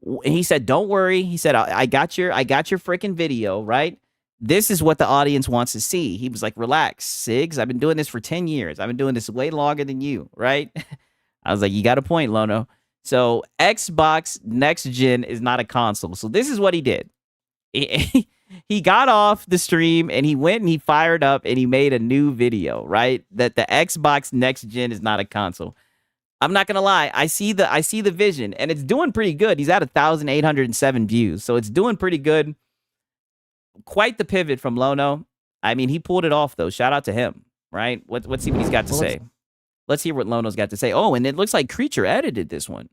And he said, don't worry. He said, I got your freaking video, right? This is what the audience wants to see. He was like, relax, Sigs. I've been doing this for 10 years. I've been doing this way longer than you, right? I was like, you got a point, Lono. So Xbox Next Gen is not a console. So this is what he did. He got off the stream and he went and he fired up and he made a new video, right? That the Xbox Next Gen is not a console. I'm not gonna lie, I see the vision and it's doing pretty good. He's at 1,807 views, so it's doing pretty good. Quite the pivot from Lono. I mean, he pulled it off though. Shout out to him, right? Let's see what he's got to say. Let's hear what Lono's got to say. Oh, and it looks like Creature edited this one.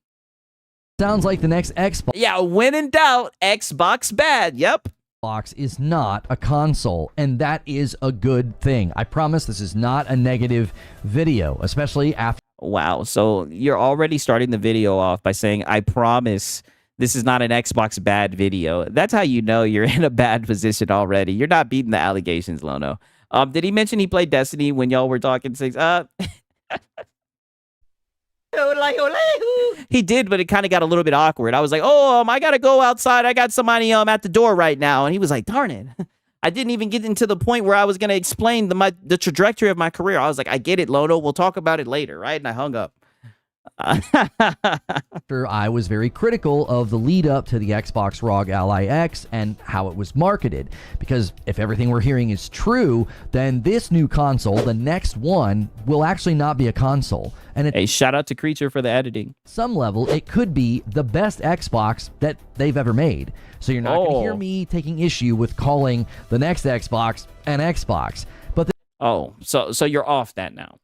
Sounds like the next Xbox. Yeah, when in doubt, Xbox bad. Yep. Xbox is not a console, and that is a good thing. I promise this is not a negative video, especially after... Wow, so you're already starting the video off by saying, I promise this is not an Xbox bad video. That's how you know you're in a bad position already. You're not beating the allegations, Lono. Did he mention he played Destiny when y'all were talking things? He did, but it kind of got a little bit awkward. I was like, oh, I got to go outside. I got somebody at the door right now. And he was like, darn it. I didn't even get into the point where I was going to explain the trajectory of my career. I was like, I get it, Lono. We'll talk about it later, right? And I hung up. I was very critical of the lead up to the Xbox ROG Ally X and how it was marketed, because if everything we're hearing is true, then this new console, the next one, will actually not be a console. And hey, shout out to Creature for the editing. Some level, it could be the best Xbox that they've ever made. So you're not going to hear me taking issue with calling the next Xbox an Xbox. But so you're off that now.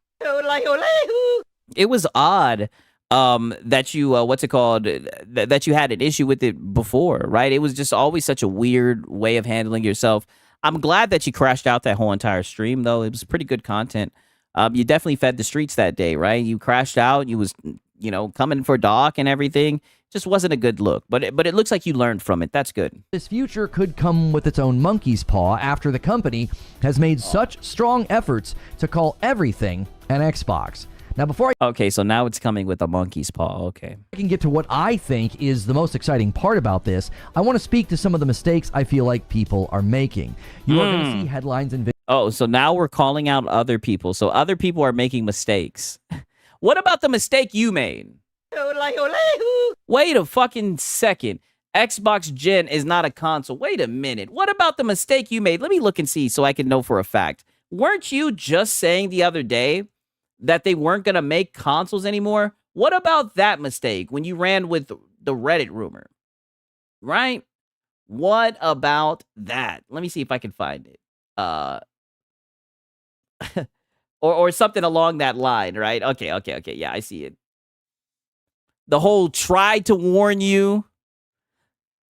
It was odd that you that you had an issue with it before, right? It was just always such a weird way of handling yourself. I'm glad that you crashed out that whole entire stream, though. It was pretty good content. You definitely fed the streets that day, right? You crashed out. You was, you know, coming for Doc and everything. Just wasn't a good look, but it looks like you learned from it. That's good. This future could come with its own monkey's paw after the company has made such strong efforts to call everything an Xbox. Now, before okay, so now it's coming with a monkey's paw. Okay. I can get to what I think is the most exciting part about this, I want to speak to some of the mistakes I feel like people are making. You are going to see headlines and videos. Oh, so now we're calling out other people. So other people are making mistakes. What about the mistake you made? Wait a fucking second. Xbox Gen is not a console. Wait a minute. What about the mistake you made? Let me look and see so I can know for a fact. Weren't you just saying the other day that they weren't going to make consoles anymore? What about that mistake when you ran with the Reddit rumor? Right? What about that? Let me see if I can find it. or something along that line, right? Okay. Yeah, I see it. The whole tried to warn you.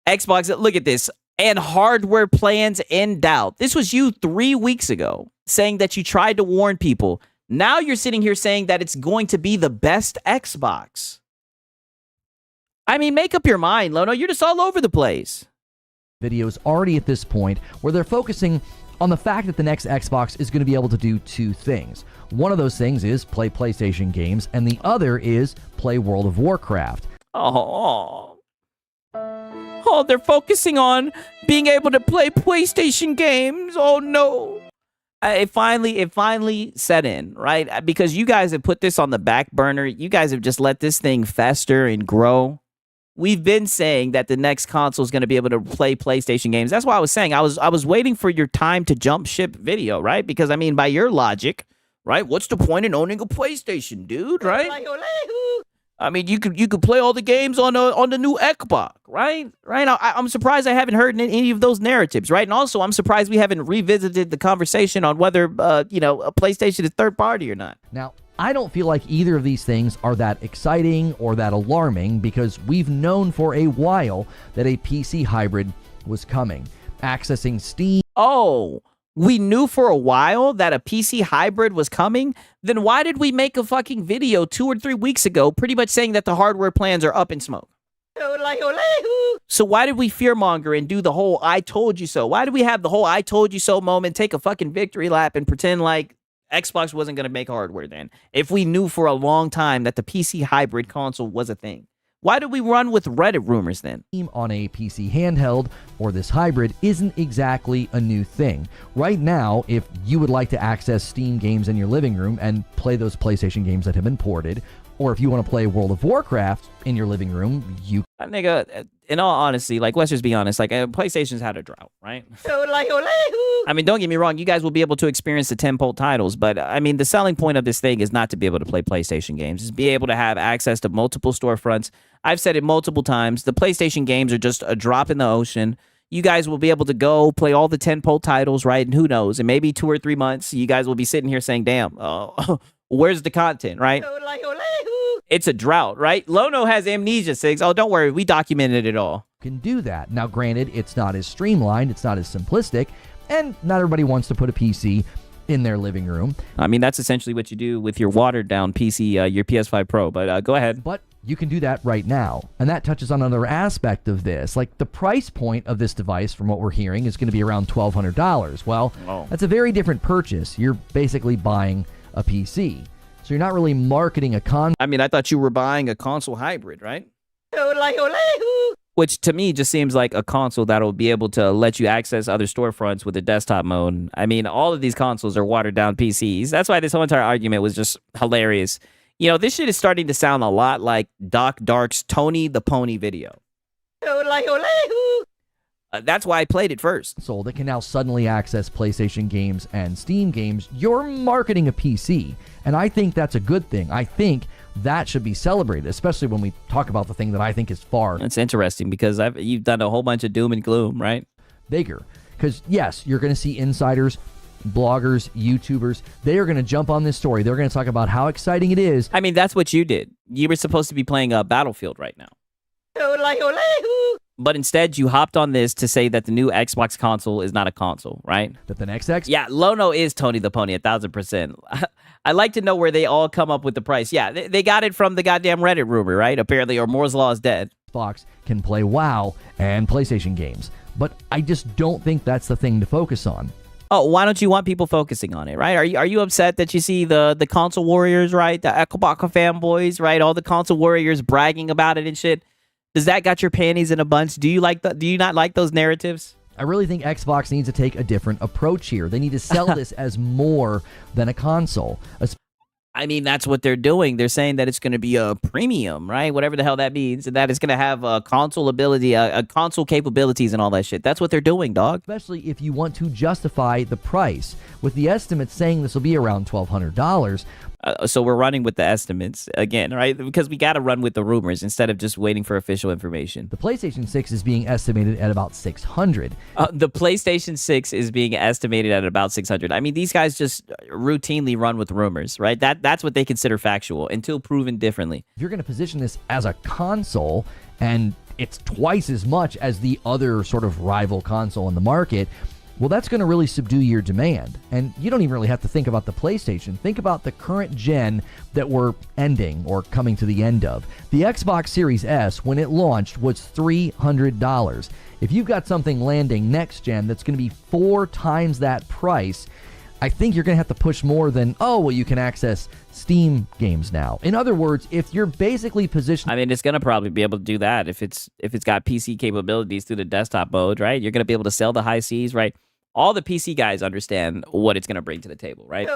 Xbox, look at this. And hardware plans in doubt. This was you 3 weeks ago saying that you tried to warn people. Now you're sitting here saying that it's going to be the best Xbox. I mean, make up your mind, Lono. You're just all over the place. Videos already at this point where they're focusing on the fact that the next Xbox is going to be able to do two things. One of those things is play PlayStation games, and the other is play World of Warcraft. Oh, they're focusing on being able to play PlayStation games. Oh no. It finally set in, right? Because you guys have put this on the back burner. You guys have just let this thing fester and grow. We've been saying that the next console is going to be able to play PlayStation games. That's why I was saying I was waiting for your time to jump ship video, right? Because I mean, by your logic, right? What's the point in owning a PlayStation, dude? Right? I mean, you could play all the games on the new Xbox, right? Right? I'm surprised I haven't heard any of those narratives, right? And also, I'm surprised we haven't revisited the conversation on whether a PlayStation is third party or not. Now, I don't feel like either of these things are that exciting or that alarming because we've known for a while that a PC hybrid was coming. Accessing Steam. Oh, we knew for a while that a PC hybrid was coming? Then why did we make a fucking video 2 or 3 weeks ago pretty much saying that the hardware plans are up in smoke? So why did we fearmonger and do the whole I told you so? Why did we have the whole I told you so moment, take a fucking victory lap and pretend like Xbox wasn't going to make hardware then? If we knew for a long time that the PC hybrid console was a thing. Why did we run with Reddit rumors then? On a PC handheld or this hybrid isn't exactly a new thing. Right now, if you would like to access Steam games in your living room and play those PlayStation games that have been ported, or if you want to play World of Warcraft in your living room, you... Nigga, in all honesty, like, let's just be honest, like, PlayStation's had a drought, right? I mean, don't get me wrong, you guys will be able to experience the 10-pole titles, but, I mean, the selling point of this thing is not to be able to play PlayStation games. It's be able to have access to multiple storefronts. I've said it multiple times. The PlayStation games are just a drop in the ocean. You guys will be able to go play all the 10-pole titles, right? And who knows? In maybe 2 or 3 months, you guys will be sitting here saying, damn, where's the content, right? It's a drought, right? Lono has amnesia, Sigs. Oh, don't worry. We documented it all. Can do that. Now, granted, it's not as streamlined. It's not as simplistic. And not everybody wants to put a PC in their living room. I mean, that's essentially what you do with your watered-down PC, your PS5 Pro. But go ahead. But you can do that right now. And that touches on another aspect of this. Like, the price point of this device, from what we're hearing, is going to be around $1,200. Well, that's a very different purchase. You're basically buying a PC. So you're not really marketing a console. I mean, I thought you were buying a console hybrid, right? Which to me just seems like a console that'll be able to let you access other storefronts with a desktop mode. I mean, all of these consoles are watered down PCs. That's why this whole entire argument was just hilarious. You know, this shit is starting to sound a lot like Doc Dark's Tony the Pony video. That's why I played it first. So that can now suddenly access PlayStation games and Steam games. You're marketing a PC, and I think that's a good thing. I think that should be celebrated, especially when we talk about the thing that I think is far... It's interesting because you've done a whole bunch of doom and gloom, right? Bigger. Because, yes, you're going to see insiders, bloggers, YouTubers. They are going to jump on this story. They're going to talk about how exciting it is. I mean, that's what you did. You were supposed to be playing Battlefield right now. But instead, you hopped on this to say that the new Xbox console is not a console, right? That the next Xbox? Yeah, Lono is Tony the Pony, 1,000%. I'd like to know where they all come up with the price. Yeah, they got it from the goddamn Reddit rumor, right? Apparently, or Moore's Law is dead. Xbox can play WoW and PlayStation games. But I just don't think that's the thing to focus on. Oh, why don't you want people focusing on it, right? Are you upset that you see the console warriors, right? The Xbox fanboys, right? All the console warriors bragging about it and shit. Does that got your panties in a bunch? Do you not like those narratives? I really think Xbox needs to take a different approach here. They need to sell this as more than a console. I mean, that's what they're doing. They're saying that it's going to be a premium, right? Whatever the hell that means. And that it's going to have a console ability, a console capabilities and all that shit. That's what they're doing, dog. Especially if you want to justify the price. With the estimates saying this will be around $1,200. So we're running with the estimates again, right? Because we got to run with the rumors instead of just waiting for official information. The PlayStation 6 is being estimated at about $600. The PlayStation 6 is being estimated at about $600. I mean, these guys just routinely run with rumors, right? That's what they consider factual until proven differently. If you're going to position this as a console and it's twice as much as the other sort of rival console in the market, well, that's going to really subdue your demand. And you don't even really have to think about the PlayStation. Think about the current gen that we're ending or coming to the end of. The Xbox Series S, when it launched, was $300. If you've got something landing next gen that's going to be 4 times that price, I think you're going to have to push more than, oh, well, you can access Steam games now. In other words, if you're basically positioned... I mean, it's going to probably be able to do that if it's got PC capabilities through the desktop mode, right? You're going to be able to sell the high Cs, right? All the PC guys understand what it's going to bring to the table, right?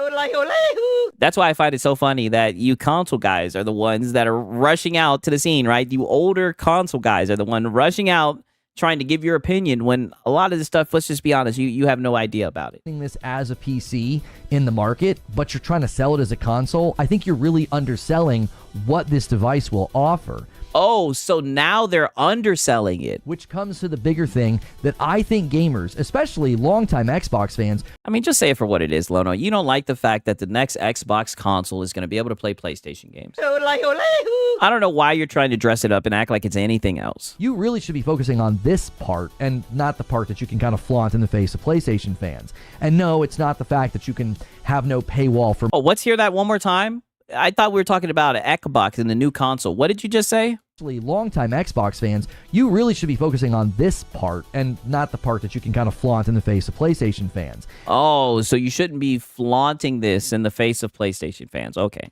That's why I find it so funny that you console guys are the ones that are rushing out to the scene, right? You older console guys are the one rushing out trying to give your opinion when a lot of this stuff, let's just be honest, you have no idea about it. This as a PC in the market, but you're trying to sell it as a console, I think you're really underselling what this device will offer. Oh, so now they're underselling it. Which comes to the bigger thing that I think gamers, especially longtime Xbox fans... I mean, just say it for what it is, Lono. You don't like the fact that the next Xbox console is going to be able to play PlayStation games. I don't know why you're trying to dress it up and act like it's anything else. You really should be focusing on this part and not the part that you can kind of flaunt in the face of PlayStation fans. And no, it's not the fact that you can have no paywall for... Oh, let's hear that one more time. I thought we were talking about an Xbox and the new console. What did you just say? Longtime Xbox fans, you really should be focusing on this part and not the part that you can kind of flaunt in the face of PlayStation fans. Oh, so you shouldn't be flaunting this in the face of PlayStation fans. Okay.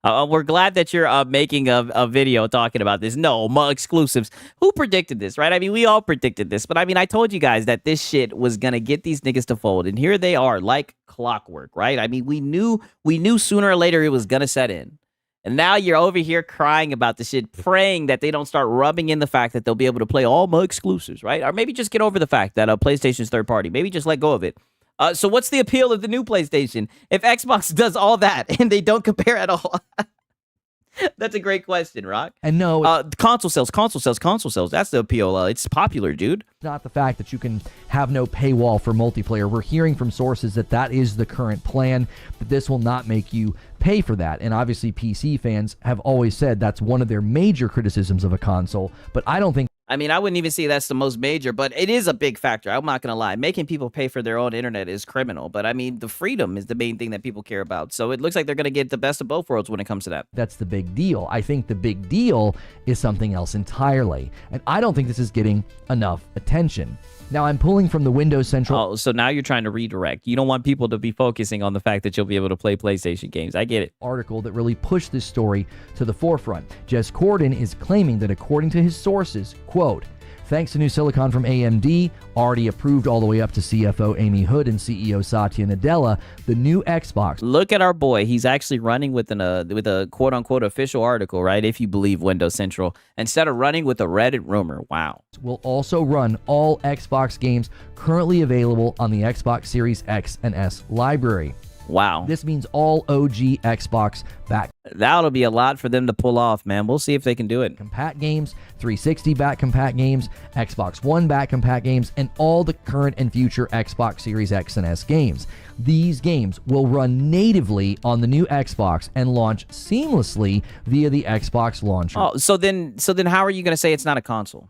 We're glad that you're making a video talking about this. No, exclusives. Who predicted this, right? I mean, we all predicted this. But I mean, I told you guys that this shit was going to get these niggas to fold. And here they are, like clockwork, right? I mean, we knew sooner or later it was going to set in. And now you're over here crying about the shit, praying that they don't start rubbing in the fact that they'll be able to play all my exclusives, right? Or maybe just get over the fact that PlayStation's third party. Maybe just let go of it. So what's the appeal of the new PlayStation if Xbox does all that and they don't compare at all? That's a great question, Rock. And no, console sales. That's the appeal. It's popular, dude. Not the fact that you can have no paywall for multiplayer. We're hearing from sources that is the current plan, but this will not make you pay for that. And obviously PC fans have always said that's one of their major criticisms of a console, but I don't think... I mean, I wouldn't even say that's the most major, but it is a big factor. I'm not going to lie. Making people pay for their own internet is criminal, but I mean, the freedom is the main thing that people care about. So it looks like they're going to get the best of both worlds when it comes to that. That's the big deal. I think the big deal is something else entirely, and I don't think this is getting enough attention. Now, I'm pulling from the Windows Central... Oh, so now you're trying to redirect. You don't want people to be focusing on the fact that you'll be able to play PlayStation games. I get it. ...article that really pushed this story to the forefront. Jez Corden is claiming that according to his sources, quote, thanks to new silicon from AMD, already approved all the way up to CFO Amy Hood and CEO Satya Nadella, the new Xbox... Look at our boy. He's actually running with a quote-unquote official article, right? If you believe Windows Central, instead of running with a Reddit rumor. Wow. ...will also run all Xbox games currently available on the Xbox Series X and S library. Wow. This means all OG Xbox back. That'll be a lot for them to pull off, man. We'll see if they can do it. Compat games, 360 back compat games, Xbox One back compat games, and all the current and future Xbox Series X and S games. These games will run natively on the new Xbox and launch seamlessly via the Xbox launcher. Oh, so then how are you going to say it's not a console?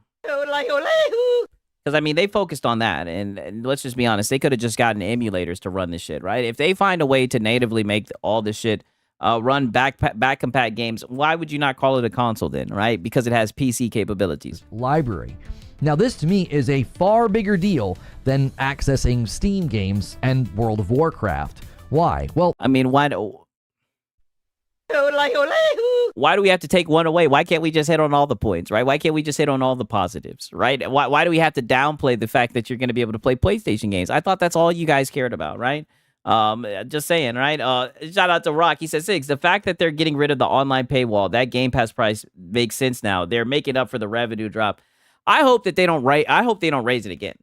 Because, I mean, they focused on that, and let's just be honest, they could have just gotten emulators to run this shit, right? If they find a way to natively make all this shit run back compat games, why would you not call it a console then, right? Because it has PC capabilities. Library. Now, this to me is a far bigger deal than accessing Steam games and World of Warcraft. Why? Well, I mean, why do we have to take one away? Why can't we just hit on all the points, right? Why can't we just hit on all the positives, right? Why do we have to downplay the fact that you're going to be able to play PlayStation games? I thought that's all you guys cared about, right? Just saying, right? Shout out to Rock. He said, Six, the fact that they're getting rid of the online paywall, that Game Pass price makes sense now. They're making up for the revenue drop. I hope that they don't raise it again.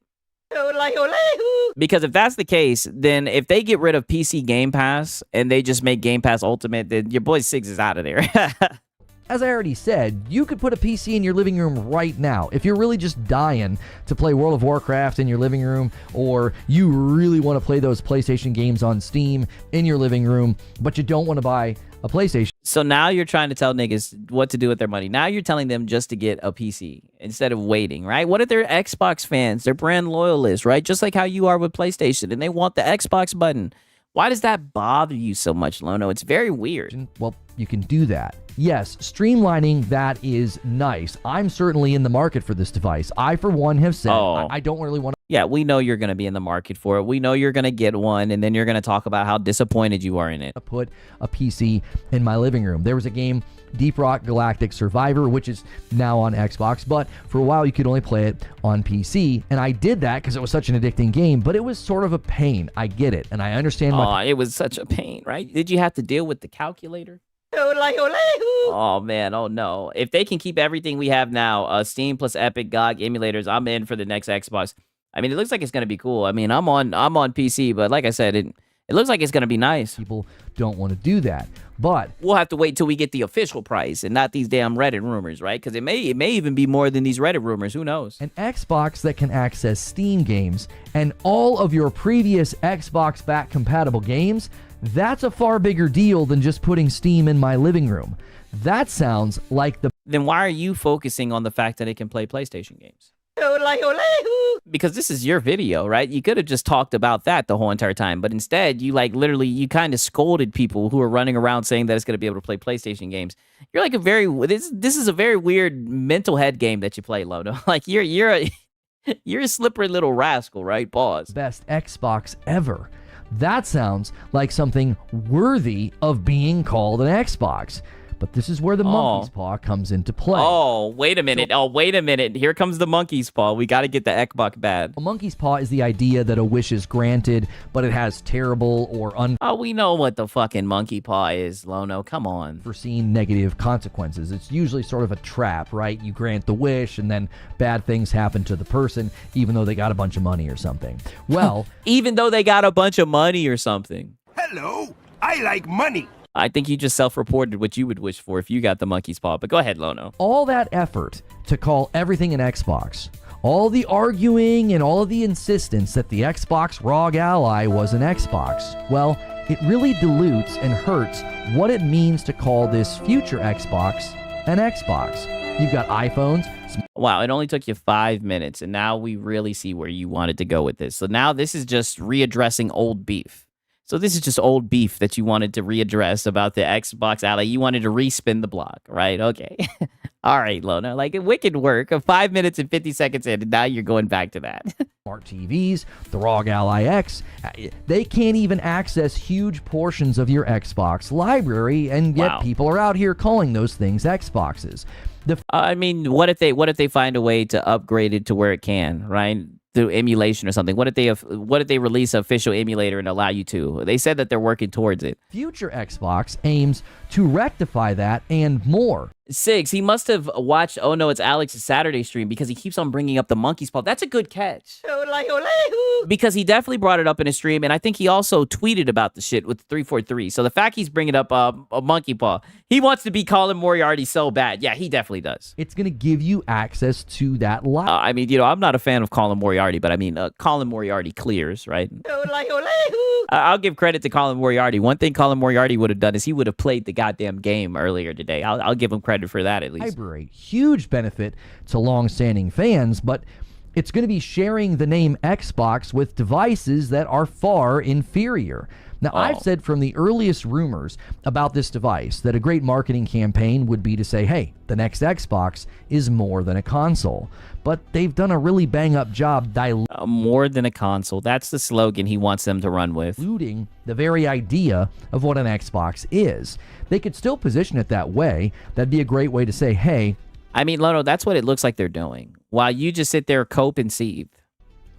Because if that's the case, then if they get rid of PC Game Pass and they just make Game Pass Ultimate, then your boy Six is out of there. As I already said, you could put a PC in your living room right now. If you're really just dying to play World of Warcraft in your living room, or you really want to play those PlayStation games on Steam in your living room, but you don't want to buy a PlayStation. So now you're trying to tell niggas what to do with their money. Now you're telling them just to get a PC instead of waiting, right? What if they're Xbox fans? They're brand loyalists, right? Just like how you are with PlayStation, and they want the Xbox button. Why does that bother you so much, Lono? It's very weird. Well, you can do that. Yes, streamlining that is nice. I'm certainly in the market for this device. I, for one, have said I don't really want to. Yeah, we know you're going to be in the market for it. We know you're going to get one, and then you're going to talk about how disappointed you are in it. Put a PC in my living room. There was a game, Deep Rock Galactic Survivor, which is now on Xbox, but for a while you could only play it on PC, and I did that because it was such an addicting game, but it was sort of a pain. I get it, and I understand why. It was such a pain, right? Did you have to deal with the calculator? Oh man, oh no. If they can keep everything we have now, Steam plus Epic, GOG emulators, I'm in for the next Xbox. I mean, it looks like it's gonna be cool. I mean, I'm on PC, but like I said, it looks like it's gonna be nice. People don't want to do that, but we'll have to wait till we get the official price and not these damn Reddit rumors, right? Because it may even be more than these Reddit rumors. Who knows? An Xbox that can access Steam games and all of your previous Xbox back compatible games. That's a far bigger deal than just putting Steam in my living room. That sounds like the... Then why are you focusing on the fact that it can play PlayStation games? Because this is your video, right? You could have just talked about that the whole entire time, but instead you you kind of scolded people who are running around saying that it's going to be able to play PlayStation games. You're like this is a very weird mental head game that you play, Lono. Like you're a slippery little rascal, right? Pause. Best Xbox ever. That sounds like something worthy of being called an Xbox. But this is where the monkey's paw comes into play. Oh, wait a minute. Wait a minute. Here comes the monkey's paw. We got to get the Xbox bad. A monkey's paw is the idea that a wish is granted, but it has terrible or we know what the fucking monkey paw is, Lono. Come on. Unforeseen negative consequences. It's usually sort of a trap, right? You grant the wish, and then bad things happen to the person, even though they got a bunch of money or something. Well... even though they got a bunch of money or something. Hello, I like money. I think you just self-reported what you would wish for if you got the monkey's paw. But go ahead, Lono. All that effort to call everything an Xbox, all the arguing and all of the insistence that the Xbox ROG Ally was an Xbox, well, it really dilutes and hurts what it means to call this future Xbox an Xbox. You've got iPhones. Wow, it only took you 5 minutes, and now we really see where you wanted to go with this. So now this is just readdressing old beef. So this is just old beef that you wanted to readdress about the Xbox Ally. You wanted to respin the block, right? Okay. All right, Lono. Like, wicked work. 5 minutes and 50 seconds in, and now you're going back to that. Smart TVs, the ROG Ally X, they can't even access huge portions of your Xbox library, and yet people are out here calling those things Xboxes. I mean, what if they find a way to upgrade it to where it can, right? Through emulation or something. What if they release an official emulator and allow you to? They said that they're working towards it. Future Xbox aims to rectify that and more. Sigs, he must have watched Oh No It's Alex's Saturday stream because he keeps on bringing up the monkey's paw. That's a good catch. Because he definitely brought it up in his stream, and I think he also tweeted about the shit with 343. So the fact he's bringing up a monkey paw, he wants to be Colin Moriarty so bad. Yeah, he definitely does. It's going to give you access to that live. I mean, I'm not a fan of Colin Moriarty, but I mean, Colin Moriarty clears, right? I'll give credit to Colin Moriarty. One thing Colin Moriarty would have done is he would have played the goddamn game earlier today. I'll give him credit for that at least. Library, huge benefit to long-standing fans, but it's going to be sharing the name Xbox with devices that are far inferior. Now, I've said from the earliest rumors about this device that a great marketing campaign would be to say, hey, the next Xbox is more than a console. But they've done a really bang-up job diluting more than a console. That's the slogan he wants them to run with. Diluting the very idea of what an Xbox is. They could still position it that way. That'd be a great way to say, hey. I mean, Lono, that's what it looks like they're doing. While you just sit there, cope and seethe.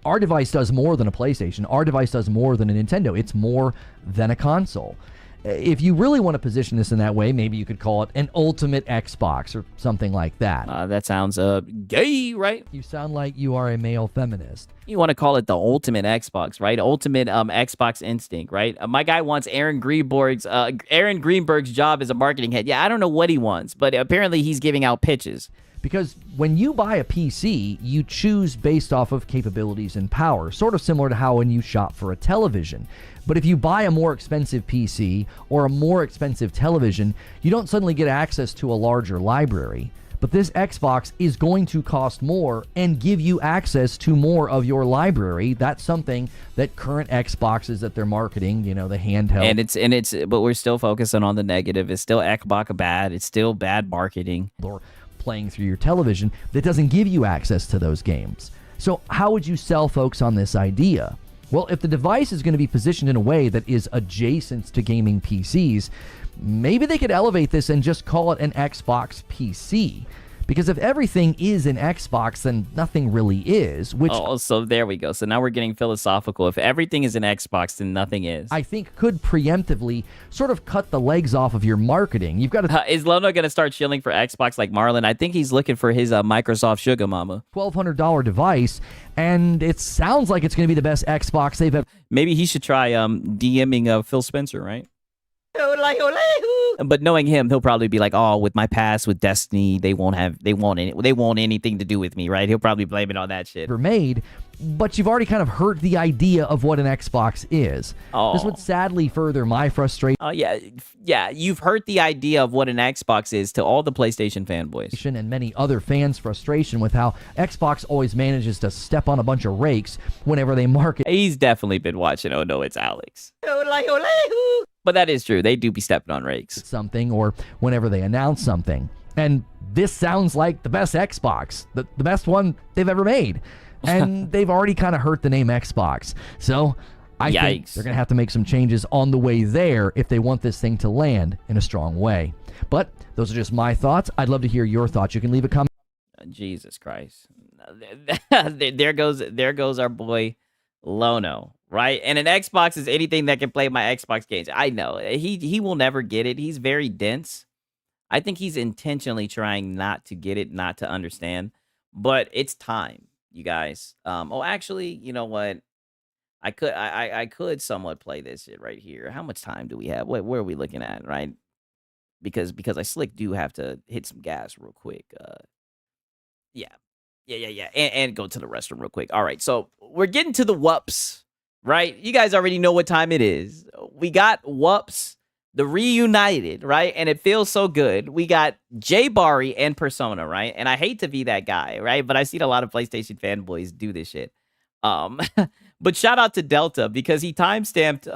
Our device does more than a PlayStation. Our device does more than a Nintendo. It's more than a console. If you really want to position this in that way, maybe you could call it an ultimate Xbox or something like that. That sounds gay, right? You sound like you are a male feminist. You want to call it the ultimate Xbox, right? Ultimate Xbox instinct, right? My guy wants Aaron Greenberg's job as a marketing head. Yeah, I don't know what he wants, but apparently he's giving out pitches. Because when you buy a PC, you choose based off of capabilities and power, sort of similar to how when you shop for a television. But if you buy a more expensive PC or a more expensive television, you don't suddenly get access to a larger library. But this Xbox is going to cost more and give you access to more of your library. That's something that current Xboxes that they're marketing, the handheld. And it's but we're still focusing on the negative. It's still Xbox bad. It's still bad marketing. Or playing through your television that doesn't give you access to those games. So how would you sell folks on this idea? Well, if the device is going to be positioned in a way that is adjacent to gaming PCs, maybe they could elevate this and just call it an Xbox PC. Because if everything is an Xbox, then nothing really is. Which so there we go. So now we're getting philosophical. If everything is an Xbox, then nothing is. I think could preemptively sort of cut the legs off of your marketing. You've got to. Is Lono going to start chilling for Xbox like Marlon? I think he's looking for his Microsoft Sugar Mama. $1,200 device, and it sounds like it's going to be the best Xbox they've ever. Maybe he should try DMing Phil Spencer, right? But knowing him, he'll probably be like, "Oh, with my past with Destiny, they won't anything to do with me, right?" He'll probably blame it on that shit. Made, but you've already kind of hurt the idea of what an Xbox is. This would sadly further my frustration. Oh yeah, you've hurt the idea of what an Xbox is to all the PlayStation fanboys and many other fans' frustration with how Xbox always manages to step on a bunch of rakes whenever they market. He's definitely been watching. Oh no, it's Alex. But that is true. They do be stepping on rakes. Something, or whenever they announce something. And this sounds like the best Xbox, the best one they've ever made. And they've already kind of hurt the name Xbox. So I think they're going to have to make some changes on the way there if they want this thing to land in a strong way. But those are just my thoughts. I'd love to hear your thoughts. You can leave a comment. Jesus Christ. There goes our boy Lono. Right? And an Xbox is anything that can play my Xbox games. I know. He will never get it. He's very dense. I think he's intentionally trying not to get it, not to understand. But it's time, you guys. Actually, you know what? I could somewhat play this shit right here. How much time do we have? Where are we looking at, right? Because I slick do have to hit some gas real quick. Yeah. And go to the restroom real quick. All right. So we're getting to the whoops. Right? You guys already know what time it is. We got Whoops, the reunited, right? And it feels so good. We got Jay Bari and Persona, right? And I hate to be that guy, right? But I've seen a lot of PlayStation fanboys do this shit. But shout out to Delta because he timestamped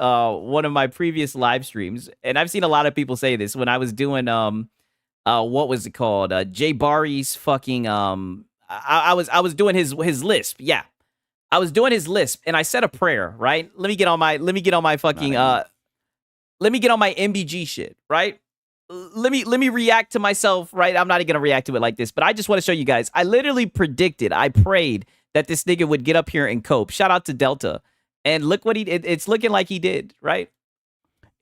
one of my previous live streams. And I've seen a lot of people say this when I was doing what was it called? Jay Bari's fucking I was doing his lisp. Yeah. I was doing his lisp and I said a prayer, right? Let me get on my fucking let me get on my MBG shit, right? Let me react to myself, right? I'm not even gonna react to it like this, but I just want to show you guys. I literally predicted, I prayed that this nigga would get up here and cope. Shout out to Delta. And look what he did. It's looking like he did, right?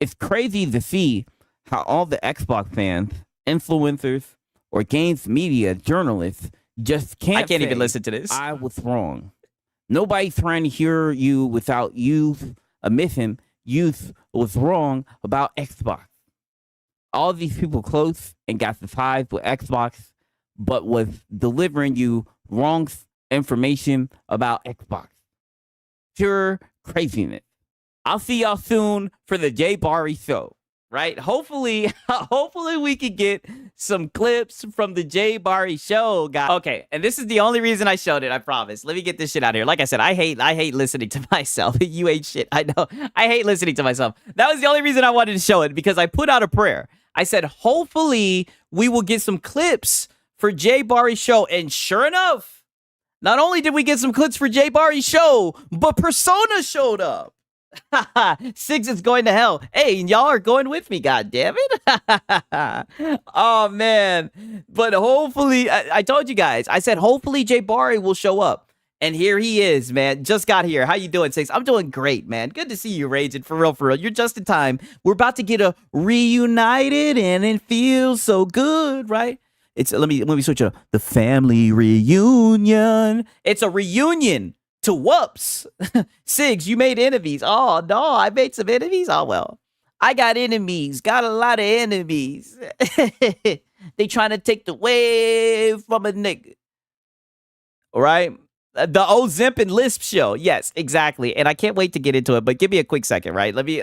It's crazy to see how all the Xbox fans, influencers, or games media journalists just can't. I can't even listen to this. I was wrong. Nobody's trying to hear you without youth admission. Youth was wrong about Xbox. All these people close and got the ties with Xbox, but was delivering you wrong information about Xbox. Pure craziness. I'll see y'all soon for the Jay Bari show. Right? Hopefully we could get some clips from the Jay Bari show, guys. Okay, and this is the only reason I showed it, I promise. Let me get this shit out of here. Like I said, I hate listening to myself. You hate shit. I know. I hate listening to myself. That was the only reason I wanted to show it, because I put out a prayer. I said, hopefully we will get some clips for Jay Bari's show. And sure enough, not only did we get some clips for Jay Bari's show, but Persona showed up. Six is going to hell. Hey, y'all are going with me, god damn it. Oh man. But hopefully, I told you guys, I said hopefully Jay Bari will show up. And here he is, man. Just got here. How you doing, Six? I'm doing great, man. Good to see you, Raging. For real, for real. You're just in time. We're about to get a reunited and it feels so good, right? It's let me switch it up. The family reunion. It's a reunion to Whoops. Sigs, you made enemies. Oh no, I made some enemies. Oh well. I got enemies. Got a lot of enemies. They trying to take the way from a nigga. All right. The old Zimp and Lisp show. Yes, exactly. And I can't wait to get into it, but give me a quick second, right? Let me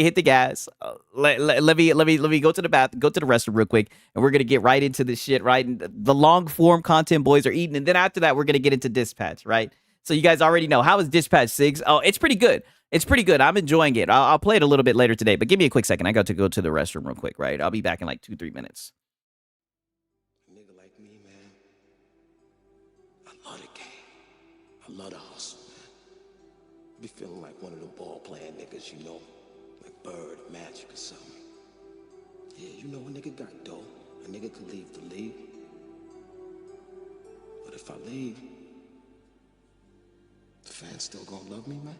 hit the gas. Let me go to the bath, go to the restroom real quick, and we're gonna get right into this shit, right? And the long form content boys are eating, and then after that, we're gonna get into Dispatch, right? So you guys already know. How is Dispatch, Sigs? Oh, it's pretty good. It's pretty good. I'm enjoying it. I'll play it a little bit later today, but give me a quick second. I got to go to the restroom real quick, right? I'll be back in like 2-3 minutes. Nigga like me, man. I love the game. I love the hustle, man. I be feeling like one of the ball playing niggas, you know, like Bird, Magic, or something. Yeah, you know, a nigga got dough. A nigga could leave the league. But if I leave, the fans still gonna love me, man?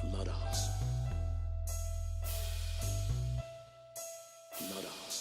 I love the hustle. I love the hustle.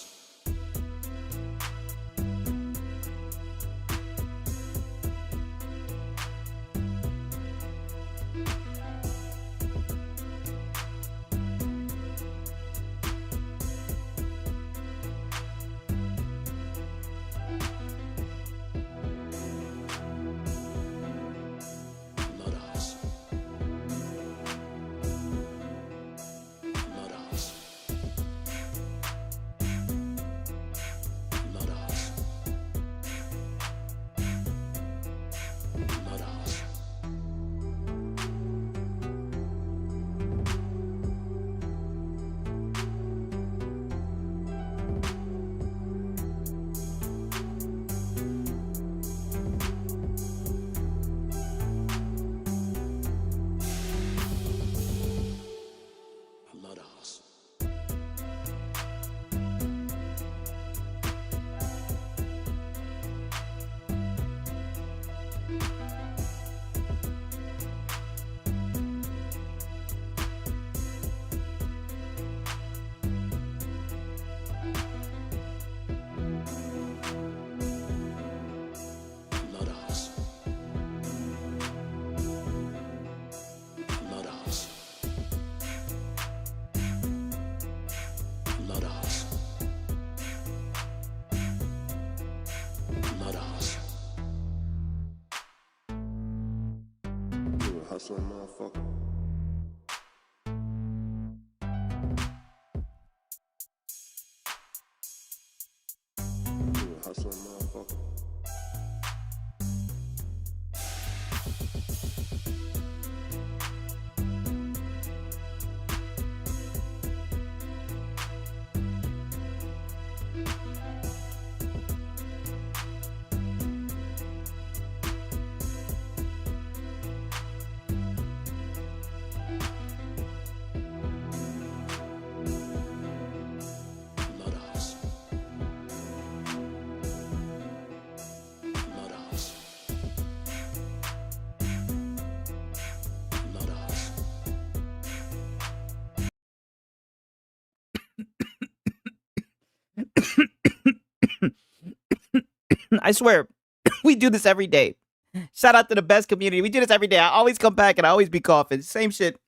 Hustling motherfucker. You a hustling motherfucker. I swear, we do this every day. Shout out to the best community. We do this every day. I always come back and I always be coughing. Same shit.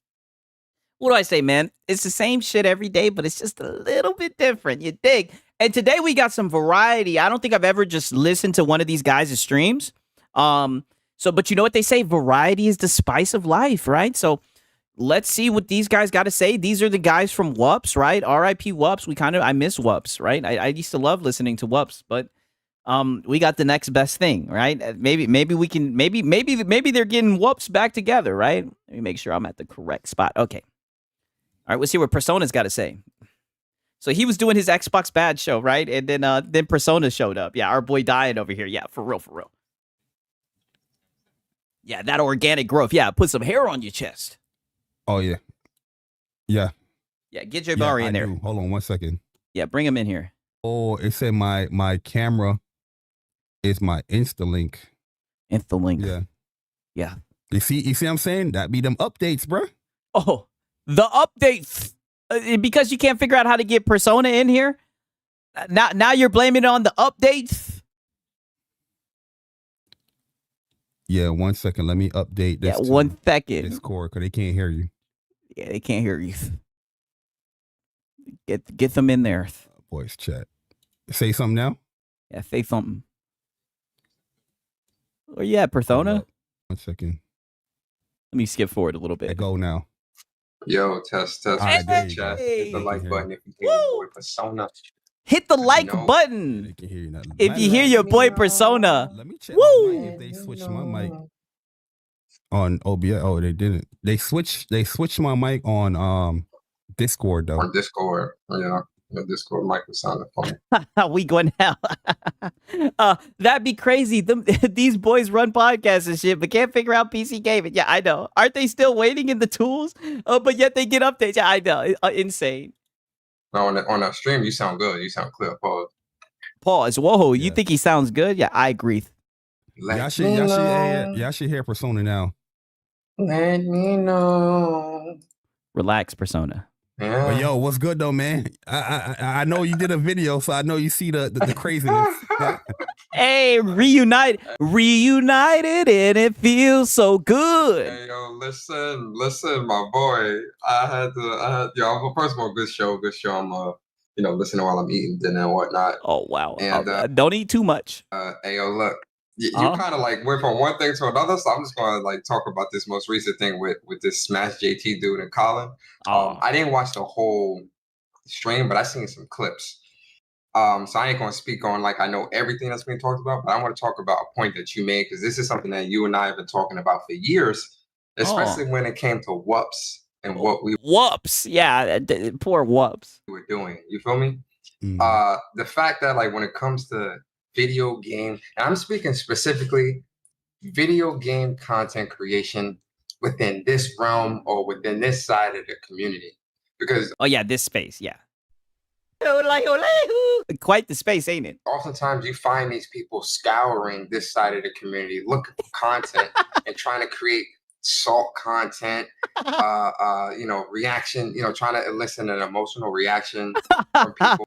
What do I say, man? It's the same shit every day, but it's just a little bit different. You dig? And today we got some variety. I don't think I've ever just listened to one of these guys' streams. But you know what they say? Variety is the spice of life, right? So let's see what these guys got to say. These are the guys from Wups, right? R.I.P. Wups. I miss Wups, right? I used to love listening to Wups, but we got the next best thing, right? Maybe we can, maybe they're getting Wups back together, right? Let me make sure I'm at the correct spot. Okay. All right, let's see what Persona's got to say. So he was doing his Xbox Bad show, right? And then Persona showed up. Yeah, our boy Dian over here. Yeah, for real. Yeah, that organic growth. Yeah, put some hair on your chest. Oh, yeah. Yeah. Yeah, get J Barry in there. Do. Hold on 1 second. Yeah, bring him in here. Oh, it said my camera is my Instalink. Instalink. Yeah. You see what I'm saying? That be them updates, bro. Oh, the updates. Because you can't figure out how to get Persona in here? Now you're blaming it on the updates? Yeah, 1 second. Let me update this. Yeah, 1 second. Discord, because they can't hear you. Yeah, they can't hear you. Get them in there. Voice chat. Say something now? Yeah, say something. Where you at, Persona? 1 second. Let me skip forward a little bit. Go now. Yo, test. Right, there you Chat. go. Hit the like button if you hear your boy Persona. Hit the like button They can hear you now. if you hear your boy Persona. Let me check Woo! my mic if they switch my mic on OBS. Oh, they didn't. They switched my mic on Discord though. On Discord. Yeah. Your Discord mic was sounding funny. We going now. That'd be crazy. These boys run podcasts and shit, but can't figure out PC gaming. Yeah, I know. Aren't they still waiting in the tools? But yet they get updates. Yeah, I know. Insane. No, on that stream, you sound good. You sound clear. Pause. Whoa, you think he sounds good? Yeah, I agree. Y'all should hear Persona now. Let me know. Relax, Persona. Yeah. But yo, what's good though, man? I know you did a video, so I know you see the craziness. Hey, reunited, and it feels so good. Hey, yo, listen, my boy. Yo, first of all, good show. I'm listening while I'm eating dinner and whatnot. Oh wow! And don't eat too much. Hey, yo, look. You kind of like went from one thing to another, so I'm just gonna like talk about this most recent thing with this Smash JT dude and Colin. I didn't watch the whole stream, but I seen some clips. So I ain't gonna speak on like I know everything that's being talked about, but I want to talk about a point that you made because this is something that you and I have been talking about for years, especially when it came to WUPs and what we poor WUPs were doing. You feel me? The fact that like when it comes to video game, and I'm speaking specifically video game content creation within this realm or within this side of the community, because this space, quite the space, ain't it? Oftentimes you find these people scouring this side of the community looking for content and trying to create salt content, reaction, trying to elicit an emotional reaction from people.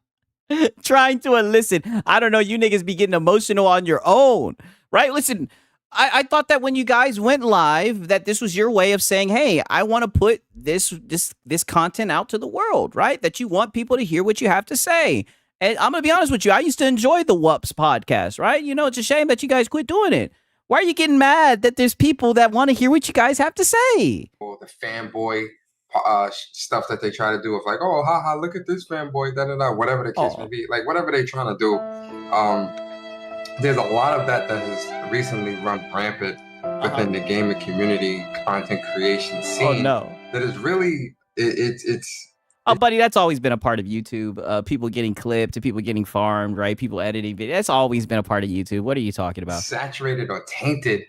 Trying to elicit. I don't know. You niggas be getting emotional on your own, right? Listen, I thought that when you guys went live, that this was your way of saying, hey, I want to put this content out to the world, right? That you want people to hear what you have to say. And I'm going to be honest with you. I used to enjoy the WUPs podcast, right? It's a shame that you guys quit doing it. Why are you getting mad that there's people that want to hear what you guys have to say? Or the fanboy stuff that they try to do of like, oh, haha, look at this fanboy, whatever the case may be, like whatever they're trying to do. There's a lot of that has recently run rampant within the gaming community content creation scene. Oh no, that is really buddy, that's always been a part of YouTube. People getting clipped, people getting farmed, right? People editing videos. That's always been a part of YouTube. What are you talking about? Saturated or tainted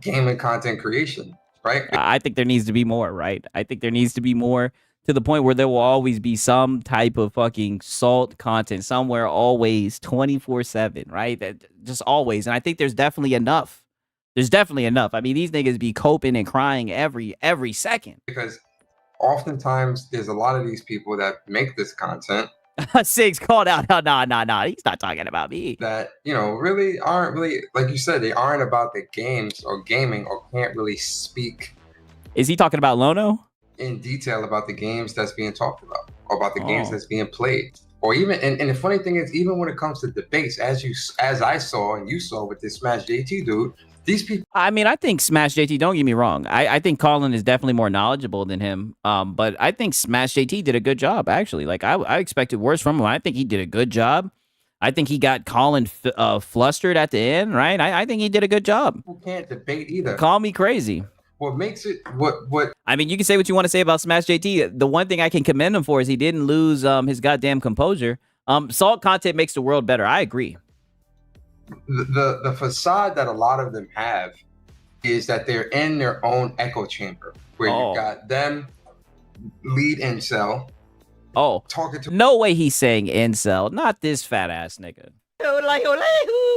gaming content creation. Right? I think there needs to be more, right? I think there needs to be more to the point where there will always be some type of fucking salt content somewhere, always 24/7, right? That just always. And I think there's definitely enough. I mean, these niggas be coping and crying every second. Because oftentimes there's a lot of these people that make this content. Sig's called out. Nah. He's not talking about me. That, really aren't like you said, they aren't about the games or gaming or can't really speak. Is he talking about Lono? In detail about the games that's being talked about or about the games that's being played. Or even, and the funny thing is, even when it comes to debates, as I saw and you saw with this Smash JT dude, these people. I mean, I think Smash JT, don't get me wrong. I think Colin is definitely more knowledgeable than him. But I think Smash JT did a good job, actually. Like, I expected worse from him. I think he did a good job. I think he got Colin flustered at the end, right? I think he did a good job. People can't debate either. Call me crazy. What makes it, what? I mean, you can say what you want to say about Smash JT. The one thing I can commend him for is he didn't lose his goddamn composure. Salt content makes the world better. I agree. The facade that a lot of them have is that they're in their own echo chamber where you got them lead incel. Talking to no way he's saying incel, not this fat ass nigga.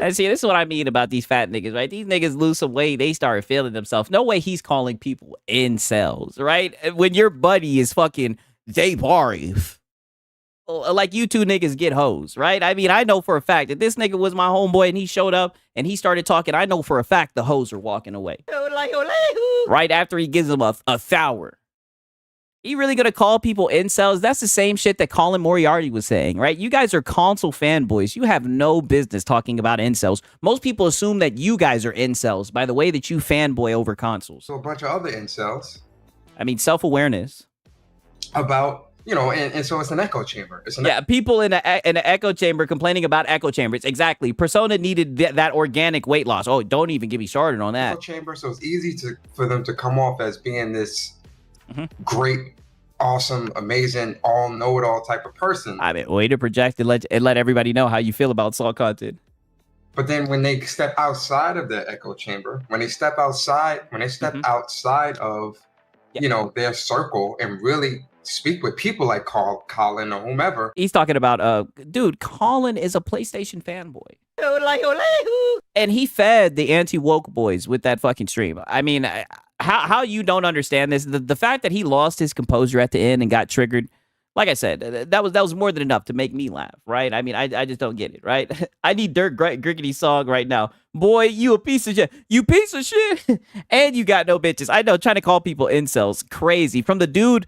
And see, this is what I mean about these fat niggas, right? These niggas lose some weight, they start feeling themselves. No way he's calling people incels, right? When your buddy is fucking they worry. Like you two niggas get hoes, right? I mean, I know for a fact that this nigga was my homeboy and he showed up and he started talking. I know for a fact the hoes are walking away. Right after he gives them a sour. He really gonna call people incels? That's the same shit that Colin Moriarty was saying, right? You guys are console fanboys. You have no business talking about incels. Most people assume that you guys are incels by the way that you fanboy over consoles. So a bunch of other incels. I mean, self-awareness. About, you know, and so it's an echo chamber. It's an people in an echo chamber complaining about echo chambers. Exactly. Persona needed that organic weight loss. Oh, don't even get me started on that. Echo chamber, so it's easy for them to come off as being this great, awesome, amazing, all know-it-all type of person. I mean, way to project and let everybody know how you feel about Saw content. But then when they step outside of the echo chamber, when they step outside of, you know, their circle and really speak with people like Colin or whomever. He's talking about, dude, Colin is a PlayStation fanboy. And he fed the anti-woke boys with that fucking stream. I mean, how you don't understand this? The fact that he lost his composure at the end and got triggered, like I said, that was more than enough to make me laugh, right? I mean, I just don't get it, right? I need Dirk Grickety's song right now. Boy, you a piece of shit. You piece of shit. And you got no bitches. I know, trying to call people incels, crazy. From the dude,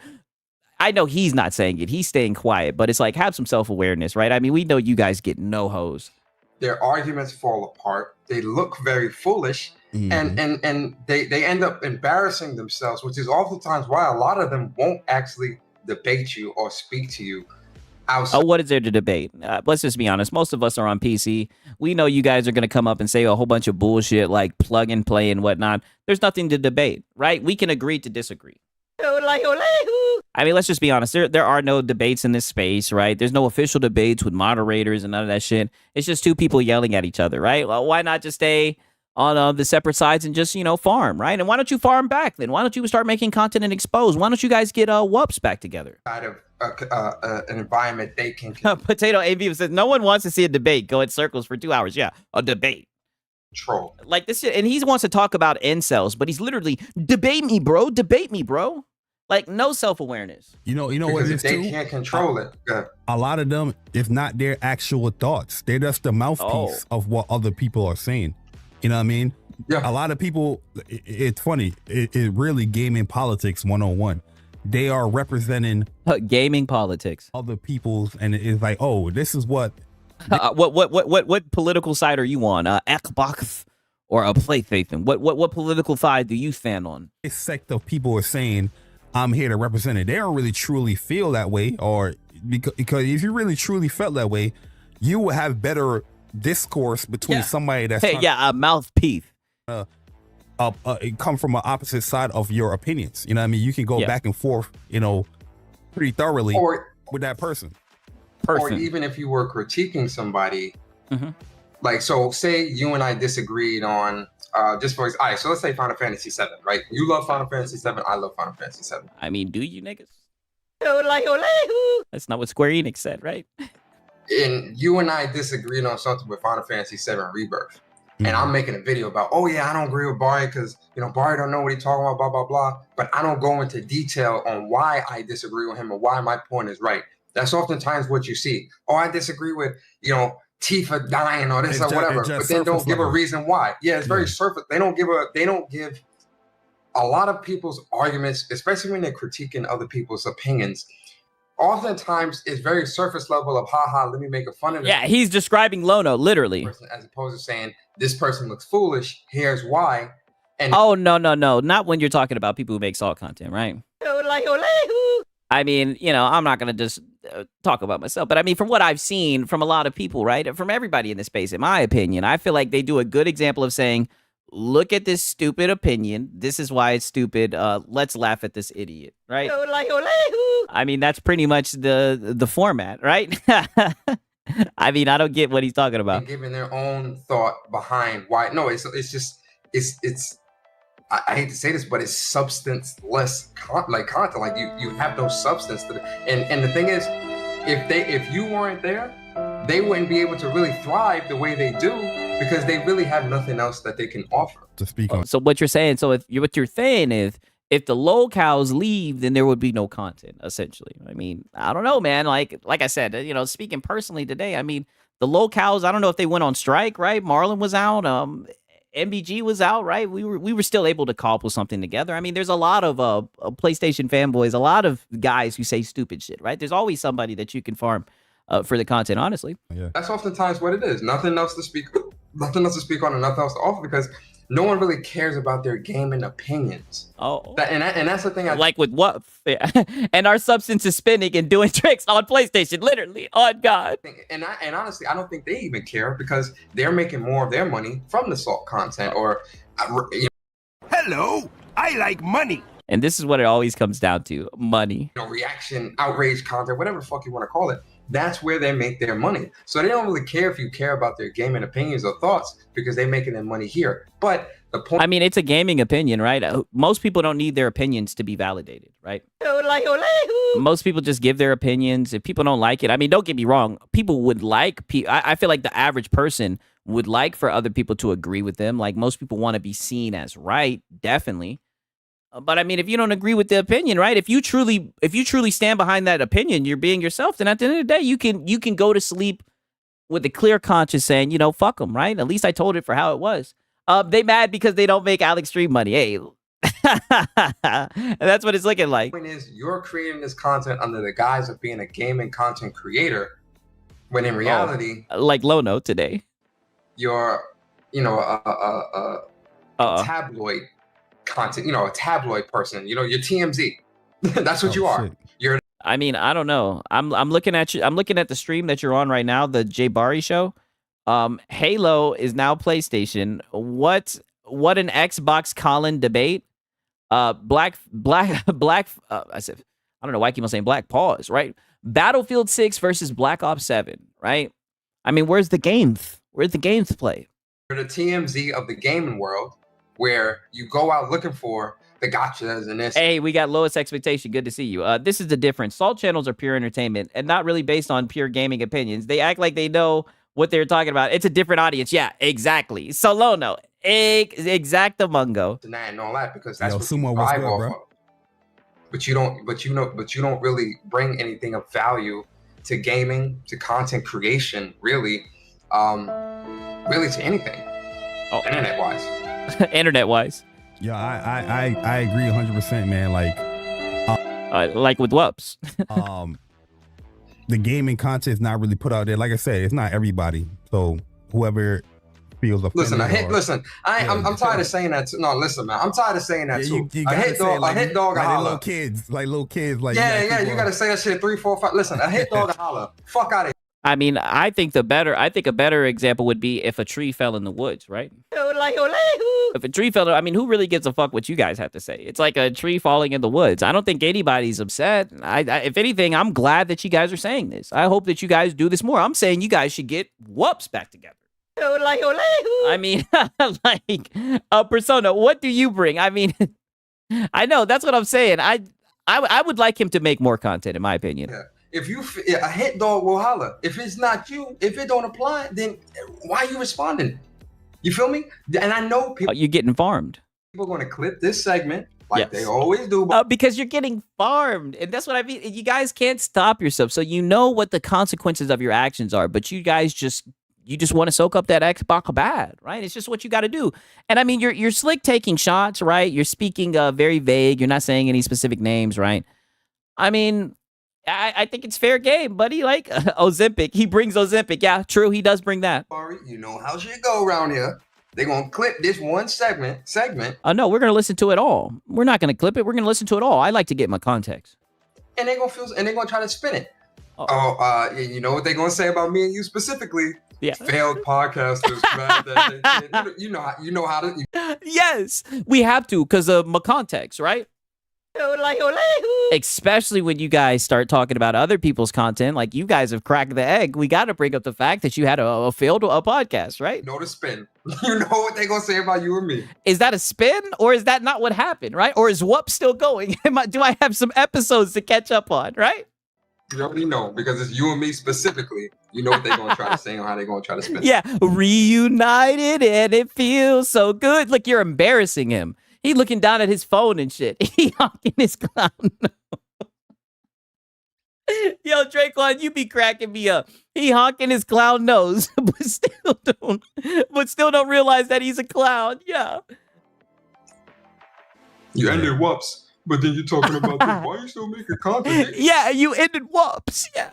I know he's not saying it. He's staying quiet, but it's like, have some self-awareness, right? I mean, we know you guys get no hoes. Their arguments fall apart. They look very foolish, and they end up embarrassing themselves, which is oftentimes why a lot of them won't actually debate you or speak to you outside. Oh, what is there to debate? Let's just be honest. Most of us are on PC. We know you guys are going to come up and say a whole bunch of bullshit like plug and play and whatnot. There's nothing to debate, right? We can agree to disagree. I mean, let's just be honest. There are no debates in this space, right? There's no official debates with moderators and none of that shit. It's just two people yelling at each other, right? Well, why not just stay on the separate sides and just, you know, farm, right? And why don't you farm back then? Why don't you start making content and expose? Why don't you guys get WUPs back together? Out of an environment they can Potato AV says, no one wants to see a debate go in circles for 2 hours. Yeah, a debate. Control. Like this shit, and he wants to talk about incels, but he's literally, debate me, bro. Debate me, bro. Like, no self-awareness. You know because what it if is they too? can't control it. A lot of them, if not their actual thoughts, they're just the mouthpiece of what other people are saying. You know what I mean? Yeah. A lot of people, it's funny. It really gaming politics 101. They are representing gaming politics. Other people's, and it's like, oh, this is what. What political side are you on? Xbox or a PlayStation? What political side do you stand on? This sect of people are saying, I'm here to represent it. They don't really truly feel that way, or because if you really truly felt that way, you would have better discourse between somebody that's a mouthpiece. Come from an opposite side of your opinions. You know what I mean? You can go back and forth, you know, pretty thoroughly with that person. Or even if you were critiquing somebody, like, so say you and I disagreed on just for all right, so let's say Final Fantasy 7, right? You love Final Fantasy 7, I love Final Fantasy 7. I mean, do you niggas? That's not what Square Enix said, right? And you and I disagreed on something with Final Fantasy 7 Rebirth. And I'm making a video about, oh yeah, I don't agree with Barry because, you know, Barry don't know what he's talking about, blah, blah, blah. But I don't go into detail on why I disagree with him and why my point is right. That's oftentimes what you see. Oh, I disagree with, you know, Tifa dying or this or whatever, but then don't give a reason why. Yeah, it's very surface. They don't give a lot of people's arguments, especially when they're critiquing other people's opinions. Oftentimes it's very surface level of haha, let me make a fun of it. Yeah, he's describing Lono, literally. As opposed to saying this person looks foolish, here's why. And oh no, not when you're talking about people who make Saw content, right? I mean, you know, I'm not going to just talk about myself, but I mean, from what I've seen from a lot of people, right? From everybody in this space, in my opinion, I feel like they do a good example of saying, look at this stupid opinion. This is why it's stupid. Let's laugh at this idiot, right? I mean, that's pretty much the format, right? I mean, I don't get what he's talking about. Giving their own thought behind why. No, it's I hate to say this, but it's substance-less content. Like you have no substance to it. And the thing is, if you weren't there, they wouldn't be able to really thrive the way they do because they really have nothing else that they can offer. To speak on. So what you're saying, what you're saying is if the locals leave, then there would be no content, essentially. I mean, I don't know, man. Like I said, speaking personally today, I mean, the locals, I don't know if they went on strike, right? Marlon was out, MBG was out, right? We were still able to cobble something together. I mean, there's a lot of PlayStation fanboys, a lot of guys who say stupid shit, right? There's always somebody that you can farm for the content, honestly. Yeah. That's oftentimes what it is. Nothing else to speak on and nothing else to offer because no one really cares about their gaming opinions. Oh, and that's the thing. Like with what? Yeah. And our substance is spinning and doing tricks on PlayStation, literally, on God. And honestly, I don't think they even care because they're making more of their money from the salt content or. Hello, I like money. And this is what it always comes down to: money. Reaction, outrage content, whatever the fuck you want to call it. That's where they make their money. So they don't really care if you care about their gaming opinions or thoughts because they're making their money here. But the point, I mean, it's a gaming opinion, right? Most people don't need their opinions to be validated, right? Most people just give their opinions. If people don't like it, I mean, don't get me wrong. People would like, I feel like the average person would like for other people to agree with them. Like most people want to be seen as right, definitely. But I mean, if you don't agree with the opinion, right? If you truly stand behind that opinion, you're being yourself. Then at the end of the day, you can go to sleep with a clear conscience, saying, fuck them, right? At least I told it for how it was. They mad because they don't make Alex Stream money. Hey, and that's what it's looking like. The point is, you're creating this content under the guise of being a gaming content creator, when in reality, like Lono today, you're, a tabloid content, a tabloid person, you're TMZ. That's what you are. Shit. You're. I mean, I don't know. I'm looking at you. I'm looking at the stream that you're on right now, the Jay Bari show. Halo is now PlayStation. What an Xbox Colin debate. Black. I said, I don't know why I keep on saying black. Pause. Right. Battlefield 6 versus Black Ops 7. Right. I mean, where's the games? Where's the games play? You're the TMZ of the gaming world, where you go out looking for the gotchas and this. Hey, we got lowest expectation. Good to see you. This is the difference. Salt channels are pure entertainment and not really based on pure gaming opinions. They act like they know what they're talking about. It's a different audience. Yeah, exactly. Solono. Exactamungo. And all that because that's what Sumo, you what's thrive good, off bro? of. But you don't really bring anything of value to gaming, to content creation, really to anything. Oh, internet-wise. Internet-wise. Yeah, I agree 100%, man. Like with Wups. The gaming content is not really put out there. Like I said, it's not everybody. So whoever feels offended. I'm tired of saying that too. No, listen, man. I'm tired of saying that too. A hit dog, a holler. little kids. Yeah, you gotta say that shit 3, 4, 5. Listen, a hit dog a holler. Fuck out of here. I mean, I think a better example would be if a tree fell in the woods, right? If a tree fell, I mean, who really gives a fuck what you guys have to say? It's like a tree falling in the woods. I don't think anybody's upset. If anything, I'm glad that you guys are saying this. I hope that you guys do this more. I'm saying you guys should get Wups back together. I mean, like, Persona, what do you bring? I mean, I know, that's what I'm saying. I would like him to make more content, in my opinion. Yeah. If a hit dog will holler. If it's not you, if it don't apply, then why are you responding? You feel me? And I know people. You're getting farmed. People are going to clip this segment like they always do. Because you're getting farmed. And that's what I mean. You guys can't stop yourself. So you know what the consequences of your actions are. But you guys just want to soak up that Xbox bad, right? It's just what you got to do. And I mean, you're slick taking shots, right? You're speaking very vague. You're not saying any specific names, right? I mean, I think it's fair game, buddy. Like Ozempic, he brings Ozempic. Yeah, true, he does bring that. You know how shit go around here. They're gonna clip this one segment. No, we're gonna listen to it all. We're not gonna clip it. We're gonna listen to it all. I like to get my context. And they're gonna try to spin it. You know what they're gonna say about me and you specifically? Yeah. Failed podcasters, man. You know how to. Yes, we have to because of my context, right? Especially when you guys start talking about other people's content, like you guys have cracked the egg. We got to bring up the fact that you had a failed podcast, right? Know the spin. You know what they gonna say about you and me. Is that a spin, or is that not what happened, right? Or is Whoop still going? Do I have some episodes to catch up on, right? You already know because it's you and me specifically. You know what they're gonna try to say and how they're gonna try to spin. Yeah, reunited and it feels so good. Look, you're embarrassing him. He looking down at his phone and shit. He honking his clown nose. Yo, Draquan, you be cracking me up. He honking his clown nose, but still don't realize that he's a clown. Yeah. You ended whoops, but then you're talking about this. Why are you still making content? Yeah, you ended whoops. Yeah.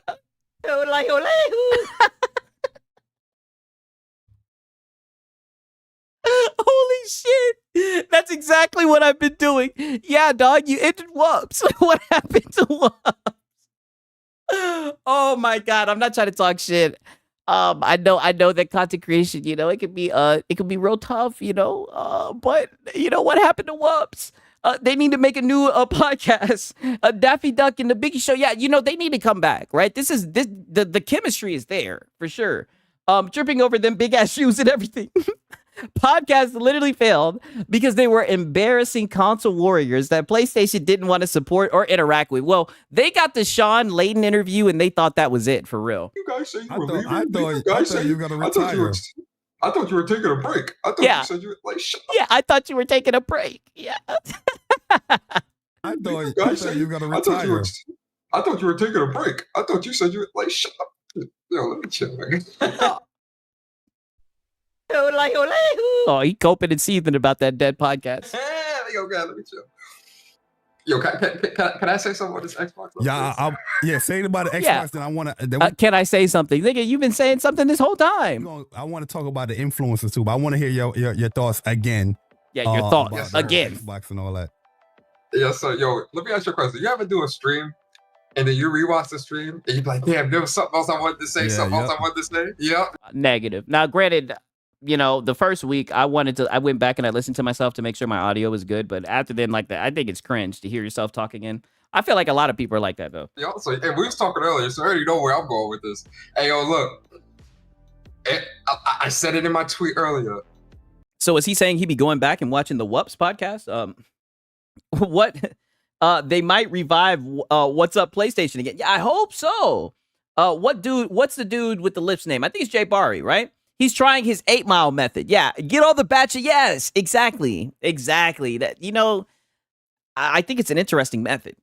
Holy shit. That's exactly what I've been doing. Yeah, dog, you ended whoops. What happened to whoops? Oh my God, I'm not trying to talk shit. I know that content creation, it could be real tough, but what happened to whoops? They need to make a new podcast. Daffy Duck and the Biggie Show. Yeah, they need to come back, right? The chemistry is there for sure. Tripping over them big ass shoes and everything. Podcasts literally failed because they were embarrassing console warriors that PlayStation didn't want to support or interact with. Well, they got the Sean Layden interview and they thought that was it for real. You guys say you were leaving. I thought you were going to retire. I thought you were taking a break. I thought you said you were like, shut up. Yeah, I thought you were taking a break. Yeah. I thought you were going to retire. I thought you were taking a break. I thought you said you were like, shut up. Yo, let me chill, man. Oh, he coping and seething about that dead podcast. Yo, God, let me chill. Yo, can I say something about this Xbox? Yeah, say it about the Xbox. Yeah. Then I want to. Can I say something, nigga? You've been saying something this whole time. I want to talk about the influencers too, but I want to hear your thoughts again. Yeah, your thoughts again. Xbox and all that. Yeah, so yo, let me ask you a question. You ever do a stream and then you rewatch the stream and you're like, damn, there was something else I wanted to say, something else I wanted to say? Yeah. Negative. Now, granted, the first week I went back and I listened to myself to make sure my audio was good. But after then, like that, I think it's cringe to hear yourself talk again. I feel like a lot of people are like that though. Yeah. So, and we was talking earlier, so I already know where I'm going with this. Hey, yo, look, I said it in my tweet earlier. So is he saying he'd be going back and watching the Whoops podcast? What? They might revive What's Up PlayStation again. Yeah, I hope so. What's the dude with the lips name? I think it's Jay Barry, right? He's trying his 8 Mile method. Yeah, get all the batch of yes. Exactly. That I think it's an interesting method.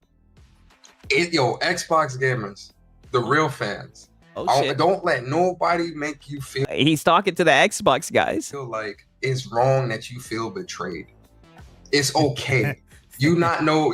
Xbox gamers, the real fans. Oh shit! Don't let nobody make you feel. He's talking to the Xbox guys. Feel like it's wrong that you feel betrayed. It's okay. you not know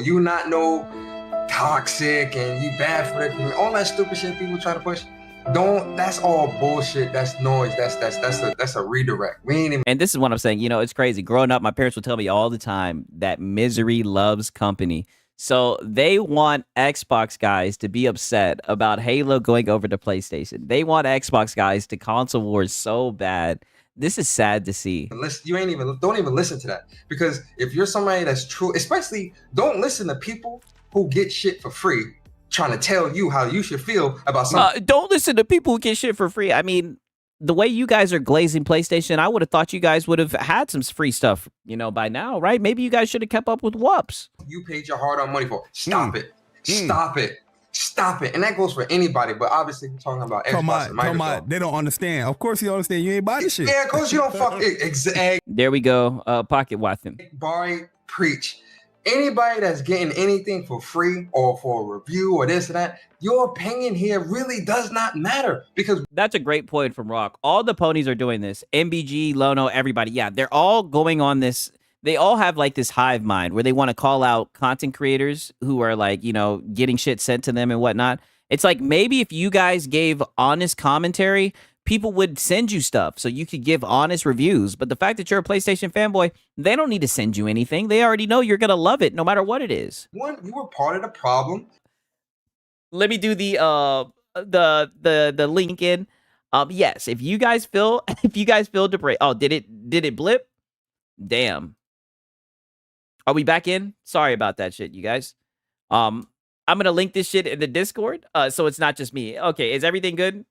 toxic and you bad for it. All that stupid shit people try to push. That's all bullshit. That's noise. That's a redirect. We ain't even. And this is what I'm saying. It's crazy. Growing up, my parents would tell me all the time that misery loves company. So they want Xbox guys to be upset about Halo going over to PlayStation. They want Xbox guys to console wars so bad. This is sad to see. Don't even listen to that, because if you're somebody that's true, especially don't listen to people who get shit for free trying to tell you how you should feel about something. Don't listen to people who get shit for free. I mean, the way you guys are glazing PlayStation, I would have thought you guys would have had some free stuff, by now, right? Maybe you guys should have kept up with Whoops. You paid your hard-earned money for. Stop it. Stop it. Stop it. And that goes for anybody, but obviously we're talking about Xbox and Microsoft. Come on. They don't understand. Of course you don't understand. You ain't buy this shit. Yeah, of course you don't fuck it. Exactly. There we go. Pocket Watson. Barry, preach. Anybody that's getting anything for free or for a review or this or that, your opinion here really does not matter, because that's a great point from Rock. All the ponies are doing this. MBG, Lono, everybody. Yeah, they're all going on this. They all have like this hive mind where they want to call out content creators who are like, getting shit sent to them and whatnot. It's like, maybe if you guys gave honest commentary, people would send you stuff so you could give honest reviews. But the fact that you're a PlayStation fanboy, they don't need to send you anything. They already know you're going to love it no matter what it is. One, you were part of the problem. Let me do the link in. Yes, if you guys feel depressed. Oh, did it blip? Damn. Are we back in? Sorry about that shit, you guys. I'm going to link this shit in the Discord so it's not just me. Okay, is everything good?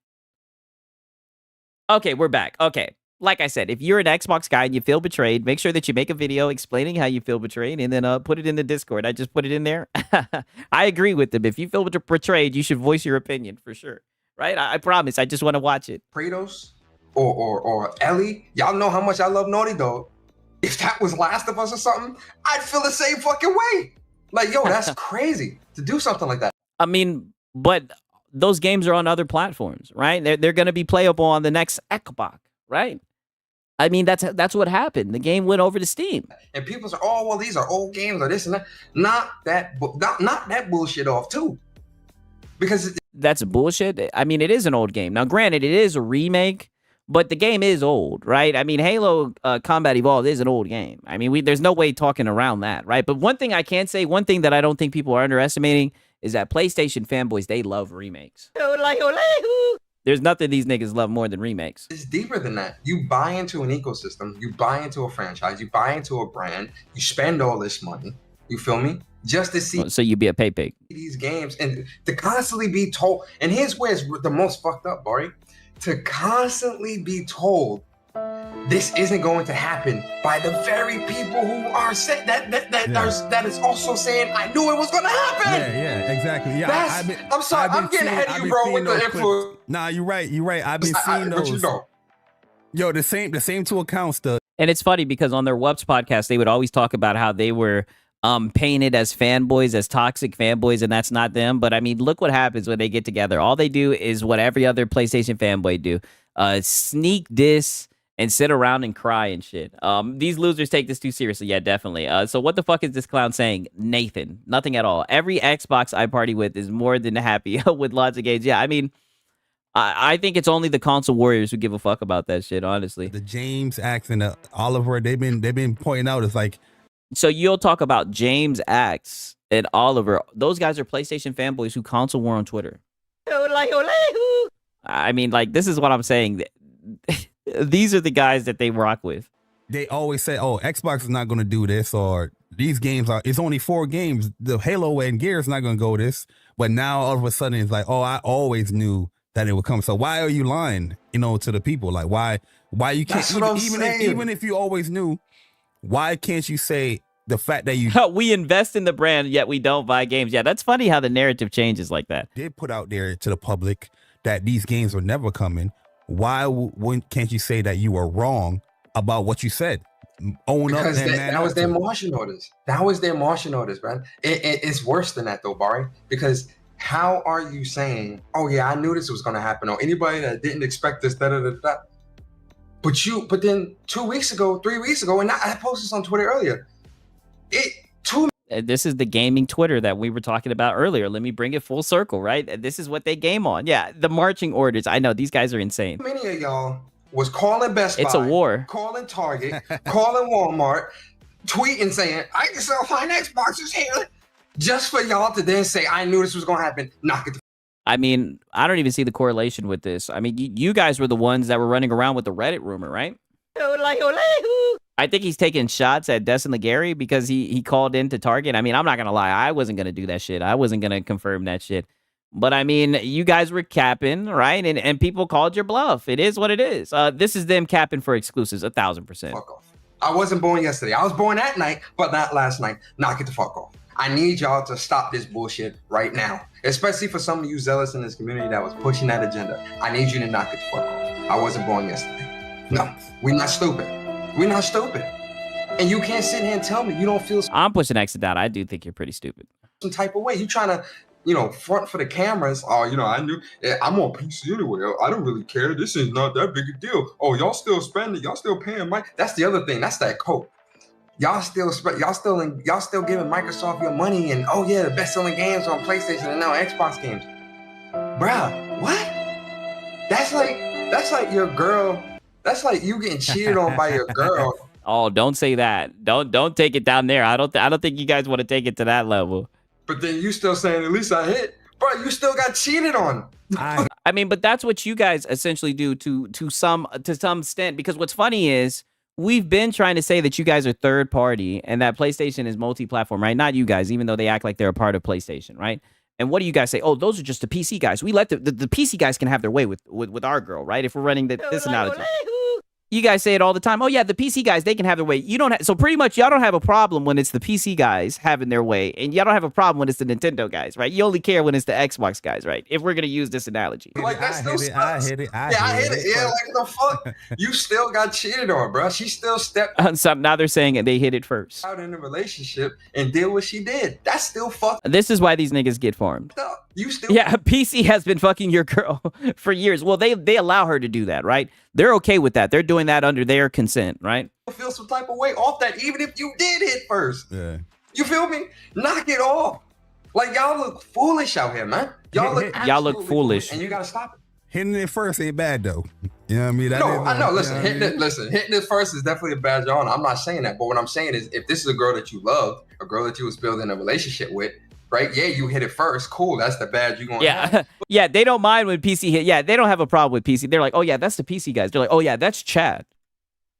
Okay, we're back. Okay. Like I said, if you're an Xbox guy and you feel betrayed, make sure that you make a video explaining how you feel betrayed and then put it in the Discord. I just put it in there. I agree with them. If you feel betrayed, you should voice your opinion for sure. Right? I promise. I just want to watch it. Kratos or Ellie, y'all know how much I love Naughty Dog. If that was Last of Us or something, I'd feel the same fucking way. Like, yo, that's crazy to do something like that. I mean, but those games are on other platforms, right? They're going to be playable on the next Xbox, right? I mean, that's what happened. The game went over to Steam. And people say, "Oh, well, these are old games or this and that." Knock that bullshit off too, because that's bullshit. I mean, it is an old game. Now, granted, it is a remake, but the game is old, right? I mean, Halo Combat Evolved is an old game. I mean, there's no way talking around that, right? But one thing I can say, one thing that I don't think people are underestimating is that PlayStation fanboys, they love remakes. There's nothing these niggas love more than remakes. It's deeper than that. You buy into an ecosystem, you buy into a franchise, you buy into a brand, you spend all this money, you feel me? Just to see so you be a pay pig. These games and to constantly be told, and here's where it's the most fucked up, Barry, to constantly be told this isn't going to happen by the very people who are saying that is also saying I knew it was going to happen. Yeah, exactly. Yeah, I'm sorry, I'm getting ahead of you, bro, with the influence. Nah, you're right. I've been seeing those. But you know. Yo, the same two accounts. And it's funny because on their Whoops podcast, they would always talk about how they were painted as fanboys, as toxic fanboys, and that's not them. But I mean, look what happens when they get together. All they do is what every other PlayStation fanboy do: sneak diss and sit around and cry and shit. These losers take this too seriously. Yeah, definitely. So what the fuck is this clown saying? Nathan, nothing at all. Every Xbox I party with is more than happy with lots of games. Yeah, I mean, I think it's only the console warriors who give a fuck about that shit, honestly. The James Axe and the Oliver, they've been pointing out, it's like, so you'll talk about James Axe and Oliver. Those guys are PlayStation fanboys who console war on Twitter. I mean, like, this is what I'm saying. These are the guys that they rock with. They always say, "Oh, Xbox is not going to do this," or "These games are. It's only 4 games. The Halo and Gears not going to go this." But now all of a sudden it's like, "Oh, I always knew that it would come." So why are you lying? To the people, like why you can't even if you always knew, why can't you say the fact that you we invest in the brand yet we don't buy games? Yeah, that's funny how the narrative changes like that. They put out there to the public that these games were never coming. Why can't you say that you were wrong about what you said? Own up. That was their marching orders. That was their marching orders, man. It's worse than that though, Barry, because how are you saying, "Oh yeah, I knew this was going to happen," or anybody that didn't expect this, But then 2 weeks ago, 3 weeks ago, and I posted this on Twitter earlier. This is the gaming Twitter that we were talking about earlier. Let me bring it full circle, right? This is what they game on. Yeah, the marching orders. I know these guys are insane. Many of y'all was calling Best Buy. It's a war. Calling Target, calling Walmart, tweeting saying, "I can sell fine Xboxes here," just for y'all to then say, "I knew this was going to happen." Knock it. I mean, I don't even see the correlation with this. I mean, you guys were the ones that were running around with the Reddit rumor, right? I think he's taking shots at Destin Legary because he called into Target. I mean, I'm not going to lie. I wasn't going to do that shit. I wasn't going to confirm that shit. But I mean, you guys were capping, right? And people called your bluff. It is what it is. This is them capping for exclusives, 1,000%. Fuck off. I wasn't born yesterday. I was born that night, but not last night. Knock it the fuck off. I need y'all to stop this bullshit right now. Especially for some of you zealous in this community that was pushing that agenda. I need you to knock it the fuck off. I wasn't born yesterday. No, we're not stupid. We're not stupid. And you can't sit here and tell me you don't feel I'm pushing X down. I do think you're pretty stupid. Some type of way. You trying to, front for the cameras. Oh, I knew I'm on PC anyway. I don't really care. This is not that big a deal. Oh, y'all still spending. Y'all still paying money. That's the other thing. That's that cope. Y'all still giving Microsoft your money, and oh yeah, the best-selling games on PlayStation and now Xbox games. Bruh, what? That's like your girl. That's like you getting cheated on by your girl. Oh, don't say that. Don't take it down there. I don't think you guys want to take it to that level. But then you still saying at least I hit. Bro, you still got cheated on. I mean, but that's what you guys essentially do to some extent, because what's funny is we've been trying to say that you guys are third party and that PlayStation is multi-platform, right? Not you guys, even though they act like they're a part of PlayStation, right? And what do you guys say? Oh, those are just the PC guys. We let the PC guys can have their way with our girl, right? If we're running this analogy. You guys say it all the time. Oh yeah, the PC guys, they can have their way. You don't. So pretty much, y'all don't have a problem when it's the PC guys having their way, and y'all don't have a problem when it's the Nintendo guys, right? You only care when it's the Xbox guys, right? If we're gonna use this analogy. Like that still sucks. I hit it. Yeah, like the fuck. You still got cheated on, bro. She still stepped So now they're saying they hit it first. out in the relationship and did what she did. That's still fucked. This is why these niggas get farmed. You still Yeah, PC has been fucking your girl for years. Well, they allow her to do that, right? They're okay with that. They're doing that under their consent, right? feel some type of way off that, even if you did hit first. Yeah. You feel me? Knock it off. Like y'all look foolish out here, man. Y'all look foolish, and you gotta stop it. Hitting it first ain't bad though. You know what I mean? I know. Listen, hitting it first is definitely a badge on. I'm not saying that, but what I'm saying is, if this is a girl that you love, a girl that you was building a relationship with, right? Yeah, you hit it first. Cool. That's the badge you gonna have. Yeah, they don't mind when PC hit. Yeah, they don't have a problem with PC. They're like, oh yeah, that's the PC guys. They're like, oh yeah, that's Chad.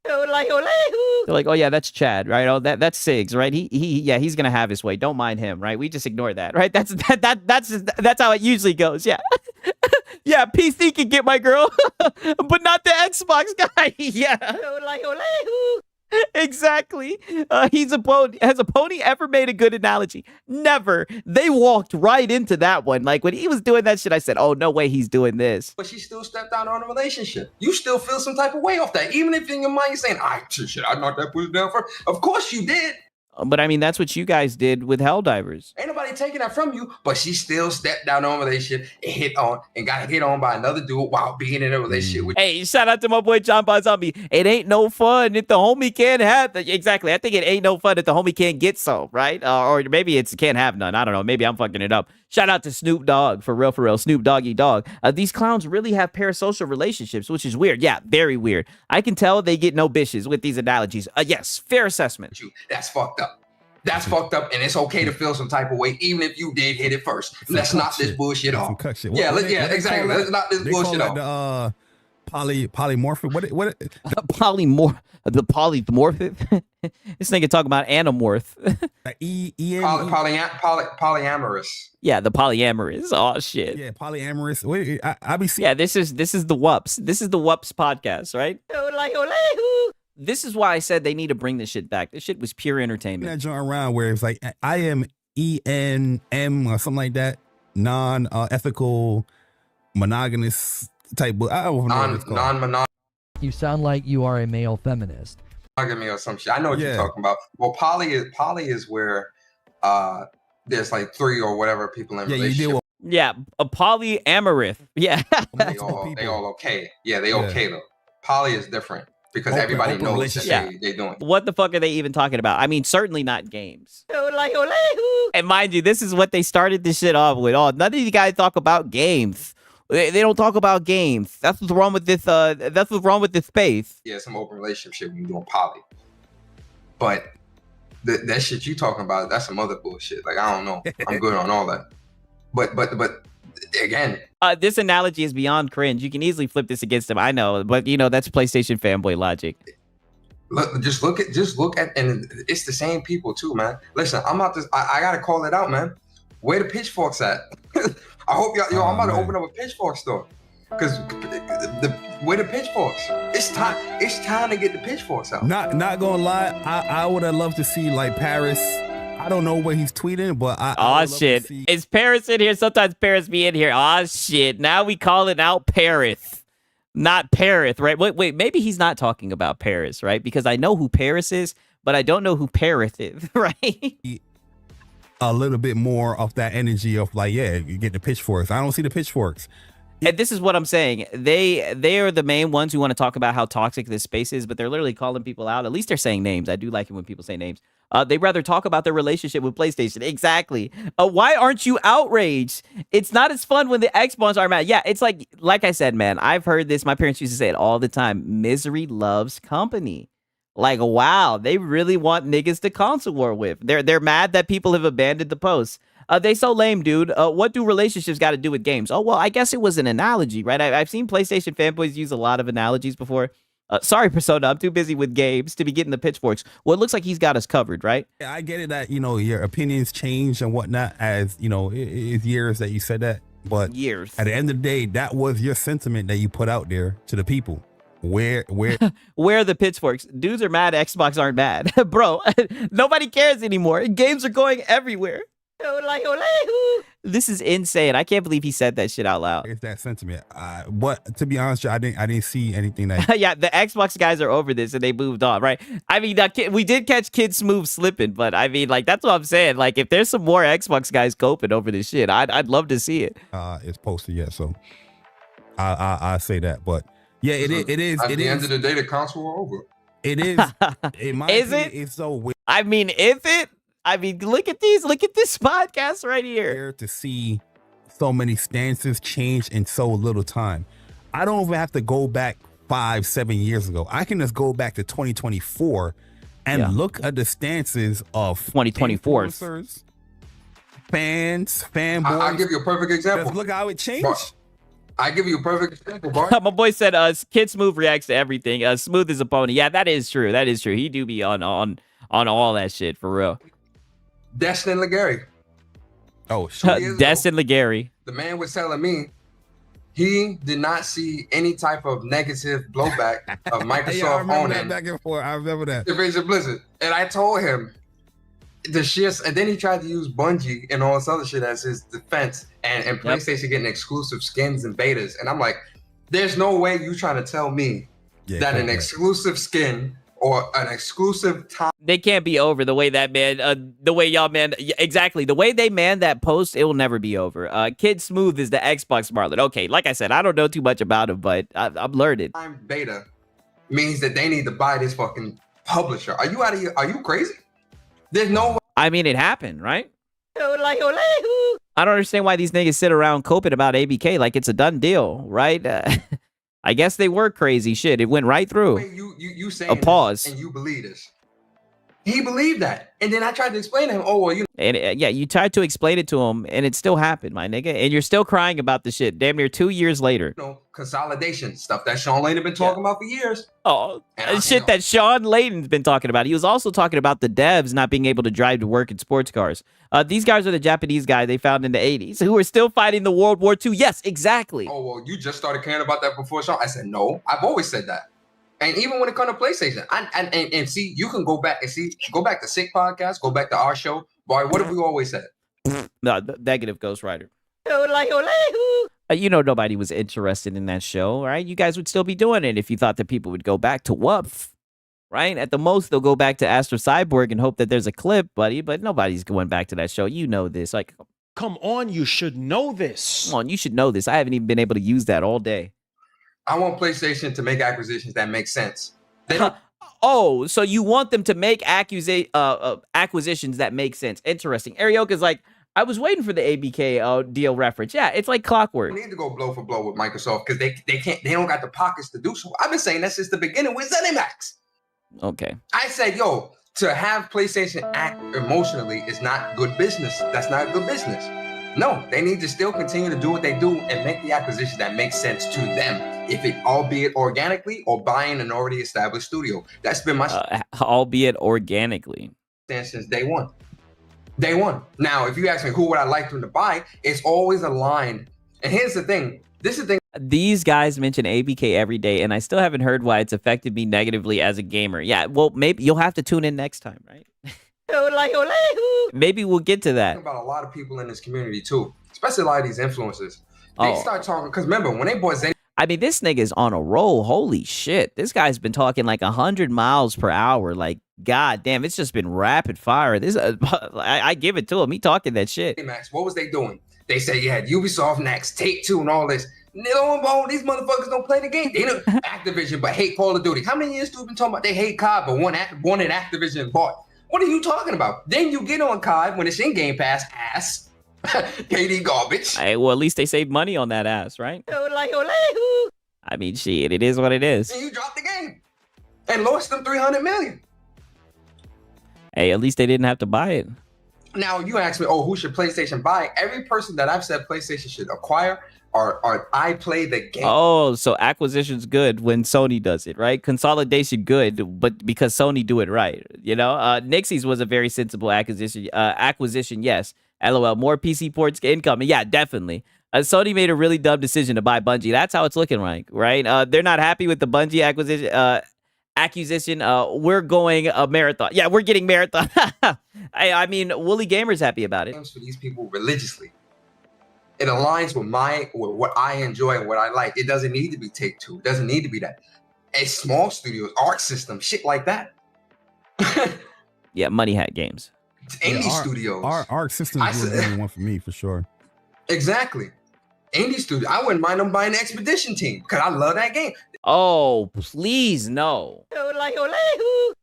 They're like, oh yeah, that's Chad, right? Oh, that's Siggs, right? He's gonna have his way. Don't mind him, right? We just ignore that, right? That's how it usually goes. Yeah, yeah. PC can get my girl, but not the Xbox guy. Yeah, exactly. He's a pony. Has a pony ever made a good analogy? Never. They walked right into that one. Like when he was doing that shit, I said, oh no way, he's doing this. But she still stepped out on a relationship. You still feel some type of way off that, even if in your mind you're saying, "Shit, I knocked that pussy down first." Of course you did. But I mean, that's what you guys did with Helldivers. Ain't nobody taking that from you, but she still stepped down on a relationship and got hit on by another dude while being in a relationship with. Hey, shout out to my boy John Bon Zombie. It ain't no fun if the homie can't have exactly. I think it ain't no fun if the homie can't get some, right? Or maybe it's can't have none. I don't know. Maybe I'm fucking it up. Shout out to Snoop Dogg, for real, Snoop Doggy Dogg. These clowns really have parasocial relationships, which is weird. Yeah, very weird. I can tell they get no bitches with these analogies. Yes, fair assessment. That's fucked up. That's fucked up, and it's okay to feel some type of way, even if you did hit it first. Let's knock this bullshit off. Yeah, exactly. Let's knock this bullshit off. Polymorphic. What? The polymorphic. This nigga talking about anamorph. Polyamorous. Yeah, the polyamorous. Oh shit. Yeah, polyamorous. Wait, I be seeing. Yeah, this is the WUPS. This is the WUPS podcast, right? This is why I said they need to bring this shit back. This shit was pure entertainment. That joint around where it's like I am ENM or something like that. Non-ethical, monogamous type. I don't know what it's called. Non-monogamous. You sound like you are a male feminist. Or some shit. I know what you're talking about. Well, poly is where there's like 3 or whatever people in relationship. Yeah, a polyamorous. Yeah. they all okay. Yeah, they okay though. Poly is different. Because everybody knows that they're doing. What the fuck are they even talking about? I mean, certainly not games. And mind you, this is what they started this shit off with. Oh, none of you guys talk about games. They don't talk about games. That's what's wrong with this. That's what's wrong with this space. Yeah, some open relationship when you're doing poly. But that shit you talking about, that's some other bullshit. Like I don't know. I'm good on all that. But again. This analogy is beyond cringe. You can easily flip this against him. I know, but that's PlayStation fanboy logic. Just look at, and it's the same people too, man. Listen, I'm about to. I gotta call it out, man. Where the pitchforks at? I hope y'all. I'm about to open up a pitchfork store. Cause where the pitchforks? It's time. It's time to get the pitchforks out. Not gonna lie. I would have loved to see like Paris. I don't know what he's tweeting, but oh shit, is Paris in here? Sometimes Paris be in here. Oh shit, now we calling out Paris, not Paris, right? Wait, maybe he's not talking about Paris, right? Because I know who Paris is, but I don't know who Paris is, right? A little bit more of that energy of like, yeah, you get the pitchforks. I don't see the pitchforks. And this is what I'm saying. They are the main ones who want to talk about how toxic this space is, but they're literally calling people out. At least they're saying names. I do like it when people say names. They rather talk about their relationship with PlayStation. Exactly. Why aren't you outraged? It's not as fun when the Xbox are mad. Yeah, it's like I said, man, I've heard this. My parents used to say it all the time. Misery loves company. Like, wow, they really want niggas to console war with. They're mad that people have abandoned the posts. They so lame, dude. What do relationships got to do with games? Oh, well, I guess it was an analogy, right? I've seen PlayStation fanboys use a lot of analogies before. Sorry, Persona, I'm too busy with games to be getting the pitchforks. Well, it looks like he's got us covered, right? Yeah, I get it that, your opinions change and whatnot as, it's years that you said that. But years. At the end of the day, that was your sentiment that you put out there to the people. Where Where are the pitchforks? Dudes are mad. Xbox aren't mad, bro. Nobody cares anymore. Games are going everywhere. This is insane. I can't believe he said that shit out loud. It's that sentiment. What? To be honest, I didn't see anything that. Yeah, the Xbox guys are over this and they moved on, right? I mean, we did catch Kid Smooth slipping, but I mean, like, that's what I'm saying. Like, if there's some more Xbox guys coping over this shit, I'd love to see it. It's posted yet, so I say that, but yeah, it is. At the end of the day, the console are over. It is. In my opinion, it's so weird. I mean, is it? I mean, look at these. Look at this podcast right here. To see so many stances change in so little time. I don't even have to go back 5-7 years ago. I can just go back to 2024 and look at the stances of 2024 fans, fanboys. I'll give you a perfect example. Just look how it changed. But I give you a perfect example, bro. My boy said, Kid Smooth reacts to everything. Smooth is a pony. Yeah, that is true. That is true. He do be on all that shit for real. Destin Legary. Oh, shit. Destin Legary. The man was telling me he did not see any type of negative blowback of Microsoft owning back and forth. I remember that. Division Blizzard. And I told him the shit, and then he tried to use Bungie and all this other shit as his defense, and PlayStation getting exclusive skins and betas. And I'm like, there's no way you trying to tell me that an exclusive skin or an exclusive time. They can't be over the way that man, the way y'all man, exactly. The way they man that post, it will never be over. Kid Smooth is the Xbox Marlin. Okay, like I said, I don't know too much about him, but I'm learning. Time beta means that they need to buy this fucking publisher. Are you out of here? Are you crazy? There's no way. I mean, it happened, right? I don't understand why these niggas sit around coping about ABK like it's a done deal, right? I guess they were crazy. Shit, it went right through. You saying a pause, and you believe this? He believed that, and then I tried to explain to him. Oh well, and yeah, you tried to explain it to him, and it still happened, my nigga. And you're still crying about the shit. Damn near 2 years later. Consolidation stuff that Sean Layden been talking about for years. Oh, shit that Sean Layden's been talking about. He was also talking about the devs not being able to drive to work in sports cars. These guys are the Japanese guy they found in the 80s who are still fighting the World War II. Yes, exactly. Oh well, you just started caring about that before Sean. I said no. I've always said that. And even when it comes to PlayStation, and see, you can go back and see, go back to Sick Podcast, go back to our show. Boy, what have we always said? No, negative Ghost Rider. You know, nobody was interested in that show, right? You guys would still be doing it if you thought that people would go back to WUPF, right? At the most, they'll go back to Astro Cyborg and hope that there's a clip, buddy, but nobody's going back to that show. You know this. Like, come on, you should know this. Come on, you should know this. I haven't even been able to use that all day. I want PlayStation to make acquisitions that make sense. They don't. Oh, so you want them to make acquisitions that make sense. Interesting. Arioka's like, I was waiting for the ABK deal reference. Yeah, it's like clockwork. We need to go blow for blow with Microsoft because they don't got the pockets to do so. I've been saying that since the beginning with ZeniMax. Okay. I said, yo, to have PlayStation act emotionally is not good business. That's not good business. No, they need to still continue to do what they do and make the acquisition that makes sense to them. If it, albeit organically or buying an already established studio. That's been my albeit organically stance since day one. Day one. Now, if you ask me who would I like them to buy, it's always aligned. And here's the thing. This is the thing. These guys mention ABK every day, and I still haven't heard why it's affected me negatively as a gamer. Yeah, well, maybe you'll have to tune in next time, right? Maybe we'll get to that. About a lot of people in this community too, especially a lot of these influencers. They start talking because remember when they bought Zen. I mean, this nigga's on a roll. Holy shit, this guy's been talking like 100 miles per hour. Like, god damn, it's just been rapid fire. This, I give it to him. He talking that shit. Max, what was they doing? They said you had Ubisoft next, Take-Two, and all this. Lo and behold, these motherfuckers don't play the game. They don't Activision, but hate Call of Duty. How many years do we been talking about they hate COD, but one in Activision bought? What are you talking about? Then you get on COD when it's in Game Pass, ass. KD garbage. Hey, well, at least they saved money on that ass, right? I mean, shit, it is what it is. And you dropped the game and lost them $300 million. Hey, at least they didn't have to buy it. Now, you ask me, oh, who should PlayStation buy? Every person that I've said PlayStation should acquire or I play the game. Oh, so acquisition's good when Sony does it, right? Consolidation good, but because Sony do it right, you know? Nixie's was a very sensible acquisition. Yes. LOL, more PC ports incoming. Yeah, definitely. Sony made a really dumb decision to buy Bungie. That's how it's looking like, right? They're not happy with the Bungie accusation. We're going a marathon. Yeah, we're getting marathon. I mean, Wooly Gamer's happy about it. For these people religiously, it aligns with what I enjoy and what I like. It doesn't need to be Take-Two. It doesn't need to be that. It's small studios, art system, shit like that. Yeah, Money Hat Games. It's indie studios. Arc Systems was the one for me for sure. Exactly. Indie studio. I wouldn't mind them buying the Expedition Team because I love that game. Oh, please no.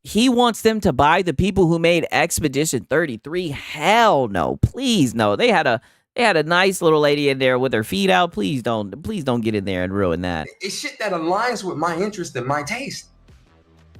He wants them to buy the people who made Expedition 33. Hell no. Please no. They had a nice little lady in there with her feet out. Please don't get in there and ruin that. It's shit that aligns with my interest and my taste.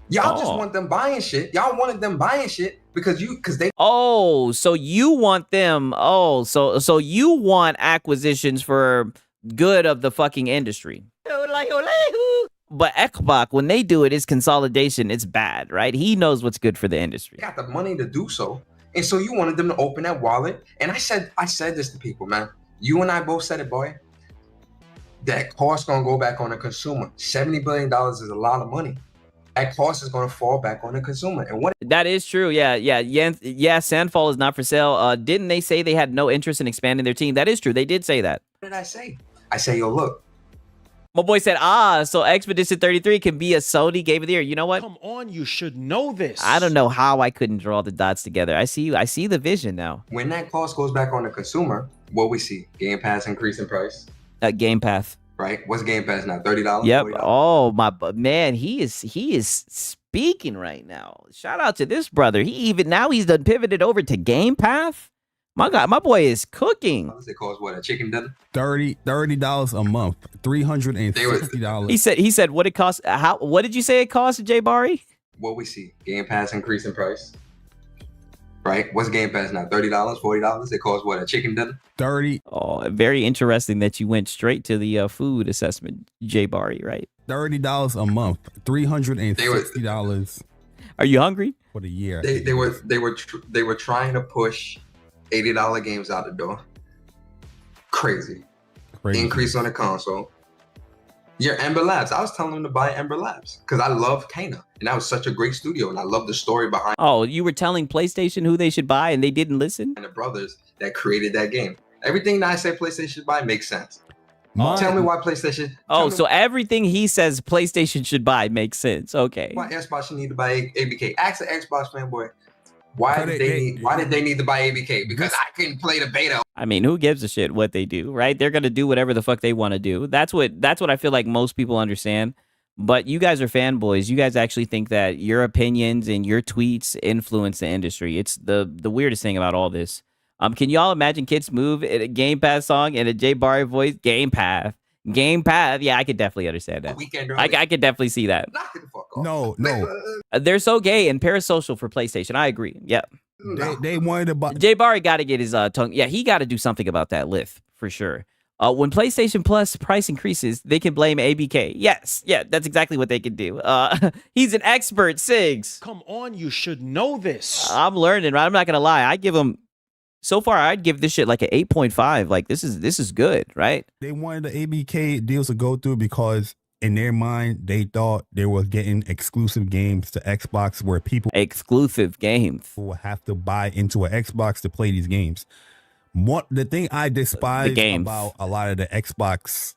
Y'all just want them buying shit. Y'all wanted them buying shit because they. Oh, so you want them? Oh, so you want acquisitions for good of the fucking industry. But Xbox, when they do it, it's consolidation. It's bad, right? He knows what's good for the industry. Got the money to do so, and so you wanted them to open that wallet. And I said this to people, man. You and I both said it, boy. That cost gonna go back on the consumer. $70 billion is a lot of money. That cost is going to fall back on the consumer. And what that is true. Yeah. Sandfall is not for sale. Didn't they say they had no interest in expanding their team? That is true. They did say that. did I say? I say, yo, look. My boy said, so Expedition 33 can be a Sony Game of the Year. You know what? Come on, you should know this. I don't know how I couldn't draw the dots together. I see the vision now. When that cost goes back on the consumer, what we see? Game Pass increase in price. Game Pass. Right? What's Game Pass now? $30? Yep. $40? Oh my man, he is speaking right now. Shout out to this brother. He's done pivoted over to Game Pass. My God, my boy is cooking. It costs what, a chicken dinner? $30 a month, $360. He said what it costs. What did you say it cost, Jay Bari? What we see? Game Pass increase in price. Right? What's Game Pass now? $30, $40? It costs what, a chicken dinner? 30. Oh, very interesting that you went straight to the food assessment, Jay Bari, right? $30 a month, $360. Are you hungry? For the year. They were trying to push $80 games out the door. Crazy. Increase on the console. Your Ember Labs. I was telling them to buy Ember Labs because I love Kana, and that was such a great studio, and I love the story behind. Oh, you were telling PlayStation who they should buy, and they didn't listen? And the brothers that created that game. Everything that I say PlayStation should buy makes sense. Tell me why PlayStation. So everything he says PlayStation should buy makes sense. Okay. Why Xbox should need to buy ABK? Ask an Xbox fanboy. Why did they need to buy ABK? Because I couldn't play the beta. I mean, who gives a shit what they do, right? They're gonna do whatever the fuck they want to do. That's what I feel like most people understand. But you guys are fanboys. You guys actually think that your opinions and your tweets influence the industry. It's the weirdest thing about all this. Can y'all imagine Kids Move in a Game Pass song and a Jay Barry voice? Game Path. Yeah, I could definitely understand that. I could definitely see that. Knock it the fuck off. No. They're so gay and parasocial for PlayStation. I agree. Yeah. They wanted to buy. Jay Barry got to get his tongue. Yeah, he got to do something about that lift for sure. When PlayStation Plus price increases, they can blame ABK. Yes. Yeah, that's exactly what they can do. He's an expert, Sigs. Come on, you should know this. I'm learning, right? I'm not going to lie. So far, I'd give this shit like an 8.5. Like, this is good, right? They wanted the ABK deals to go through because in their mind, they thought they were getting exclusive games to Xbox where people... Exclusive games. ...will have to buy into an Xbox to play these games. The thing I despise about a lot of the Xbox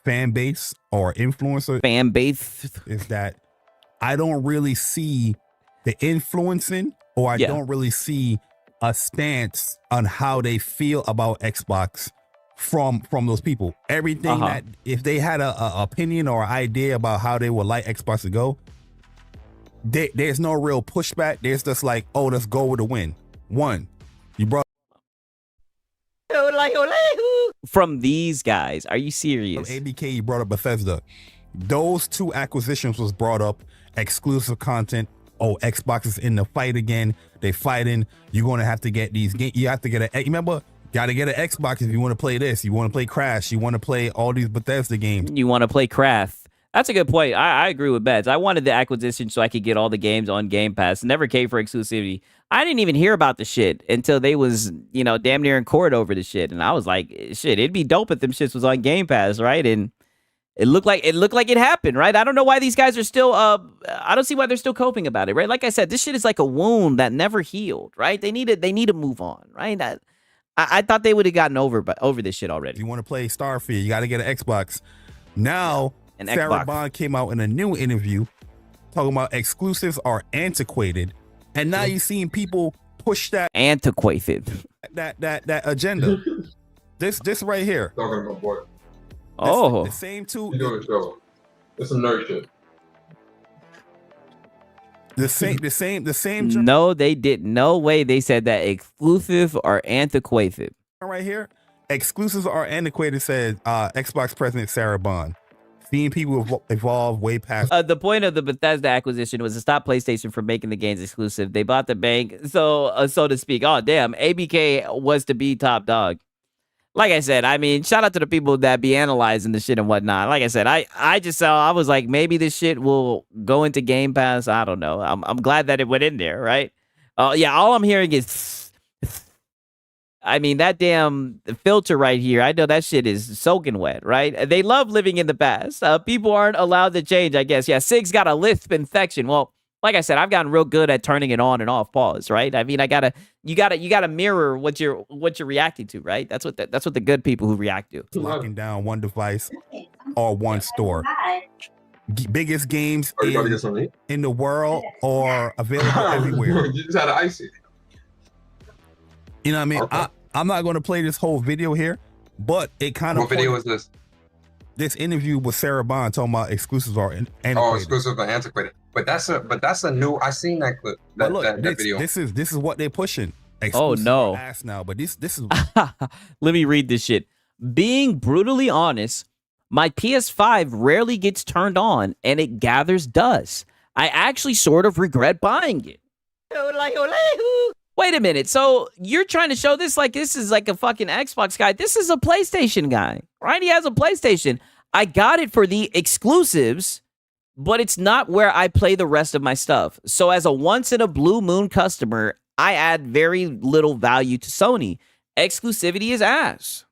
fan base or influencer... Fan base? ...is that I don't really see the influencing or I don't really see a stance on how they feel about Xbox from those people. Everything that if they had a opinion or idea about how they would like Xbox to go, there's no real pushback. There's just like, oh, let's go with a win. One, you brought from these guys. Are you serious? From ABK, you brought up Bethesda. Those two acquisitions was brought up. Exclusive content. Oh, Xbox is in the fight again. They fighting. You're going to have to get these games. You have to get remember, got to get an Xbox if you want to play this. You want to play Crash. You want to play all these Bethesda games. You want to play Craft. That's a good point. I agree with Beds. I wanted the acquisition so I could get all the games on Game Pass. Never came for exclusivity. I didn't even hear about the shit until they was, damn near in court over the shit. And I was like, shit, it'd be dope if them shits was on Game Pass, right? And it looked like it happened, right? I don't know why these guys are still I don't see why they're still coping about it, right? Like I said, this shit is like a wound that never healed, right? They need to move on, right? I thought they would have gotten over this shit already. If you want to play Starfield, you got to get an Xbox. Now, Sarah Bond came out in a new interview talking about exclusives are antiquated, and now you're seeing people push that antiquated that agenda. this right here. Talking about what? The same two. You doing the show? It's some nerd shit. The same. No, they didn't. No way. They said that exclusive are antiquated. Right here, exclusives are antiquated. Said Xbox President Sarah Bond. Seeing people evolve way past. The point of the Bethesda acquisition was to stop PlayStation from making the games exclusive. They bought the bank, so to speak. Oh damn, ABK was to be top dog. Like I said, I mean, shout out to the people that be analyzing the shit and whatnot. Like I said, I was like, maybe this shit will go into Game Pass. I don't know. I'm glad that it went in there, right? Yeah, all I'm hearing is, I mean, that damn filter right here. I know that shit is soaking wet, right? They love living in the past. People aren't allowed to change, I guess. Yeah, Sig's got a lisp infection. Well, like I said, I've gotten real good at turning it on and off. Pause, right? I mean, you gotta mirror what you're reacting to, right? That's what the good people who react to. Locking down one device or one store. Biggest games in the world or available everywhere. You just had to ice it. You know what I mean? Okay. I'm not going to play this whole video here, but it kind of. What video was this? This interview with Sarah Bond talking about exclusives are antiquated. Oh, exclusives are antiquated. But that's a new. I seen that clip. That video. This is what they're pushing. Exclusives are ass now, but this is. Let me read this shit. Being brutally honest, my PS5 rarely gets turned on, and it gathers dust. I actually sort of regret buying it. Wait a minute. So you're trying to show this like this is like a fucking Xbox guy. This is a PlayStation guy, right? He has a PlayStation. I got it for the exclusives, but it's not where I play the rest of my stuff. So as a once in a blue moon customer, I add very little value to Sony. Exclusivity is ass.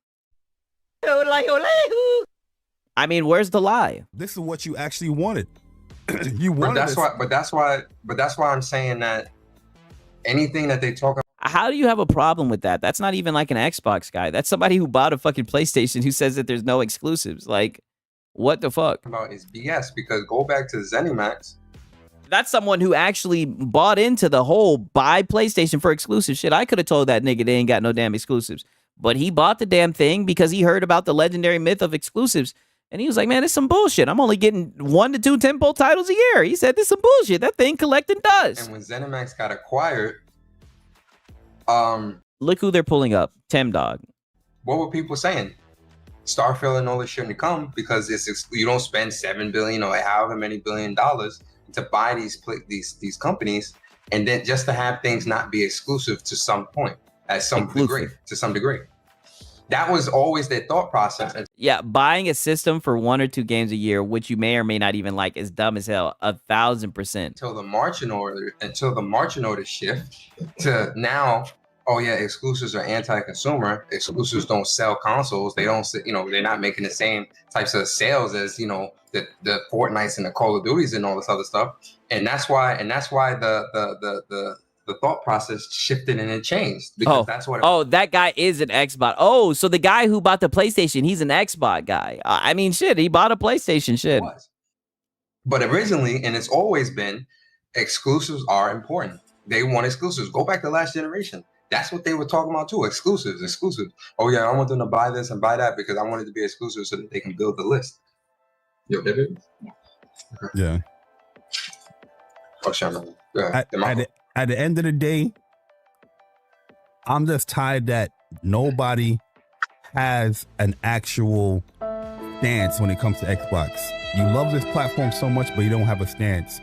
I mean, where's the lie? This is what you actually wanted. You wanted But that's why I'm saying that anything that they talk about. How do you have a problem with that? That's not even like an Xbox guy. That's somebody who bought a fucking PlayStation who says that there's no exclusives. Like, what the fuck? About is BS, because go back to ZeniMax. That's someone who actually bought into the whole buy PlayStation for exclusive shit. I could have told that nigga they ain't got no damn exclusives. But he bought the damn thing because he heard about the legendary myth of exclusives. And he was like, man, this is some bullshit. I'm only getting 1 to 2 tentpole titles a year. He said, this is some bullshit. That thing collecting dust. And when ZeniMax got acquired, look who they're pulling up. Temdog. What were people saying? Starfield and all this shouldn't come because you don't spend $7 billion or however many $1 billion to buy these companies, and then just to have things not be exclusive to some point, to some degree. That was always their thought process. Yeah, buying a system for 1 or 2 games a year, which you may or may not even like, is dumb as hell. 1,000%. Until the marching orders shift to now. Oh yeah, exclusives are anti-consumer. Exclusives don't sell consoles. They don't, they're not making the same types of sales as the Fortnites and the Call of Duties and all this other stuff. And that's why the thought process shifted and it changed because that's what. That guy is an Xbox. Oh, so the guy who bought the PlayStation, he's an Xbox guy. I mean, shit, he bought a PlayStation. Shit. But originally, and it's always been, exclusives are important. They want exclusives. Go back to last generation. That's what they were talking about too. Exclusives. Oh yeah, I want them to buy this and buy that because I want it to be exclusive so that they can build the list. Yo, David? Yeah. Oh, Shannon. At the end of the day, I'm just tired that nobody has an actual stance when it comes to Xbox. You love this platform so much, but you don't have a stance.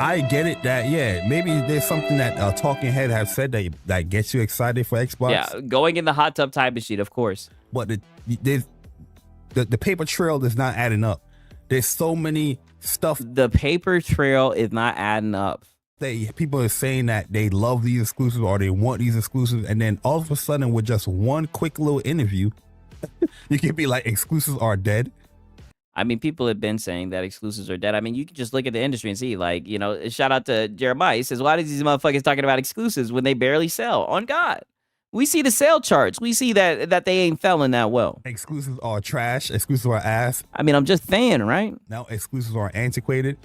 I get it that, yeah, maybe there's something that a talking head has said that gets you excited for Xbox. Yeah, going in the hot tub time machine, of course. But the paper trail is not adding up. There's so many stuff. The paper trail is not adding up. People are saying that they love these exclusives or they want these exclusives, and then all of a sudden with just one quick little interview, you can be like, exclusives are dead. I mean, people have been saying that exclusives are dead. I mean, you can just look at the industry and see, like, you know, shout out to Jeremiah. He says, why does these motherfuckers talking about exclusives when they barely sell? On God. We see the sale charts. We see that they ain't selling that well. Exclusives are trash. Exclusives are ass. I mean, I'm just saying, right? Now exclusives are antiquated.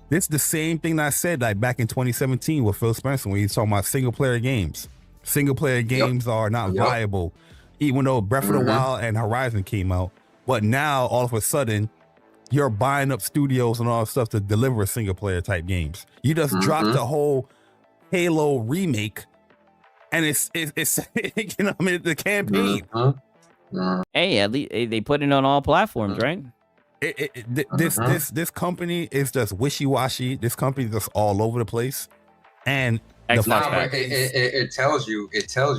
This is the same thing that I said like back in 2017 with Phil Spencer when he was talking about single player games. Single player games are not viable, even though Breath of the Wild and Horizon came out. But now all of a sudden, you're buying up studios and all that stuff to deliver single player type games. You just dropped the whole Halo remake, and it's you know, I mean, the campaign. Hey, at least they put it on all platforms, right? This company is just wishy-washy. This company is just all over the place, and it tells you.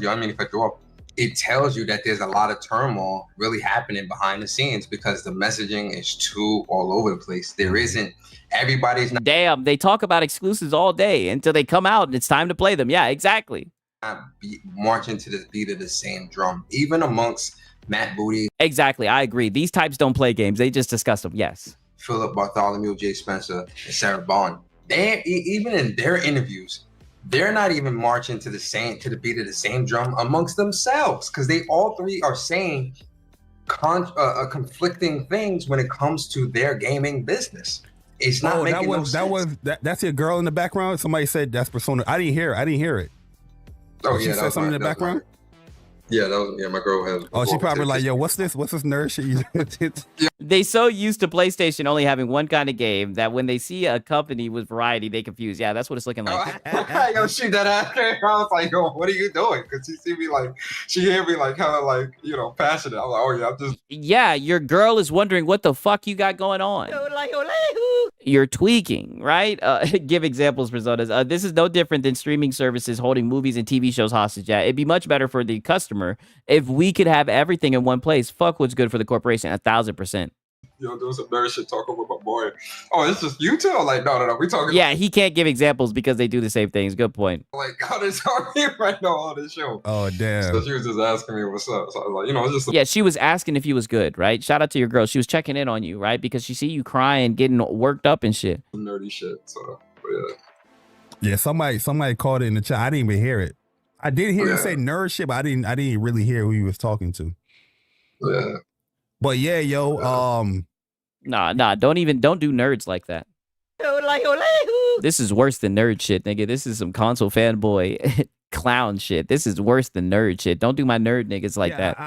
I mean, if I draw, it tells you that there's a lot of turmoil really happening behind the scenes because the messaging is too all over the place. There isn't everybody's not. Damn, they talk about exclusives all day until they come out and it's time to play them. Yeah, exactly. Marching to the beat of the same drum, even amongst Matt Booty. Exactly, I agree. These types don't play games; they just discuss them. Yes. Philip Bartholomew, Jay Spencer, and Sarah Bond. They even in their interviews, they're not even marching to the beat of the same drum amongst themselves because they all three are saying conflicting things when it comes to their gaming business. It's not making no sense. That's your girl in the background. Somebody said that's Persona. I didn't hear it. Oh, she said something in the background. Yeah, my girl has. Oh, she probably like, yo, what's this nerd shit? They so used to PlayStation only having one kind of game that when they see a company with variety, they confuse. Yeah, that's what it's looking like. Yo, shoot that ass. I was like, yo, what are you doing? Because she hear me like kind of like, you know, passionate. I'm like, oh yeah, I'm just. Yeah, your girl is wondering what the fuck you got going on. You're tweaking, right? Give examples, personas. This is no different than streaming services holding movies and TV shows hostage. Yeah, it'd be much better for the customer if we could have everything in one place. Fuck what's good for the corporation, 1,000%. Yo, doing some nerd shit talking with my boy. Oh, it's just you two? Like, no, we talking. Yeah, he can't give examples because they do the same things. Good point. Like, how this talking right now on this show. Oh, damn. So she was just asking me what's up. So I was like, you know, it's just. Yeah, she was asking if you was good, right? Shout out to your girl. She was checking in on you, right? Because she see you crying, getting worked up and shit. Nerdy shit. So, yeah. Yeah, somebody called it in the chat. I didn't even hear it. I did hear you say nerd shit, but I didn't really hear who he was talking to. Yeah. But yeah, yo, Nah, don't do nerds like that. This is worse than nerd shit, nigga. This is some console fanboy clown shit. This is worse than nerd shit. Don't do my nerd niggas like that.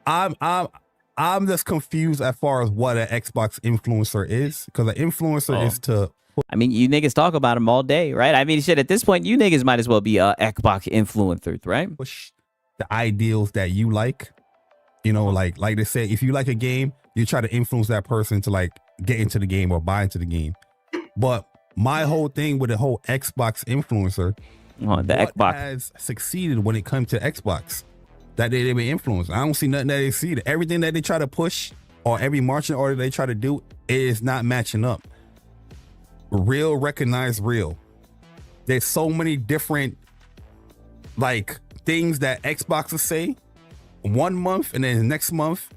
I'm just confused as far as what an Xbox influencer is, because an influencer is to. I mean, you niggas talk about them all day, right? I mean, shit, at this point, you niggas might as well be Xbox influencers, right? Push the ideals that you like. You know, like they say, if you like a game, you try to influence that person to like get into the game or buy into the game. But my whole thing with the whole Xbox influencer, Xbox has succeeded when it comes to Xbox, that they be influenced. I don't see nothing that they see. Everything that they try to push or every marching order they try to do is not matching up. Real recognize real. There's so many different like things that Xbox will say 1 month, and then the next month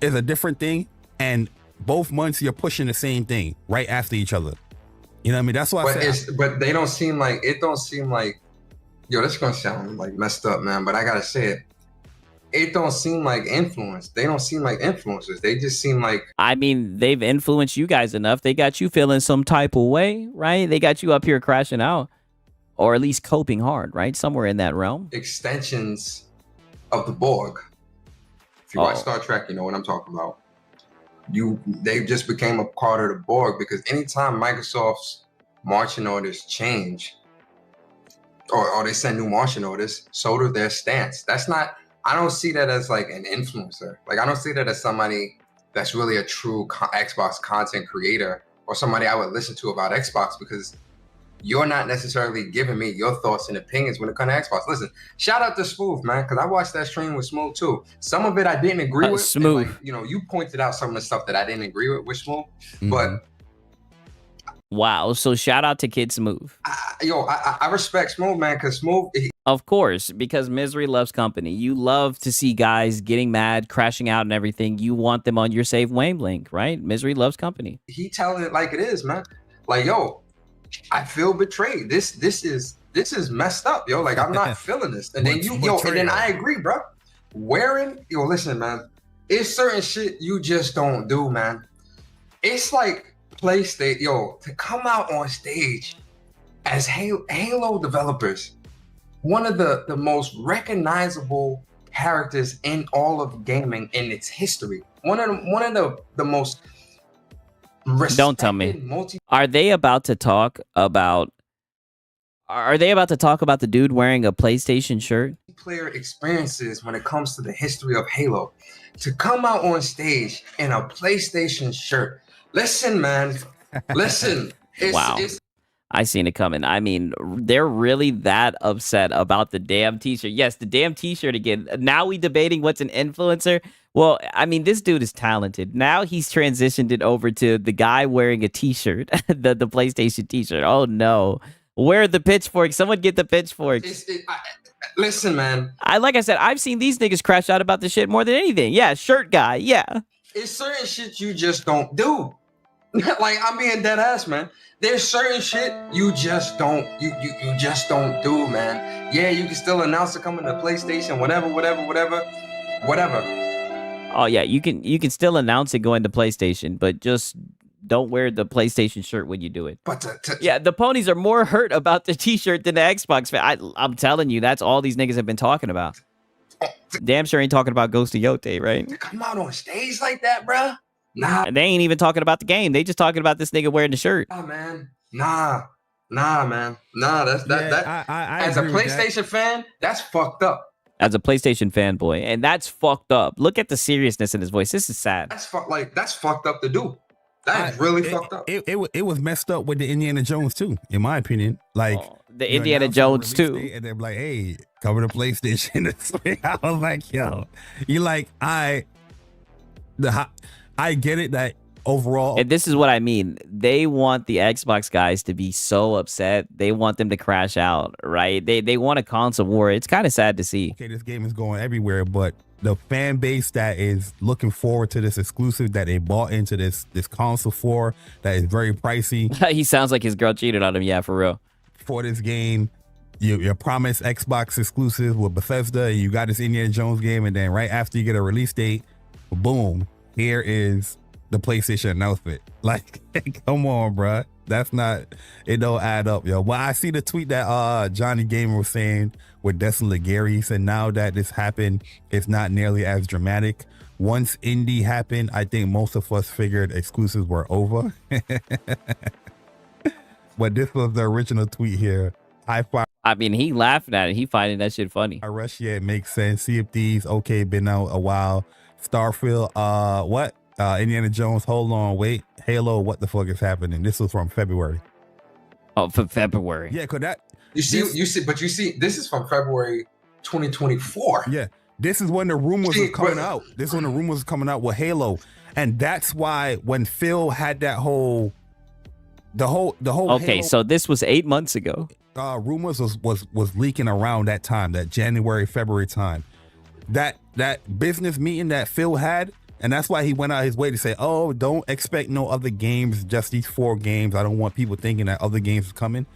is a different thing, and both months you're pushing the same thing right after each other. You know what I mean? That's why but they don't seem like yo, this is gonna sound like messed up, man, but I gotta say it don't seem like influence. They don't seem like influencers. They just seem like, I mean, they've influenced you guys enough. They got you feeling some type of way, right? They got you up here crashing out, or at least coping hard, right? Somewhere in that realm. Extensions of the Borg. If you watch Star Trek, you know what I'm talking about. They just became a part of the Borg, because anytime Microsoft's marching orders change, or they send new marching orders, so do their stance. I don't see that as like an influencer. Like, I don't see that as somebody that's really a true Xbox content creator, or somebody I would listen to about Xbox, because you're not necessarily giving me your thoughts and opinions when it comes to Xbox. Listen, shout out to Smooth, man, because I watched that stream with Smooth too. Some of it I didn't agree with. Smooth. And, like, you know, you pointed out some of the stuff that I didn't agree with Smooth, but wow. So shout out to Kid Smooth. I respect Smooth, man, because Smooth. Of course, because misery loves company. You love to see guys getting mad, crashing out, and everything. You want them on your safe wavelength, right? Misery loves company. He telling it like it is, man. Like, yo, I feel betrayed. This is messed up, yo. Like, I'm not feeling this. And then and then I agree, bro. Listen, man. It's certain shit you just don't do, man. It's like PlayStation, to come out on stage as Halo developers, one of the most recognizable characters in all of gaming in its history. One of the most don't tell me. Are they about to talk about the dude wearing a PlayStation shirt? Player experiences when it comes to the history of Halo. To come out on stage in a PlayStation shirt. Listen, man. Listen. Wow. I seen it coming. I mean, they're really that upset about the damn t-shirt. Yes, the damn t-shirt again. Now we debating what's an influencer. Well, I mean, this dude is talented. Now he's transitioned it over to the guy wearing a t-shirt, the PlayStation t-shirt. Oh no. Where are the pitchforks? Someone get the pitchforks. Listen, man. Like I said, I've seen these niggas crash out about this shit more than anything. Yeah, shirt guy. Yeah. It's certain shit you just don't do. Like, I'm being dead ass, man. There's certain shit you just don't do, man. Yeah, you can still announce it coming to PlayStation, whatever. Oh yeah, you can still announce it going to PlayStation, but just don't wear the PlayStation shirt when you do it. But yeah, the ponies are more hurt about the t-shirt than the Xbox fan. I'm telling you, that's all these niggas have been talking about. Damn sure ain't talking about Ghost of Yote, right? To come out on stage like that, bruh. Nah. And they ain't even talking about the game. They just talking about this nigga wearing the shirt. Nah, man. Nah, man. Nah, I as a PlayStation fan, that's fucked up. As a PlayStation fanboy, and that's fucked up. Look at the seriousness in his voice. This is sad. That's fucked up to do. That's really fucked up. It was messed up with the Indiana Jones too, in my opinion. Like the Indiana Jones too. And they're like, hey, cover the PlayStation. I was like, yo, you like I get it that overall. And this is what I mean. They want the Xbox guys to be so upset. They want them to crash out, right? They want a console war. It's kind of sad to see. Okay, this game is going everywhere, but the fan base that is looking forward to this exclusive that they bought into this console for, that is very pricey. He sounds like his girl cheated on him. Yeah, for real. For this game, your promised Xbox exclusive with Bethesda, and you got this Indiana Jones game, and then right after you get a release date, boom, here is the PlayStation announcement. Like, come on, bruh. That's not, it don't add up, yo. Well, I see the tweet that Johnny Gamer was saying with Destin Legary. He said now that this happened, it's not nearly as dramatic. Once indie happened, I think most of us figured exclusives were over. But this was the original tweet here. High five. I mean, he laughing at it. He finding that shit funny. I rush, yeah, it makes sense. Sea of Thieves, okay, been out a while. Starfield, what? Indiana Jones, hold on, wait. Halo, what the fuck is happening? This was from February. Oh, from February. Yeah, cause that you see, this is from February 2024. Yeah, this is when the rumors was coming out. This is when the rumors was coming out with Halo, and that's why when Phil had that whole, the whole. Okay, Halo, so this was 8 months ago. Rumors was leaking around that time, that January, February time. That business meeting that Phil had. And that's why he went out his way to say, oh, don't expect no other games, just these 4 games. I don't want people thinking that other games are coming.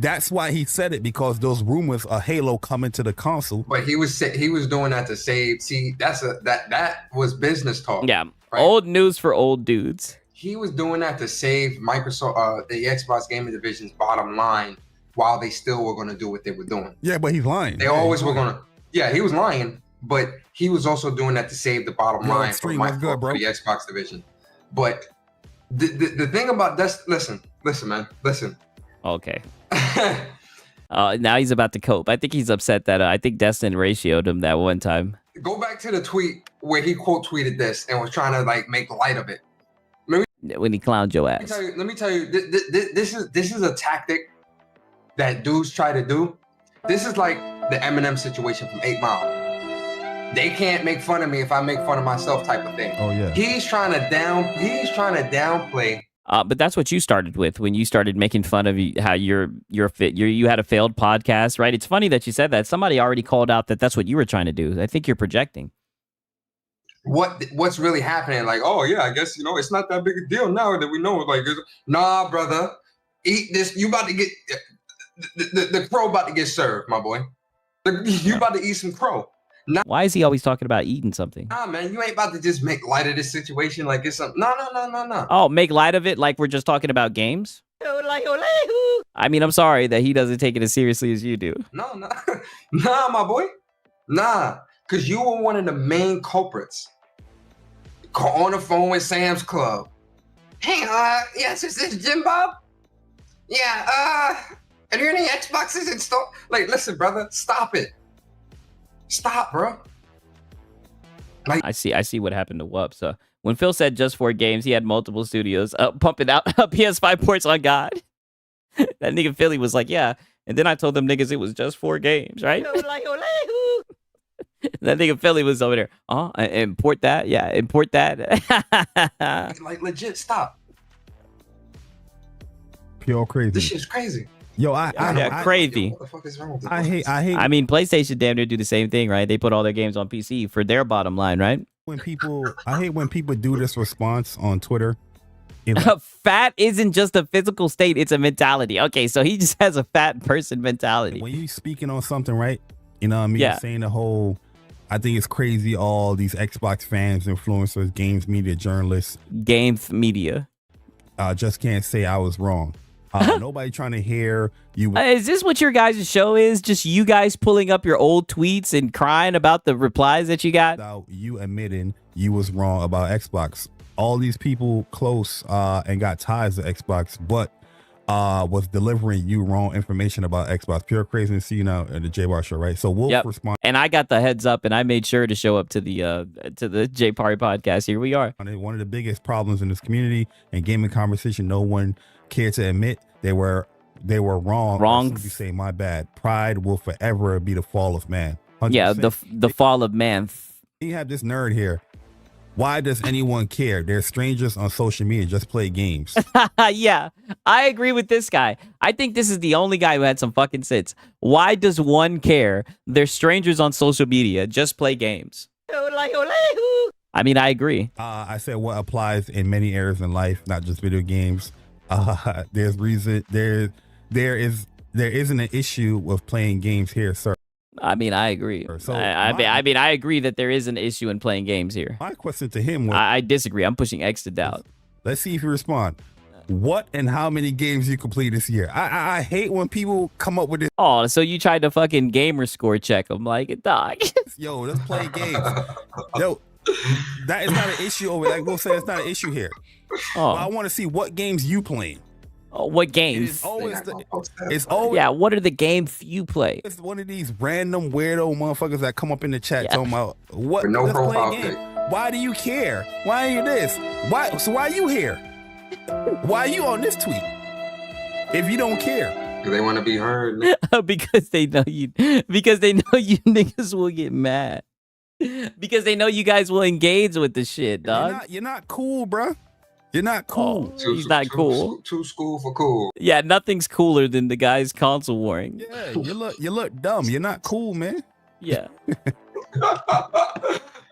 That's why he said it, because those rumors of Halo coming to the console. But he was doing that to save. See, that was business talk. Yeah, right? Old news for old dudes. He was doing that to save Microsoft, the Xbox gaming division's bottom line, while they still were going to do what they were doing. Yeah, but he's lying. They always were going to. Yeah, he was lying. But he was also doing that to save the bottom line for the Xbox division. But the thing about this, listen, man, listen. Okay. Now he's about to cope. I think he's upset that I think Destin ratioed him that one time. Go back to the tweet where he quote tweeted this and was trying to like make light of it. When he clowned your ass. Let me tell you, this is a tactic that dudes try to do. This is like the Eminem situation from 8 Mile. They can't make fun of me if I make fun of myself type of thing. Oh yeah. He's trying to downplay. But that's what you started with when you started making fun of how you had a failed podcast, right? It's funny that you said that. Somebody already called out that that's what you were trying to do. I think you're projecting. What's really happening? Like, oh yeah, I guess it's not that big a deal now that we know. Like, nah, brother, eat this. You about to get the crow about to get served, my boy. You about to eat some crow. Why is he always talking about eating something? Nah, man, you ain't about to just make light of this situation like it's something. No. Oh, make light of it like we're just talking about games? I mean, I'm sorry that he doesn't take it as seriously as you do. No, nah, my boy. Nah, because you were one of the main culprits. Call on the phone with Sam's Club. Hey, yes, is this Jim Bob? Yeah, are there any Xboxes in store? Like, listen, brother, stop it. Stop, bro. Like, I see what happened to Wups. When Phil said just 4 games, he had multiple studios pumping out PS5 ports on God. That nigga Philly was like, yeah. And then I told them niggas it was just 4 games, right? That nigga Philly was over there. Import that? Yeah, import that. Like, legit, stop. Pure crazy. This shit's crazy. Yo, crazy. What the fuck is wrong with this? I hate. I mean, PlayStation damn near do the same thing, right? They put all their games on PC for their bottom line, right? I hate when people do this response on Twitter. Fat isn't just a physical state; it's a mentality. Okay, so he just has a fat person mentality. When you speaking on something, right? You know what I mean? Yeah. Saying the whole. I think it's crazy. All these Xbox fans, influencers, games media, journalists, games media, just can't say I was wrong. Nobody trying to hear you. Is this what your guys' show is? Just you guys pulling up your old tweets and crying about the replies that you got? Without you admitting you was wrong about Xbox. All these people close and got ties to Xbox, but was delivering you wrong information about Xbox. Pure craziness, in the J Bar show, right? So we'll respond. And I got the heads up, and I made sure to show up to the J Party podcast. Here we are. One of the biggest problems in this community and gaming conversation, no one cared to admit they were wrong. Wrong. You say my bad. Pride will forever be the fall of man. 100%. Yeah, the fall of man. You have this nerd here. Why does anyone care? They're strangers on social media. Just play games. Yeah, I agree with this guy. I think this is the only guy who had some fucking sense. Why does one care? They're strangers on social media. Just play games. I mean, I agree. I said what applies in many areas in life, not just video games. There's reason there isn't an issue with playing games here, sir. I mean, I agree. So I agree that there is an issue in playing games here. My question to him was, I disagree. I'm pushing X to doubt. Let's see if you respond. What and how many games you complete this year? I hate when people come up with this. Oh, so you tried to fucking gamer score check them like, dog. Yo, let's play games. Yo, that is not an issue over. Like we'll say, it's not an issue here. Oh, but I want to see what games you playing. Oh, what games? It's always yeah. What are the games you play? It's one of these random weirdo motherfuckers that come up in the chat talking about what. For no let's play profile a game. pic. Why do you care? Why are you this? Why? So why are you here? Why are you on this tweet? If you don't care, they want to be heard. Because they know you. Because they know you niggas will get mad. Because they know you guys will engage with the shit, dog. You're not cool, bro. You're not cool. Oh, he's not cool. Too school for cool. Yeah, nothing's cooler than the guys console warring. Yeah, you look dumb. You're not cool, man. Yeah.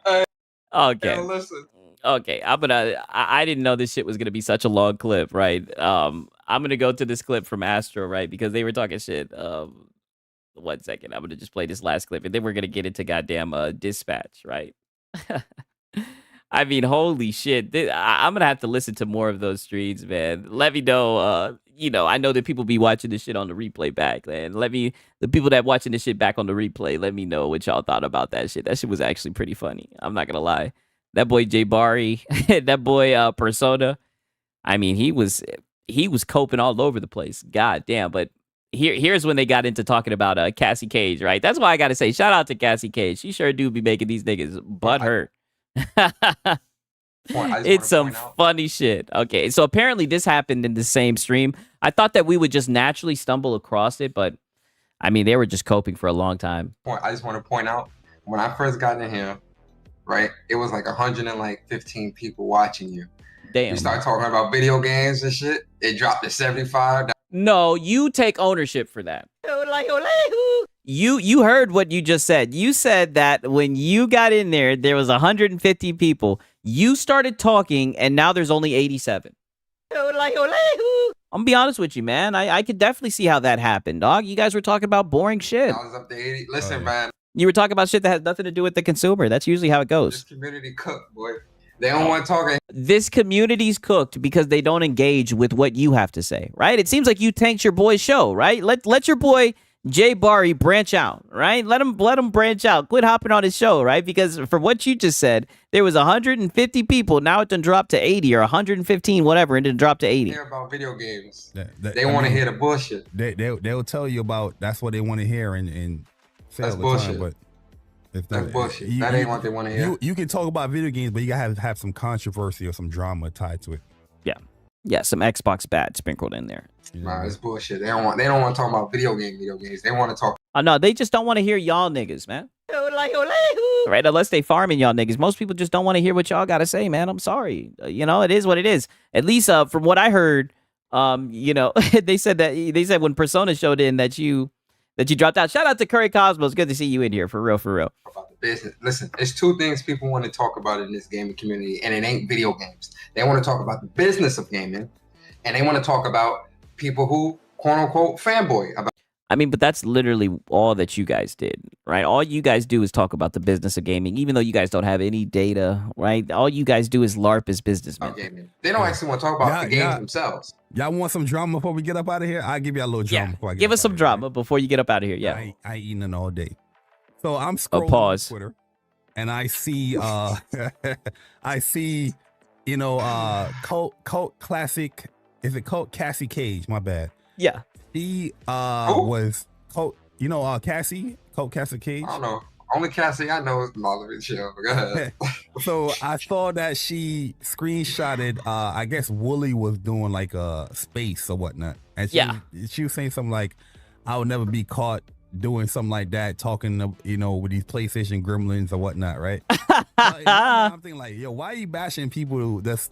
Hey, okay. yo, listen. Okay, I didn't know this shit was gonna be such a long clip, right? I'm gonna go to this clip from Astro, right? Because they were talking shit. 1 second, I'm gonna just play this last clip, and then we're gonna get into goddamn Dispatch, right? I mean, holy shit! I'm gonna have to listen to more of those streams, man. Let me know. I know that people be watching this shit on the replay back, man. The people that watching this shit back on the replay, let me know what y'all thought about that shit. That shit was actually pretty funny. I'm not gonna lie. That boy Jay Bari, that boy Persona. I mean, he was coping all over the place. God damn! But here's when they got into talking about Cassie Cage, right? That's why I gotta say, shout out to Cassie Cage. She sure do be making these niggas butt hurt. It's some funny shit. Okay, so apparently this happened in the same stream. I thought that we would just naturally stumble across it, but I mean, they were just coping for a long time. I just want to point out, when I first got in here, right, it was like 115 people watching you. Damn. You start talking about video games and shit, it dropped to 75. No, you take ownership for that. You heard what you just said. You said that when you got in there, there was 150 people. You started talking, and now there's only 87. I'm gonna be honest with you, man. I could definitely see how that happened, dog. You guys were talking about boring shit. I was up to 80. Listen, man. You were talking about shit that has nothing to do with the consumer. That's usually how it goes. This community cooked, boy. They don't want to talk. This community's cooked because they don't engage with what you have to say, right? It seems like you tanked your boy's show, right? Let your boy Jay Barry branch out, right? Let him branch out. Quit hopping on his show, right? Because from what you just said, there was 150 people. Now it done dropped to 80 or 115, whatever, and it dropped to 80. Hear about video games. They want to hear the bullshit. They'll tell you about that's what they want to hear and say that's all the bullshit. Time, but that's bullshit. That ain't what they want to hear. You can talk about video games, but you gotta have some controversy or some drama tied to it. Yeah, some Xbox bad sprinkled in there. Nah, it's bullshit. They don't want to talk about video games. They want to talk. No, they just don't want to hear y'all niggas, man. Right? Unless they farming y'all niggas. Most people just don't want to hear what y'all got to say, man. I'm sorry. It is what it is. At least from what I heard, they said when Persona showed in that you dropped out. Shout out to Curry Cosmos. Good to see you in here. For real. About the business. Listen, it's two things people want to talk about in this gaming community, and it ain't video games. They want to talk about the business of gaming, and they want to talk about people who, quote unquote, fanboy about. I mean, but that's literally all that you guys did, right? All you guys do is talk about the business of gaming, even though you guys don't have any data, right? All you guys do is LARP as businessmen. They don't actually want to talk about the games themselves. Y'all want some drama before we get up out of here? I'll give you a little drama before I get give up us some drama before you get up out of here. Yeah. I ain't eating it all day. So I'm scrolling pause. on Twitter and I see Cult Classic. Is it Cult Cassie Cage? My bad. Yeah. He was Cult, Cassie? Cult Cassie Cage? I don't know. Only Cassie I know is Mallory. Go ahead. So I saw that she screenshotted, I guess Wooly was doing like a space or whatnot. And she was saying something like, I would never be caught doing something like that, talking to, with these PlayStation gremlins or whatnot, right? I'm thinking like, yo, why are you bashing people that's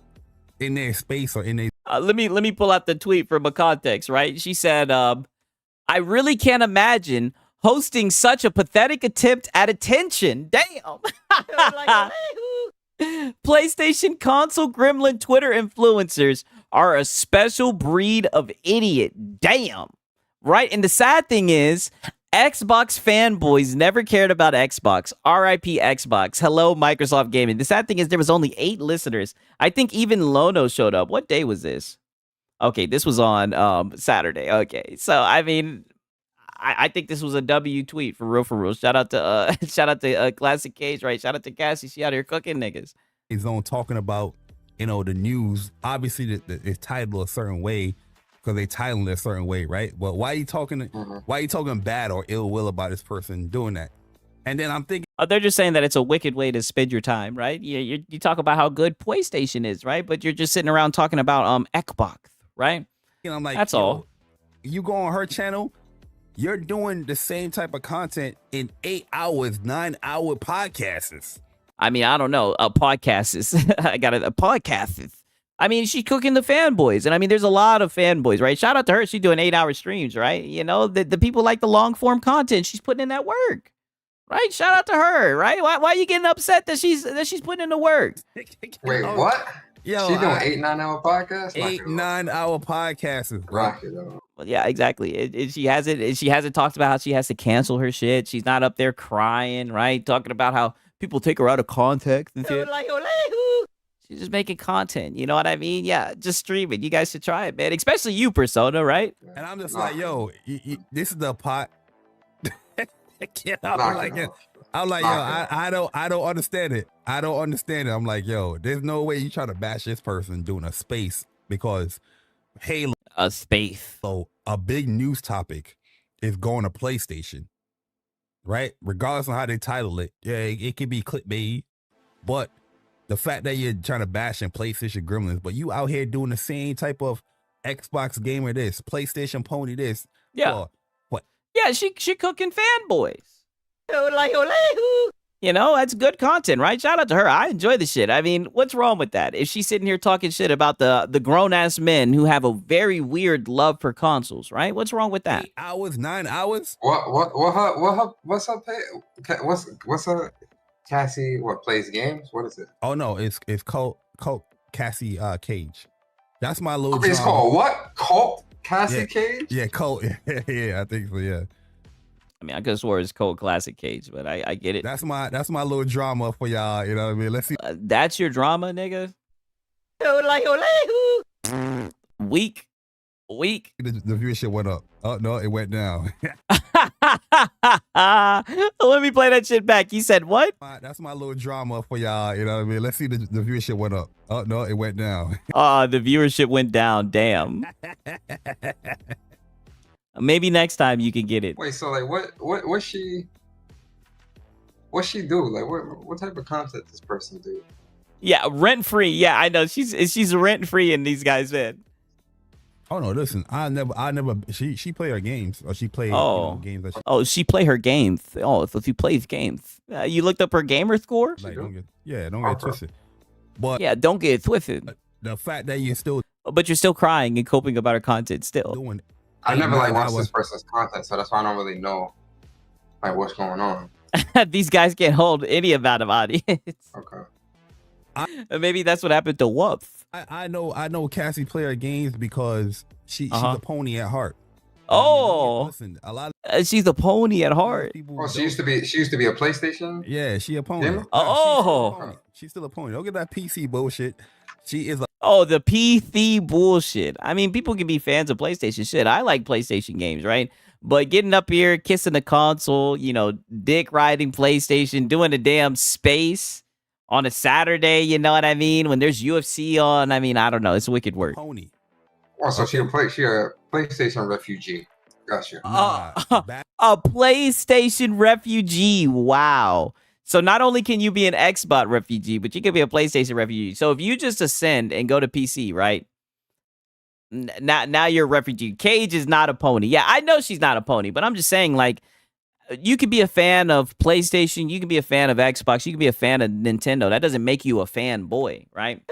in their space or in their... Let me pull out the tweet from a context, right? She said, I really can't imagine hosting such a pathetic attempt at attention. Damn. PlayStation console gremlin Twitter influencers are a special breed of idiot. Damn. Right? And the sad thing is, Xbox fanboys never cared about Xbox. RIP Xbox. Hello, Microsoft Gaming. The sad thing is there was only 8 listeners. I think even Lono showed up. What day was this? Okay, this was on Saturday. Okay, so I mean, I think this was a W tweet for real. Shout out to Classic Cage, right? Shout out to Cassie. She out here cooking niggas. He's on talking about the news. Obviously, it's titled a certain way because they titled it a certain way, right? But why are you talking? Why are you talking bad or ill will about this person doing that? And then I'm thinking, they're just saying that it's a wicked way to spend your time, right? You talk about how good PlayStation is, right? But you're just sitting around talking about Xbox, right? I'm like, that's all. You go on her channel, you're doing the same type of content in 8 hours, 9-hour podcasts. I mean, I don't know. A podcast is I got a podcast. I mean, she's cooking the fanboys. And I mean, there's a lot of fanboys, right? Shout out to her. She's doing 8-hour streams, right? The people like the long form content. She's putting in that work, right? Shout out to her, right? Why are you getting upset that she's putting in the work? Wait, what? Yo, she's doing 8-9-hour podcasts? 8-9-hour podcasts. Rock it up. Well, yeah, exactly. She hasn't talked about how she has to cancel her shit. She's not up there crying, right? Talking about how people take her out of context and shit. She's just making content. You know what I mean? Yeah, just stream it. You guys should try it, man. Especially you, Persona, right? And I'm just like, yo, this is the pot. I'm like, yo, I don't understand it. I don't understand it. I'm like, yo, there's no way you try to bash this person doing a space because Halo. A space. So a big news topic is going to PlayStation, right? Regardless of how they title it. Yeah, it can be clickbait, but the fact that you're trying to bash in PlayStation gremlins, but you out here doing the same type of Xbox gamer this, PlayStation pony this. Yeah. What? Yeah, she cooking fanboys. You know, that's good content, right? Shout out to her. I enjoy the shit. I mean, what's wrong with that? If she's sitting here talking shit about the grown-ass men who have a very weird love for consoles, right? What's wrong with that? 8 hours, 9 hours? What's her pay? What's her Cassie? What plays games? What is it? Oh no, it's Colt Cassie Cage. That's my little. It's called what? Colt Cassie Cage? Yeah, Colt. Yeah, I think so. Yeah. I mean, I could have swore it's Cold Classic Cage, but I get it. That's my little drama for y'all. You know what I mean? Let's see. That's your drama, nigga. Weak. The viewership went up. Oh no, it went down. Let me play that shit back. You said what? That's my little drama for y'all. You know what I mean? Let's see. The viewership went up. Oh no, it went down. The viewership went down. Damn. Maybe next time you can get it. Wait, so like what she do? Like what type of content this person do? Yeah, rent free. Yeah, I know. She's rent free in these guys' head. Oh no, listen, I never she play her games, or she played games that she play her games. Oh, so she plays games. You looked up her gamer score? Like, don't get twisted. But yeah, don't get twisted. The fact that you're still crying and coping about her content still. Doing I never like watched this person's content, so that's why I don't really know like what's going on. These guys can't hold any amount of audience. Okay. Maybe that's what happened to Whoops. I know Cassie play her games because she's a pony at heart. Oh, listen, a lot. She's a pony at heart. Oh, she used to be a PlayStation. Yeah, she a pony. Gamer? She's still a pony. Don't get that PC bullshit. She is a. Oh, the PC bullshit. I mean, people can be fans of PlayStation shit. I like PlayStation games, right? But getting up here, kissing the console, you know, dick riding PlayStation, doing the damn space on a Saturday, you know what I mean? When there's UFC on, I mean, I don't know. It's wicked work. Pony. Oh, so she a PlayStation refugee. Gotcha. A PlayStation refugee. Wow. So not only can you be an Xbox refugee, but you can be a PlayStation refugee. So if you just ascend and go to PC, right? Now you're a refugee. Cage is not a pony. Yeah, I know she's not a pony, but I'm just saying, like, you could be a fan of PlayStation, you can be a fan of Xbox, you can be a fan of Nintendo. That doesn't make you a fanboy, right?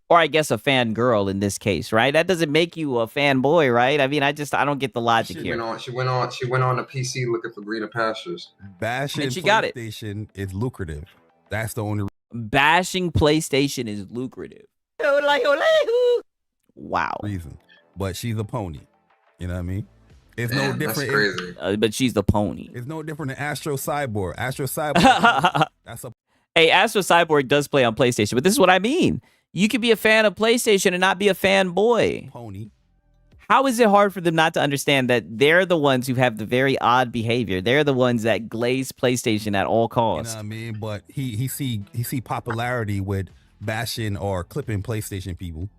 Or I guess a fangirl in this case, right? That doesn't make you a fanboy, right? I mean, I don't get the logic here. She went on the PC looking for greener pastures. Bashing and she got it. PlayStation is lucrative. That's the only bashing PlayStation is lucrative. Wow. Reason. But she's a pony. You know what I mean? It's no different. That's crazy. But she's the pony. It's no different than Astro Cyborg. Astro Cyborg. Hey, Astro Cyborg does play on PlayStation, but this is what I mean. You could be a fan of PlayStation and not be a fanboy. Pony. How is it hard for them not to understand that they're the ones who have the very odd behavior? They're the ones that glaze PlayStation at all costs. You know what I mean? But he see popularity with bashing or clipping PlayStation people.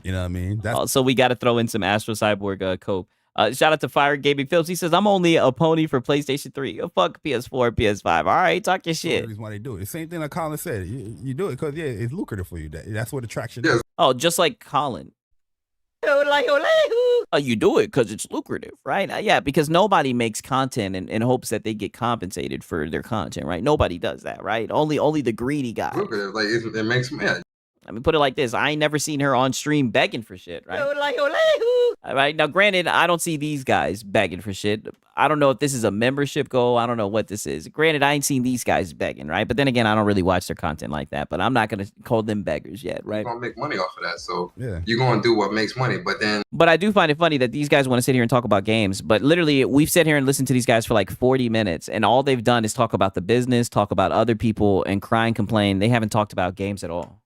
You know what I mean? So we got to throw in some Astro Cyborg cope. Shout out to Fire Gaming Films. He says, I'm only a pony for PlayStation 3. Oh, fuck PS4 and PS5. All right, talk your shit. That's the reason why they do it. The same thing that Colin said. You do it because, yeah, it's lucrative for you. That's what attraction is. Oh, just like Colin. You do it because it's lucrative, right? Yeah, because nobody makes content in hopes that they get compensated for their content, right? Nobody does that, right? Only the greedy guys. Lucrative, like it makes me. Yeah. I mean, put it like this. I ain't never seen her on stream begging for shit, right? All right. Now, granted, I don't see these guys begging for shit. I don't know if this is a membership goal. I don't know what this is. Granted, I ain't seen these guys begging, right? But then again, I don't really watch their content like that. But I'm not going to call them beggars yet, right? You're going to make money off of that. So you're going to do what makes money. But I do find it funny that these guys want to sit here and talk about games. But literally, we've sat here and listened to these guys for like 40 minutes. And all they've done is talk about the business, talk about other people, and cry and complain. They haven't talked about games at all.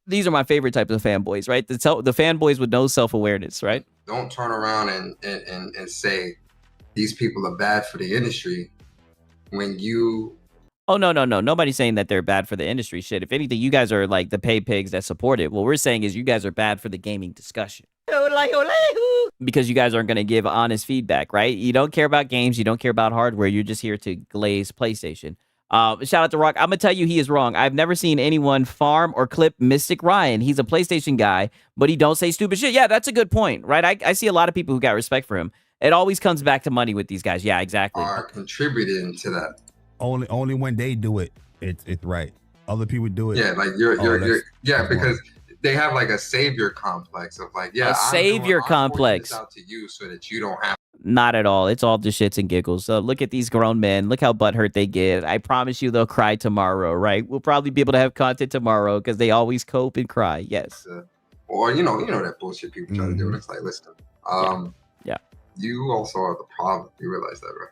These are my favorite types of fanboys, right? The fanboys with no self-awareness, right? Don't turn around and say these people are bad for the industry when you... Oh, no. Nobody's saying that they're bad for the industry. Shit, if anything, you guys are like the pay pigs that support it. What we're saying is you guys are bad for the gaming discussion. Because you guys aren't going to give honest feedback, right? You don't care about games. You don't care about hardware. You're just here to glaze PlayStation. Shout out to Rock. I'm gonna tell you he is wrong. I've never seen anyone farm or clip Mystic Ryan. He's a PlayStation guy, but he don't say stupid shit. Yeah, that's a good point, right? I see a lot of people who got respect for him. It always comes back to money with these guys. Yeah, exactly. Are contributing to that. Only when they do it, it's right. Other people do it. Yeah, like you're because they have like a savior complex of like, yeah, a savior complex. I'm out to you so that you don't have. Not at all. It's all just shits and giggles. So look at these grown men. Look how butthurt they get. I promise you they'll cry tomorrow, right? We'll probably be able to have content tomorrow because they always cope and cry. Yes. Or you know that bullshit people try to do. And it's like, listen, yeah. You also are the problem. You realize that, right?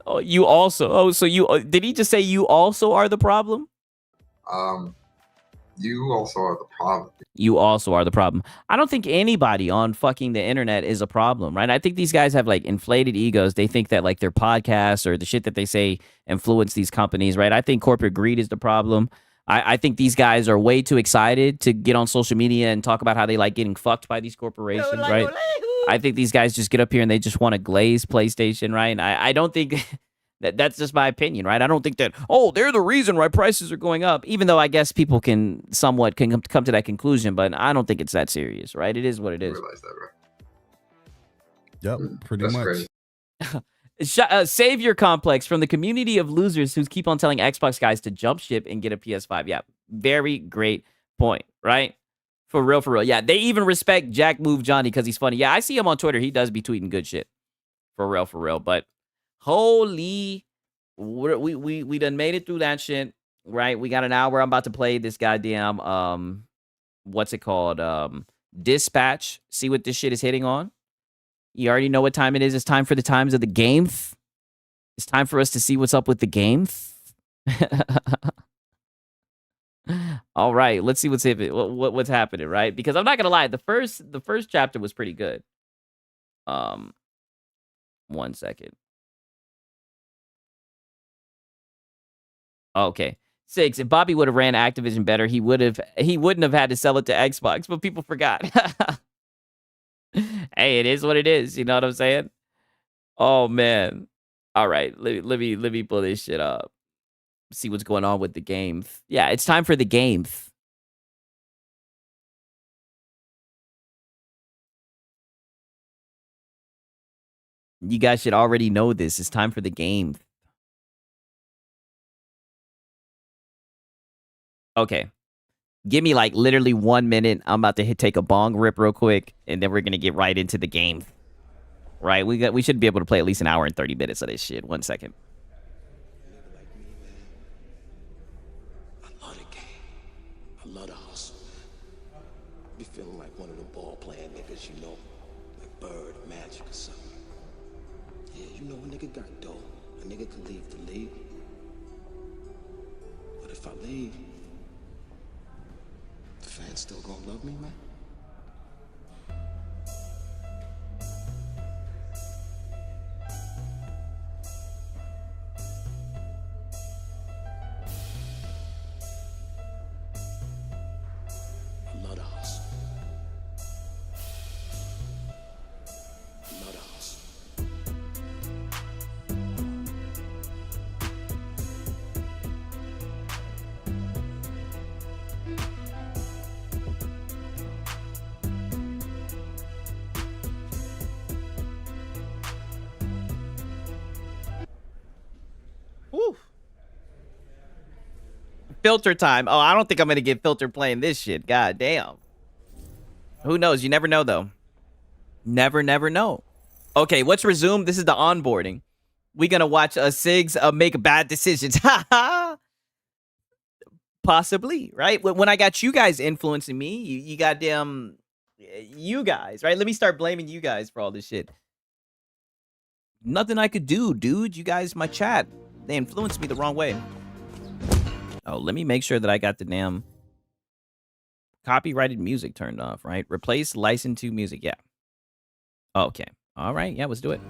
Oh, you also. Oh, so you did he just say you also are the problem? You also are the problem. You also are the problem. I don't think anybody on fucking the internet is a problem, right? I think these guys have like inflated egos. They think that like their podcasts or the shit that they say influence these companies, right? I think corporate greed is the problem. I think these guys are way too excited to get on social media and talk about how they like getting fucked by these corporations, right? I think these guys just get up here and they just want to glaze PlayStation, right? And I don't think that's just my opinion, right? I don't think that, oh, they're the reason why prices are going up, even though I guess people can somewhat come to that conclusion, but I don't think it's that serious, right? It is what it is. You realize that, right? Yep, pretty much. Savior complex from the community of losers who keep on telling Xbox guys to jump ship and get a PS5. Yeah, very great point, right? For real, for real. Yeah, they even respect Jack Move Johnny because he's funny. Yeah, I see him on Twitter. He does be tweeting good shit. For real, for real. But holy, we done made it through that shit, right? We got an hour. I'm about to play this goddamn, what's it called? Dispatch. See what this shit is hitting on. You already know what time it is. It's time for the times of the game. It's time for us to see what's up with the game. All right, let's see what's happening, right? Because I'm not gonna lie, the first chapter was pretty good. 1 second. Okay. 6. If Bobby would have ran Activision better, he wouldn't have had to sell it to Xbox, but people forgot. Hey, it is what it is. You know what I'm saying? Oh man. All right. Let me pull this shit up. See what's going on with the game. Yeah, it's time for the game. You guys should already know this. It's time for the game. Okay. Give me like literally 1 minute. I'm about to take a bong rip real quick, and then we're gonna get right into the game. Right? We should be able to play at least an hour and 30 minutes of this shit. 1 second. I love the game. I love the hustle. Be feeling like one of the ball playing niggas, you know, like Bird, Magic, or something. Yeah, you know, a nigga got dough. A nigga can leave the league. But if I leave, the fans still gonna love me, man? I love the hustle. I love the hustle. Woo. Filter time. Oh, I don't think I'm gonna get filter playing this shit. God damn. Who knows? You never know though. Never know. Okay, let's resume. This is the onboarding. We're gonna watch Sigs make bad decisions. Possibly, right? When I got you guys influencing me, you goddamn you guys, right? Let me start blaming you guys for all this shit. Nothing I could do, dude. You guys, my chat, they influenced me the wrong way. Oh, let me make sure that I got the damn copyrighted music turned off, right? Replace license to music. Yeah. Okay. All right. Yeah, let's do it.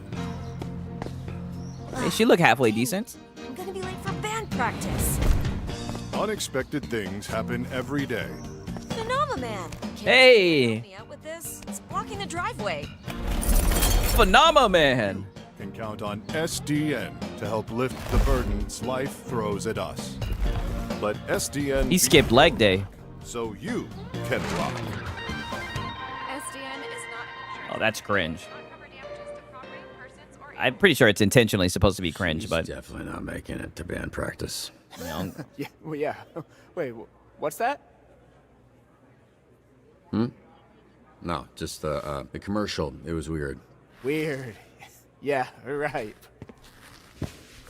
Hey, she look halfway decent. I'm gonna be late for band practice. Unexpected things happen every day. Phenomena Man. Hey. Help me out with this. It's blocking the driveway. Phenomena Man. Can count on SDN to help lift the burdens life throws at us. Let SDN He skipped leg day. so you can rock. SDN is not Oh, that's cringe. I'm pretty sure it's intentionally supposed to be cringe, but definitely not making it to band practice. No. Yeah, well, yeah. Wait, what's that? No, just the commercial. It was weird. Weird. Yeah, right.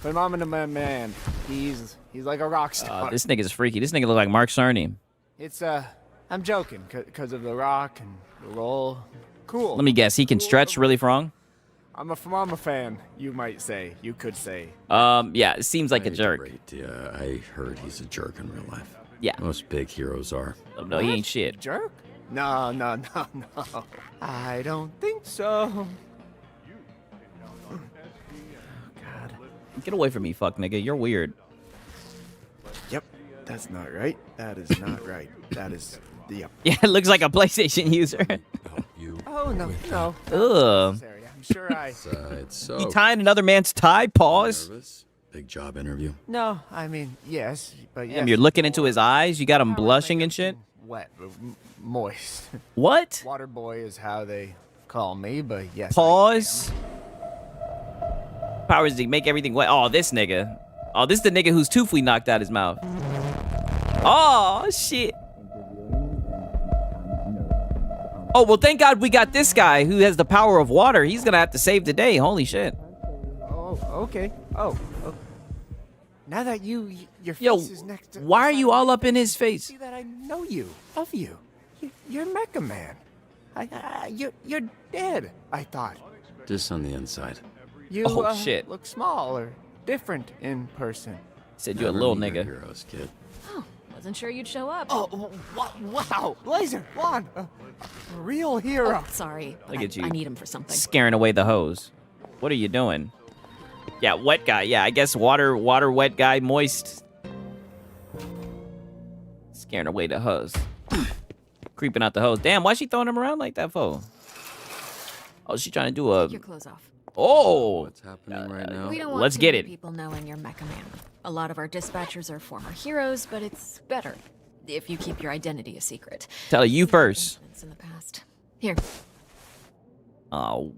But I'm in my man. He's like a rock star. This nigga's freaky. This nigga look like Mark Cerny. It's I'm joking because of the rock and the roll. Cool. Let me guess. He can stretch really strong. I'm a fan. You might say. You could say. Yeah, it seems like a jerk. Yeah, I heard he's a jerk in real life. Yeah. Most big heroes are. Oh, no, he ain't shit. Jerk? No. I don't think so. Get away from me, fuck nigga. You're weird. Yep, that's not right. That is not right. That is yep. Yeah, it looks like a PlayStation user. Oh no. Ugh. I'm sure I. It's so. He tying another man's tie? Pause. Nervous? Big job interview. No, I mean yes, but yes. Damn, you're looking into his eyes. You got him blushing and shit. Wet, moist. What? Water boy is how they call me, but yes. Pause. Powers to make everything wet. Oh, this nigga. Oh, this is the nigga whose tooth we knocked out his mouth. Oh, shit. Oh, well, thank God we got this guy who has the power of water. He's gonna have to save the day. Holy shit. Oh, okay. Oh. Now that your face Yo, is next to. why are you all up in his face? See that I know you, of you. You're Mecha Man. You're dead. I thought. Just on the inside. You shit. look small or different in person. Said you're a little nigga. Heroes, kid. Oh, wasn't sure you'd show up. Oh, wow. Laser, Juan, a real hero. Oh, sorry. Look at you. I need him for something. Scaring away the hose. What are you doing? Yeah, wet guy. Yeah, I guess water, wet guy, moist. Scaring away the hose. Creeping out the hose. Damn, why is she throwing him around like that for? Oh, she trying to do a... Take your clothes off. Oh! What's happening right now? We don't want Let's too get many it. people knowing you're Mecha Man. A lot of our dispatchers are former heroes, but it's better if you keep your identity a secret. Tell you first. In the past. Here.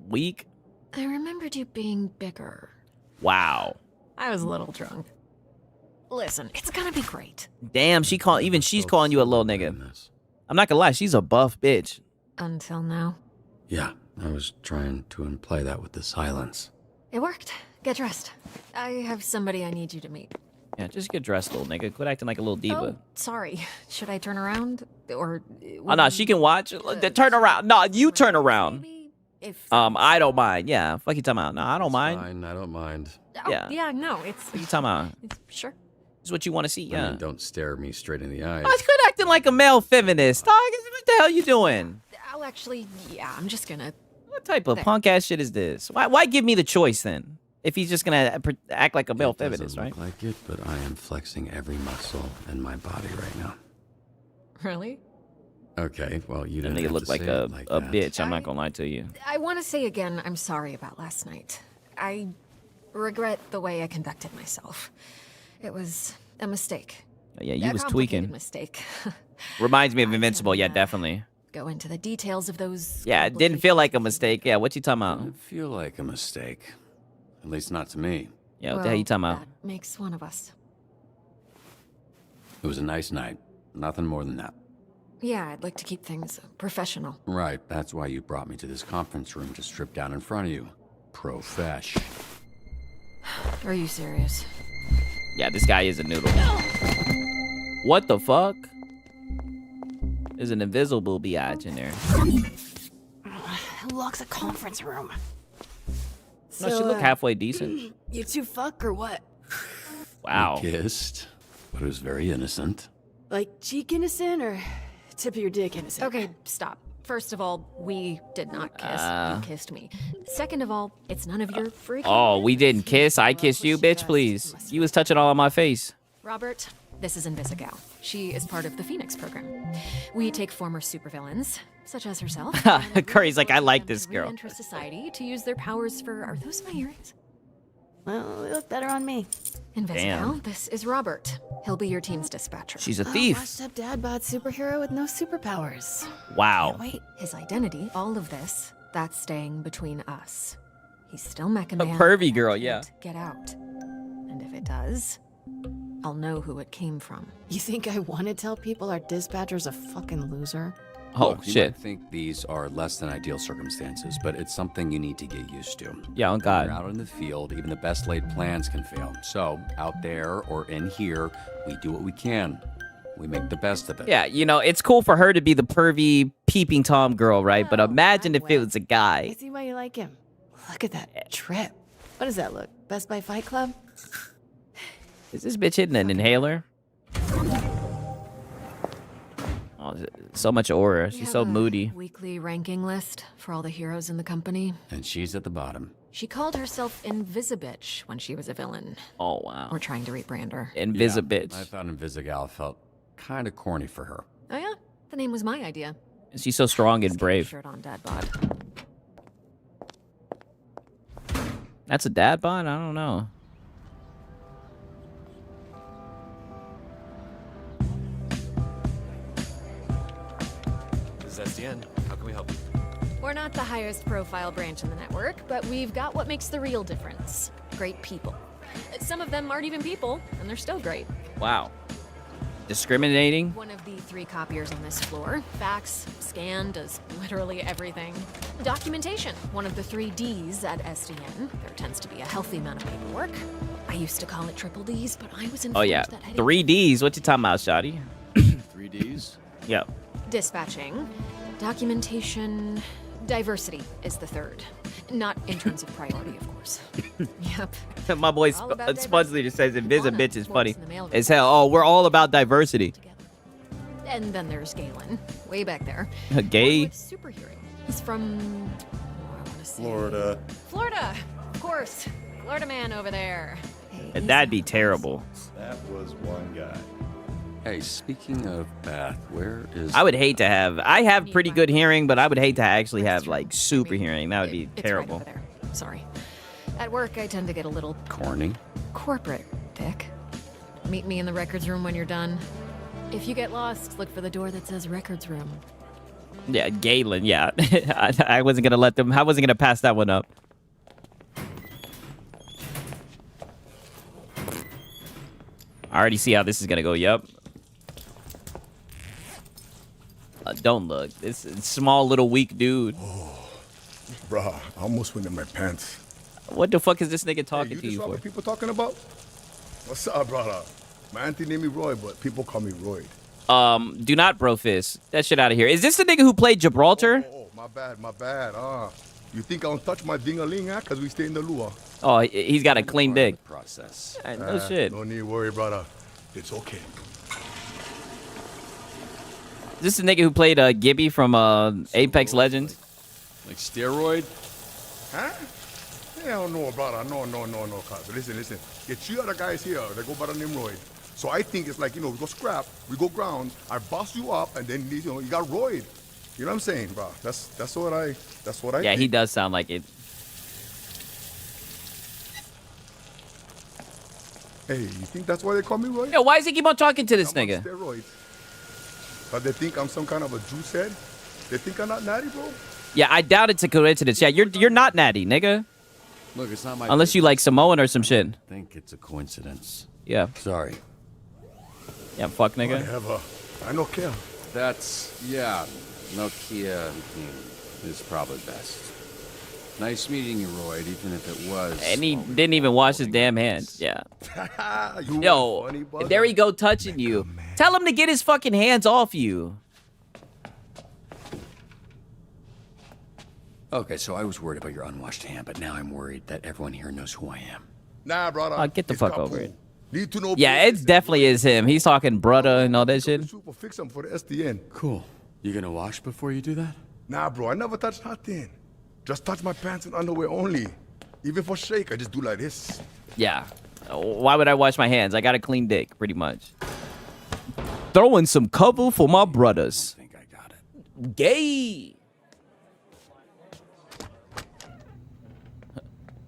Weak? I remembered you being bigger. Wow. I was a little drunk. Listen, it's gonna be great. Damn, she's calling you a little nigga. I'm not gonna lie, she's a buff bitch. Until now. Yeah, I was trying to imply that with the silence. It worked. Get dressed. I have somebody I need you to meet. Yeah, just get dressed, little nigga. Quit acting like a little diva. Oh, sorry. Should I turn around? Or... Oh, no, she can watch. Turn around. No, you turn around. I don't mind. Yeah, fuck you talking about. No, I don't mind. Fine, I don't mind. Oh, Yeah. yeah, no, it's... What you talking about? Sure. It's what you want to see, yeah. I mean, don't stare me straight in the eyes. Oh, quit acting like a male feminist. Dog, what the hell you doing? Oh, actually, yeah, I'm just gonna... What type of punk ass shit is this? Why give me the choice then? If he's just gonna act like a male feminist, right? Look like it, but I am flexing every muscle in my body right now. Really? Okay, well, you didn't Nigga have look to like say a it like a that. bitch. I'm not gonna lie to you. I want to say again, I'm sorry about last night. I regret the way I conducted myself. It was a mistake. Yeah, you A was complicated tweaking. mistake. Reminds me of Invincible. Yeah, definitely. Go into the details of those... Yeah, it didn't feel like a mistake. Yeah, what you talking about? Didn't feel like a mistake. At least not to me. Yeah, what the hell you talking about? That makes one of us. It was a nice night. Nothing more than that. Yeah, I'd like to keep things professional. Right, that's why you brought me to this conference room to strip down in front of you. Profesh. Are you serious? Yeah, this guy is a noodle. What the fuck? There's an invisible biatch in there. Who locks a conference room? No, she look halfway decent. You two fuck or what? Wow. We kissed, but it was very innocent. Like cheek innocent or tip of your dick innocent? Okay, stop. First of all, we did not kiss. You kissed me. Second of all, it's none of your freaking... Oh, we didn't kiss. I kissed you, bitch, please. You was touching all on my face. Robert, this is Invisigal. She is part of the Phoenix program. We take former supervillains, such as herself. Curry's like, I like this girl. Enter society to use their powers for... Are those my earrings? Well, they look better on me. Invisible, this is Robert. He'll be your team's dispatcher. She's a thief. Washed-up dad-bod superhero with no superpowers. Wow. Wait, his identity, all of this, that's staying between us. He's still Mecha Man. A pervy girl, yeah. Get out. And if it does, I'll know who it came from. You think I want to tell people our dispatcher's a fucking loser? Oh, Look, you shit. might think these are less than ideal circumstances, but it's something you need to get used to. Yeah, oh When God. you're out in the field, even the best laid plans can fail. So, out there or in here, we do what we can. We make the best of it. Yeah, you know, it's cool for her to be the pervy peeping Tom girl, right? But imagine if it was a I guy. see why you like him. Look at that trip. What does that look? Best Buy Fight Club? Is this bitch hitting an inhaler? Oh, so much aura. She's so moody. Weekly ranking list for all the heroes in the company. And she's at the bottom. She called herself Invisibitch when she was a villain. Oh, wow. We're trying to rebrand her. Invisibitch. I thought Invisigal felt kind of corny for her. Oh yeah? The name was my idea. She's so strong and brave. Shirt on dad bod. That's a dad bod? I don't know. This is SDN. How can we help you? We're not the highest profile branch in the network, but we've got what makes the real difference. Great people. Some of them aren't even people, and they're still great. Wow. Discriminating? One of the 3 copiers on this floor. Fax, scan, does literally everything. Documentation, one of the 3 Ds at SDN. There tends to be a healthy amount of paperwork. I used to call it triple Ds, but I was informed Oh, yeah. that 3 Ds. What you talking about, Shotty? 3 Ds? Yep. Dispatching, documentation, diversity is the 3rd. Not in terms of priority, of course. Yep. My boy All about Sponge Leader says Invisibitch is funny in the mail as hell. Oh, we're all about diversity. And then there's Galen, way back there. Gay? Superhero. He's from, I want to say Florida. Florida, of course. Florida man over there. That'd be terrible. That was one guy. Hey, speaking of Beth, where is... I would hate to have... I have pretty good hearing, but I would hate to actually have, like, super hearing. That would be It's terrible. right over there. Sorry. At work, I tend to get a little corny. Corporate, Dick. Meet me in the records room when you're done. If you get lost, look for the door that says records room. Yeah, Galen, yeah. I wasn't going to let them... I wasn't going to pass that one up. I already see how this is going to go. Yep. Don't look. This small little weak dude. Bruh, I almost went in my pants. What the fuck is this nigga talking to You you saw for? what people talking about? What's up, brother? My auntie named me Roy, but people call me Roy. Do not bro fist. That shit out of here. Is this the nigga who played Gibraltar? Oh, my bad, my bad. You think I don't touch my ding-a-ling, Because we stay in the lure. Oh, he's got a clean dick. Process. No shit. No need to worry, brother. It's okay. Is this the nigga who played Gibby from Apex Legends? Like steroid? Huh? Hell no, brother. No. Cuz. Listen. Get 3 other guys here. They go by the name Roy. So I think it's like, we go scrap, we go ground, I boss you up, and then, you got Roy. You know what I'm saying, bro? That's what I Yeah, think. he does sound like it. Hey, you think that's why they call me Roy? Yo, why does he keep on talking to this I'm on nigga? steroids. But they think I'm some kind of a juice head? They think I'm not natty, bro? Yeah, I doubt it's a coincidence. Yeah, you're not natty, nigga. Look, it's not my... Unless you like Samoan or some shit. I think it's a coincidence. Yeah. Sorry. Yeah, fuck nigga. Whatever. I don't care. Yeah, Nokia is probably best. Nice meeting you, Roy, even if it was... And he didn't even wash his damn hands. Yeah. Yo, there he go touching you. Tell him to get his fucking hands off you. Okay, so I was worried about your unwashed hand, but now I'm worried that everyone here knows who I am. Nah, brother. Oh, get the fuck over it. Need to know. Yeah, it definitely is him. He's talking brother and all that shit. Super fix them for the SDN. Cool. You gonna wash before you do that? Nah, bro. I never touch nothing. Just touch my pants and underwear only. Even for shake, I just do like this. Yeah. Why would I wash my hands? I got a clean dick, pretty much. Throwing some cover for my brothers. I think I got it. Gay.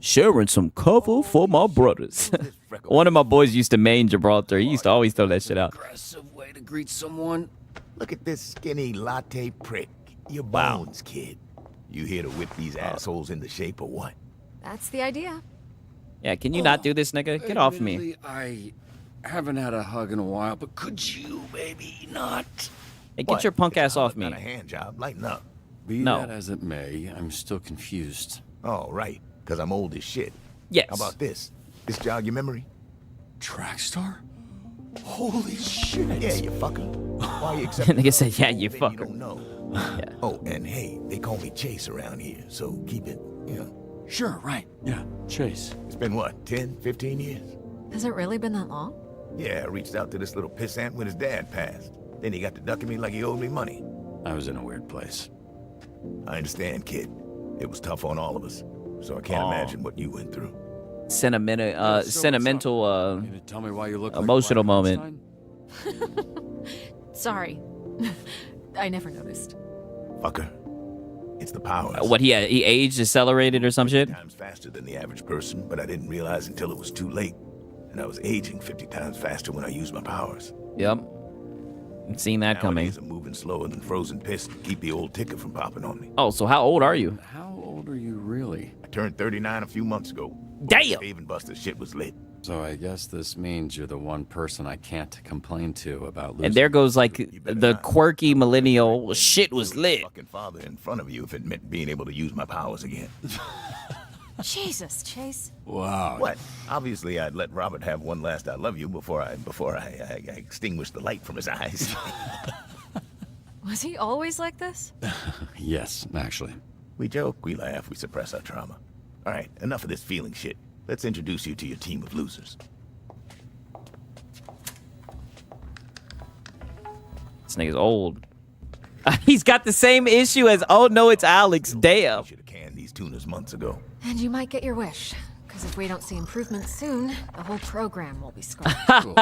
Sharing some cover for my brothers. One of my boys used to main Gibraltar. He used to always throw that shit out. Aggressive way to greet someone. Look at this skinny latte prick. Your bones, kid. You here to whip these assholes into shape or what? That's the idea. Yeah, can you not do this, nigga? Get off me. Admittedly, I haven't had a hug in a while, but could you maybe not? Hey, get your punk ass off me. Not a hand job. Lighten up. Be No. that as it may, I'm still confused. Oh, right. Because I'm old as shit. Yes. How about this? This jog your memory? Track star? Holy shit. Yeah, you fucker. Why you accepting Nigga said, love? yeah, you Maybe fucker. don't know. Yeah. Oh, and hey, they call me Chase around here, so keep it, you know. Sure, right. Yeah, Chase. It's been what, 10, 15 years? Has it really been that long? Yeah, I reached out to this little pissant when his dad passed. Then he got to ducking me like he owed me money. I was in a weird place. I understand, kid. It was tough on all of us, so I can't imagine what you went through. Sentimental, Tell me why you look emotional like moment. Sorry. I never noticed. Fucker. It's the powers. What, he aged, accelerated or some shit? Times faster than the average person, but I didn't realize until it was too late. And I was aging 50 times faster when I used my powers. Yep. Seen that coming. Nowadays, I'm moving slower than frozen piss to keep the old ticker from popping on me. Oh, so how old are you? How old are you really? I turned 39 a few months ago. Damn! Haven Buster shit was lit. So I guess this means you're the one person I can't complain to about losing. And there goes like the quirky millennial shit was lit. Fucking father in front of you if it meant being able to use my powers again. Jesus, Chase. Wow. What? Obviously, I'd let Robert have one last "I love you" before I extinguished the light from his eyes. Was he always like this? Yes, actually. We joke, we laugh, we suppress our trauma. All right, enough of this feeling shit. Let's introduce you to your team of losers. This nigga's old. He's got the same issue as, oh no, it's Alex. Damn. Should have canned these tunas months ago. And you might get your wish. Because if we don't see improvement soon, the whole program will be scarred.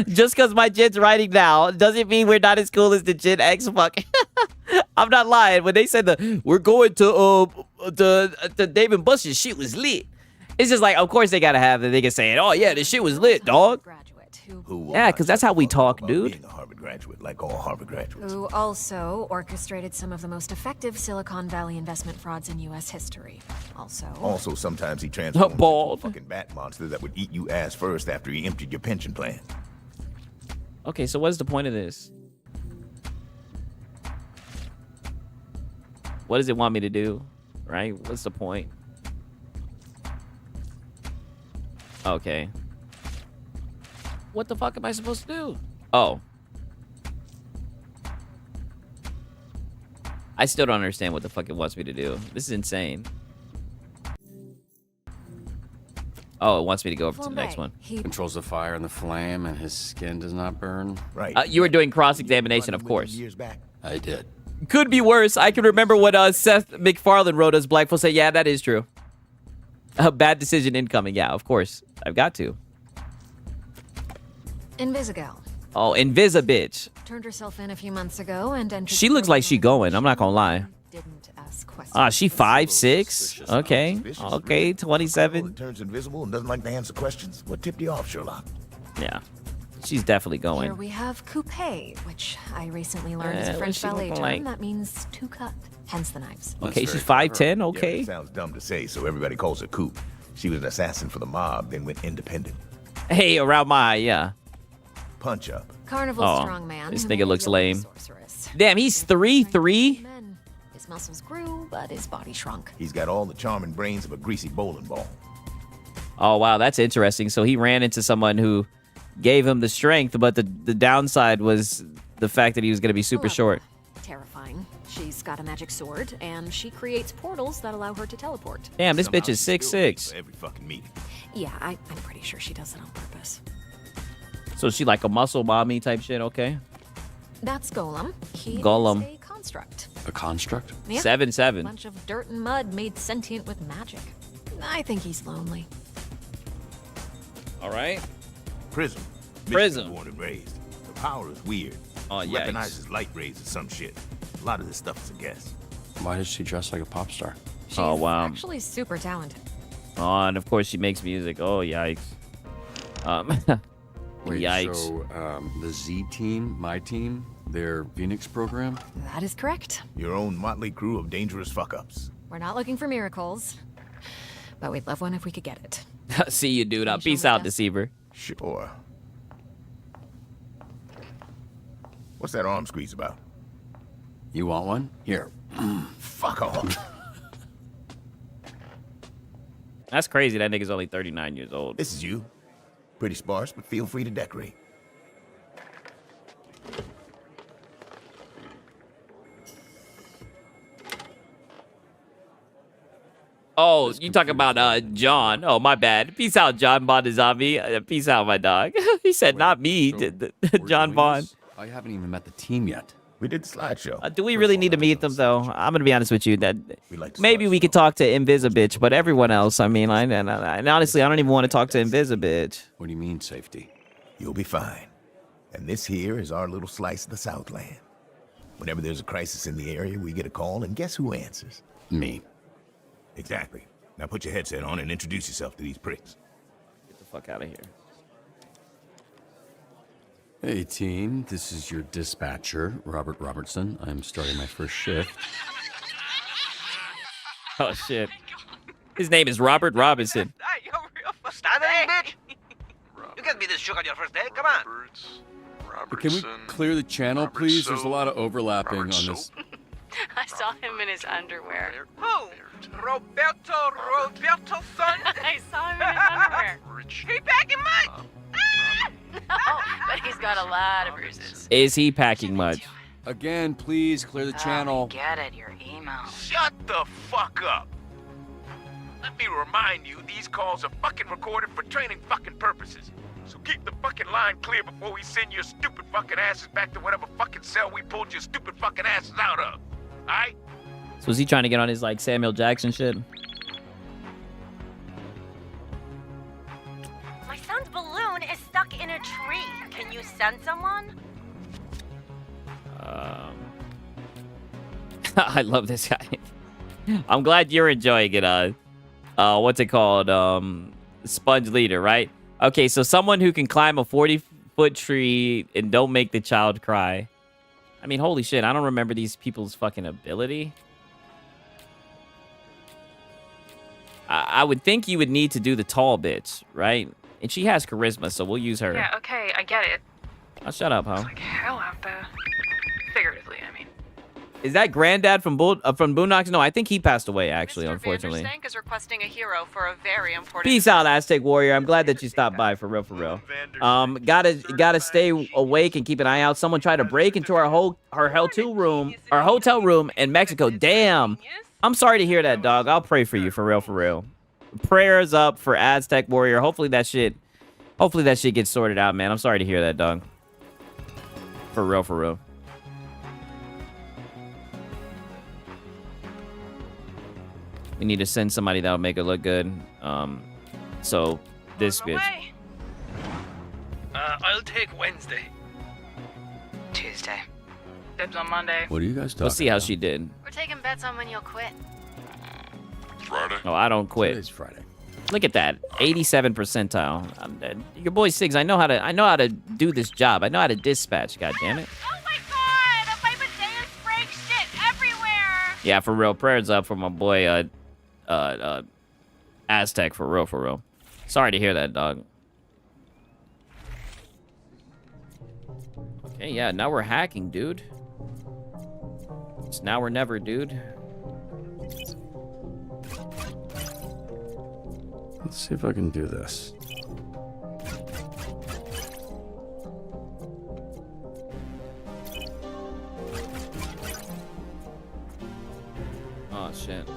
Just because my gen's writing now doesn't mean we're not as cool as the Gen X fuck. I'm not lying. When they said we're going to Dave and Buster's shit was lit. It's just like, of course they gotta have the nigga saying, oh yeah, this shit was lit, dog. Yeah, because that's how we talk, dude. Being a Harvard graduate, like all Harvard graduates. Who also orchestrated some of the most effective Silicon Valley investment frauds in U.S. history. Also, sometimes he transformed into a Bald. fucking bat monster that would eat you ass first after he emptied your pension plan. Okay, so what's the point of this? What does it want me to do? Right? What's the point? Okay. What the fuck am I supposed to do? Oh. I still don't understand what the fuck it wants me to do. This is insane. Oh, it wants me to go over to the next one. Controls the fire and the flame, and his skin does not burn. Right. You were doing cross-examination, of course. Years back. I did. Could be worse. I can remember what Seth MacFarlane wrote us. Blackfoot say, yeah, that is true. A bad decision incoming. Yeah, of course. I've got to. Invisigal. Oh, Invisa bitch. Turned herself in a few months ago and entered. She looks like she going. I'm not gonna lie. Didn't ask questions. Ah, she 5'6". Okay. Okay, 27. Turns invisible and doesn't like to answer questions. What tipped you off, Sherlock? Yeah. She's definitely Here going. we have coupe, which I recently learned is a what's French she ballet looking term like? that means to cut. Hence the knives. Okay, she's 5'10". Okay. Yeah, it sounds dumb to say, so everybody calls her Coop. She was an assassin for the mob, then went independent. Hey, around my yeah. Punch up. Carnival Oh, strongman. this who nigga made looks a young lame. sorceress. Damn, he's 3'3". Men. His muscles grew, but his body shrunk. He's got all the charm and brains of a greasy bowling ball. Oh wow, that's interesting. So he ran into someone who gave him the strength, but the downside was the fact that he was going to be super short. Terrifying. She's got a magic sword, and she creates portals that allow her to teleport. Damn, this bitch is 6'6". Every fucking meeting. Yeah, I'm pretty sure she does it on purpose. So she like a muscle mommy type shit. Okay. That's Golem. He Golem. is a construct. A construct? Yeah. 7'7". A bunch of dirt and mud made sentient with magic. I think he's lonely. All right. Prism. Prism. Born and raised. The power is weird. Oh, yeah. Weaponizes light rays or some shit. A lot of this stuff is a guess. Why does she dress like a pop star? She's Oh, wow. actually super talented. Oh, and of course she makes music. Oh, yikes. Wait, Yikes. so the Z team, my team, their Phoenix program? That is correct. Your own motley crew of dangerous fuck-ups. We're not looking for miracles, but we'd love one if we could get it. See you, dude. Peace out, Deceiver. Sure. What's that arm squeeze about? You want one? Here. Fuck off. That's crazy. That nigga's only 39 years old. This is you. Pretty sparse, but feel free to decorate. Oh, you talking about John? Oh, my bad. Peace out, John Bond the zombie. Peace out, my dog. He said, not me, John Bond. I haven't even met the team yet. We did the slideshow. Do we really need to meet them, though? I'm gonna be honest with you. That maybe we could talk to Invisibitch, but everyone else, I mean, and honestly, I don't even want to talk to Invisibitch. What do you mean, safety? You'll be fine. And this here is our little slice of the Southland. Whenever there's a crisis in the area, we get a call, and guess who answers? Me. Exactly. Now put your headset on and introduce yourself to these pricks. Get the fuck out of here. Hey, team. This is your dispatcher, Robert Robertson. I'm starting my first shift. Oh, shit. His name is Robert Robinson. Bitch. You can't be this shook on your first day. Come on. But can we clear the channel, please? There's a lot of overlapping on this. I saw him in his underwear. Who? Roberto son? I saw him in his underwear. He packing much? No, but he's got a lot of bruises. Is he packing much? Again, please clear the channel. Get it, your email. Shut the fuck up. Let me remind you, these calls are fucking recorded for training fucking purposes. So keep the fucking line clear before we send your stupid fucking asses back to whatever fucking cell we pulled your stupid fucking asses out of. Alright? So is he trying to get on his, like, Samuel Jackson shit? My son's balloon is stuck in a tree. Can you send someone? I love this guy. I'm glad you're enjoying it. What's it called? Sponge Leader, right? Okay, so someone who can climb a 40-foot tree and don't make the child cry. I mean, holy shit, I don't remember these people's fucking ability. I would think you would need to do the tall bitch, right? And she has charisma, so we'll use her. Yeah, okay, I get it. Oh, shut up, huh? It's like hell out there. Figuratively, I mean. Is that Granddad from Boondocks? No, I think he passed away, actually, unfortunately. Vanderstank is requesting a hero for a very important... Peace out, Aztec Warrior. I'm glad that you stopped by, for real, for real. Gotta stay awake and keep an eye out. Someone tried to break into our hotel room in Mexico. Damn. I'm sorry to hear that, dog. I'll pray for you, for real, for real. Prayers up for Aztec Warrior. Hopefully that shit gets sorted out, man. I'm sorry to hear that, dog. For real, for real. We need to send somebody that'll make it look good. So this bitch. I'll take Wednesday. Tuesday. Dibs on Monday. What are you guys talking Let's see how she did. We're taking bets on when you'll quit. Friday. Oh, I don't quit. It's Friday. Look at that, 87 percentile. Your boy Siggs. I know how to do this job. I know how to dispatch. God damn it. Oh my god! My bidet breaks shit everywhere. Yeah, for real. Prayers up for my boy Aztec. For real, for real. Sorry to hear that, dog. Okay, yeah. Now we're hacking, dude. It's now or never, dude. Let's see if I can do this. Oh, shit.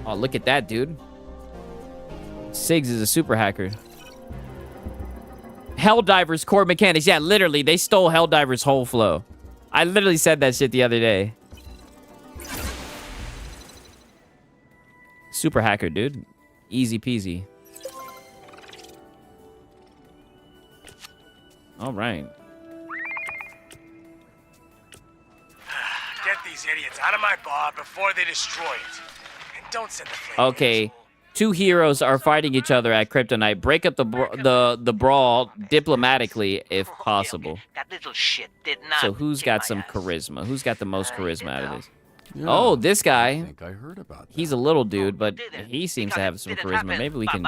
Oh, look at that, dude. Siggs is a super hacker. Helldivers core mechanics. Yeah, literally, they stole Helldivers' whole flow. I literally said that shit the other day. Super hacker, dude. Easy peasy. All right. these idiots out of my bar before they destroy it. And don't send the flame. Okay, two heroes are fighting each other at Kryptonite. Break up the brawl diplomatically, if possible. That little shit did not. So who's got some charisma? Who's got the most charisma out of this? Yeah, Oh, this guy. I think I heard about that. He's a little dude, but he seems to have some charisma. Maybe we can.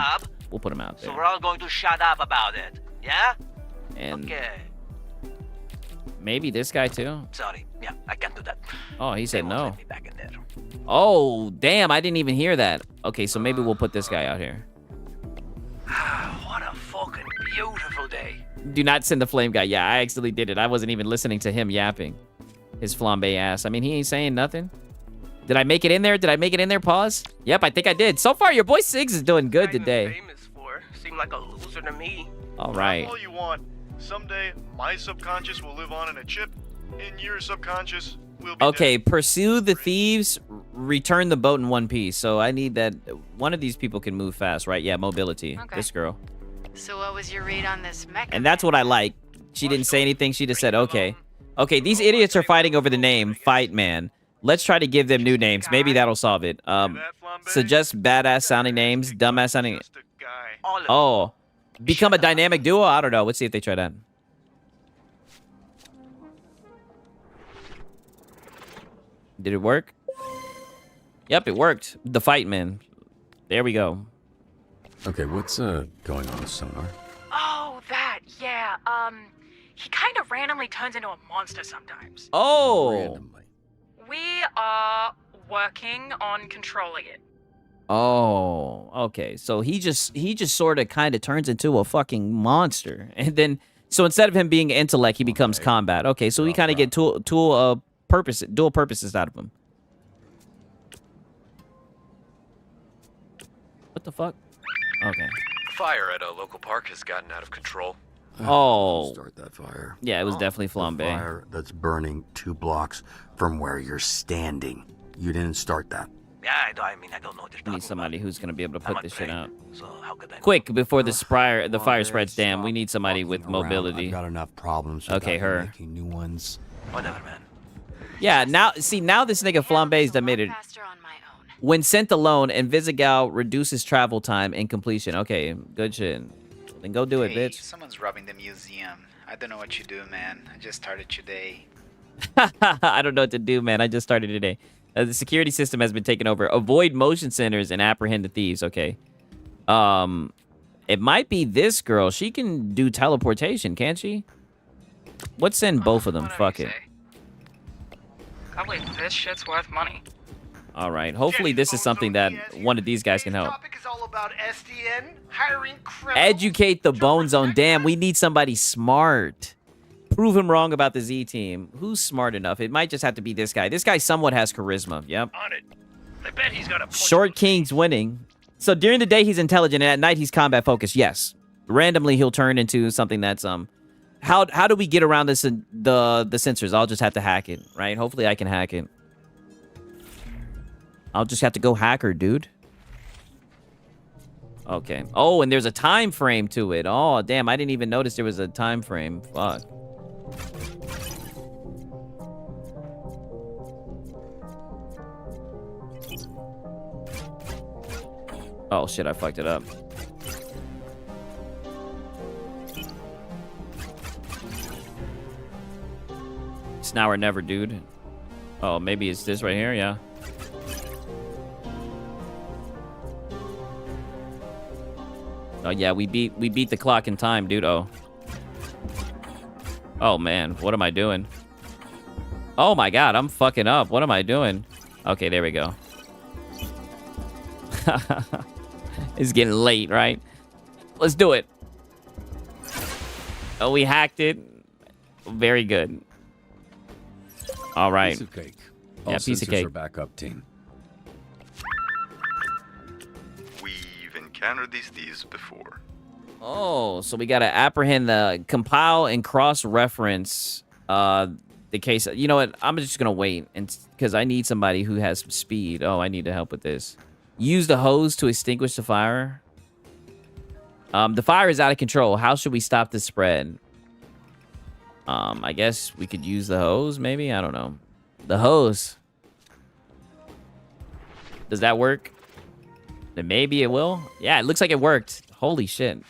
We'll put him out So there. we're all going to shut up about it. Yeah? And Okay. maybe this guy too. Sorry. Yeah, I can't do that. Oh, he said no. Let me back in there. Oh, damn! I didn't even hear that. Okay, so maybe we'll put this guy out here. What a fucking beautiful day. Do not send the flame guy. Yeah, I actually did it. I wasn't even listening to him yapping. His flambe ass. I mean, he ain't saying nothing. Did I make it in there? Did I make it in there? Pause. Yep, I think I did. So far, your boy Siggs is doing good today. Seem like a loser to me. All right. All you want. Someday, my subconscious will live on in a chip, and your subconscious will be Okay, pursue the thieves, return the boat in one piece. So I need that. One of these people can move fast, right? Yeah, mobility. Okay. This girl. So what was your read on this mech? And that's what I like. She didn't say anything. She just said, okay. Okay, these idiots are fighting over the name Fight Man. Let's try to give them new names. Maybe that'll solve it. Suggest badass sounding names, dumbass sounding. Oh, become a dynamic duo? I don't know. Let's see if they try that. Did it work? Yep, it worked. The Fight Man. There we go. Okay, what's going on with Sonar? Oh, that, yeah. He kind of randomly turns into a monster sometimes. Oh. We are working on controlling it. Oh, okay. So he just sort of kind of turns into a fucking monster. And then so instead of him being intellect, he becomes combat. Okay, so we kind of get dual purposes out of him. What the fuck? Okay. Fire at a local park has gotten out of control. Oh. Start that fire. Yeah, it was definitely flambe. Fire that's burning 2 blocks from where you're standing. You didn't start that. Yeah, I mean, I don't know what you're We need talking somebody who's gonna be able to put this shit out. So how could I? Quick, before the fire spreads. Damn, we need somebody with mobility. I've got enough problems. Okay, her. Making new ones. Whatever, man. Yeah, now this nigga Flambe's done made it. When sent alone, Invisigal reduces travel time and completion. Okay, good shit. Then go do it, Hey, bitch. someone's robbing the museum. I don't know what you do, man. I just started today. I don't know what to do, man. I just started today. The security system has been taken over. Avoid motion centers and apprehend the thieves. Okay. It might be this girl. She can do teleportation, can't she? Let's send both of them. Fuck it. Probably this shit's worth money. All right. Hopefully this is something that one of these guys can help. It's all about SDN hiring criminals. Educate the Bone Zone. Damn, we need somebody smart. Prove him wrong about the Z team. Who's smart enough? It might just have to be this guy. This guy somewhat has charisma. Yep. On it. I bet he's got a Short King's winning. So during the day he's intelligent, and at night he's combat focused. Yes. Randomly he'll turn into something that's How do we get around this the sensors? I'll just have to hack it, right? Hopefully I can hack it. I'll just have to go hacker, dude. Okay. Oh, and there's a time frame to it. Oh, damn. I didn't even notice there was a time frame. Fuck. Oh, shit. I fucked it up. It's now or never, dude. Oh, maybe it's this right here. Yeah. Oh yeah, we beat the clock in time, dude. Oh man, what am I doing? Oh my god, I'm fucking up. What am I doing? Okay, there we go. It's getting late, right? Let's do it. Oh, we hacked it. Very good. All right. Piece of cake. Yeah, All piece of sensors cake. are back up, team. We've encountered these thieves before. Oh, so we gotta apprehend the compile and cross-reference the case. You know what? I'm just gonna wait, and because I need somebody who has some speed. Oh, I need to help with this. Use the hose to extinguish the fire. The fire is out of control. How should we stop the spread? I guess we could use the hose, maybe? I don't know. The hose. Does that work? Then maybe it will. Yeah, it looks like it worked. Holy shit.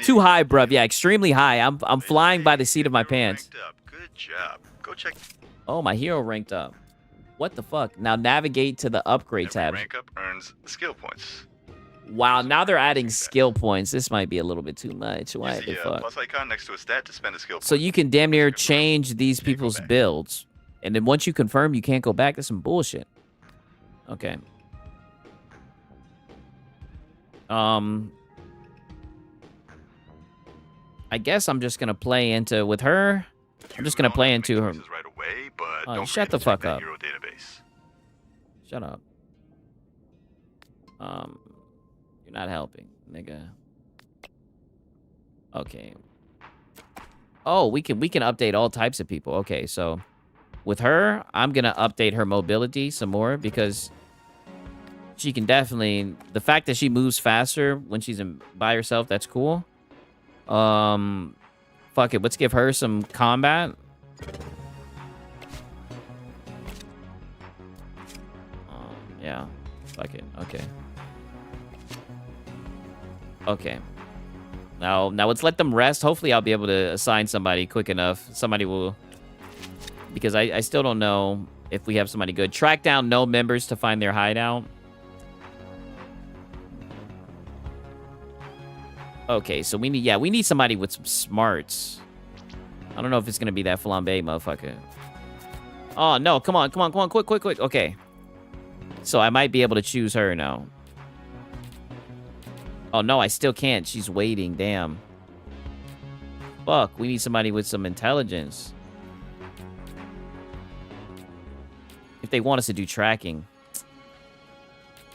Too high, bruv. Yeah, extremely high. I'm flying by the seat of my pants. Good job. Go check. Oh, my hero ranked up. What the fuck? Now navigate to the upgrade tab. Rank up earns skill points. Wow, now they're adding skill points. This might be a little bit too much. Why Use the fuck? plus icon next to a stat to spend a skill point. So you can damn near change these people's builds. And then once you confirm, you can't go back. That's some bullshit. Okay. I guess I'm just gonna play into with her. I'm just gonna play into her. Right away, but don't Shut forget the to check fuck that up. hero database. Shut up. You're not helping, nigga. Okay. Oh, we can update all types of people. Okay, so with her, I'm gonna update her mobility some more because she can definitely. The fact that she moves faster when she's by herself, that's cool. Fuck it. Let's give her some combat. Yeah. Fuck it. Okay. Okay. Now let's let them rest. Hopefully I'll be able to assign somebody quick enough. Somebody will... Because I still don't know if we have somebody good. Track down no members to find their hideout. Okay, so we need somebody with some smarts. I don't know if it's gonna be that flambe motherfucker. Oh no, come on, quick. Okay. So I might be able to choose her now. Oh no, I still can't. She's waiting, damn. Fuck, we need somebody with some intelligence. If they want us to do tracking.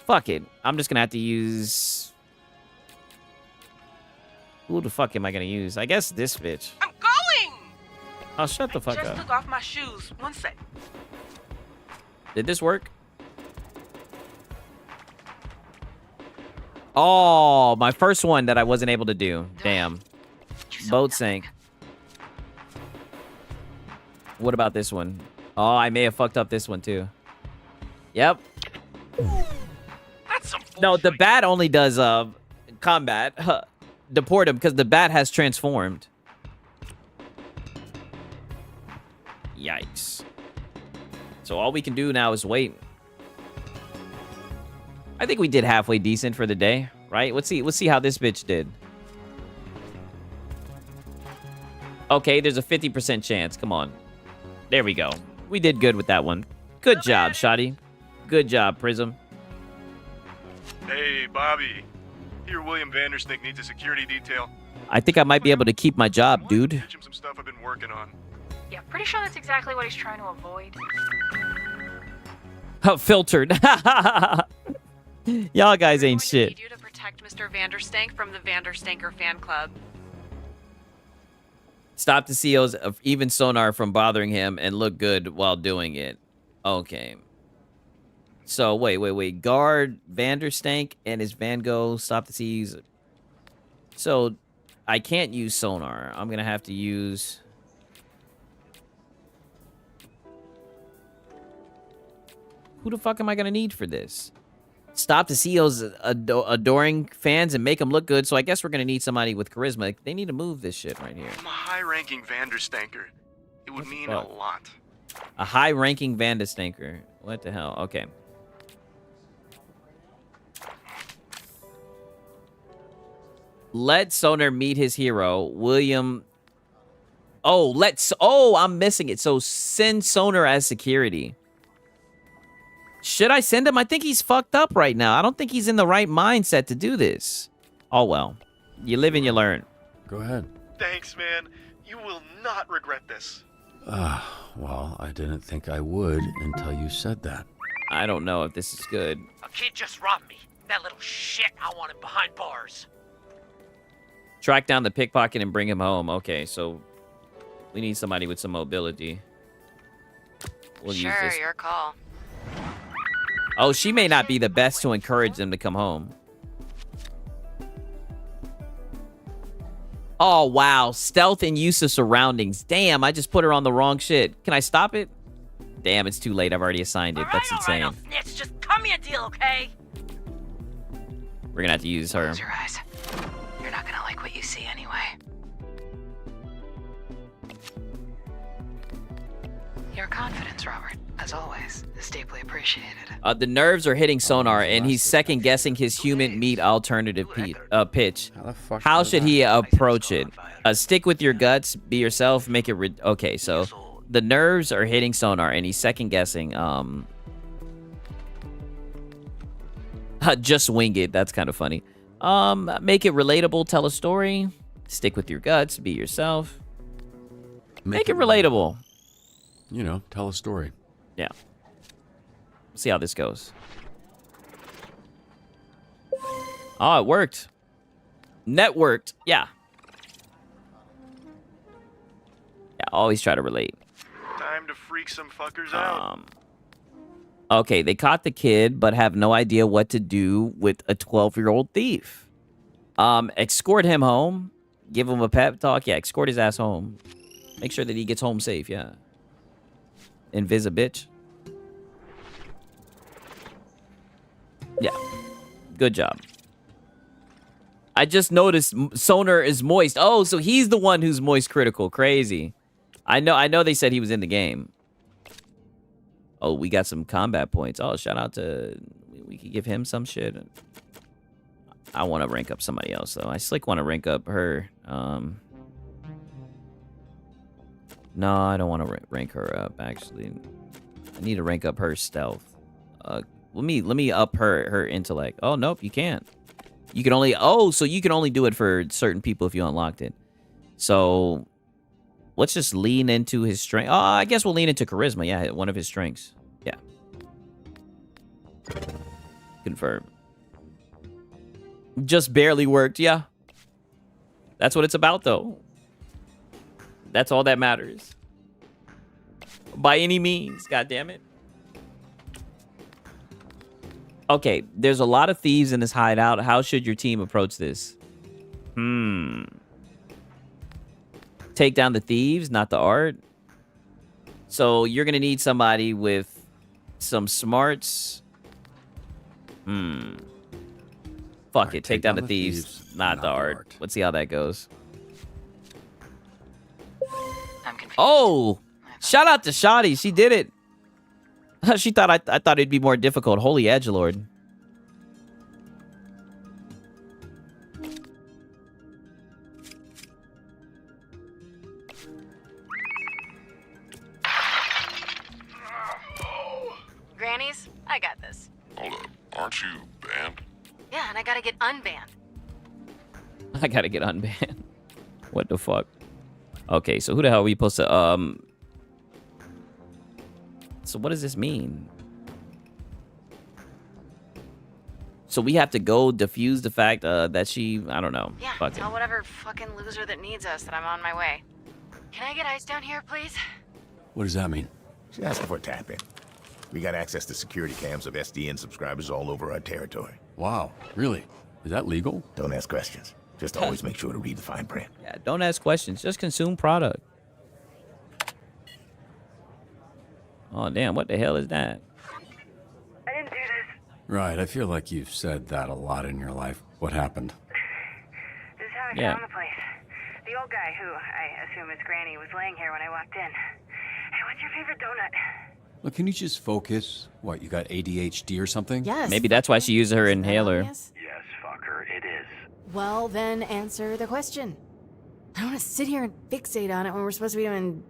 Fuck it. I'm just gonna have to use... Who the fuck am I gonna use? I guess this bitch. I'm going! Oh, shut the fuck Just up. took off my shoes. One sec. Did this work? Oh, my first one that I wasn't able to do. Damn. Boat sank. What about this one? Oh, I may have fucked up this one too. Yep. That's some No, the bat only does combat. Deport him because the bat has transformed. Yikes. So all we can do now is wait. I think we did halfway decent for the day, right? Let's see how this bitch did. Okay, there's a 50% chance. Come on. There we go. We did good with that one. Good job, Shotty. Good job, Prism. Hey, Bobby. Here, William Vanderstink needs a security detail. I think I might be able to keep my job, dude. Teach him some stuff I've been working on. Yeah, pretty sure that's exactly what he's trying to avoid. Filtered. Y'all guys ain't shit. Need you to protect Mr. Vanderstank from the Vanderstanker fan club. Stop the COs of even sonar from bothering him and look good while doing it. Okay. So, wait. Guard Vanderstank and his Van Gogh. Stop the C's. So, I can't use sonar. I'm going to have to use... Who the fuck am I going to need for this? Stop the CEO's adoring fans and make them look good. So I guess we're going to need somebody with charisma. They need to move this shit right here. I'm a high-ranking Vanderstanker. It would mean a lot. A high-ranking Vanderstanker. What the hell? Okay. Let Sonar meet his hero, William. Oh, I'm missing it. So send Sonar as security. Should I send him? I think he's fucked up right now. I don't think he's in the right mindset to do this. Oh, well. You live and you learn. Go ahead. Thanks, man. You will not regret this. Well, I didn't think I would until you said that. I don't know if this is good. A kid just robbed me. That little shit, I want him behind bars. Track down the pickpocket and bring him home. Okay, so we need somebody with some mobility. We'll use this. Sure, your call. Oh, she may not be the best to encourage them to come home. Oh, wow. Stealth and use of surroundings. Damn, I just put her on the wrong shit. Can I stop it? Damn, it's too late. I've already assigned it. That's insane. Alright, snitch, just cut me a deal, okay? We're gonna have to use her. Close your eyes. You're not gonna like what you see anyway. Your confidence, Robert, as always, is deeply appreciated. The nerves are hitting Sonar, and he's second guessing his human meat alternative pitch. How should he approach it? Stick with your guts, be yourself, make it. Okay, so the nerves are hitting Sonar, and he's second guessing. Just wing it. That's kind of funny. Make it relatable. Tell a story. Stick with your guts. Be yourself. Make it relatable. You know, tell a story. Yeah. See how this goes. Oh, it worked. Networked. Yeah. Yeah, always try to relate. Time to freak some fuckers out. Okay, they caught the kid, but have no idea what to do with a 12-year-old thief. Escort him home. Give him a pep talk. Yeah, escort his ass home. Make sure that he gets home safe, yeah. Invis a bitch. Yeah. Good job. I just noticed Sonar is moist. Oh, so he's the one who's moist critical. Crazy. I know they said he was in the game. Oh, we got some combat points. Oh, shout out to... We could give him some shit. I want to rank up somebody else, though. I slick want to rank up her. No, I don't want to rank her up, actually. I need to rank up her stealth. Let me up her intellect. Oh, nope, you can't. You can only... Oh, so you can only do it for certain people if you unlocked it. So, let's just lean into his strength. Oh, I guess we'll lean into charisma. Yeah, one of his strengths. Yeah. Confirm. Just barely worked, yeah. That's what it's about, though. That's all that matters. By any means, goddammit. Okay, there's a lot of thieves in this hideout. How should your team approach this? Take down the thieves, not the art. So you're going to need somebody with some smarts. Fuck it. Take down the thieves, not the art. Let's see how that goes. Oh, shout out to Shoddy. She did it. She thought I thought it'd be more difficult. Holy edgelord. Grannies, I got this. Hold up. Aren't you banned? Yeah, and I gotta get unbanned. I gotta get unbanned. What the fuck? Okay, so who the hell are we supposed to, So what does this mean? So we have to go diffuse the fact that she... I don't know. Yeah, fuck tell it. whatever fucking loser that needs us that I'm on my way. Can I get ice down here, please? What does that mean? She's asking for a tap-in. We got access to security cams of SDN subscribers all over our territory. Wow, really? Is that legal? Don't ask questions. Just always make sure to read the fine print. Yeah, don't ask questions. Just consume product. Oh, damn. What the hell is that? I didn't do this. Right, I feel like you've said that a lot in your life. What happened? This is how I Yeah. found the place. The old guy, who I assume is Granny, was laying here when I walked in. Hey, what's your favorite donut? Look, can you just focus? What, you got ADHD or something? Yes. Maybe that's why she used her inhaler. Yes, fucker, it is. Well, then answer the question. I don't want to sit here and fixate on it when we're supposed to be doing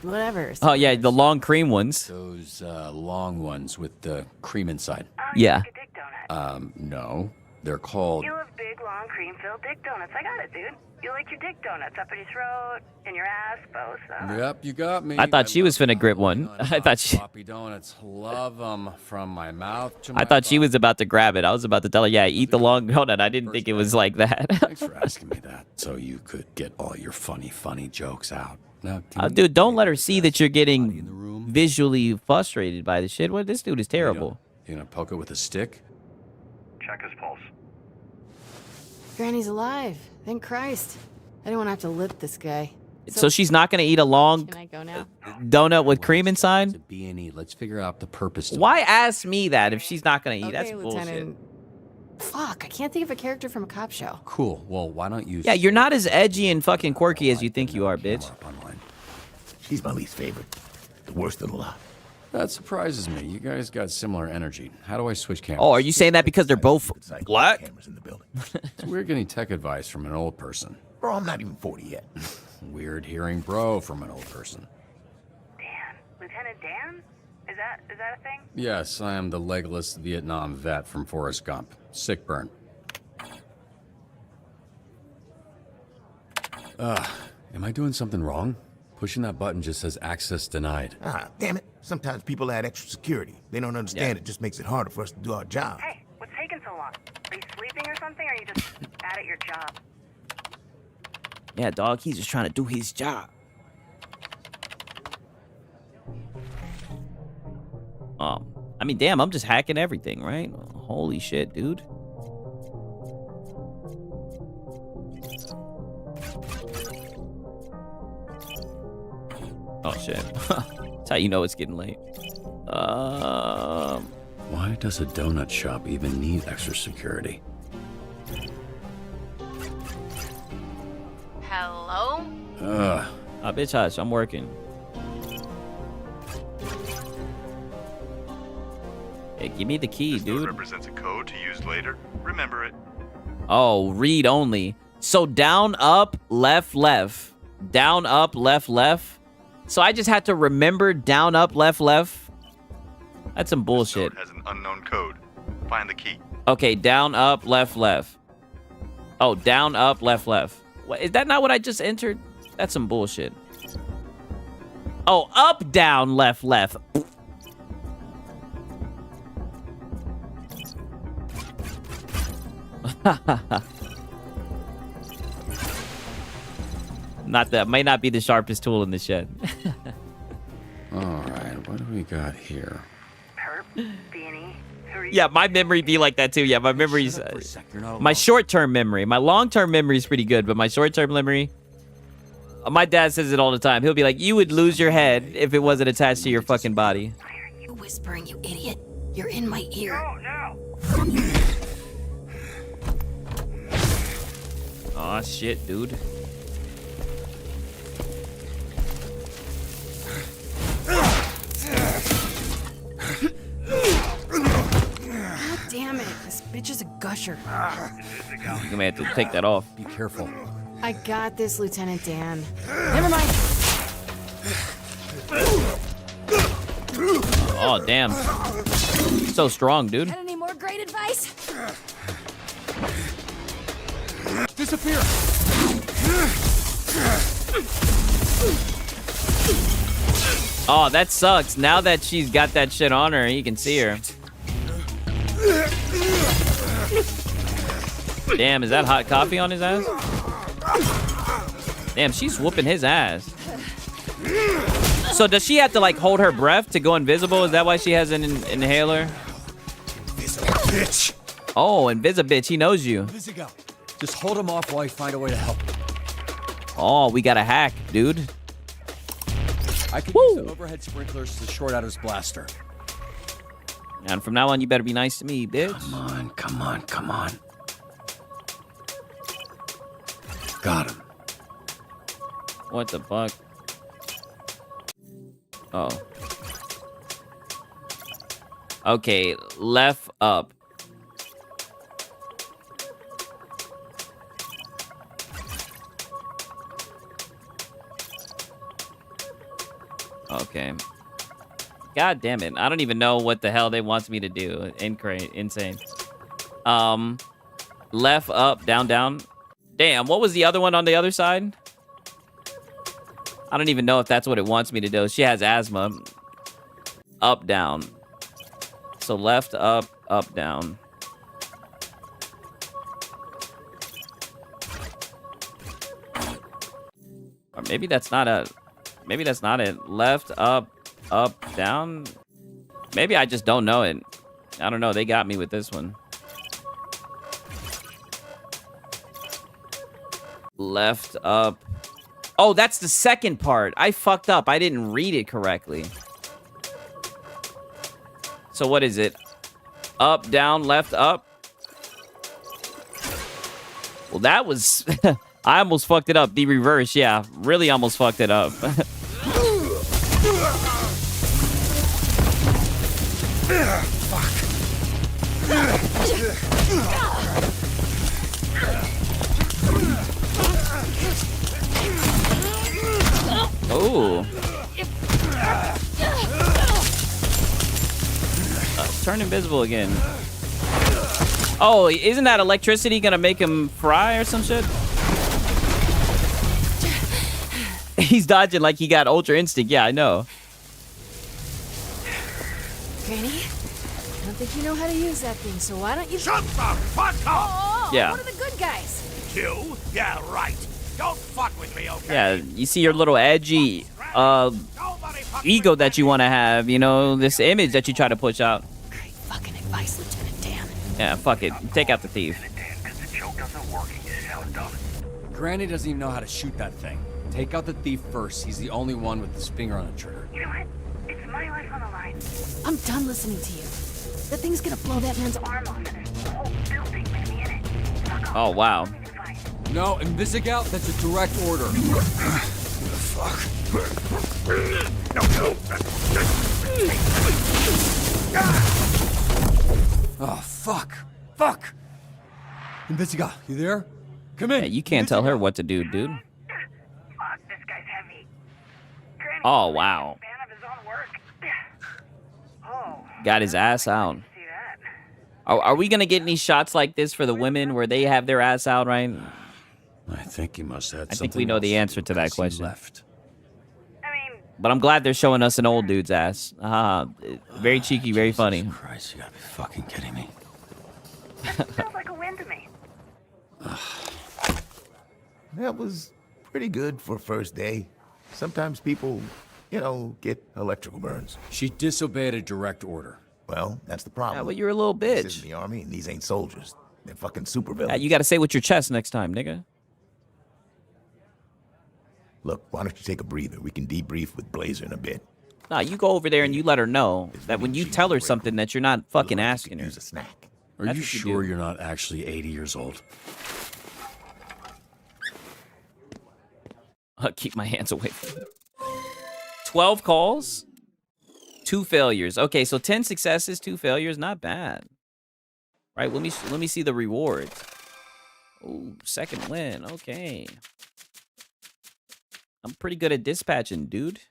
whatever. Oh, yeah, the long cream ones. Those long ones with the cream inside. Yeah. No. They're called... You love big, long, cream-filled dick donuts. I got it, dude. You like your dick donuts up in your throat, in your ass, both. Yep, you got me. I thought she was finna grip one. I thought she... Floppy donuts. Love them from my mouth to I thought she was about to grab it. I was about to tell her, yeah, eat the long donut. I didn't think it was like that. Thanks for asking me that, so you could get all your funny jokes out. Now, Dude, don't let her see that you're getting visually frustrated by the shit. What? This dude is terrible. You gonna poke it with a stick? Check his pulse. Granny's alive. Thank Christ. I didn't want to have to lip this guy. So she's not gonna eat a long Can I go now? donut with cream inside? B&E. Let's figure out the purpose. Why ask me that if she's not gonna eat? That's Okay, bullshit. Lieutenant. Fuck, I can't think of a character from a cop show. Cool. Well, why don't you... Yeah, you're not as edgy and fucking quirky as you think you are, bitch. She's my least favorite. The worst of the lot. That surprises me. You guys got similar energy. How do I switch cameras? Oh, are you saying that because they're both black? It's weird getting tech advice from an old person. Bro, I'm not even 40 yet. Weird hearing bro from an old person. Dan? Lieutenant Dan? Is that a thing? Yes, I am the legless Vietnam vet from Forrest Gump. Sick burn. Am I doing something wrong? Pushing that button just says access denied. Ah, damn it. Sometimes people add extra security. They don't understand it just makes it harder for us to do our job. Hey, what's taking so long? Are you sleeping or something, or are you just bad at your job? Yeah, dog, he's just trying to do his job. I mean, damn, I'm just hacking everything, right? Holy shit, dude. Oh, shit. That's how you know it's getting late. Why does a donut shop even need extra security? Hello? Bitch, hush. I'm working. Hey, give me the key, This note dude. represents a code to use later. Remember it. Oh, read only. So down, up, left, left. Down, up, left, left. So I just had to remember down, up, left, left. That's some bullshit. It has an unknown code. Find the key. Okay, down, up, left, left. Oh, down, up, left, left. What, is that not what I just entered? That's some bullshit. Oh, up, down, left, left. Not that might not be the sharpest tool in the shed. All right, what do we got here? Yeah, my memory be like that too. Yeah, my memory's my short-term memory. My long-term memory is pretty good, but my short-term memory. My dad says it all the time. He'll be like, "You would lose your head if it wasn't attached to your fucking body." Why are you whispering, you idiot? You're in my ear. Aw, shit, dude. God damn it. This bitch is a gusher. You're gonna have to take that off. Be careful. I got this, Lieutenant Dan. Never mind. Oh, damn. So strong, dude. Got any more great advice? Disappear! Oh, that sucks. Now that she's got that shit on her, you can see her. Damn, is that hot coffee on his ass? Damn, she's whooping his ass. So does she have to like hold her breath to go invisible? Is that why she has an inhaler? Bitch! Oh, Invisibitch, he knows you. Just hold him off while I find a way to help. Oh, we got a hack, dude. I can use the overhead sprinklers to short out his blaster. And from now on, you better be nice to me, bitch. Come on, come on, come on. Got him. What the fuck? Oh. Okay, left up. Okay. God damn it. I don't even know what the hell they want me to do. Insane. Left, up, down, down. Damn, what was the other one on the other side? I don't even know if that's what it wants me to do. She has asthma. Up, down. So left, up, up, down. Or maybe that's not a... Maybe that's not it. Left, up, up, down. Maybe I just don't know it. I don't know. They got me with this one. Left, up, Oh, that's the second part. I fucked up. I didn't read it correctly. So what is it? Up, down, left, up. Well, that was... I almost fucked it up. The reverse, yeah. Really almost fucked it up. Oh. Turn invisible again. Oh, isn't that electricity gonna make him fry or some shit? He's dodging like he got Ultra Instinct. Yeah, I know. Granny, I don't think you know how to use that thing, so why don't you... Shut the fuck up! Oh, yeah. One of the good guys. You? Yeah, right. Don't fuck with me, okay? Yeah, you see your little edgy ego that you want to have, you know, this image that you try to push out. Great fucking advice, Lieutenant Dan. Yeah, fuck it. Take out the thief. Granny doesn't even know how to shoot that thing. Take out the thief first. He's the only one with his finger on the trigger. You know what? It's my life on the line. I'm done listening to you. That thing's gonna blow that man's arm off, and there's a whole building with me in it. Oh, wow. No, Invisigal, that's a direct order. Fuck. Oh, fuck. Fuck. Invisigal, you there? Come in. Yeah, you can't tell her what to do, dude. Fuck, this guy's heavy. Granny, Oh, wow. fan of his own work. Oh. Got his ass out. Are we gonna get any shots like this for the women where they have their ass out, right? I think he must have had I something think we know the else answer to that question. left. But I'm glad they're showing us an old dude's ass. Very cheeky, very funny. Christ, you gotta be fucking kidding me. Feels like a win to me. That was pretty good for first day. Sometimes people, you know, get electrical burns. She disobeyed a direct order. Well, that's the problem. Yeah, well, you're a little bitch. This is the army, and these ain't soldiers. They're fucking supervillains. You gotta say with your chest next time, nigga. Look, why don't you take a breather? We can debrief with Blazer in a bit. Nah, you go over there and you let her know that when you tell her something that you're not fucking asking her. Use a snack. Are you sure you're not actually 80 years old? I'll keep my hands away from it. 12 calls, 2 failures. Okay, so 10 successes, 2 failures, not bad. Right, let me see the rewards. Oh, second win. Okay. I'm pretty good at dispatching, dude.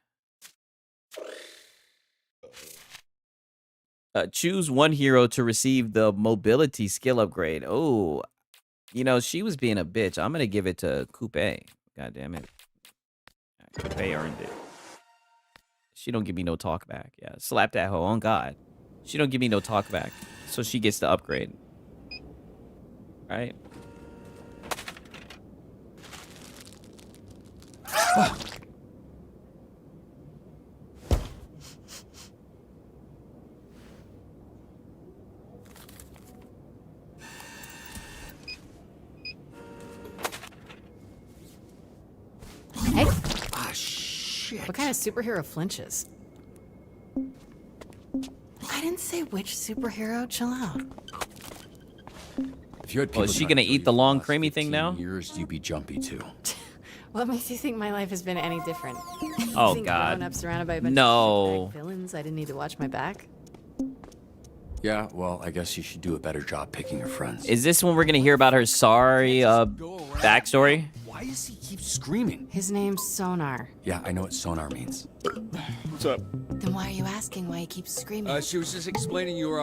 Choose one hero to receive the mobility skill upgrade. Oh, you know, she was being a bitch. I'm going to give it to Coupe. God damn it. Coupe earned it. She don't give me no talk back. Yeah, slap that hoe on God. She don't give me no talk back. So she gets the upgrade. Right? Hey. Ah, shit. What kind of superhero flinches? I didn't say which superhero. Chill out. If you had Well, is she gonna eat the long creamy thing now? Years, you'd be jumpy too. What makes you think my life has been any different? Oh, You think God. growing up surrounded by a bunch No. of villains, I didn't need to watch my back. Yeah, well, I guess you should do a better job picking your friends. Is this when we're gonna hear about her sorry backstory? Why does he keep screaming? His name's Sonar. Yeah, I know what sonar means. What's up? Then why are you asking why he keeps screaming? She was just explaining your,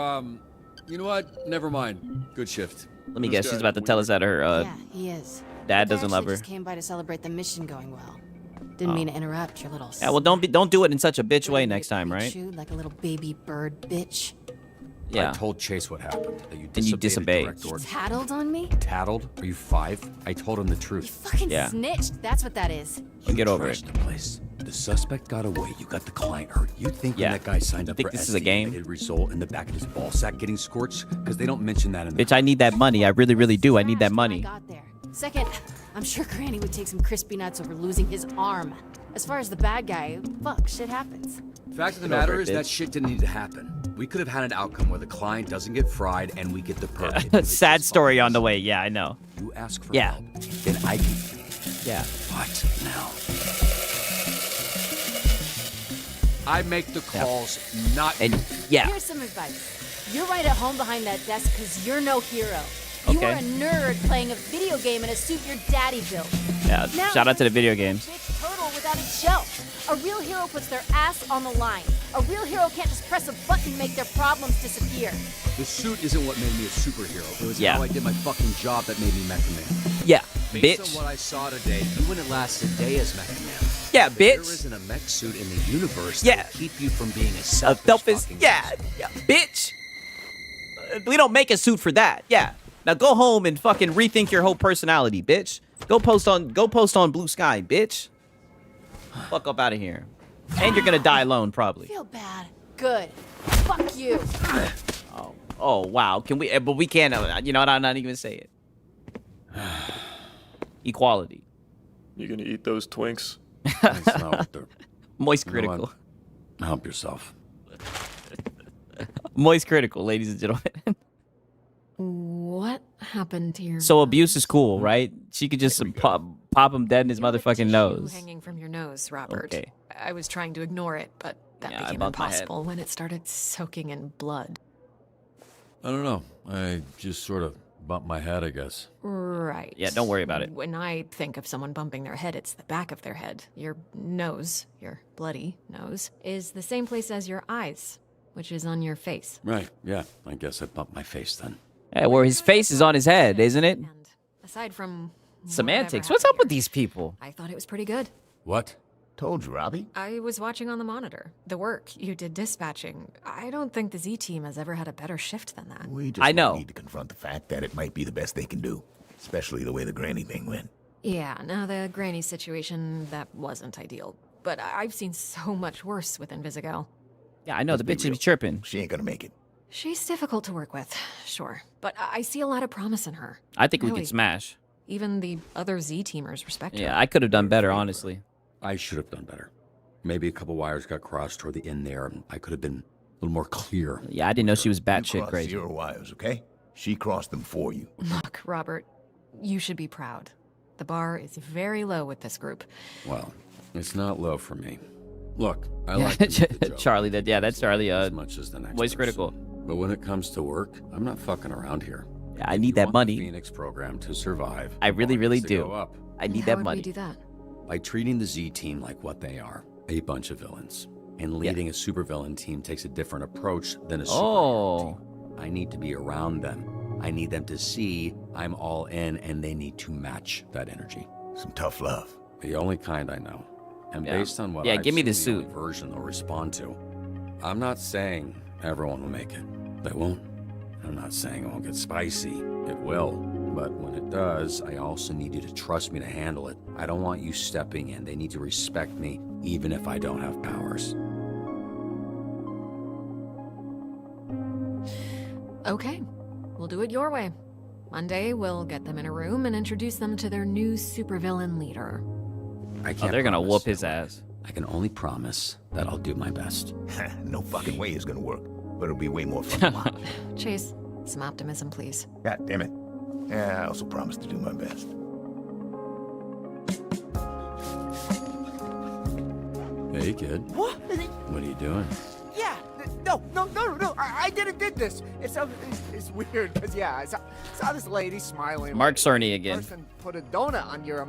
you know what? Never mind. Good shift. Let me guess, she's about to tell us that her yeah, he is. dad But I doesn't love actually her. just came by to celebrate the mission going well. Didn't mean to interrupt your little. Yeah, well, don't do it in such a bitch way next time, right? Chewed like a little baby bird, bitch. Yeah. I told Chase what happened. That you And you disobeyed a disobeyed. direct order. Tattled on me? Tattled? Are you 5? I told him the truth. Fucking Yeah. snitched. That's what that is. Well, get over it. Trashed the place. The suspect got away. You got the client hurt. You think Yeah. when that guy signed up Think for this is a SDN, game? it'd result in the back of his ball sack getting scorched? Because they don't mention that in the Bitch, I need that money. I really, really do. I need that money. Got there. Second, I'm sure Granny would take some crispy nuts over losing his arm. As far as the bad guy, fuck, shit happens. Fact of the matter is that shit didn't need to happen. We could have had an outcome where the client doesn't get fried and we get the perk. Sad story on the way. Yeah, I know. You ask for help, then I can. Yeah. What now? I make the calls, not and you. Yeah. Here's some advice. You're right at home behind that desk because you're no hero. You are a nerd playing a video game in a suit your daddy built. Yeah, Now shout out to the video games. Bitch turtle without its shell. A real hero puts their ass on the line. A real hero can't just press a button and make their problems disappear. The suit isn't what made me a superhero. It was how I did my fucking job that made me Mecha Man. Yeah, Based bitch. on what I saw today, you wouldn't last a day as Mecha Man. Yeah, But bitch. There isn't a mech suit in the universe Yeah. that will keep you from being a A selfish selfish, fucking yeah, bitch. We don't make a suit for that. Yeah. Now go home and fucking rethink your whole personality, bitch. Go post on Blue Sky, bitch. Fuck up out of here. And you're gonna die alone, probably. Feel bad. Good. Fuck you. Oh wow. Can we? But we can't. You know what? I'm not even gonna say it. Equality. You gonna eat those Twinks? That's not what they're... Moist You know what? critical. Help yourself. Moist critical, ladies and gentlemen. What happened to your So abuse is cool, right? She could just pop him dead in his motherfucking nose. hanging from your nose, Robert? Okay. I was trying to ignore it, but that Yeah, I became bumped my head. impossible when it started soaking in blood. I don't know. I just sort of bumped my head, I guess. Right. Yeah, don't worry about it. When I think of someone bumping their head, it's the back of their head. Your nose, your bloody nose, is the same place as your eyes, which is on your face. Right, yeah. I guess I bumped my face then. Yeah, where his face is on his head, isn't it? Aside from Semantics. whatever What's up with these people? I thought it was pretty good. What? Told you, Robbie. I was watching on the monitor. The work you did dispatching. I don't think the Z team has ever had a better shift than that. We just need to confront the fact that it might be the best they can do, especially the way the Granny thing went. Yeah, now the Granny situation, that wasn't ideal. But I've seen so much worse with Invisigal. Yeah, I know. The bitch is chirping. She ain't gonna make it. She's difficult to work with, sure. But I see a lot of promise in her. I think we Really. could smash. Even the other Z-teamers respect her. Yeah, I could have done better, honestly. I should have done better. Maybe a couple wires got crossed toward the end there, and I could have been a little more clear. Yeah, I didn't know she was You batshit crossed crazy. 0 wires, okay? She crossed them for you. Look, Robert, you should be proud. The bar is very low with this group. Well, it's not low for me. Look, I Yeah, like to make the joke Charlie. That's Charlie. as much as the next Voice person. critical. But when it comes to work, I'm not fucking around here. Yeah, I need that The money. Phoenix program to survive. I really, the bar really needs to do. go up. I need How that would money. we do that? By treating the Z team like what they are, a bunch of villains. And leading a supervillain team takes a different approach than a superhero team. I need to be around them. I need them to see I'm all in, and they need to match that energy. Some tough love. The only kind I know. And Yeah. based on what Yeah, I've give me seen, the the suit. only version they'll respond to. I'm not saying everyone will make it. They won't. I'm not saying it won't get spicy. It will. But when it does, I also need you to trust me to handle it. I don't want you stepping in. They need to respect me, even if I don't have powers. Okay, we'll do it your way. Monday, we'll get them in a room and introduce them to their new supervillain leader. I can't they're gonna promise whoop his that. ass. I can only promise that I'll do my best. No fucking way it's gonna work, but it'll be way more fun to watch. Chase, some optimism, please. God damn it. Yeah, I also promise to do my best. Hey, kid. What? What are you doing? Yeah. No. I did this. It's weird because I saw this lady smiling. Mark Cerny again. Person put a donut on your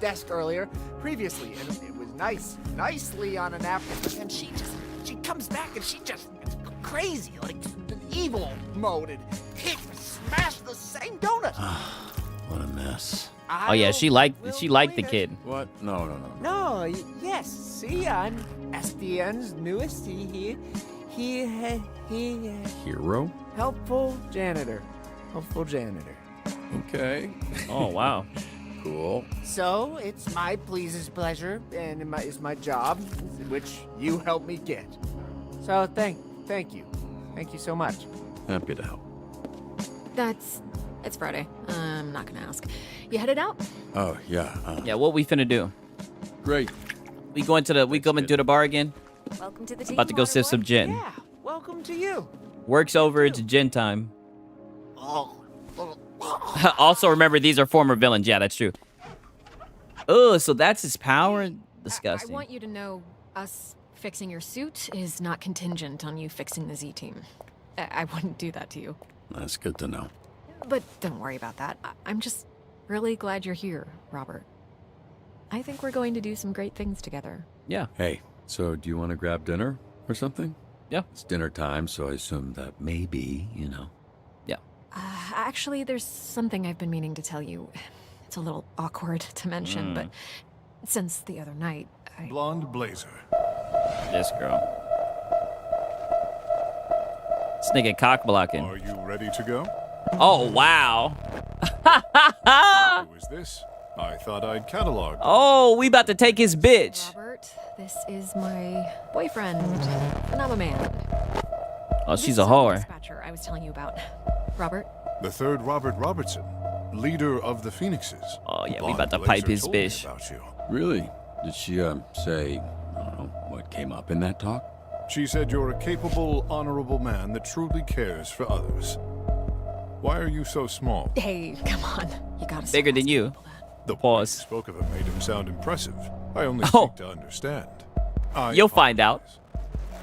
desk earlier, previously, and it was nicely on a napkin. And she comes back and she just gets crazy, like an evil mode, and smashed the same donut. What a mess. Oh yeah, she liked the kid. What? No. No, yes. See, I'm SDN's newest. He Hero? helpful janitor. Okay. Oh wow. Cool. So it's my pleasure, and it's my job, which you helped me get. So thank you so much. Happy to help. That's It's Friday. I'm not gonna ask. You headed out? Oh, yeah. Yeah, what we finna do? Great. We coming to the bar again? Welcome to the team. About to go sip some gin. Yeah, welcome to you. Work's over, it's gin time. Also, remember, these are former villains. Yeah, that's true. Oh, so that's his power? Disgusting. I want you to know, us fixing your suit is not contingent on you fixing the Z-Team. I wouldn't do that to you. That's good to know. But don't worry about that. I'm just really glad you're here, Robert. I think we're going to do some great things together. Yeah. Hey, so do you want to grab dinner or something? Yeah. It's dinner time, so I assume that maybe, Yeah. Actually, there's something I've been meaning to tell you. It's a little awkward to mention, but since the other night, Blonde blazer. This girl. This nigga cock blocking. Are you ready to go? Oh, wow. Who is this? I thought I'd catalog. Oh, we about to take his bitch. Robert, this is my boyfriend, and I'm a man. Oh, she's This a is the whore. dispatcher I was telling you about. Robert? The third Robert Robertson, leader of the Phoenixes. Oh, yeah, we Blonde about to Blazer pipe his told me bitch. about you. Really? Did she, say, I don't know, what came up in that talk? She said you're a capable, honorable man that truly cares for others. Why are you so small? Hey, come on. You gotta Bigger than you. The Pause. spoke of him made him sound impressive. I only Oh. seek to understand. You'll find out.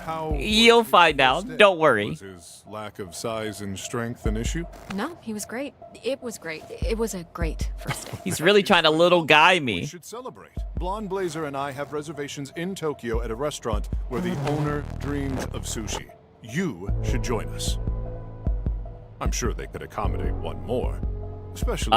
How You'll find out. Don't worry. was his lack of size and strength an issue? No, he was great. It was great. It was a great first day. He's really trying to little guy We me. should celebrate. Blonde Blazer and I have reservations in Tokyo at a restaurant where the owner dreams of sushi. You should join us. I'm sure they could accommodate one more. Especially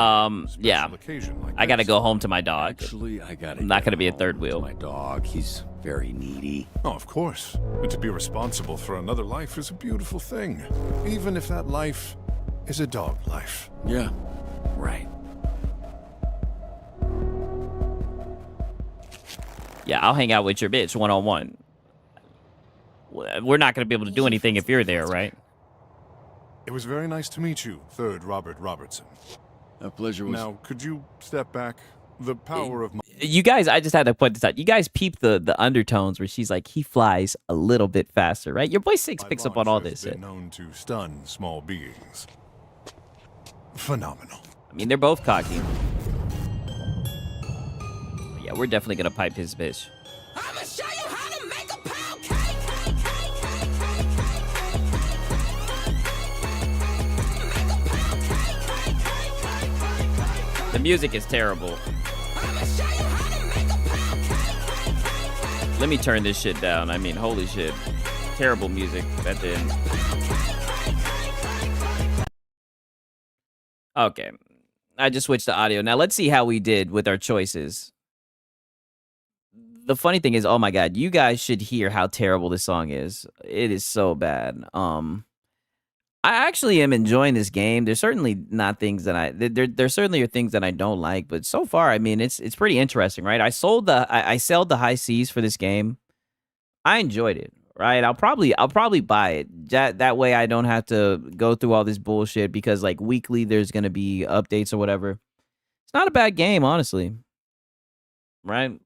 yeah. occasion like I gotta this. go home to my dog. Actually, I gotta I'm not get gonna be a home third to wheel. My dog, he's very needy. Oh, of course. But to be responsible for another life is a beautiful thing. Even if that life is a dog life. Yeah, right. Yeah, I'll hang out with your bitch one-on-one. We're not gonna be able to do anything if you're there, right? It was very nice to meet you, third Robert Robertson. A pleasure was... Now, could you step back? The power of my... You guys, I just had to point this out. You guys peep the undertones where she's like, he flies a little bit faster, right? Your boy Six picks up on all this been shit. known to stun small beings. Phenomenal. I mean, they're both cocky. Yeah, we're definitely gonna pipe his bitch. I'ma show you how to make a pound cake. The music is terrible. Let me turn this shit down. I mean, holy shit. Terrible music at the end. Okay. I just switched the audio. Now let's see how we did with our choices. The funny thing is, oh my god, you guys should hear how terrible this song is. It is so bad. I actually am enjoying this game. There's certainly not things that there certainly are things that I don't like, but so far, I mean, it's pretty interesting, right? I sold the high seas for this game. I enjoyed it, right? I'll probably buy it. That way I don't have to go through all this bullshit because like weekly there's gonna be updates or whatever. It's not a bad game, honestly. Right?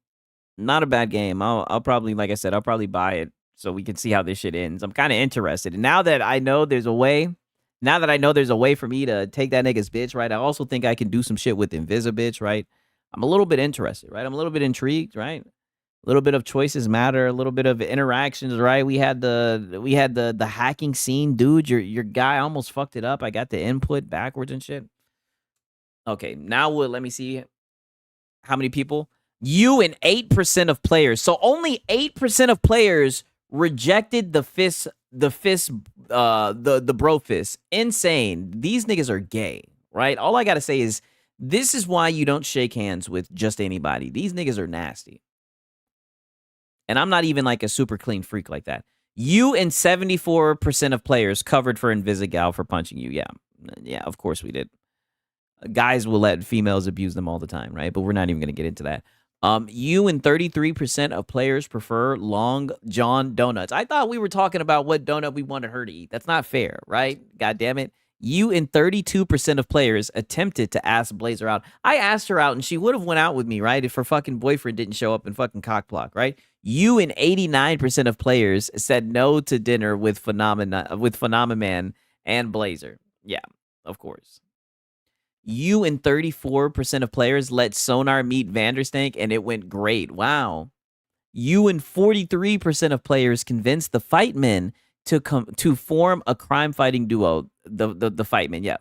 Not a bad game. I'll probably, like I said, I'll probably buy it so we can see how this shit ends. I'm kind of interested. And now that I know there's a way for me to take that nigga's bitch, right? I also think I can do some shit with Invisa bitch, right? I'm a little bit interested, right? I'm a little bit intrigued, right? A little bit of choices matter, a little bit of interactions, right? We had the hacking scene, dude. Your guy almost fucked it up. I got the input backwards and shit. Okay, now let me see how many people. You and 8% of players. So only 8% of players rejected the bro fist. Insane. These niggas are gay, right? All I gotta say is this is why you don't shake hands with just anybody. These niggas are nasty. And I'm not even like a super clean freak like that. You and 74% of players covered for Invisigal for punching you. Yeah, of course we did. Guys will let females abuse them all the time, right? But we're not even gonna get into that. You and 33% of players prefer Long John donuts. I thought we were talking about what donut we wanted her to eat. That's not fair, right? God damn it. You and 32% of players attempted to ask Blazer out. I asked her out and she would have went out with me, right? If her fucking boyfriend didn't show up and fucking cockblock, right? You and 89% of players said no to dinner with Phenomenon and Blazer. Yeah, of course. You and 34% of players let Sonar meet Vanderstank and it went great. Wow. You and 43% of players convinced the Fightmen to form a crime fighting duo. The Fightmen, yeah.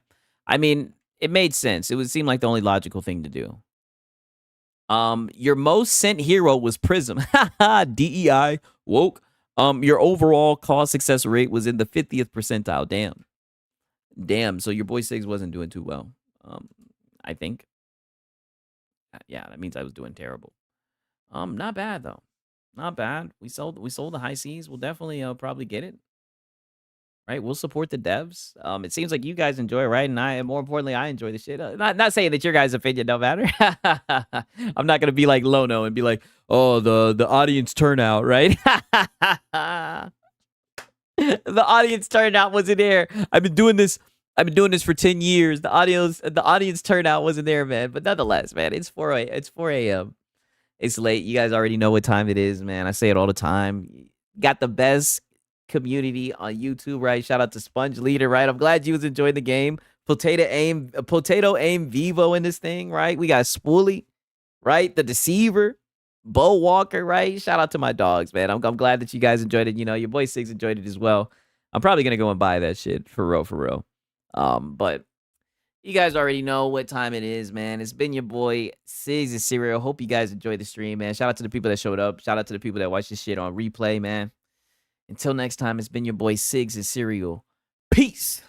I mean, it made sense. It would seem like the only logical thing to do. Your most sent hero was Prism. DEI woke. Your overall cause success rate was in the 50th percentile. Damn. So your boy Siggs wasn't doing too well. I think. Yeah, that means I was doing terrible. Not bad though. Not bad. We sold the high seas. We'll definitely probably get it. Right, we'll support the devs. It seems like you guys enjoy, right? And more importantly, I enjoy the shit. Not saying that your guys' opinion don't matter. I'm not gonna be like Lono and be like, oh, the audience turnout, right? The audience turnout wasn't there. I've been doing this for 10 years. The audience turnout wasn't there, man. But nonetheless, man, it's 4 a.m. It's late. You guys already know what time it is, man. I say it all the time. Got the best community on YouTube, right? Shout out to Sponge Leader, right? I'm glad you was enjoying the game. Potato Aim Vivo in this thing, right? We got Spoolie, right? The Deceiver, Bo Walker, right? Shout out to my dogs, man. I'm glad that you guys enjoyed it. You know, your boy Six enjoyed it as well. I'm probably gonna go and buy that shit for real. But you guys already know what time it is, man. It's been your boy Siggs and Cereal. Hope you guys enjoyed the stream, man. Shout out to the people that showed up. Shout out to the people that watched this shit on replay, man. Until next time, it's been your boy Siggs and Cereal. Peace.